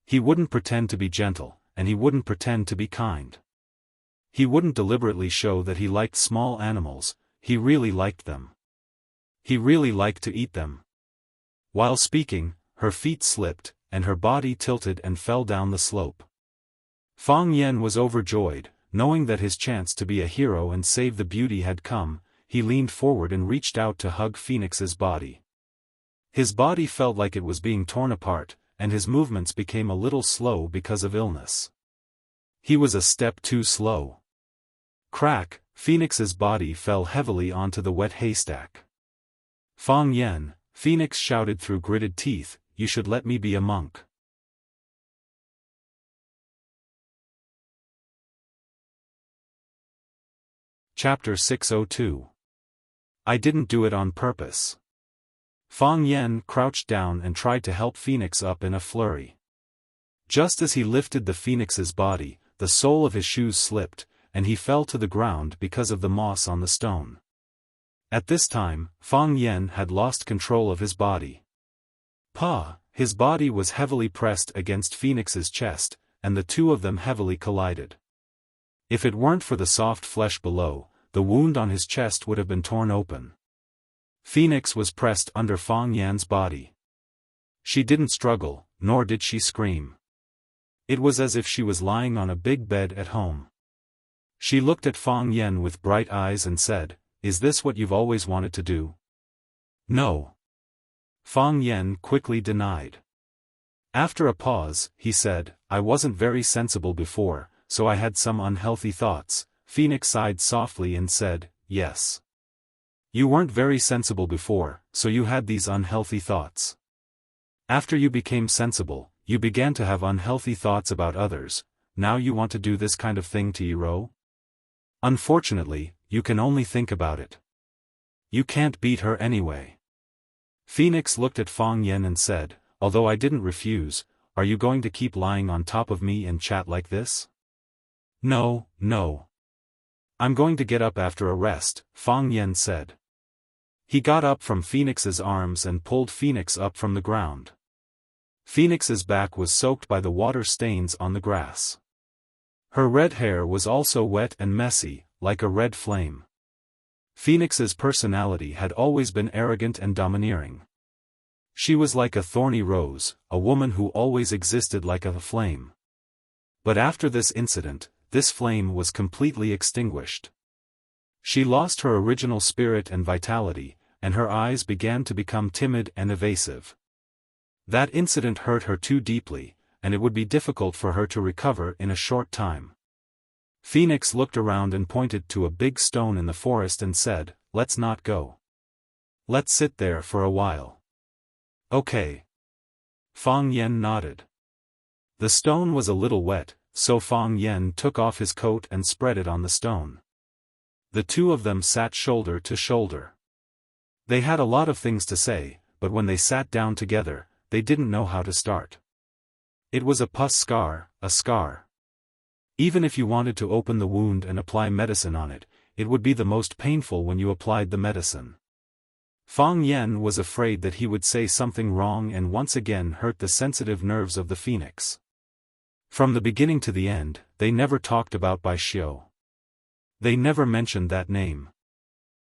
He wouldn't pretend to be gentle, and he wouldn't pretend to be kind. He wouldn't deliberately show that he liked small animals, he really liked them. He really liked to eat them. While speaking, her feet slipped, and her body tilted and fell down the slope. Fang Yen was overjoyed, knowing that his chance to be a hero and save the beauty had come. He leaned forward and reached out to hug Phoenix's body. His body felt like it was being torn apart, and his movements became a little slow because of illness. He was a step too slow. Crack! Phoenix's body fell heavily onto the wet haystack. "Fang Yen," Phoenix shouted through gritted teeth, "you should let me be a monk." Chapter 602. I didn't do it on purpose. Fang Yen crouched down and tried to help Phoenix up in a flurry. Just as he lifted the Phoenix's body, the sole of his shoes slipped, and he fell to the ground because of the moss on the stone. At this time, Fang Yen had lost control of his body. Pa! His body was heavily pressed against Phoenix's chest, and the two of them heavily collided. If it weren't for the soft flesh below, the wound on his chest would have been torn open. Phoenix was pressed under Fang Yan's body. She didn't struggle, nor did she scream. It was as if she was lying on a big bed at home. She looked at Fang Yen with bright eyes and said, "Is this what you've always wanted to do?" "No." Fang Yen quickly denied. After a pause, he said, "I wasn't very sensible before, so I had some unhealthy thoughts." Phoenix sighed softly and said, "Yes. You weren't very sensible before, so you had these unhealthy thoughts. After you became sensible, you began to have unhealthy thoughts about others. Now you want to do this kind of thing to Iro? Unfortunately, you can only think about it. You can't beat her anyway." Phoenix looked at Fang Yen and said, "Although I didn't refuse, are you going to keep lying on top of me and chat like this?" "No, no. I'm going to get up after a rest," Fang Yen said. He got up from Phoenix's arms and pulled Phoenix up from the ground. Phoenix's back was soaked by the water stains on the grass. Her red hair was also wet and messy, like a red flame. Phoenix's personality had always been arrogant and domineering. She was like a thorny rose, a woman who always existed like a flame. But after this incident, this flame was completely extinguished. She lost her original spirit and vitality, and her eyes began to become timid and evasive. That incident hurt her too deeply, and it would be difficult for her to recover in a short time. Phoenix looked around and pointed to a big stone in the forest and said, "Let's not go. Let's sit there for a while." "Okay." Fang Yen nodded. The stone was a little wet, so Fang Yen took off his coat and spread it on the stone. The two of them sat shoulder to shoulder. They had a lot of things to say, but when they sat down together, they didn't know how to start. It was a pus scar, a scar. Even if you wanted to open the wound and apply medicine on it, it would be the most painful when you applied the medicine. Fang Yan was afraid that he would say something wrong and once again hurt the sensitive nerves of the phoenix. From the beginning to the end, they never talked about Bai Xiu. They never mentioned that name.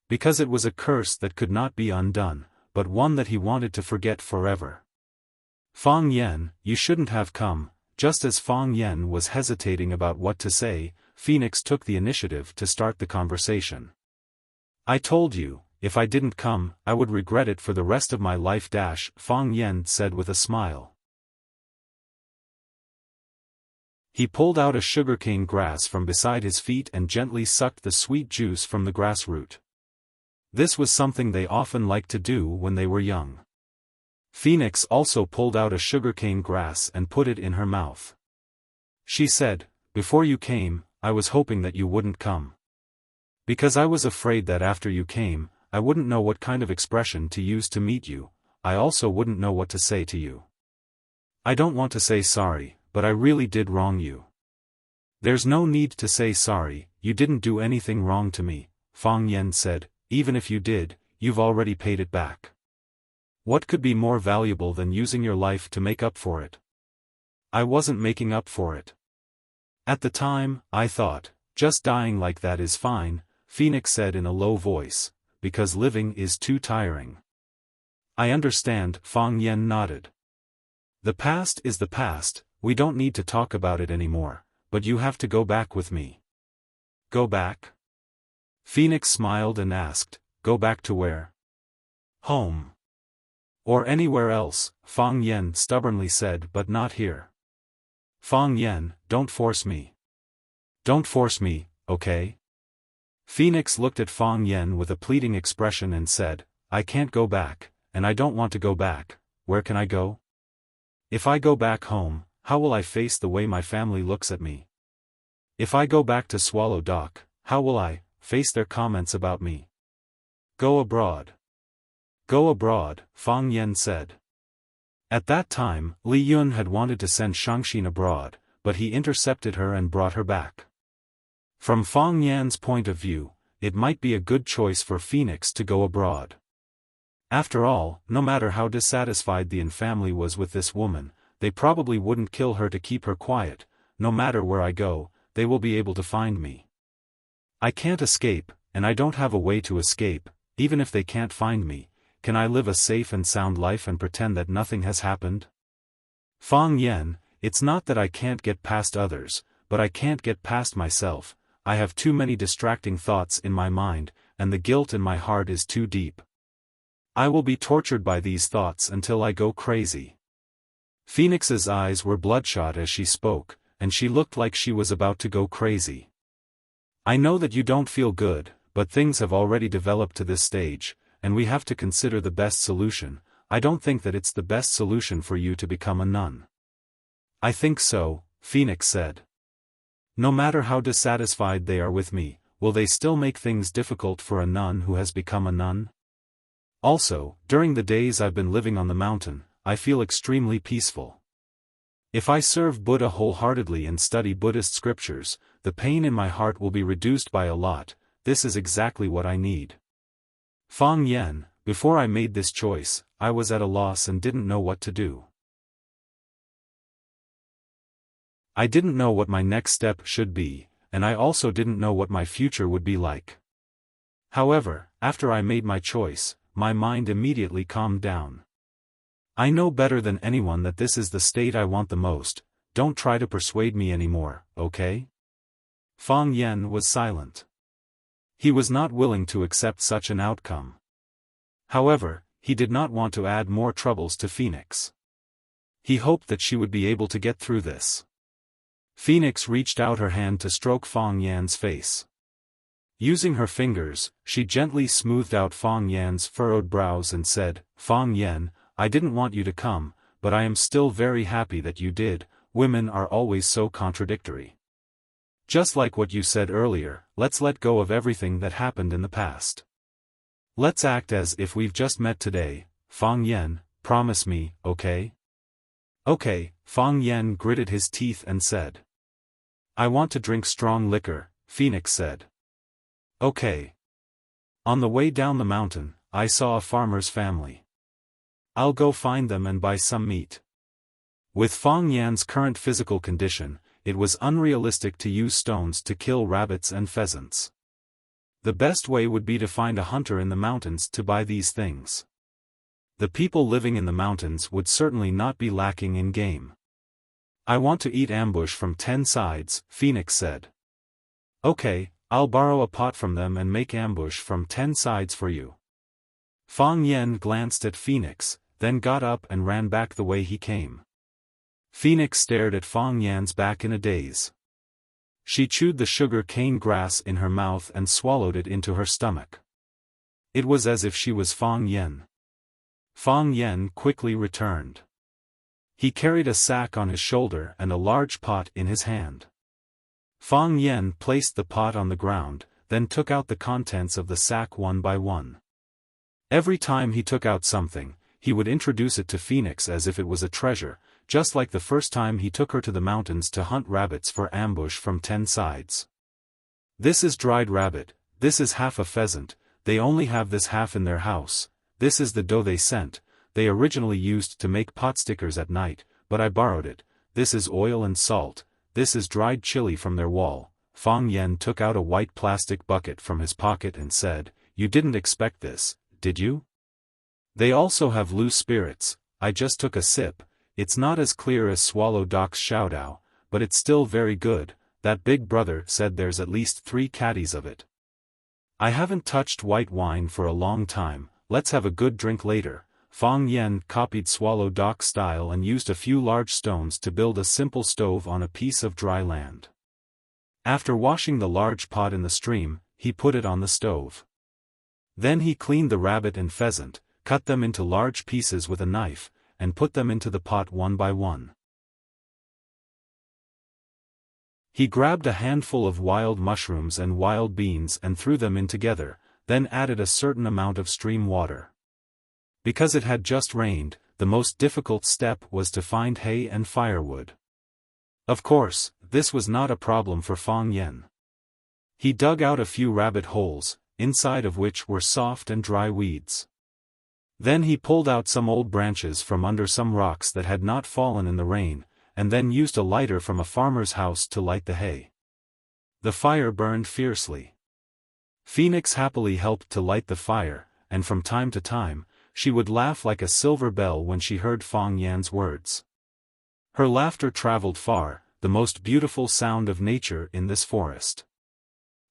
Because it was a curse that could not be undone, but one that he wanted to forget forever. Fang Yan, you shouldn't have come. Just as Fang Yan was hesitating about what to say, Phoenix took the initiative to start the conversation. I told you, if I didn't come, I would regret it for the rest of my life. Fang Yan said with a smile. He pulled out a sugarcane grass from beside his feet and gently sucked the sweet juice from the grass root. This was something they often liked to do when they were young. Phoenix also pulled out a sugarcane grass and put it in her mouth. She said, "Before you came, I was hoping that you wouldn't come. Because I was afraid that after you came, I wouldn't know what kind of expression to use to meet you. I also wouldn't know what to say to you. I don't want to say sorry, but I really did wrong you." "There's no need to say sorry, you didn't do anything wrong to me," Fang Yan said. "Even if you did, you've already paid it back. What could be more valuable than using your life to make up for it?" "I wasn't making up for it. At the time, I thought, just dying like that is fine," Phoenix said in a low voice, "because living is too tiring." "I understand," Fang Yan nodded. "The past is the past, we don't need to talk about it anymore, but you have to go back with me." "Go back?" Phoenix smiled and asked, "Go back to where?" "Home. Or anywhere else," Fang Yan stubbornly said, "but not here." "Fang Yan, don't force me." "Don't force me, okay?" Phoenix looked at Fang Yan with a pleading expression and said, "I can't go back, and I don't want to go back. Where can I go? If I go back home, how will I face the way my family looks at me? If I go back to Swallow Dock, how will I face their comments about me? Go abroad." "Go abroad," Fang Yan said. At that time, Li Yun had wanted to send Shangxin abroad, but he intercepted her and brought her back. From Fang Yan's point of view, it might be a good choice for Phoenix to go abroad. After all, no matter how dissatisfied the Yin family was with this woman, they probably wouldn't kill her to keep her quiet. "No matter where I go, they will be able to find me. I can't escape, and I don't have a way to escape. Even if they can't find me, can I live a safe and sound life and pretend that nothing has happened? Fang Yan, it's not that I can't get past others, but I can't get past myself. I have too many distracting thoughts in my mind, and the guilt in my heart is too deep. I will be tortured by these thoughts until I go crazy." Phoenix's eyes were bloodshot as she spoke, and she looked like she was about to go crazy. "I know that you don't feel good, but things have already developed to this stage, and we have to consider the best solution. I don't think that it's the best solution for you to become a nun." "I think so," Phoenix said. "No matter how dissatisfied they are with me, will they still make things difficult for a nun who has become a nun? Also, during the days I've been living on the mountain, I feel extremely peaceful. If I serve Buddha wholeheartedly and study Buddhist scriptures, the pain in my heart will be reduced by a lot. This is exactly what I need." Fang Yan, before I made this choice, I was at a loss and didn't know what to do. I didn't know what my next step should be, and I also didn't know what my future would be like. However, after I made my choice, my mind immediately calmed down. I know better than anyone that this is the state I want the most. Don't try to persuade me anymore, okay? Fang Yan was silent. He was not willing to accept such an outcome. However, he did not want to add more troubles to Phoenix. He hoped that she would be able to get through this. Phoenix reached out her hand to stroke Fang Yan's face. Using her fingers, she gently smoothed out Fang Yan's furrowed brows and said, "Fang Yan, I didn't want you to come, but I am still very happy that you did. Women are always so contradictory. Just like what you said earlier, let's let go of everything that happened in the past. Let's act as if we've just met today. Fang Yan, promise me, okay?" "Okay," Fang Yan gritted his teeth and said. "I want to drink strong liquor," Phoenix said. "Okay." On the way down the mountain, I saw a farmer's family. I'll go find them and buy some meat. With Fang Yan's current physical condition, it was unrealistic to use stones to kill rabbits and pheasants. The best way would be to find a hunter in the mountains to buy these things. The people living in the mountains would certainly not be lacking in game. I want to eat ambush from 10 sides, Phoenix said. Okay, I'll borrow a pot from them and make ambush from 10 sides for you. Fang Yan glanced at Phoenix, then got up and ran back the way he came. Phoenix stared at Fang Yan's back in a daze. She chewed the sugar cane grass in her mouth and swallowed it into her stomach. It was as if she was Fang Yan. Fang Yan quickly returned. He carried a sack on his shoulder and a large pot in his hand. Fang Yan placed the pot on the ground, then took out the contents of the sack one by one. Every time he took out something, he would introduce it to Phoenix as if it was a treasure, just like the first time he took her to the mountains to hunt rabbits for ambush from 10 sides. This is dried rabbit, this is half a pheasant, they only have this half in their house, this is the dough they sent, they originally used to make pot stickers at night, but I borrowed it, this is oil and salt, this is dried chili from their wall. Fang Yan took out a white plastic bucket from his pocket and said, "You didn't expect this, did you? They also have loose spirits, I just took a sip. It's not as clear as Swallow Doc's Xiaodao, but it's still very good. That big brother said there's at least 3 caddies of it. I haven't touched white wine for a long time, let's have a good drink later." Fang Yan copied Swallow Doc's style and used a few large stones to build a simple stove on a piece of dry land. After washing the large pot in the stream, he put it on the stove. Then he cleaned the rabbit and pheasant, cut them into large pieces with a knife, and put them into the pot one by one. He grabbed a handful of wild mushrooms and wild beans and threw them in together, then added a certain amount of stream water. Because it had just rained, the most difficult step was to find hay and firewood. Of course, this was not a problem for Fang Yan. He dug out a few rabbit holes, inside of which were soft and dry weeds. Then he pulled out some old branches from under some rocks that had not fallen in the rain, and then used a lighter from a farmer's house to light the hay. The fire burned fiercely. Phoenix happily helped to light the fire, and from time to time, she would laugh like a silver bell when she heard Fang Yan's words. Her laughter traveled far, the most beautiful sound of nature in this forest.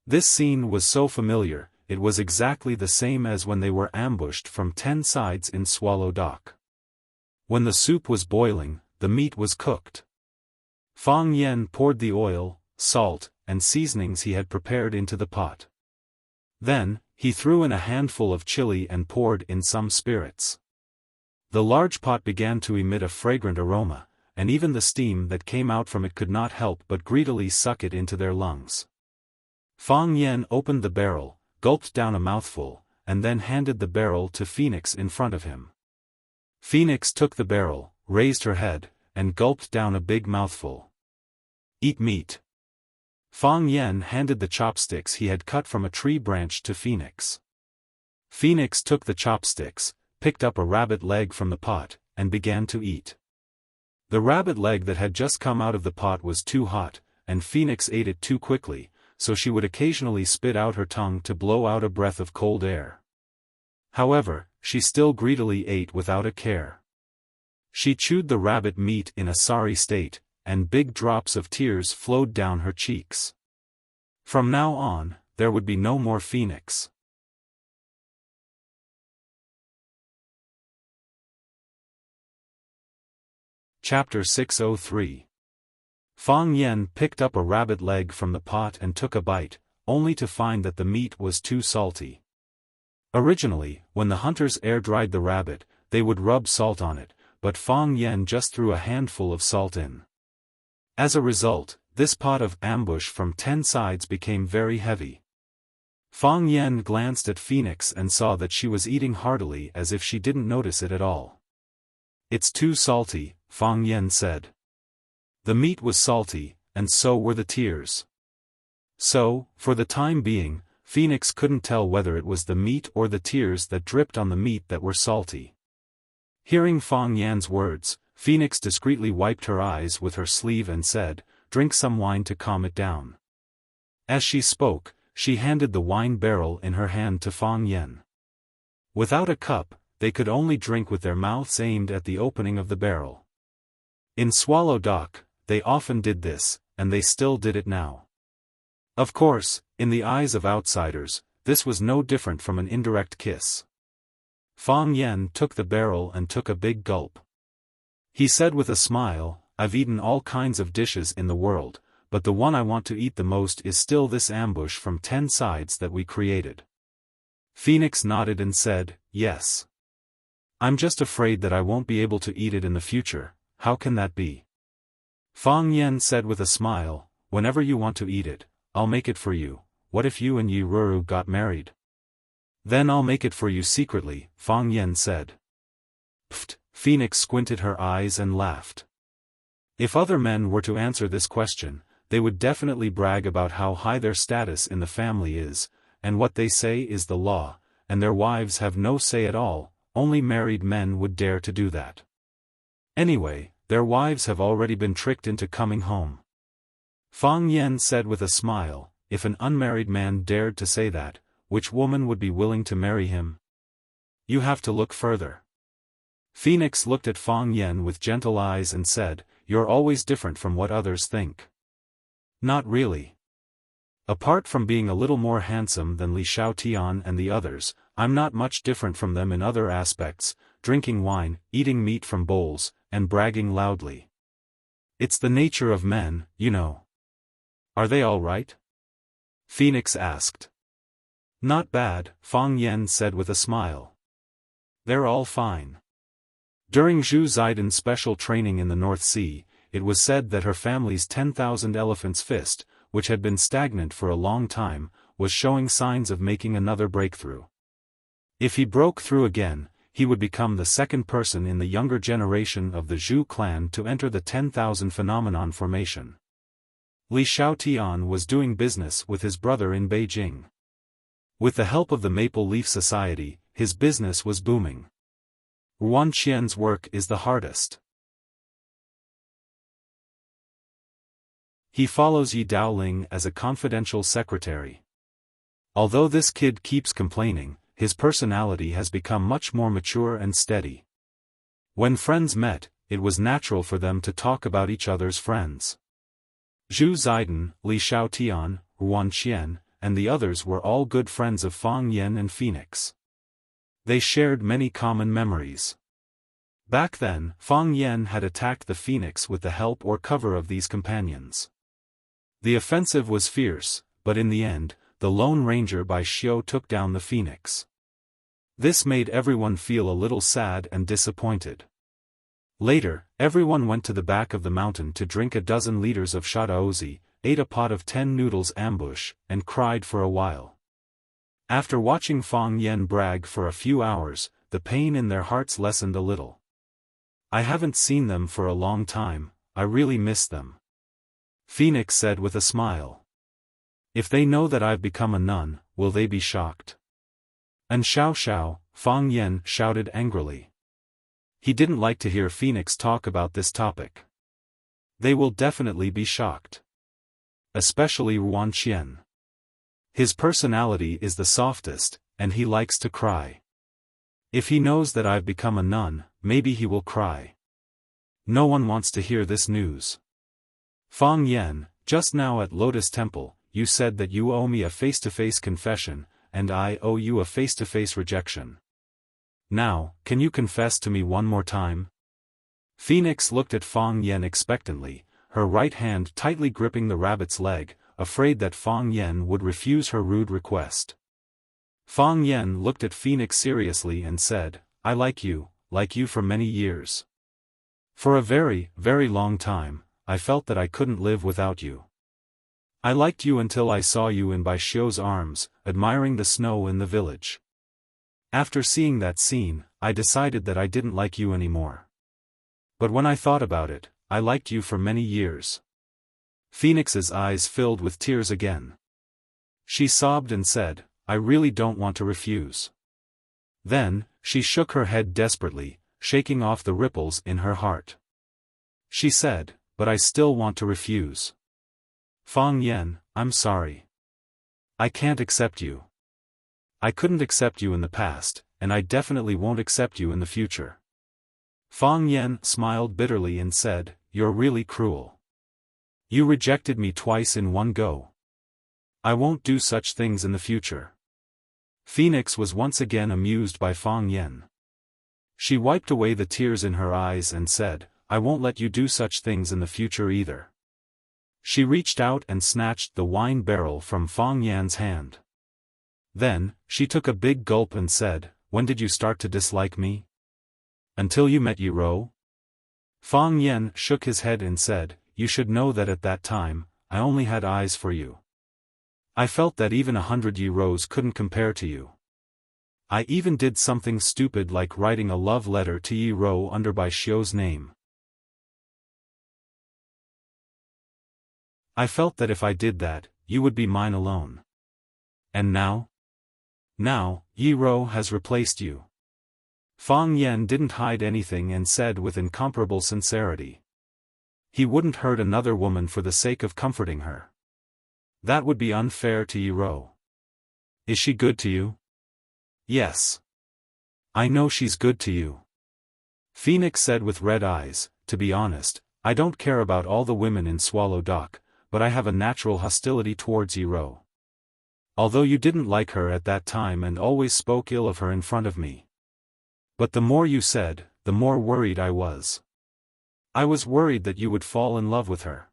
This scene was so familiar, it was exactly the same as when they were ambushed from 10 sides in Swallow Dock. When the soup was boiling, the meat was cooked. Fang Yan poured the oil, salt, and seasonings he had prepared into the pot. Then, he threw in a handful of chili and poured in some spirits. The large pot began to emit a fragrant aroma, and even the steam that came out from it could not help but greedily suck it into their lungs. Fang Yan opened the barrel, gulped down a mouthful, and then handed the barrel to Phoenix in front of him. Phoenix took the barrel, raised her head, and gulped down a big mouthful. "Eat meat." Fang Yan handed the chopsticks he had cut from a tree branch to Phoenix. Phoenix took the chopsticks, picked up a rabbit leg from the pot, and began to eat. The rabbit leg that had just come out of the pot was too hot, and Phoenix ate it too quickly, so she would occasionally spit out her tongue to blow out a breath of cold air. However, she still greedily ate without a care. She chewed the rabbit meat in a sorry state, and big drops of tears flowed down her cheeks. From now on, there would be no more Phoenix. Chapter 603. Fang Yan picked up a rabbit leg from the pot and took a bite, only to find that the meat was too salty. Originally, when the hunters air-dried the rabbit, they would rub salt on it, but Fang Yan just threw a handful of salt in. As a result, this pot of ambush from 10 sides became very heavy. Fang Yan glanced at Phoenix and saw that she was eating heartily as if she didn't notice it at all. "It's too salty," Fang Yan said. The meat was salty, and so were the tears. So, for the time being, Phoenix couldn't tell whether it was the meat or the tears that dripped on the meat that were salty. Hearing Fang Yan's words, Phoenix discreetly wiped her eyes with her sleeve and said, "Drink some wine to calm it down." As she spoke, she handed the wine barrel in her hand to Fang Yan. Without a cup, they could only drink with their mouths aimed at the opening of the barrel. In Swallow Dock, they often did this, and they still did it now. Of course, in the eyes of outsiders, this was no different from an indirect kiss. Fang Yan took the barrel and took a big gulp. He said with a smile, "I've eaten all kinds of dishes in the world, but the one I want to eat the most is still this ambush from 10 sides that we created." Phoenix nodded and said, "Yes. I'm just afraid that I won't be able to eat it in the future. How can that be?" Fang Yan said with a smile, "Whenever you want to eat it, I'll make it for you. What if you and Yi Ruru got married?" "Then I'll make it for you secretly," Fang Yan said. Pfft, Phoenix squinted her eyes and laughed. If other men were to answer this question, they would definitely brag about how high their status in the family is, and what they say is the law, and their wives have no say at all. Only married men would dare to do that. Anyway, their wives have already been tricked into coming home. Fang Yan said with a smile, "If an unmarried man dared to say that, which woman would be willing to marry him? You have to look further." Phoenix looked at Fang Yan with gentle eyes and said, "You're always different from what others think." "Not really. Apart from being a little more handsome than Li Xiaotian and the others, I'm not much different from them in other aspects, drinking wine, eating meat from bowls, and bragging loudly. It's the nature of men, you know." "Are they all right?" Phoenix asked. "Not bad," Fang Yan said with a smile. "They're all fine." During Zhu Zaidan's special training in the North Sea, it was said that her family's 10,000 elephants fist, which had been stagnant for a long time, was showing signs of making another breakthrough. If he broke through again, he would become the second person in the younger generation of the Zhu clan to enter the 10,000 phenomenon formation. Li Xiaotian was doing business with his brother in Beijing. With the help of the Maple Leaf Society, his business was booming. Ruan Qian's work is the hardest. He follows Yi Daoling as a confidential secretary. Although this kid keeps complaining, his personality has become much more mature and steady. When friends met, it was natural for them to talk about each other's friends. Zhu Zaidan, Li Xiaotian, Ruan Qian, and the others were all good friends of Fang Yan and Phoenix. They shared many common memories. Back then, Fang Yan had attacked the Phoenix with the help or cover of these companions. The offensive was fierce, but in the end, the Lone Ranger by Xiao took down the Phoenix. This made everyone feel a little sad and disappointed. Later, everyone went to the back of the mountain to drink a dozen liters of shadaozi, ate a pot of 10 noodles ambush, and cried for a while. After watching Fang Yan brag for a few hours, the pain in their hearts lessened a little. "I haven't seen them for a long time, I really miss them," Phoenix said with a smile. "If they know that I've become a nun, will they be shocked?" "And Xiao," Fang Yan shouted angrily. He didn't like to hear Phoenix talk about this topic. "They will definitely be shocked. Especially Ruan Qian. His personality is the softest, and he likes to cry. If he knows that I've become a nun, maybe he will cry. No one wants to hear this news." "Fang Yan, just now at Lotus Temple, you said that you owe me a face-to-face confession, and I owe you a face-to-face rejection. Now, can you confess to me one more time?" Phoenix looked at Fang Yan expectantly, her right hand tightly gripping the rabbit's leg, afraid that Fang Yan would refuse her rude request. Fang Yan looked at Phoenix seriously and said, "I like you for many years. For a very, very long time, I felt that I couldn't live without you. I liked you until I saw you in Bai Xiu's arms, admiring the snow in the village. After seeing that scene, I decided that I didn't like you anymore. But when I thought about it, I liked you for many years." Phoenix's eyes filled with tears again. She sobbed and said, I really don't want to refuse. Then, she shook her head desperately, shaking off the ripples in her heart. She said, but I still want to refuse. Fang Yan, I'm sorry. I can't accept you. I couldn't accept you in the past, and I definitely won't accept you in the future. Fang Yan smiled bitterly and said, You're really cruel. You rejected me twice in one go. I won't do such things in the future. Phoenix was once again amused by Fang Yan. She wiped away the tears in her eyes and said, I won't let you do such things in the future either. She reached out and snatched the wine barrel from Fang Yan's hand. Then, she took a big gulp and said, When did you start to dislike me? Until you met Yi Rou? Fang Yan shook his head and said, You should know that at that time, I only had eyes for you. I felt that even 100 Yi Rous couldn't compare to you. I even did something stupid like writing a love letter to Yi Rou under Bai Xiu's name. I felt that if I did that, you would be mine alone. And now? Now, Yi Rou has replaced you. Fang Yan didn't hide anything and said with incomparable sincerity. He wouldn't hurt another woman for the sake of comforting her. That would be unfair to Yi Rou. Is she good to you? Yes. I know she's good to you. Phoenix said with red eyes, To be honest, I don't care about all the women in Swallow Dock, but I have a natural hostility towards Yi Rou. Although you didn't like her at that time and always spoke ill of her in front of me. But the more you said, the more worried I was. I was worried that you would fall in love with her.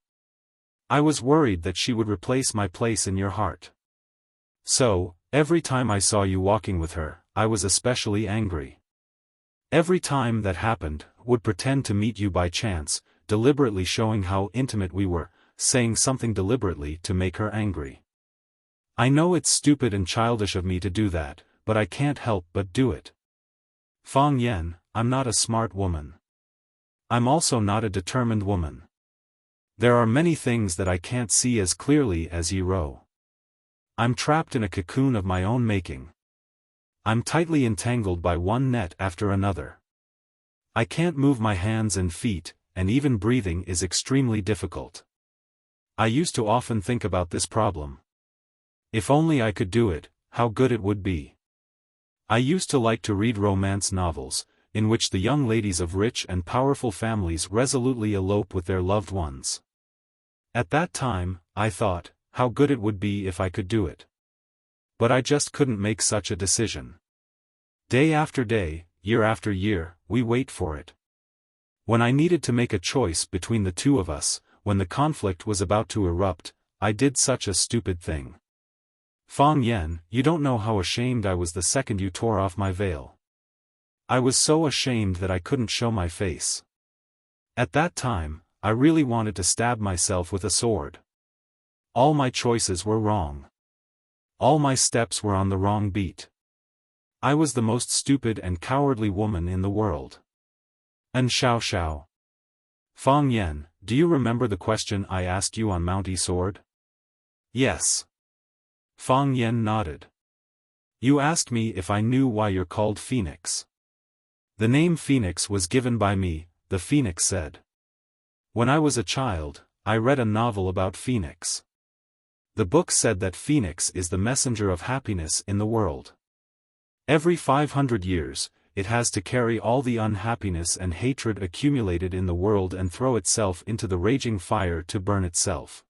I was worried that she would replace my place in your heart. So, every time I saw you walking with her, I was especially angry. Every time that happened, would pretend to meet you by chance, deliberately showing how intimate we were, saying something deliberately to make her angry. I know it's stupid and childish of me to do that, but I can't help but do it. Fang Yan, I'm not a smart woman. I'm also not a determined woman. There are many things that I can't see as clearly as Yi Rou. I'm trapped in a cocoon of my own making. I'm tightly entangled by one net after another. I can't move my hands and feet, and even breathing is extremely difficult. I used to often think about this problem. If only I could do it, how good it would be. I used to like to read romance novels, in which the young ladies of rich and powerful families resolutely elope with their loved ones. At that time, I thought, how good it would be if I could do it. But I just couldn't make such a decision. Day after day, year after year, we wait for it. When I needed to make a choice between the two of us, when the conflict was about to erupt, I did such a stupid thing. Fang Yan, you don't know how ashamed I was the second you tore off my veil. I was so ashamed that I couldn't show my face. At that time, I really wanted to stab myself with a sword. All my choices were wrong. All my steps were on the wrong beat. I was the most stupid and cowardly woman in the world. And Xiao. Fang Yan, do you remember the question I asked you on Mount Sword? Yes. Fang Yan nodded. You asked me if I knew why you're called Phoenix. The name Phoenix was given by me, the Phoenix said. When I was a child, I read a novel about Phoenix. The book said that Phoenix is the messenger of happiness in the world. Every 500 years, it has to carry all the unhappiness and hatred accumulated in the world and throw itself into the raging fire to burn itself.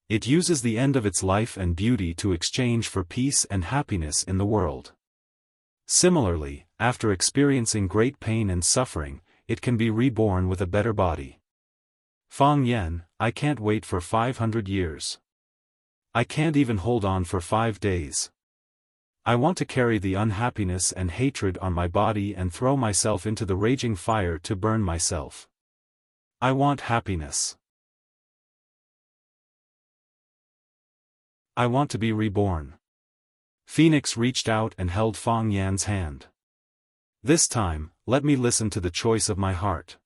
It uses the end of its life and beauty to exchange for peace and happiness in the world. Similarly, after experiencing great pain and suffering, it can be reborn with a better body. Fang Yan, I can't wait for 500 years. I can't even hold on for 5 days. I want to carry the unhappiness and hatred on my body and throw myself into the raging fire to burn myself. I want happiness. I want to be reborn. Phoenix reached out and held Fang Yan's hand. This time, let me listen to the choice of my heart.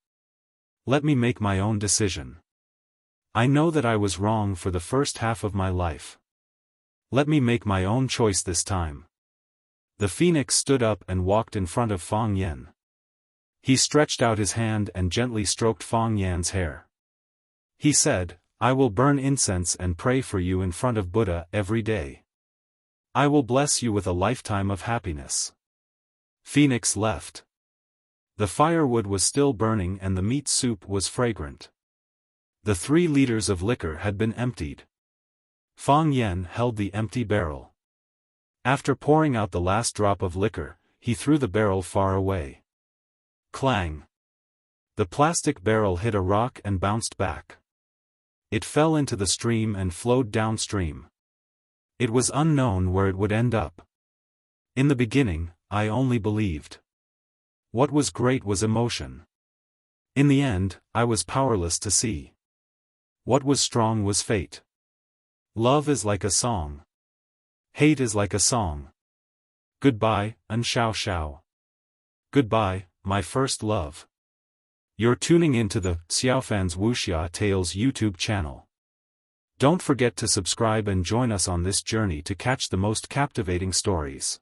Let me make my own decision. I know that I was wrong for the first half of my life. Let me make my own choice this time. The phoenix stood up and walked in front of Fang Yan. He stretched out his hand and gently stroked Fang Yan's hair. He said, I will burn incense and pray for you in front of Buddha every day. I will bless you with a lifetime of happiness. Phoenix left. The firewood was still burning and the meat soup was fragrant. The 3 liters of liquor had been emptied. Fang Yan held the empty barrel. After pouring out the last drop of liquor, he threw the barrel far away. Clang! The plastic barrel hit a rock and bounced back. It fell into the stream and flowed downstream. It was unknown where it would end up. In the beginning, I only believed. What was great was emotion. In the end, I was powerless to see. What was strong was fate. Love is like a song. Hate is like a song. Goodbye, and Xiao Xiao. Goodbye, my first love. You're tuning into the Xiaofan's Wuxia Tales YouTube channel. Don't forget to subscribe and join us on this journey to catch the most captivating stories.